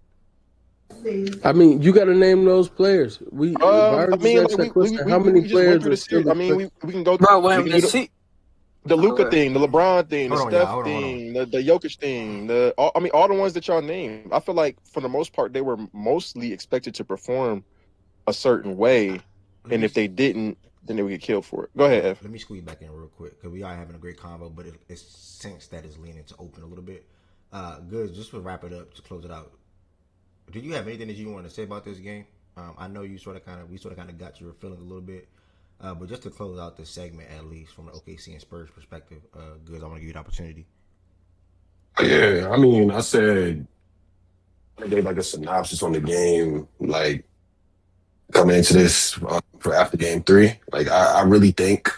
I mean, you got to name those players. Byron just asked that question. How many just went players through are the series. still I mean, expected? we can go. Bro, We can when do see, the Luka thing, the LeBron thing, the Hold on, Steph y'all. Hold on. thing, the Jokic thing, all the ones that y'all named. I feel like for the most part, they were mostly expected to perform a certain way, and if they didn't, then they would get killed for it. Go ahead, Ev. Let me squeeze back in real quick because we are having a great convo, but it sinks that is leaning to open a little bit. Good. Just to wrap it up, to close it out. Did you have anything that you wanted to say about this game? I know you we sort of kind of got your feelings a little bit, but just to close out this segment, at least from the OKC and Spurs perspective, Good. I want to give you the opportunity. Yeah, I mean, I gave like a synopsis on the game, like coming into this for after game 3. Like, I really think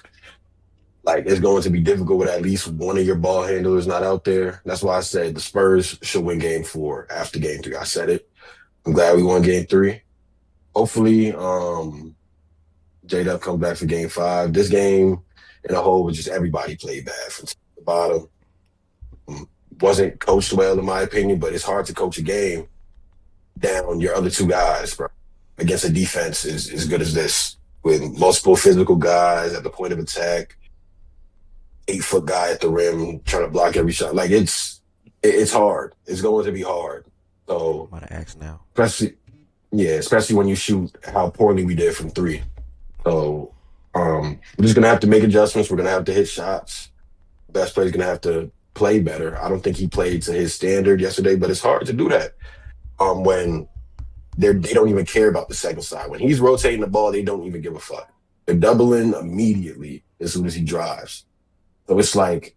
like it's going to be difficult with at least one of your ball handlers not out there. That's why I said the Spurs should win game 4 after game 3. I said it. I'm glad we won game 3. Hopefully, J-Dub comes back for game 5. This game in a whole was just everybody played bad from top to bottom. Wasn't coached well, in my opinion, but it's hard to coach a game down your other 2 guys, bro, against a defense as good as this, with multiple physical guys at the point of attack, 8-foot guy at the rim trying to block every shot. Like, it's hard. It's going to be hard. So I'm about to ask now. Especially when you shoot how poorly we did from 3. So we're just gonna have to make adjustments. We're gonna have to hit shots. Best player's gonna have to play better. I don't think he played to his standard yesterday, but it's hard to do that when they don't even care about the second side. When he's rotating the ball, they don't even give a fuck. They're doubling immediately as soon as he drives. So it's like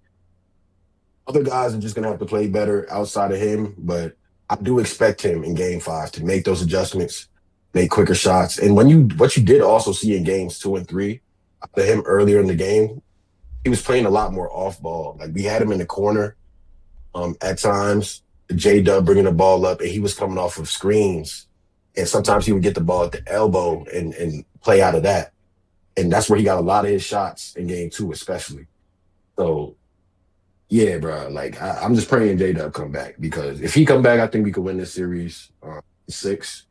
other guys are just gonna have to play better outside of him, but I do expect him in game 5 to make those adjustments, make quicker shots. And what you did also see in games 2 and 3, after him earlier in the game, he was playing a lot more off ball. Like, we had him in the corner at times, J-Dub bringing the ball up, and he was coming off of screens. And sometimes he would get the ball at the elbow and play out of that. And that's where he got a lot of his shots in game 2, especially. So, yeah, bro, like, I'm just praying J-Dub come back, because if he come back, I think we could win this series 6.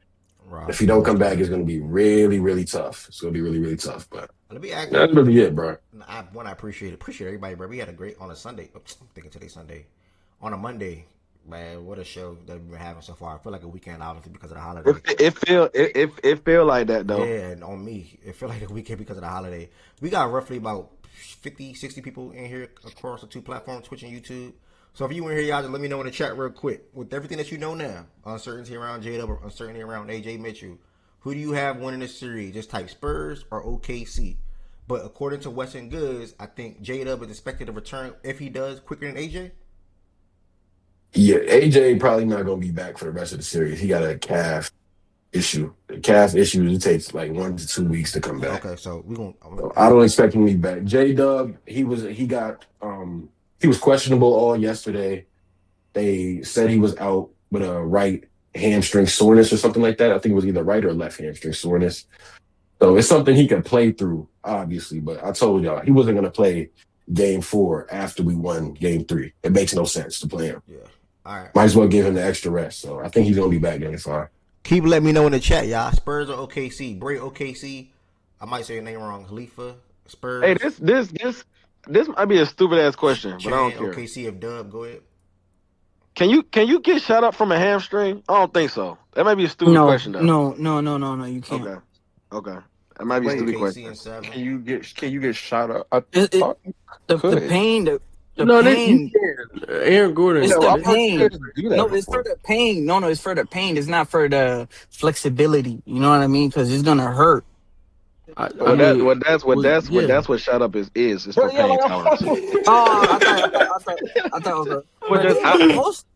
Right. If he don't come back, it's going to be really, really tough. It's going to be really, really tough. But let me ask that's really it, bro. I appreciate everybody, bro. We had a great on a Sunday. I'm thinking today's Sunday. On a Monday, man, what a show that we've been having so far. I feel like a weekend, obviously, because of the holiday. It feel like that, though. Yeah, and on me, it feel like a weekend because of the holiday. We got roughly about 50, 60 people in here across the 2 platforms, Twitch and YouTube. So if you in here, y'all just let me know in the chat real quick. With everything that you know now, uncertainty around J-Dub, uncertainty around AJ Mitchell, who do you have winning this series? Just type Spurs or OKC. But according to Western Goods, I think J-Dub is expected to return, if he does, quicker than AJ. Yeah, AJ probably not going to be back for the rest of the series. He got a calf issue. The calf issue, it takes like 1 to 2 weeks to come back. Okay, so we gonna. So I don't expect him to be back. J-Dub, he was questionable all yesterday. They said he was out with a right hamstring soreness or something like that. I think it was either right or left hamstring soreness. So it's something he can play through, obviously. But I told y'all, he wasn't going to play game 4 after we won game 3. It makes no sense to play him. Yeah. All right. Might as well give him the extra rest. So I think he's going to be back game 5. Keep letting me know in the chat, y'all. Spurs or OKC? Bray OKC. I might say your name wrong. Khalifa. Spurs. Hey, this might be a stupid ass question, but I don't care. OKC of Dub. Go ahead. Can you get shot up from a hamstring? I don't think so. That might be a stupid question, though. No, you can't. Okay. That might be a stupid question. Can you get shot up? The pain. Aaron Gordon. It's the pain. No, it's for the pain. No, it's for the pain. It's not for the flexibility. You know what I mean? Because it's gonna hurt. That's what shut up is. It's for pain tolerance. I thought.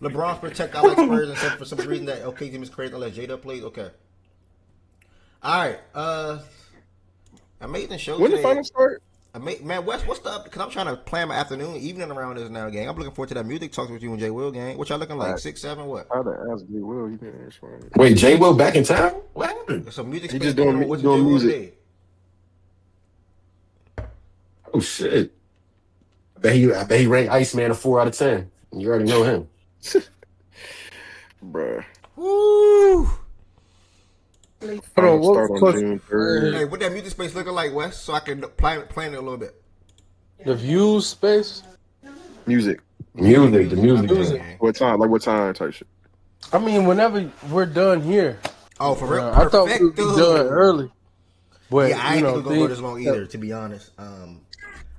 LeBron's protect. I like Spurs and said for some reason that OK team is crazy unless J Dub plays. Okay. All right. Amazing show When today. the finals start? Man, Wes, what's up? Because I'm trying to plan my afternoon, evening around this now, gang. I'm looking forward to that music talks with you and Jay Will, gang. What y'all looking like? 6, 7, what? I had to ask Jay Will. He didn't respond. Wait, Jay Will back in town? What happened? There's some music He space just going doing on with doing Jay Will music. today. Oh shit! I bet he ranked Iceman a 4 out of 10. You already know him, Bruh. Woo! Finals start on June 3rd. Hey, what that music space looking like, Wes? So I can plan it a little bit. The views space. Music. the music. What time? Like what time type shit? I mean, whenever we're done here. Oh, for real? I thought we were done early. But, yeah, I ain't think we're gonna go this long either. To be honest,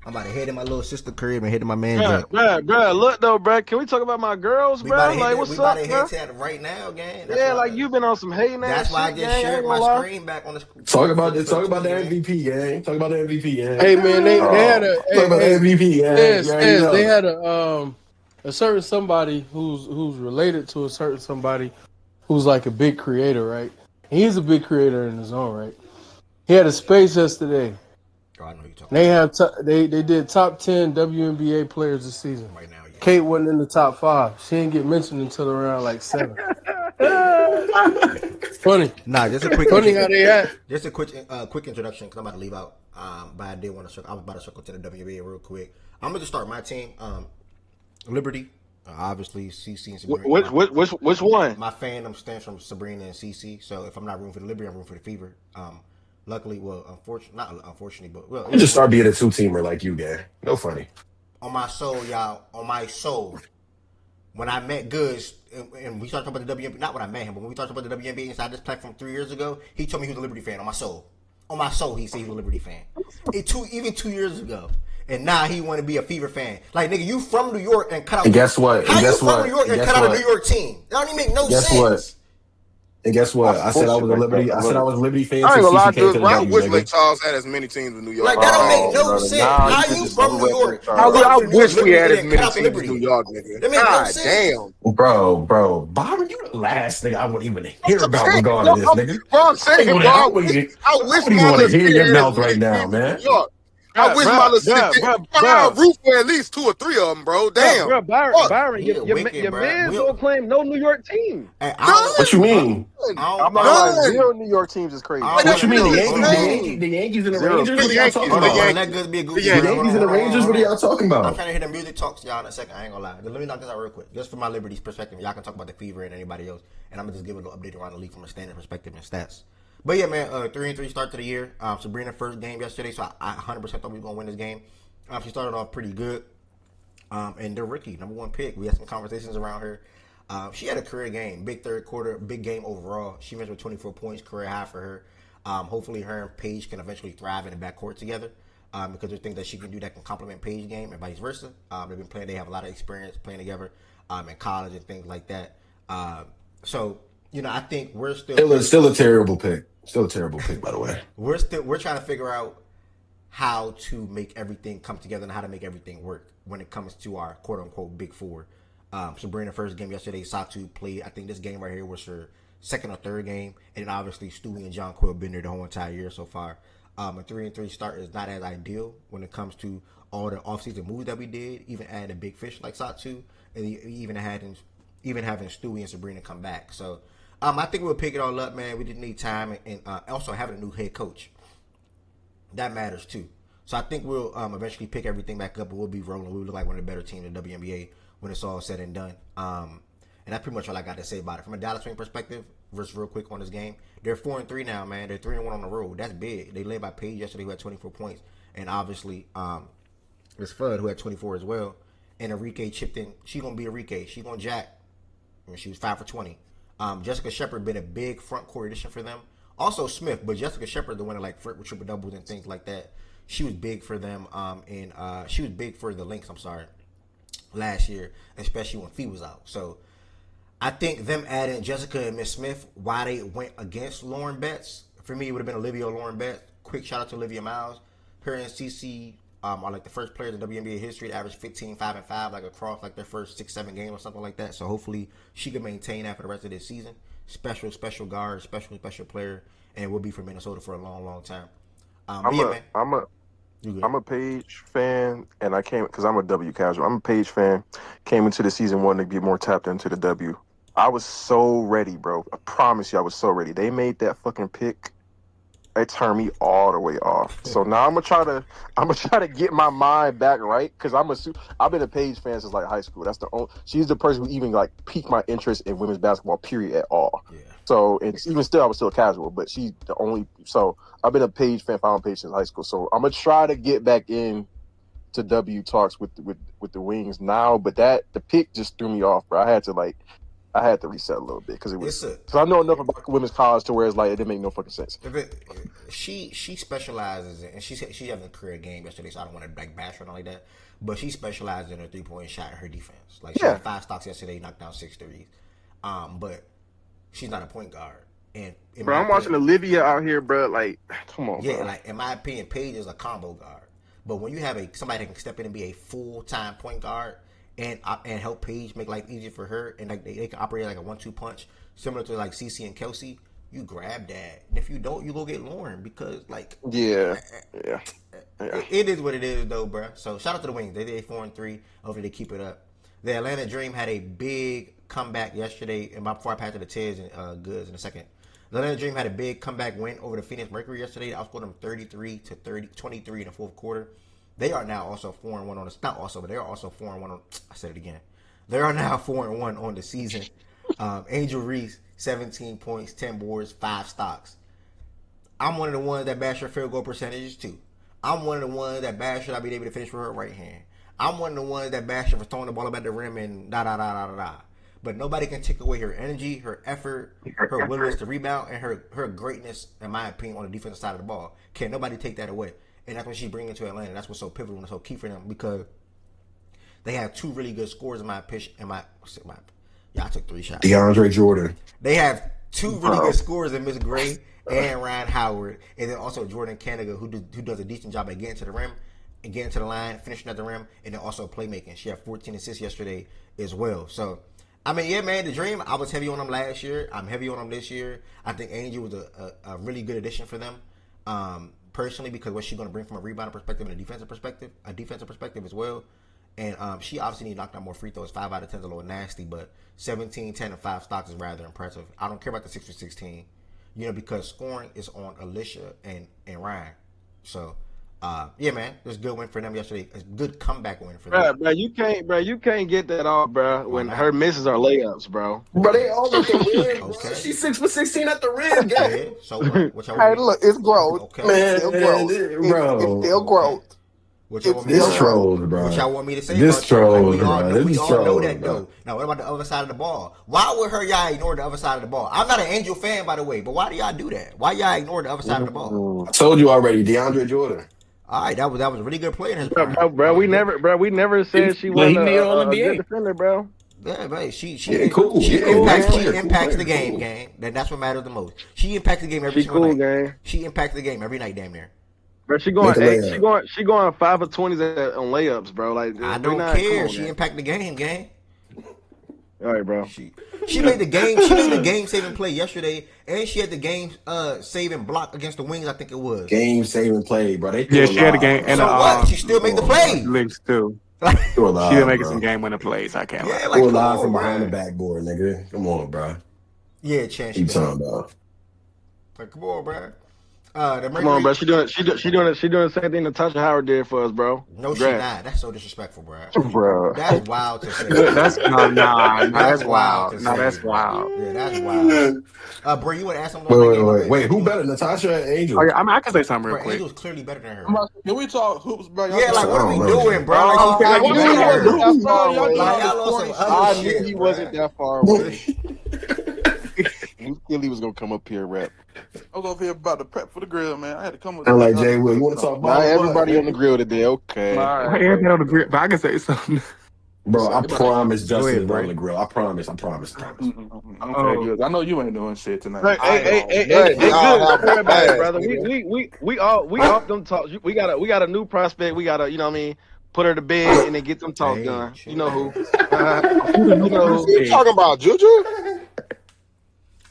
I'm about to head in my little sister crib and head to my man Bruh, joint. bruh, look though, bruh. Can we talk about my girls, We about to bruh? hit Like, that. We what's about up, to head bruh? to that right now, gang. That's Yeah, why. like you been on some hating ass That's why I shit, just gang. I shared ain't my gonna lie. screen back on the Talk about for, this. for the Talk about tweet, the gang. MVP gang. Talk about the MVP gang. Hey man, they had a Talk about the MVP gang. You already they know. had a certain somebody who's related to a certain somebody who's like a big creator, right? He's a big creator in his own right. He had a space yesterday. Oh, I know you're talking They about. have they did top 10 WNBA players this season. Right now, yeah. Kate wasn't in the top 5. She didn't get mentioned until around like 7. Funny. Nah, just a quick Funny how they act. just a quick introduction because I'm about to leave out. But I did want to. I was about to circle to the WNBA real quick. I'm gonna just start my team. Liberty, obviously CC and Sabrina. Which one? My fandom stands from Sabrina and CC. So if I'm not rooting for the Liberty, I'm rooting for the Fever. Luckily, well, unfortunately, but well, You just start being a 2-teamer like you, gang. No funny. on my soul, y'all. On my soul. When I met Goods and we started talking about the WNBA, not when I met him, but when we talked about the WNBA inside this platform 3 years ago, he told me he was a Liberty fan on my soul. On my soul, he said he was a Liberty fan. Even 2 years ago. And now he want to be a Fever fan. Like, nigga, you from New York and cut out. And guess what? How you from New York and cut out a New York team? That don't even make no sense. Guess what? And guess what? I said I was a Liberty. I said I was a Liberty fan. I ain't gonna lie, came to dude. the I W, wish nigga. Lake Charles had as many teams in New York. Like, that don't make no sense. How you from New York? I wish we had as many teams in New York, nigga. That makes no God sense. damn. Bro, Byron, you the last nigga I wouldn't even hear about regarding this, nigga. Bro, I'm saying, bro, I I wouldn't wish even my want to little hear city your had as mouth many right now, teams in man. New York. I wish my little city I root for at least 2 or 3 of them, bro. Damn. Bro, Byron, your man's don't claim no New York team. What you mean? I'm not gonna lie, 0 New York teams is crazy. What you mean? The Yankees and the Rangers? What are y'all talking about? Let Goods be a goofy. The Yankees and the Rangers? What are y'all talking I'm about? trying to hear the music talks, y'all, in a second. I ain't gonna lie. Let me knock this out real quick. Just from my Liberty's perspective. Y'all can talk about the Fever and anybody else. And I'm gonna just give a little update around the league from a standard perspective and stats. But yeah, man, 3-3 start to the year. Sabrina first game yesterday, so I 100% thought we were gonna win this game. She started off pretty good. And they're rookie, number 1 pick. We had some conversations around her. She had a career game, big third quarter, big game overall. She finished with 24 points, career high for her. Hopefully, her and Paige can eventually thrive in the backcourt together because there's things that she can do that can complement Paige's game and vice versa. They've been playing; they have a lot of experience playing together in college and things like that. So, I think we're still a terrible pick. Still a terrible pick, by the way. We're trying to figure out how to make everything come together and how to make everything work when it comes to our quote unquote big four. Sabrina first game yesterday, Satu played. I think this game right here was her second or third game, and then obviously Stewie and John Quill been there the whole entire year so far. A 3-3 start is not as ideal when it comes to all the offseason moves that we did, even adding a big fish like Satu, and even having Stewie and Sabrina come back. So I think we'll pick it all up, man. We just need time, and also having a new head coach. That matters too. So I think we'll eventually pick everything back up, and we'll be rolling. We'll look like one of the better teams in the WNBA when it's all said and done. And that's pretty much all I got to say about it. From a Dallas Wing perspective, versus real quick on this game, they're 4-3 now, man. They're 3-1 on the road. That's big. They led by Paige yesterday, who had 24 points, and obviously it's Fudd, who had 24 as well. And Enrique chipped in. She's gonna be Enrique. She's gonna jack. She was 5 for 20. Jessica Shepard been a big front court addition for them. Also Smith, but Jessica Shepard, the winner like with triple doubles and things like that. She was big for them, and she was big for the Lynx. I'm sorry, last year, especially when Fee was out. So I think them adding Jessica and Miss Smith, why they went against Lauren Betts, for me it would have been Olivia or Lauren Betts. Quick shout out to Olivia Miles. Her and CC are like the first players in WNBA history to average 15, 5, and 5, like across like their first 6-7 games or something like that. So hopefully she can maintain that for the rest of this season. Special guard, special player, and will be for Minnesota for a long time. I'm a Paige fan, and I came because I'm a W casual. I'm a Paige fan. Came into the season wanting to get more tapped into the W. I was so ready, bro. I promise you, I was so ready. They made that fucking pick. It turned me all the way off. So now I'm gonna try to get my mind back right because I've been a Paige fan since like high school. That's the only. She's the person who even like piqued my interest in women's basketball. Period at all. Yeah. So and even still, I was still casual, but she's the only. So I've been a Paige fan, following Paige since high school. So I'm gonna try to get back in to W talks with the Wings now. But the pick just threw me off, bro. I had to like I had to reset a little bit because I know enough about women's college to where it's like it didn't make no fucking sense. She specializes in, and she has a career game yesterday, so I don't want to like bash her like that. But she specializes in her 3-point shot and her defense. Like she had 5 stocks yesterday, knocked down 6 threes. But she's not a point guard. And bro, I'm watching Olivia out here, bro. Like, come on, yeah, bro. like in my opinion, Paige is a combo guard. But when you have somebody that can step in and be a full-time point guard and help Paige make life easier for her, and like they can operate like a 1-2 punch, similar to like CC and Kelsey, you grab that. And if you don't, you go get Lauren because like yeah. It is what it is though, bro. So shout out to the Wings. They did 4-3. Hopefully they keep it up. The Atlanta Dream had a big comeback yesterday, and before I pass to the Tiz and Goods in a second. The Atlanta Dream had a big comeback win over the Phoenix Mercury yesterday. I outscored them 23 in the fourth quarter. They are now also 4-1 on the not also, but they are also 4-1 on. I said it again. They are now 4-1 on the season. Angel Reese, 17 points, 10 boards, 5 stocks. I'm one of the ones that bash her field goal percentages too. I'm one of the ones that bash her not being able to finish with her right hand. I'm one of the ones that bash her for throwing the ball up at the rim and da. But nobody can take away her energy, her effort, her willingness to rebound, and her greatness, in my opinion, on the defensive side of the ball. Can't nobody take that away. And that's what she's bringing to Atlanta. That's what's so pivotal and so key for them because they have 2 really good scores in my pitch. I took 3 shots. DeAndre Jordan. They have 2 really good scores in Miss Gray and Ryan Howard, and then also Jordan Canada, who does a decent job at getting to the rim and getting to the line, finishing at the rim, and then also playmaking. She had 14 assists yesterday as well. So, I mean, yeah, man, the Dream, I was heavy on them last year. I'm heavy on them this year. I think Angel was a really good addition for them, personally, because what she's going to bring from a rebounding perspective and a defensive perspective as well. And she obviously needs to knock down more free throws. 5 out of 10 is a little nasty, but 17, 10, and 5 stocks is rather impressive. I don't care about the 6 for 16, because scoring is on Alicia and Ryan. So, yeah, man, it was a good win for them yesterday. A good comeback win for them. Bro, you can't get that off, bro. When her misses are layups, bro. Bro, they all look at win, bro. Okay. She's 6 for 16 at the rim, yeah. So what y'all hey, look, it's growth. Okay. Man, it's still growth. Bro. It's still growth. This trolls, bro. What y'all want me to say? This trolls, bro. We all know that, bro. though. Now, what about the other side of the ball? Why would y'all ignore the other side of the ball? I'm not an Angel fan, by the way, but why do y'all do that? Why y'all ignore the other side of the ball? I told you already, DeAndre Jordan. All right, that was a really good play in his bro. We never said she wasn't a good defender, bro. Yeah, man. She impacts the game, gang. That's what matters the most. She impacts the game every single night. She impacts the game every night, damn near. Bro, she going 5 for 20s on layups, bro. Like I don't care. She impacted the game, gang. All right, bro. She made the game. She made the game saving play yesterday, and she had the game saving block against the Wings. I think it was game saving play, bro. She had a game, and so what? She still made the play. Links too. She'll make some game winning plays. I can't. Yeah, like live from behind the backboard, nigga. Come on, bro. Yeah, chance. You talking about? Like, come on, bro. Come on, bro. She doing the same thing Natasha Howard did for us, bro. No, she not. That's so disrespectful, bro. Bro, that's wild to say. That's wild. No, that's wild. Yeah, that's wild. Bro, you want to ask something? Wait. Who better, Natasha or Angel? I mean, I can say something real quick. Angel's clearly better than her. Can we talk hoops, bro? Yeah, like what are we doing, bro? I knew he wasn't that far away. We Philly was gonna come up here, rap. I was over here about to prep for the grill, man. I had to come up. I'm like Jay Will. You want to talk about everybody on the grill today? Okay. Everybody on the grill, but I can say something. Bro, I promise Justin is on the grill. I promise. Okay, good. I know you ain't doing shit tonight. Hey, good brother. We off them talks. We got a new prospect. We got to, you know what I mean, put her to bed and then get them talk done. You know who? You know who you talking about, Juju?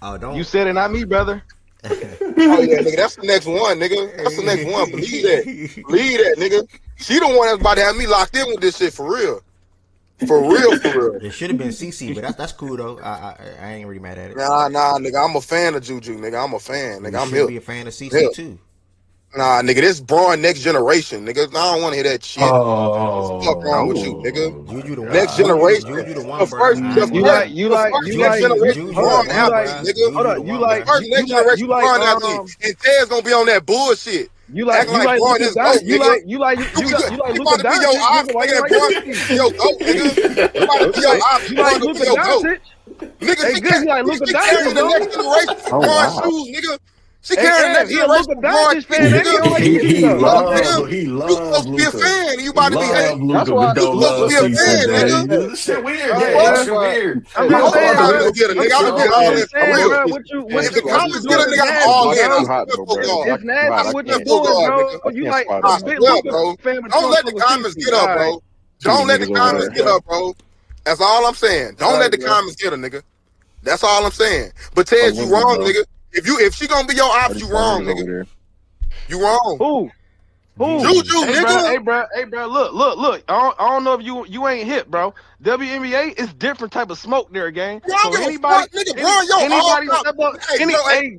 Oh, don't. You said it, not me, brother. Oh yeah, nigga, that's the next one, nigga. That's the next one. Believe that, nigga. She the one that's about to have me locked in with this shit for real. For real. It should have been CC, but that's cool though. I ain't really mad at it. Nah, nigga. I'm a fan of Juju, nigga. I'm a fan, nigga. I'm here. Be a fan of CC too. Nah, nigga, this Braun next generation, nigga. I don't want to hear that shit. What's the fuck wrong with you, nigga? Juju the one. Next generation. Juju the one, bro. You like next generation Braun athlete, nigga. Hold on, you like next generation Braun athlete, and Ted's gonna be on that bullshit. You like Braun is GOAT, nigga. You like Luka Doncic. Yo, GOAT, nigga. You about to be your Luka Doncic. Nigga, Hey, good. You like Luka she carrying Doncic, the don't next you? generation for Oh growing wow. shoes, nigga. She Hey, carrying the Ev, next he a generation Luka for growing Doncic feet, fan. That nigga. nigga don't like his shoes He though. Fuck, nigga. You love supposed to be a Luca. fan. You about to be Love hating. That's Luca, why. but You don't supposed to love be a CC, fan, man. nigga. This shit weird. All The right, Yeah, this fuck? bro. shit weird. I'm I just don't fuck saying, how bro. Luka get a I'm, nigga. I I'm don't get just, I'm all in just for saying, real. bro. It's, What If it's, the you what it's, you comments get doing a is nigga, I'm it's all nasty, in. I flush bro. too don't give hot a though, full bro. guard. It's I nasty don't I what give you a can't full doing, guard, bro. nigga. I You can't like squat a on I that. big swear, Luka bro. fan, but you Don't don't let fuck the with comments CC. get All her, right, bro. Too Don't many let the niggas over comments there. get her, bro. That's all I'm saying. all Don't let right, the bro. comments get her, nigga. That's all I'm saying. But A Ted, you little bit, wrong, bro. nigga. If she gonna be your ops, you wrong, 3500 nigga. over there. You wrong. Who? Who? Gigi. Juju, Hey, bro. nigga. Hey, bro. Hey, bro. Look. I don't know if you ain't hit, bro. WNBA is different type of smoke there, gang. Bro, I So don't give a fuck, nigga. Bro, yo, all anybody time. step up, Hey, bro,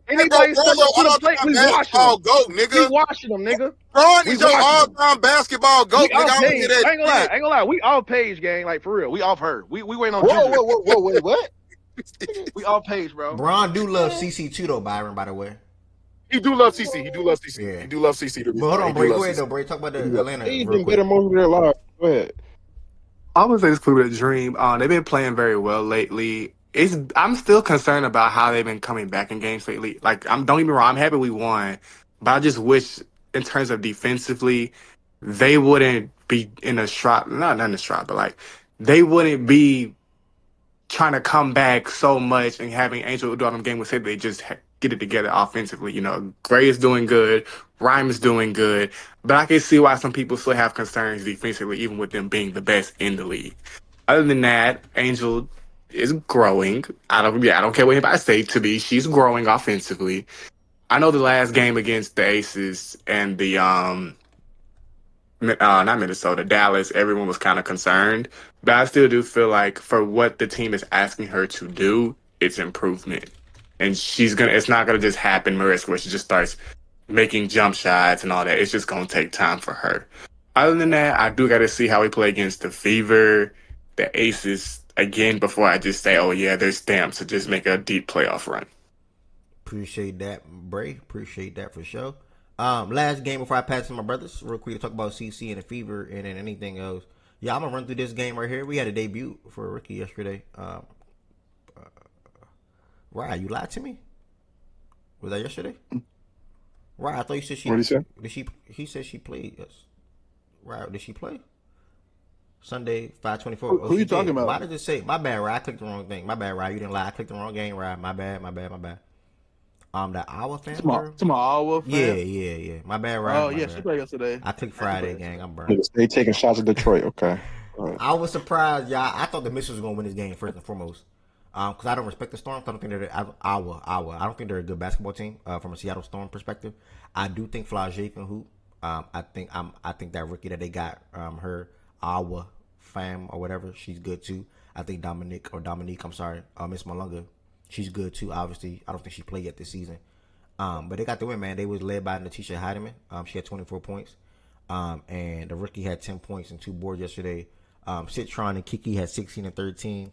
anybody bro, step yo, up to the all plate, time we washing basketball them. goat, We nigga. washing them, nigga. Ron We is your washing them. all-time basketball We goat, nigga. off I don't hear page. that I ain't gonna lie. shit. I ain't gonna lie. We off page, gang. Like for real. We off her. We waiting on Whoa, Juju. whoa, whoa, whoa, wait, what? We off page, bro. Bron do love CC too, though, Byron, by the way. He do love CC. He do love CC. Yeah. He do love CC. To be But hold fair, he on, do Bray. love Go ahead, CC. though, Bray. Talk about He do the love. Atlanta He's real been better quick. most of their lives. Go ahead. I would say this could be a dream. They've been playing very well lately. I'm still concerned about how they've been coming back in games lately. Like, don't get me wrong, I'm happy we won, but I just wish, in terms of defensively, they wouldn't be in a stride. Not in a stride, but like they wouldn't be trying to come back so much and having Angel do all them game with it. They just get it together offensively. You know, Gray is doing good, Rhyme is doing good, but I can see why some people still have concerns defensively, even with them being the best in the league. Other than that, Angel is growing. I don't care what anybody say to me. She's growing offensively. I know the last game against the Aces and the not Minnesota, Dallas, everyone was kind of concerned. But I still do feel like for what the team is asking her to do, it's improvement. And it's not gonna just happen, Mariska, where she just starts making jump shots and all that. It's just gonna take time for her. Other than that, I do gotta see how we play against the Fever, the Aces again before I just say, oh yeah, they're stamped to just make a deep playoff run. Appreciate that, Bray. Appreciate that for sure. Last game before I pass to my brothers, real quick to talk about CC and the Fever and then anything else. Yeah, I'm gonna run through this game right here. We had a debut for a rookie yesterday. Right, you lied to me. Was that yesterday? Right, I thought you said she. What did he say? Did she? He said she played. Yes. Right, did she play? Sunday, 5/24. Who you talking about? Why did it say? My bad, Ryan. I clicked the wrong thing. My bad, Ryan. You didn't lie. I clicked the wrong game, Ryan. My bad. The Iowa fan, bro. To my Iowa fan. Yeah. My bad, Ryan. Oh yeah, she played yesterday. I clicked Friday, gang. I'm burned. Niggas, they taking shots at Detroit. Okay. Right. I was surprised, y'all. I thought the Misfits was gonna win this game first and foremost. Because I don't respect the Storm. I don't think they're Iowa. I don't think they're a good basketball team from a Seattle Storm perspective. I do think Flau'jae can hoop. I think that rookie that they got, her Iowa fam or whatever, she's good too. I think Dominique, I'm sorry, Miss Malunga, she's good too. Obviously, I don't think she played yet this season. But they got the win, man. They was led by Natisha Heidemann. She had 24 points. And the rookie had 10 points and 2 boards yesterday. Citron and Kiki had 16 and 13.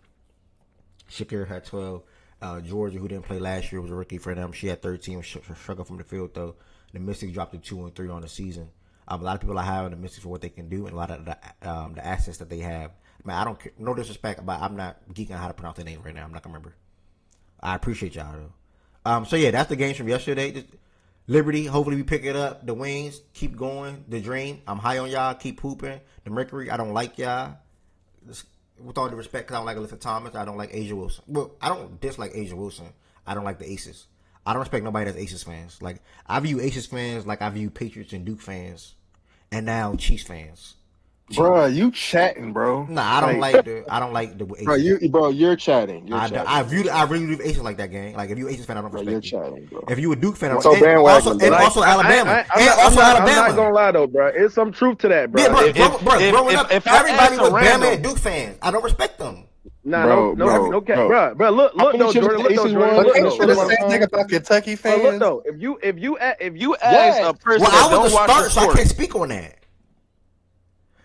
Shakir had 12. Georgia, who didn't play last year, was a rookie for them. She had 13. Struggled from the field, though. The Mystics dropped to 2 and 3 on the season. A lot of people are high on the Mystics for what they can do and a lot of the assets that they have. Man, I don't care. No disrespect, but I'm not geeking on how to pronounce their name right now. I'm not going to remember. I appreciate y'all, though. So, yeah, that's the games from yesterday. Just Liberty, hopefully we pick it up. The Wings, keep going. The Dream, I'm high on y'all. Keep hooping. The Mercury, I don't like y'all. With all due respect, because I don't like Alyssa Thomas. I don't like Asia Wilson. Well, I don't dislike Asia Wilson. I don't like the Aces. I don't respect nobody that's Aces fans. Like, I view Aces fans like I view Patriots and Duke fans. And now Chiefs fans. Bruh, you chatting, bro. Nah, I don't like the Aces. You're chatting. I really view Aces like that, gang. Like, if you Aces fan, I don't respect you. Chatting, bro. If you a Duke fan, I don't So bandwagon, and also Alabama. I'm not gonna lie though, bro. It's some truth to that, bro. Yeah, growing up, everybody was Bama and Duke fans. I don't respect them. Nah, no, Look, though, Jordan. Nigga thought Kentucky fans. Look though, if you ask a person I that was don't watch start, the so sport, I can't speak on that.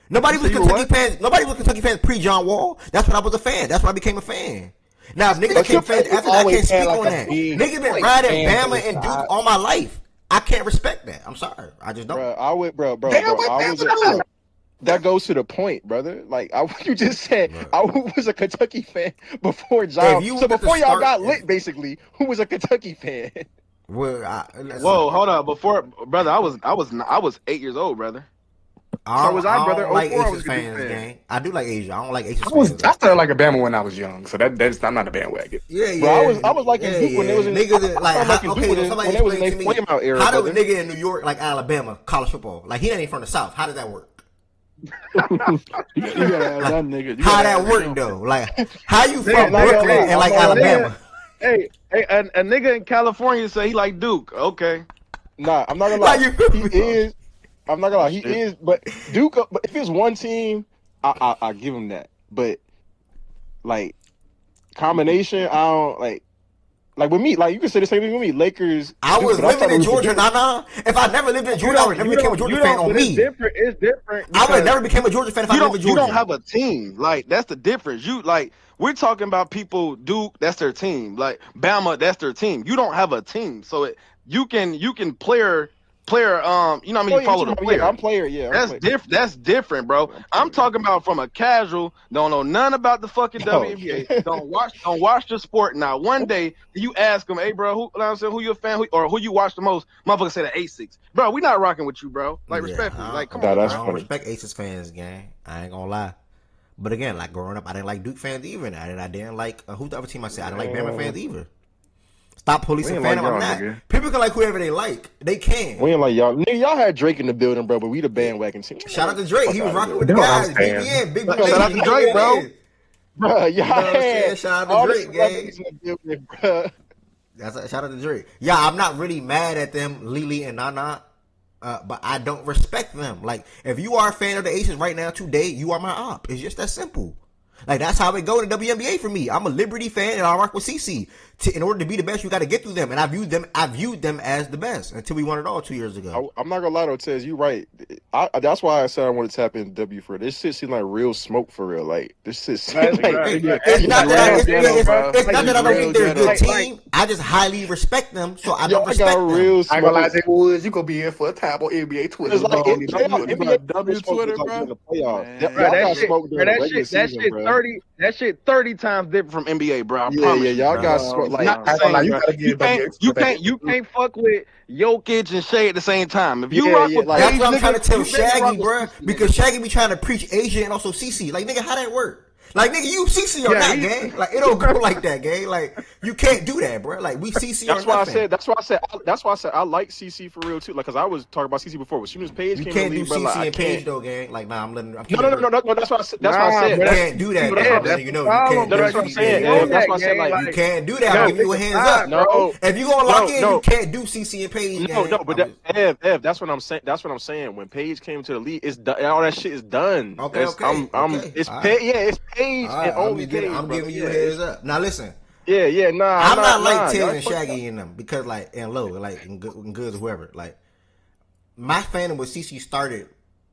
Nobody was Kentucky fans. Nobody was Kentucky fans pre John Wall. That's when I was a fan. That's when I became a fan. Now, if niggas became fans after that, I can't speak on that. Niggas been riding Bama and Duke all my life. I can't respect that. I'm sorry. I just don't. Bro, I that goes to the point, brother. Like you just said, I was a Kentucky fan before John. So before y'all got lit, basically, who was a Kentucky fan? Well, whoa, hold up. Before, brother, I was 8 years old, brother. So was I, brother. I don't like 04, I Aces was a Duke fans, fan. gang. I do like Asia. I don't like Aces I fans. started like a Bama when I was young, so that's I'm not a bandwagon. Yeah, Bro, I was liking Duke when they was in. Niggas like Duke when they was in their flame out era. How do a brother. nigga in New York like Alabama college football? Like he ain't from the South. How does that work? You gotta ask that nigga. How that work though? Like how you from Brooklyn and like Alabama? Hey, a nigga in California say he like Duke. Okay. Nah, I'm not gonna lie. He is. I'm not gonna lie. He is. But Duke. But if it's one team, I give him that. But like combination, I don't like. Like with me, like you can say the same thing with me. Lakers. I was living in Georgia, nah. If I never lived in Georgia, I would never became a Georgia fan on me. It's different. I would never became a Georgia fan if I lived in Georgia. You don't have a team. Like that's the difference. You like we're talking about people. Duke, that's their team. Like Bama, that's their team. You don't have a team, so you can player. You know what I mean? You follow the player. Yeah, I'm player. Yeah, that's different. That's different, bro. I'm talking about from a casual. Don't know none about the fucking WNBA. Don't watch the sport. Now, one day you ask them, hey, bro, who you a fan or who you watch the most? Motherfucker say the Asics, bro. We not rocking with you, bro. Like respectfully, like come on. I don't respect Aces fans, gang. I ain't gonna lie. But again, like growing up, I didn't like Duke fans either. And I didn't like who's the other team I said? I didn't like Bama fans either. Stop policing fandom. I'm not. Nigga. People can like whoever they like. They can. We ain't like y'all. Nigga, y'all had Drake in the building, bro, but we the bandwagon team. Shout out to Drake. He was rocking with the guys. BBN, big shout out to Drake, bro. Bro, y'all had shout out to Drake, gang. Shout out to Drake. Yeah, I'm not really mad at them, Lily and Nana. But I don't respect them. Like, if you are a fan of the Aces right now, today, you are my op. It's just that simple. Like, that's how it go in the WNBA for me. I'm a Liberty fan, and I rock with CC. In order to be the best, you got to get through them. And I viewed them as the best until we won it all 2 years ago. I'm not going to lie, though, Tez. You right. That's why I said I want to tap in W for it. This shit seems like real smoke for real. Like, this shit seems like... It's not that I don't think they're a good team. I just highly respect them, so I don't respect them. I ain't gonna lie, Woods, you gonna be in for a tab on NBA Twitter. It's like W Twitter, bro. That shit 30 times different from NBA, bro. I promise yeah, y'all got smoked. Like, you can't fuck with Jokic and Shea at the same time. If you rock with that's what I'm trying to tell Shaggy, bro. Because Shaggy be trying to preach Asia and also CC. Like, nigga, how that work? Like, nigga, you CC or not, gang? Like, it don't go like that, gang. Like, you can't do that, bro. Like, we CC that's or why nothing. That's why I said I like CC for real too. Like, cause I was talking about CC before. As soon as Paige came in the league, you can't do CC and Paige though, gang. Like, nah, I'm letting. No. That's why I said. That's why I said you can't do that. You know, you can't. That's what I'm saying. That's why I said like you can't do that. I'll give you a hands up, bro. If you gonna lock in, you can't do CC and Paige. No, but Ev, that's what I'm saying. That's what I'm saying. When Paige came to the league, it's all that shit is done. Okay. It's Paige and only. I'm giving you a heads up. Now listen. Yeah, nah. I'm not like Tiz and Shaggy in them because like and Low, like in Goods whoever. Like my fandom with CC started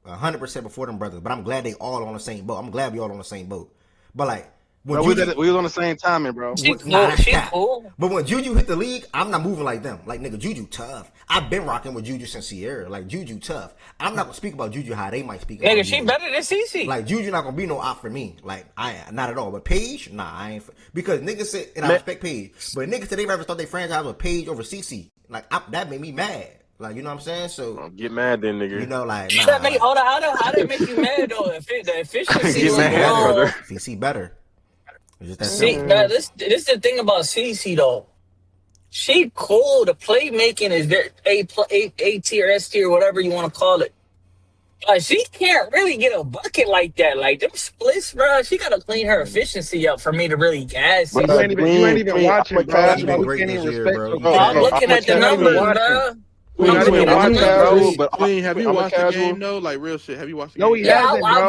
100% before them brothers, but I'm glad they all on the same boat. I'm glad we all on the same boat. But like we was on the same timing, bro. She cool. But when Juju hit the league, I'm not moving like them. Like, nigga, Juju tough. I've been rocking with Juju since Sierra. Like, Juju tough. I'm not gonna speak about Juju how they might speak about Nigga, she better than CC. Like, Juju not gonna be no op for me. Like, not at all. But Paige, nah, I ain't. Because niggas said, and I respect Paige, but niggas said they rather start their franchise with Paige over CC. Like, that made me mad. Like, you know what I'm saying? So get mad then, nigga. You know, like, nah. Hold on, how that make you mad though? The efficiency get mad, brother. CC better. See, this the thing about CC though. She cool. The playmaking is very A tier, S tier, whatever you want to call it. But she can't really get a bucket like that. Like them splits, bro. She gotta clean her efficiency up for me to really gas. You ain't even watching, bro. We can't even respect. I'm looking at the numbers, bro. Have you watched the game though? Like real shit. Have you watched the game? No, he hasn't, bro. I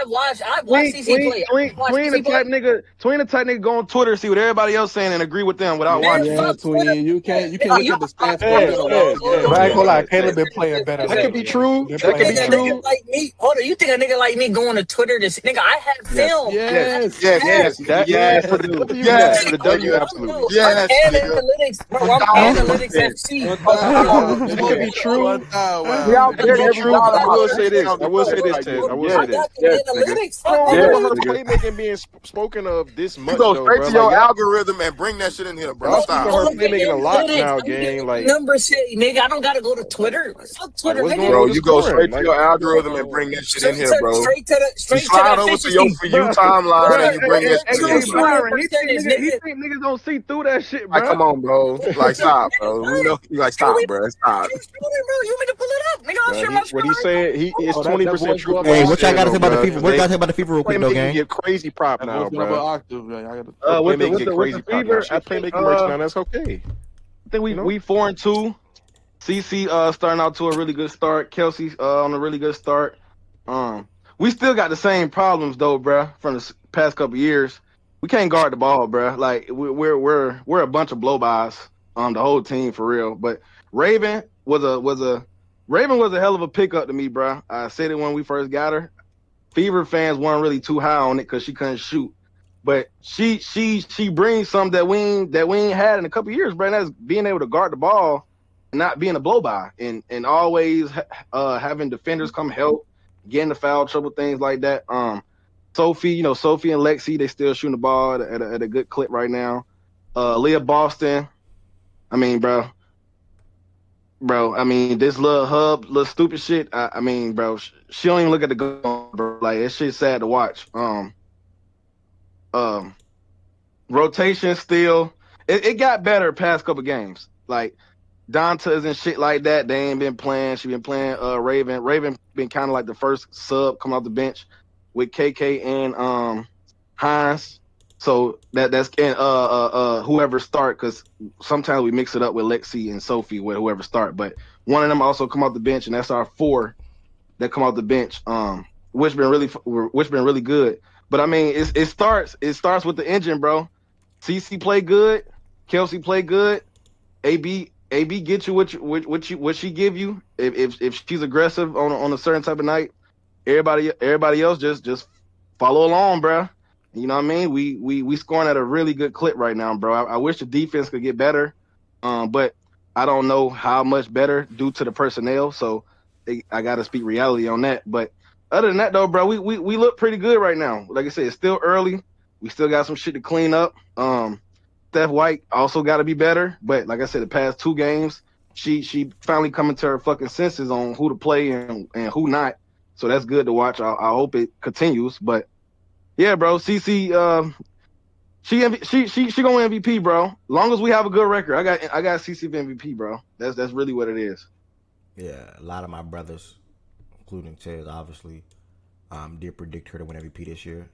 watched CC play. Tween the type nigga go on Twitter, see what everybody else saying, and agree with them without watching. Yeah, Tween. You can't look at the stats. I ain't gonna lie, Caleb been playing better. That could be true. That could be true. Like me, hold on. You think a nigga like me going to Twitter to nigga? I have film. Yes. For the W, absolutely. I'm analytics, bro. I'm analytics FC. This might be true. We out That could there be every true, but dollar. I will say this. I will say this, Tez. I will say this. I don't remember her playmaking being spoken of this You much go though, straight bro. to Like your y'all, algorithm and bring that shit in here, bro. y'all speak on Stop. her Look at playmaking a lot analytics. now, I'm getting gang. what the numbers say, nigga. I don't gotta go to Twitter. Fuck Like Twitter, what's going nigga. on Bro, with the you go scoring? straight to Like, your algorithm and bring that shit in here, bro. You Straight to slide the over to your efficiency. For You bro, timeline bro. and you bring that shit in here, True bro. shooting Byron, percentage, he nigga. think niggas don't see through that shit, Like, bro. come on, bro. Like, stop, bro. We know you like stop, bro. Stop. True shooting, bro. You want me to pull it up, nigga? I'll Bro, share my what screen he's right now. saying, he is Oh, that 20% voice true go for up what an Hey, he's what y'all octave. saying got to say though, about the bro. FIFA? Because What y'all they got to say about the FIFA real quick, though, playmaking gang? get crazy prop That now, voice went up an bro. octave. Yeah, I got Her playmaking get with crazy the prop now. fever, She I a think playmaking merchant now. That's okay. You know. we 4-2. CC starting out to a really good start. Kelsey on a really good start. We still got the same problems though, bruh, from the past couple years. We can't guard the ball, bruh. Like we're a bunch of blow-bys the whole team for real. But Raven was a hell of a pickup to me, bruh. I said it when we first got her. Fever fans weren't really too high on it because she couldn't shoot. But she brings something that we ain't had in a couple years, bro. And that's being able to guard the ball and not being a blow by and always having defenders come help, getting the foul trouble, things like that. Sophie and Lexi, they still shooting the ball at a good clip right now. Leah Boston, I mean, bro. I mean, this little stupid shit. I mean, bro, she don't even look at the goal, bro. Like, that shit's sad to watch. Rotation still, it got better past couple games. Like Dontas and shit like that, they ain't been playing. She been playing Raven. Raven been kind of like the first sub come off the bench with KK and Hines. So that's and whoever start, because sometimes we mix it up with Lexi and Sophie with whoever start. But one of them also come off the bench, and that's our 4 that come off the bench. Which been really good. But I mean, it starts with the engine, bro. CC play good, Kelsey play good, AB get you what she give you. If she's aggressive on a certain type of night, everybody else just follow along, bro. You know what I mean? We scoring at a really good clip right now, bro. I wish the defense could get better, but I don't know how much better due to the personnel. So I got to speak reality on that. But other than that, though, bro, we look pretty good right now. Like I said, it's still early. We still got some shit to clean up. Steph White also got to be better. But like I said, the past 2 games, she finally coming to her fucking senses on who to play and who not. So that's good to watch. I hope it continues. But yeah, bro, CC, she gonna MVP, bro. Long as we have a good record, I got CC for MVP, bro. That's really what it is. Yeah, a lot of my brothers, including Ted, obviously, did predict her to win MVP this year.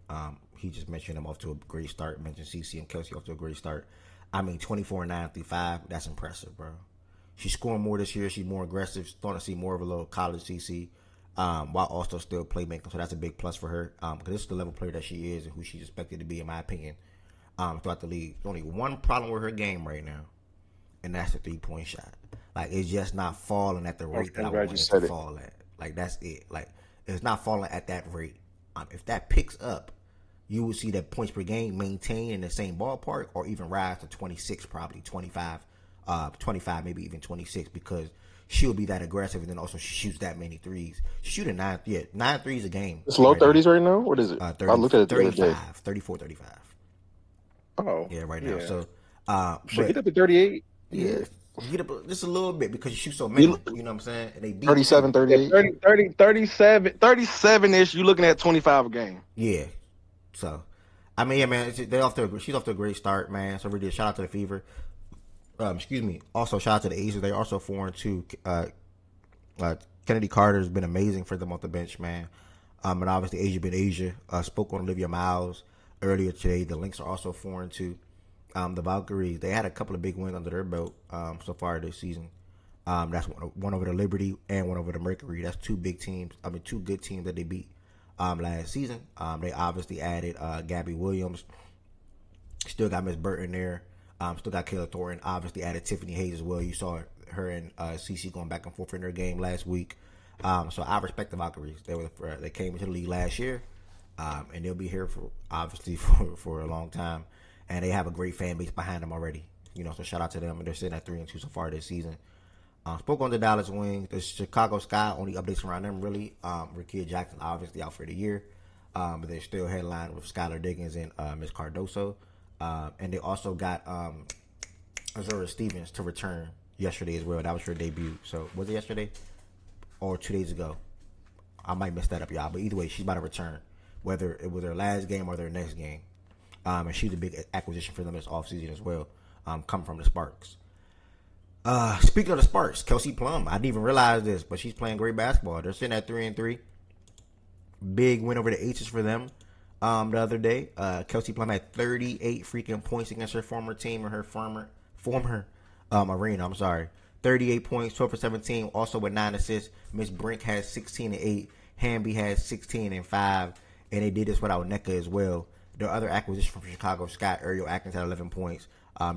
He just mentioned him off to a great start. Mentioned CC and Kelsey off to a great start. I mean, 24-9 through 5. That's impressive, bro. She's scoring more this year. She's more aggressive. Starting to see more of a little college CC, while also still playmaking. So that's a big plus for her. Because this is the level player that she is and who she's expected to be, in my opinion, throughout the league. There's only one problem with her game right now, and that's the 3-point shot. Like, it's just not falling at the rate that I want it to fall at. Like, that's it. Like, it's not falling at that rate. If that picks up, you will see that points per game maintain in the same ballpark or even rise to 26, probably 25, maybe even 26, because she'll be that aggressive, and then also she shoots that many threes. She's shooting 9 threes a game. It's low 30s right now. What is it? 30, I looked at it the 35, other day. 34, 35. Oh, yeah, right now. Yeah. So, should get up to 38. Yeah, get up just a little bit because you shoot so many. You know what I'm saying? And they beat 37, 38. 37-ish. You looking at 25 a game. Yeah. So, I mean, yeah, man, she's off to a great start, man. So we did shout out to the Fever. Excuse me. Also, shout out to the Aces. They're also 4-2. Kennedy Carter has been amazing for them off the bench, man. And obviously, Asia been Asia. Spoke on Olivia Miles earlier today. The Lynx are also 4-2. The Valkyries, they had a couple of big wins under their belt so far this season. That's one over the Liberty and one over the Mercury. That's 2 big teams. I mean, 2 good teams that they beat last season. They obviously added Gabby Williams. Still got Miss Burton there. Still got Kayla Thornton. Obviously added Tiffany Hayes as well. You saw her and CC going back and forth in their game last week. So I respect the Valkyries. They came into the league last year, and they'll be here for a long time. And they have a great fan base behind them already. You know, so shout out to them. And they're sitting at 3-2 so far this season. Spoke on the Dallas Wings. The Chicago Sky, only updates around them really. Rickea Jackson obviously out for the year. But they're still headlined with Skylar Diggins and Miss Cardoso. And they also got Azura Stevens to return yesterday as well. That was her debut. So was it yesterday or 2 days ago? I might mess that up, y'all. But either way, she's about to return, whether it was their last game or their next game. And she's a big acquisition for them this offseason as well, coming from the Sparks. Speaking of the Sparks, Kelsey Plum. I didn't even realize this, but she's playing great basketball. They're sitting at 3-3. Big win over the Aces for them the other day. Kelsey Plum had 38 freaking points against her former team or her former arena. I'm sorry. 38 points, 12 for 17, also with 9 assists. Miss Brink has 16 and 8. Hamby has 16 and 5. And they did this without NECA as well. Their other acquisition from Chicago, Scott Ariel Atkins, had 11 points.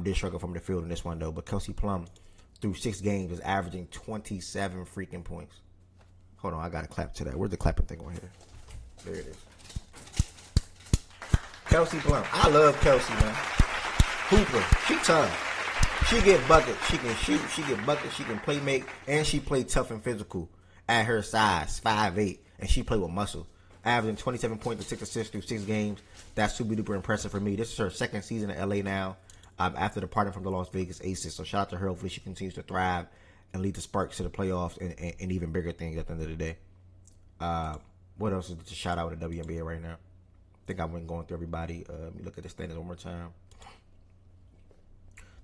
Did struggle from the field in this one, though. But Kelsey Plum, through 6 games, is averaging 27 freaking points. Hold on, I got to clap to that. Where's the clapping thing on here? There it is. Kelsey Plum. I love Kelsey, man. Hooper. She tough. She get buckets. She can shoot. She get buckets. She can play make. And she play tough and physical at her size, 5'8". And she play with muscle. Averaging 27 points and 6 assists through 6 games. That's super duper impressive for me. This is her second season in LA now, after departing from the Las Vegas Aces. So shout out to her. Hopefully she continues to thrive and lead the Sparks to the playoffs and even bigger things at the end of the day. What else is to shout out with the WNBA right now? I think I went going through everybody. Let me look at the standings one more time.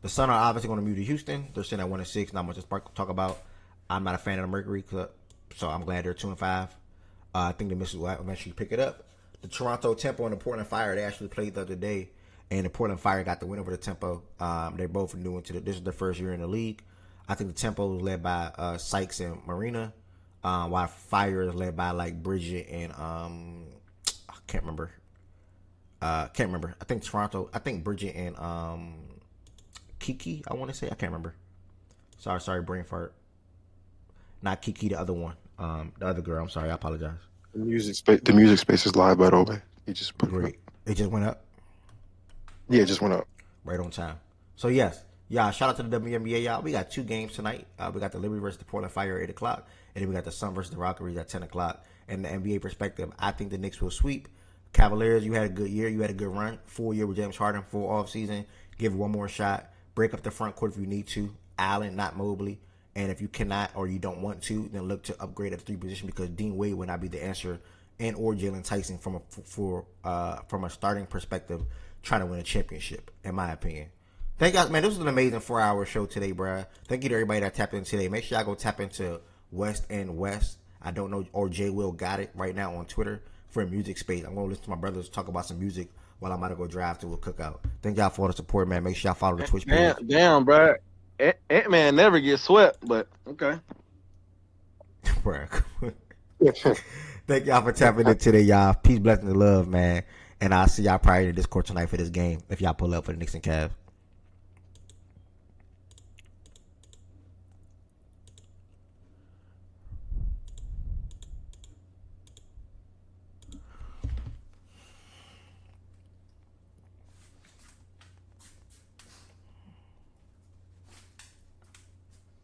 The Sun are obviously going to move to Houston. They're sitting at 1-6. Not much to talk about. I'm not a fan of the Mercury, so I'm glad they're 2-5. I think the Misses will eventually pick it up. The Toronto Tempo and the Portland Fire, they actually played the other day, and the Portland Fire got the win over the Tempo. They're both new into this is their first year in the league. I think the Tempo is led by Sykes and Marina, while Fire is led by like Bridget and I can't remember. I think Toronto. I think Bridget and Kiki. I want to say I can't remember. Sorry, brain fart. Not Kiki, the other one. The other girl. I'm sorry. I apologize. The music space is live, by the way. He just put Great. It just went up. Yeah, it just went up. Right on time. So yes, y'all. Shout out to the WNBA, y'all. We got 2 games tonight. We got the Liberty versus the Portland Fire at 8 o'clock, and then we got the Sun versus the Rockeries at 10 o'clock. And the NBA perspective, I think the Knicks will sweep. Cavaliers, you had a good year. You had a good run. Full year with James Harden. Full off season. Give it one more shot. Break up the front court if you need to. Allen, not Mobley. And if you cannot or you don't want to, then look to upgrade at the 3 position because Dean Wade would not be the answer, and or Jalen Tyson from a starting perspective, trying to win a championship, in my opinion. Thank you guys, man. This was an amazing 4-hour show today, bro. Thank you to everybody that tapped in today. Make sure y'all go tap into West and West. I don't know, or J Will got it right now on Twitter for a music space. I'm going to listen to my brothers talk about some music while I'm about to go drive to a cookout. Thank y'all for all the support, man. Make sure y'all follow the Twitch page. Damn, bro. Ant-Man never gets swept, but okay. Thank y'all for tapping in today, y'all. Peace, blessings, and love, man. And I'll see y'all probably in the Discord tonight for this game if y'all pull up for the Knicks and Cavs.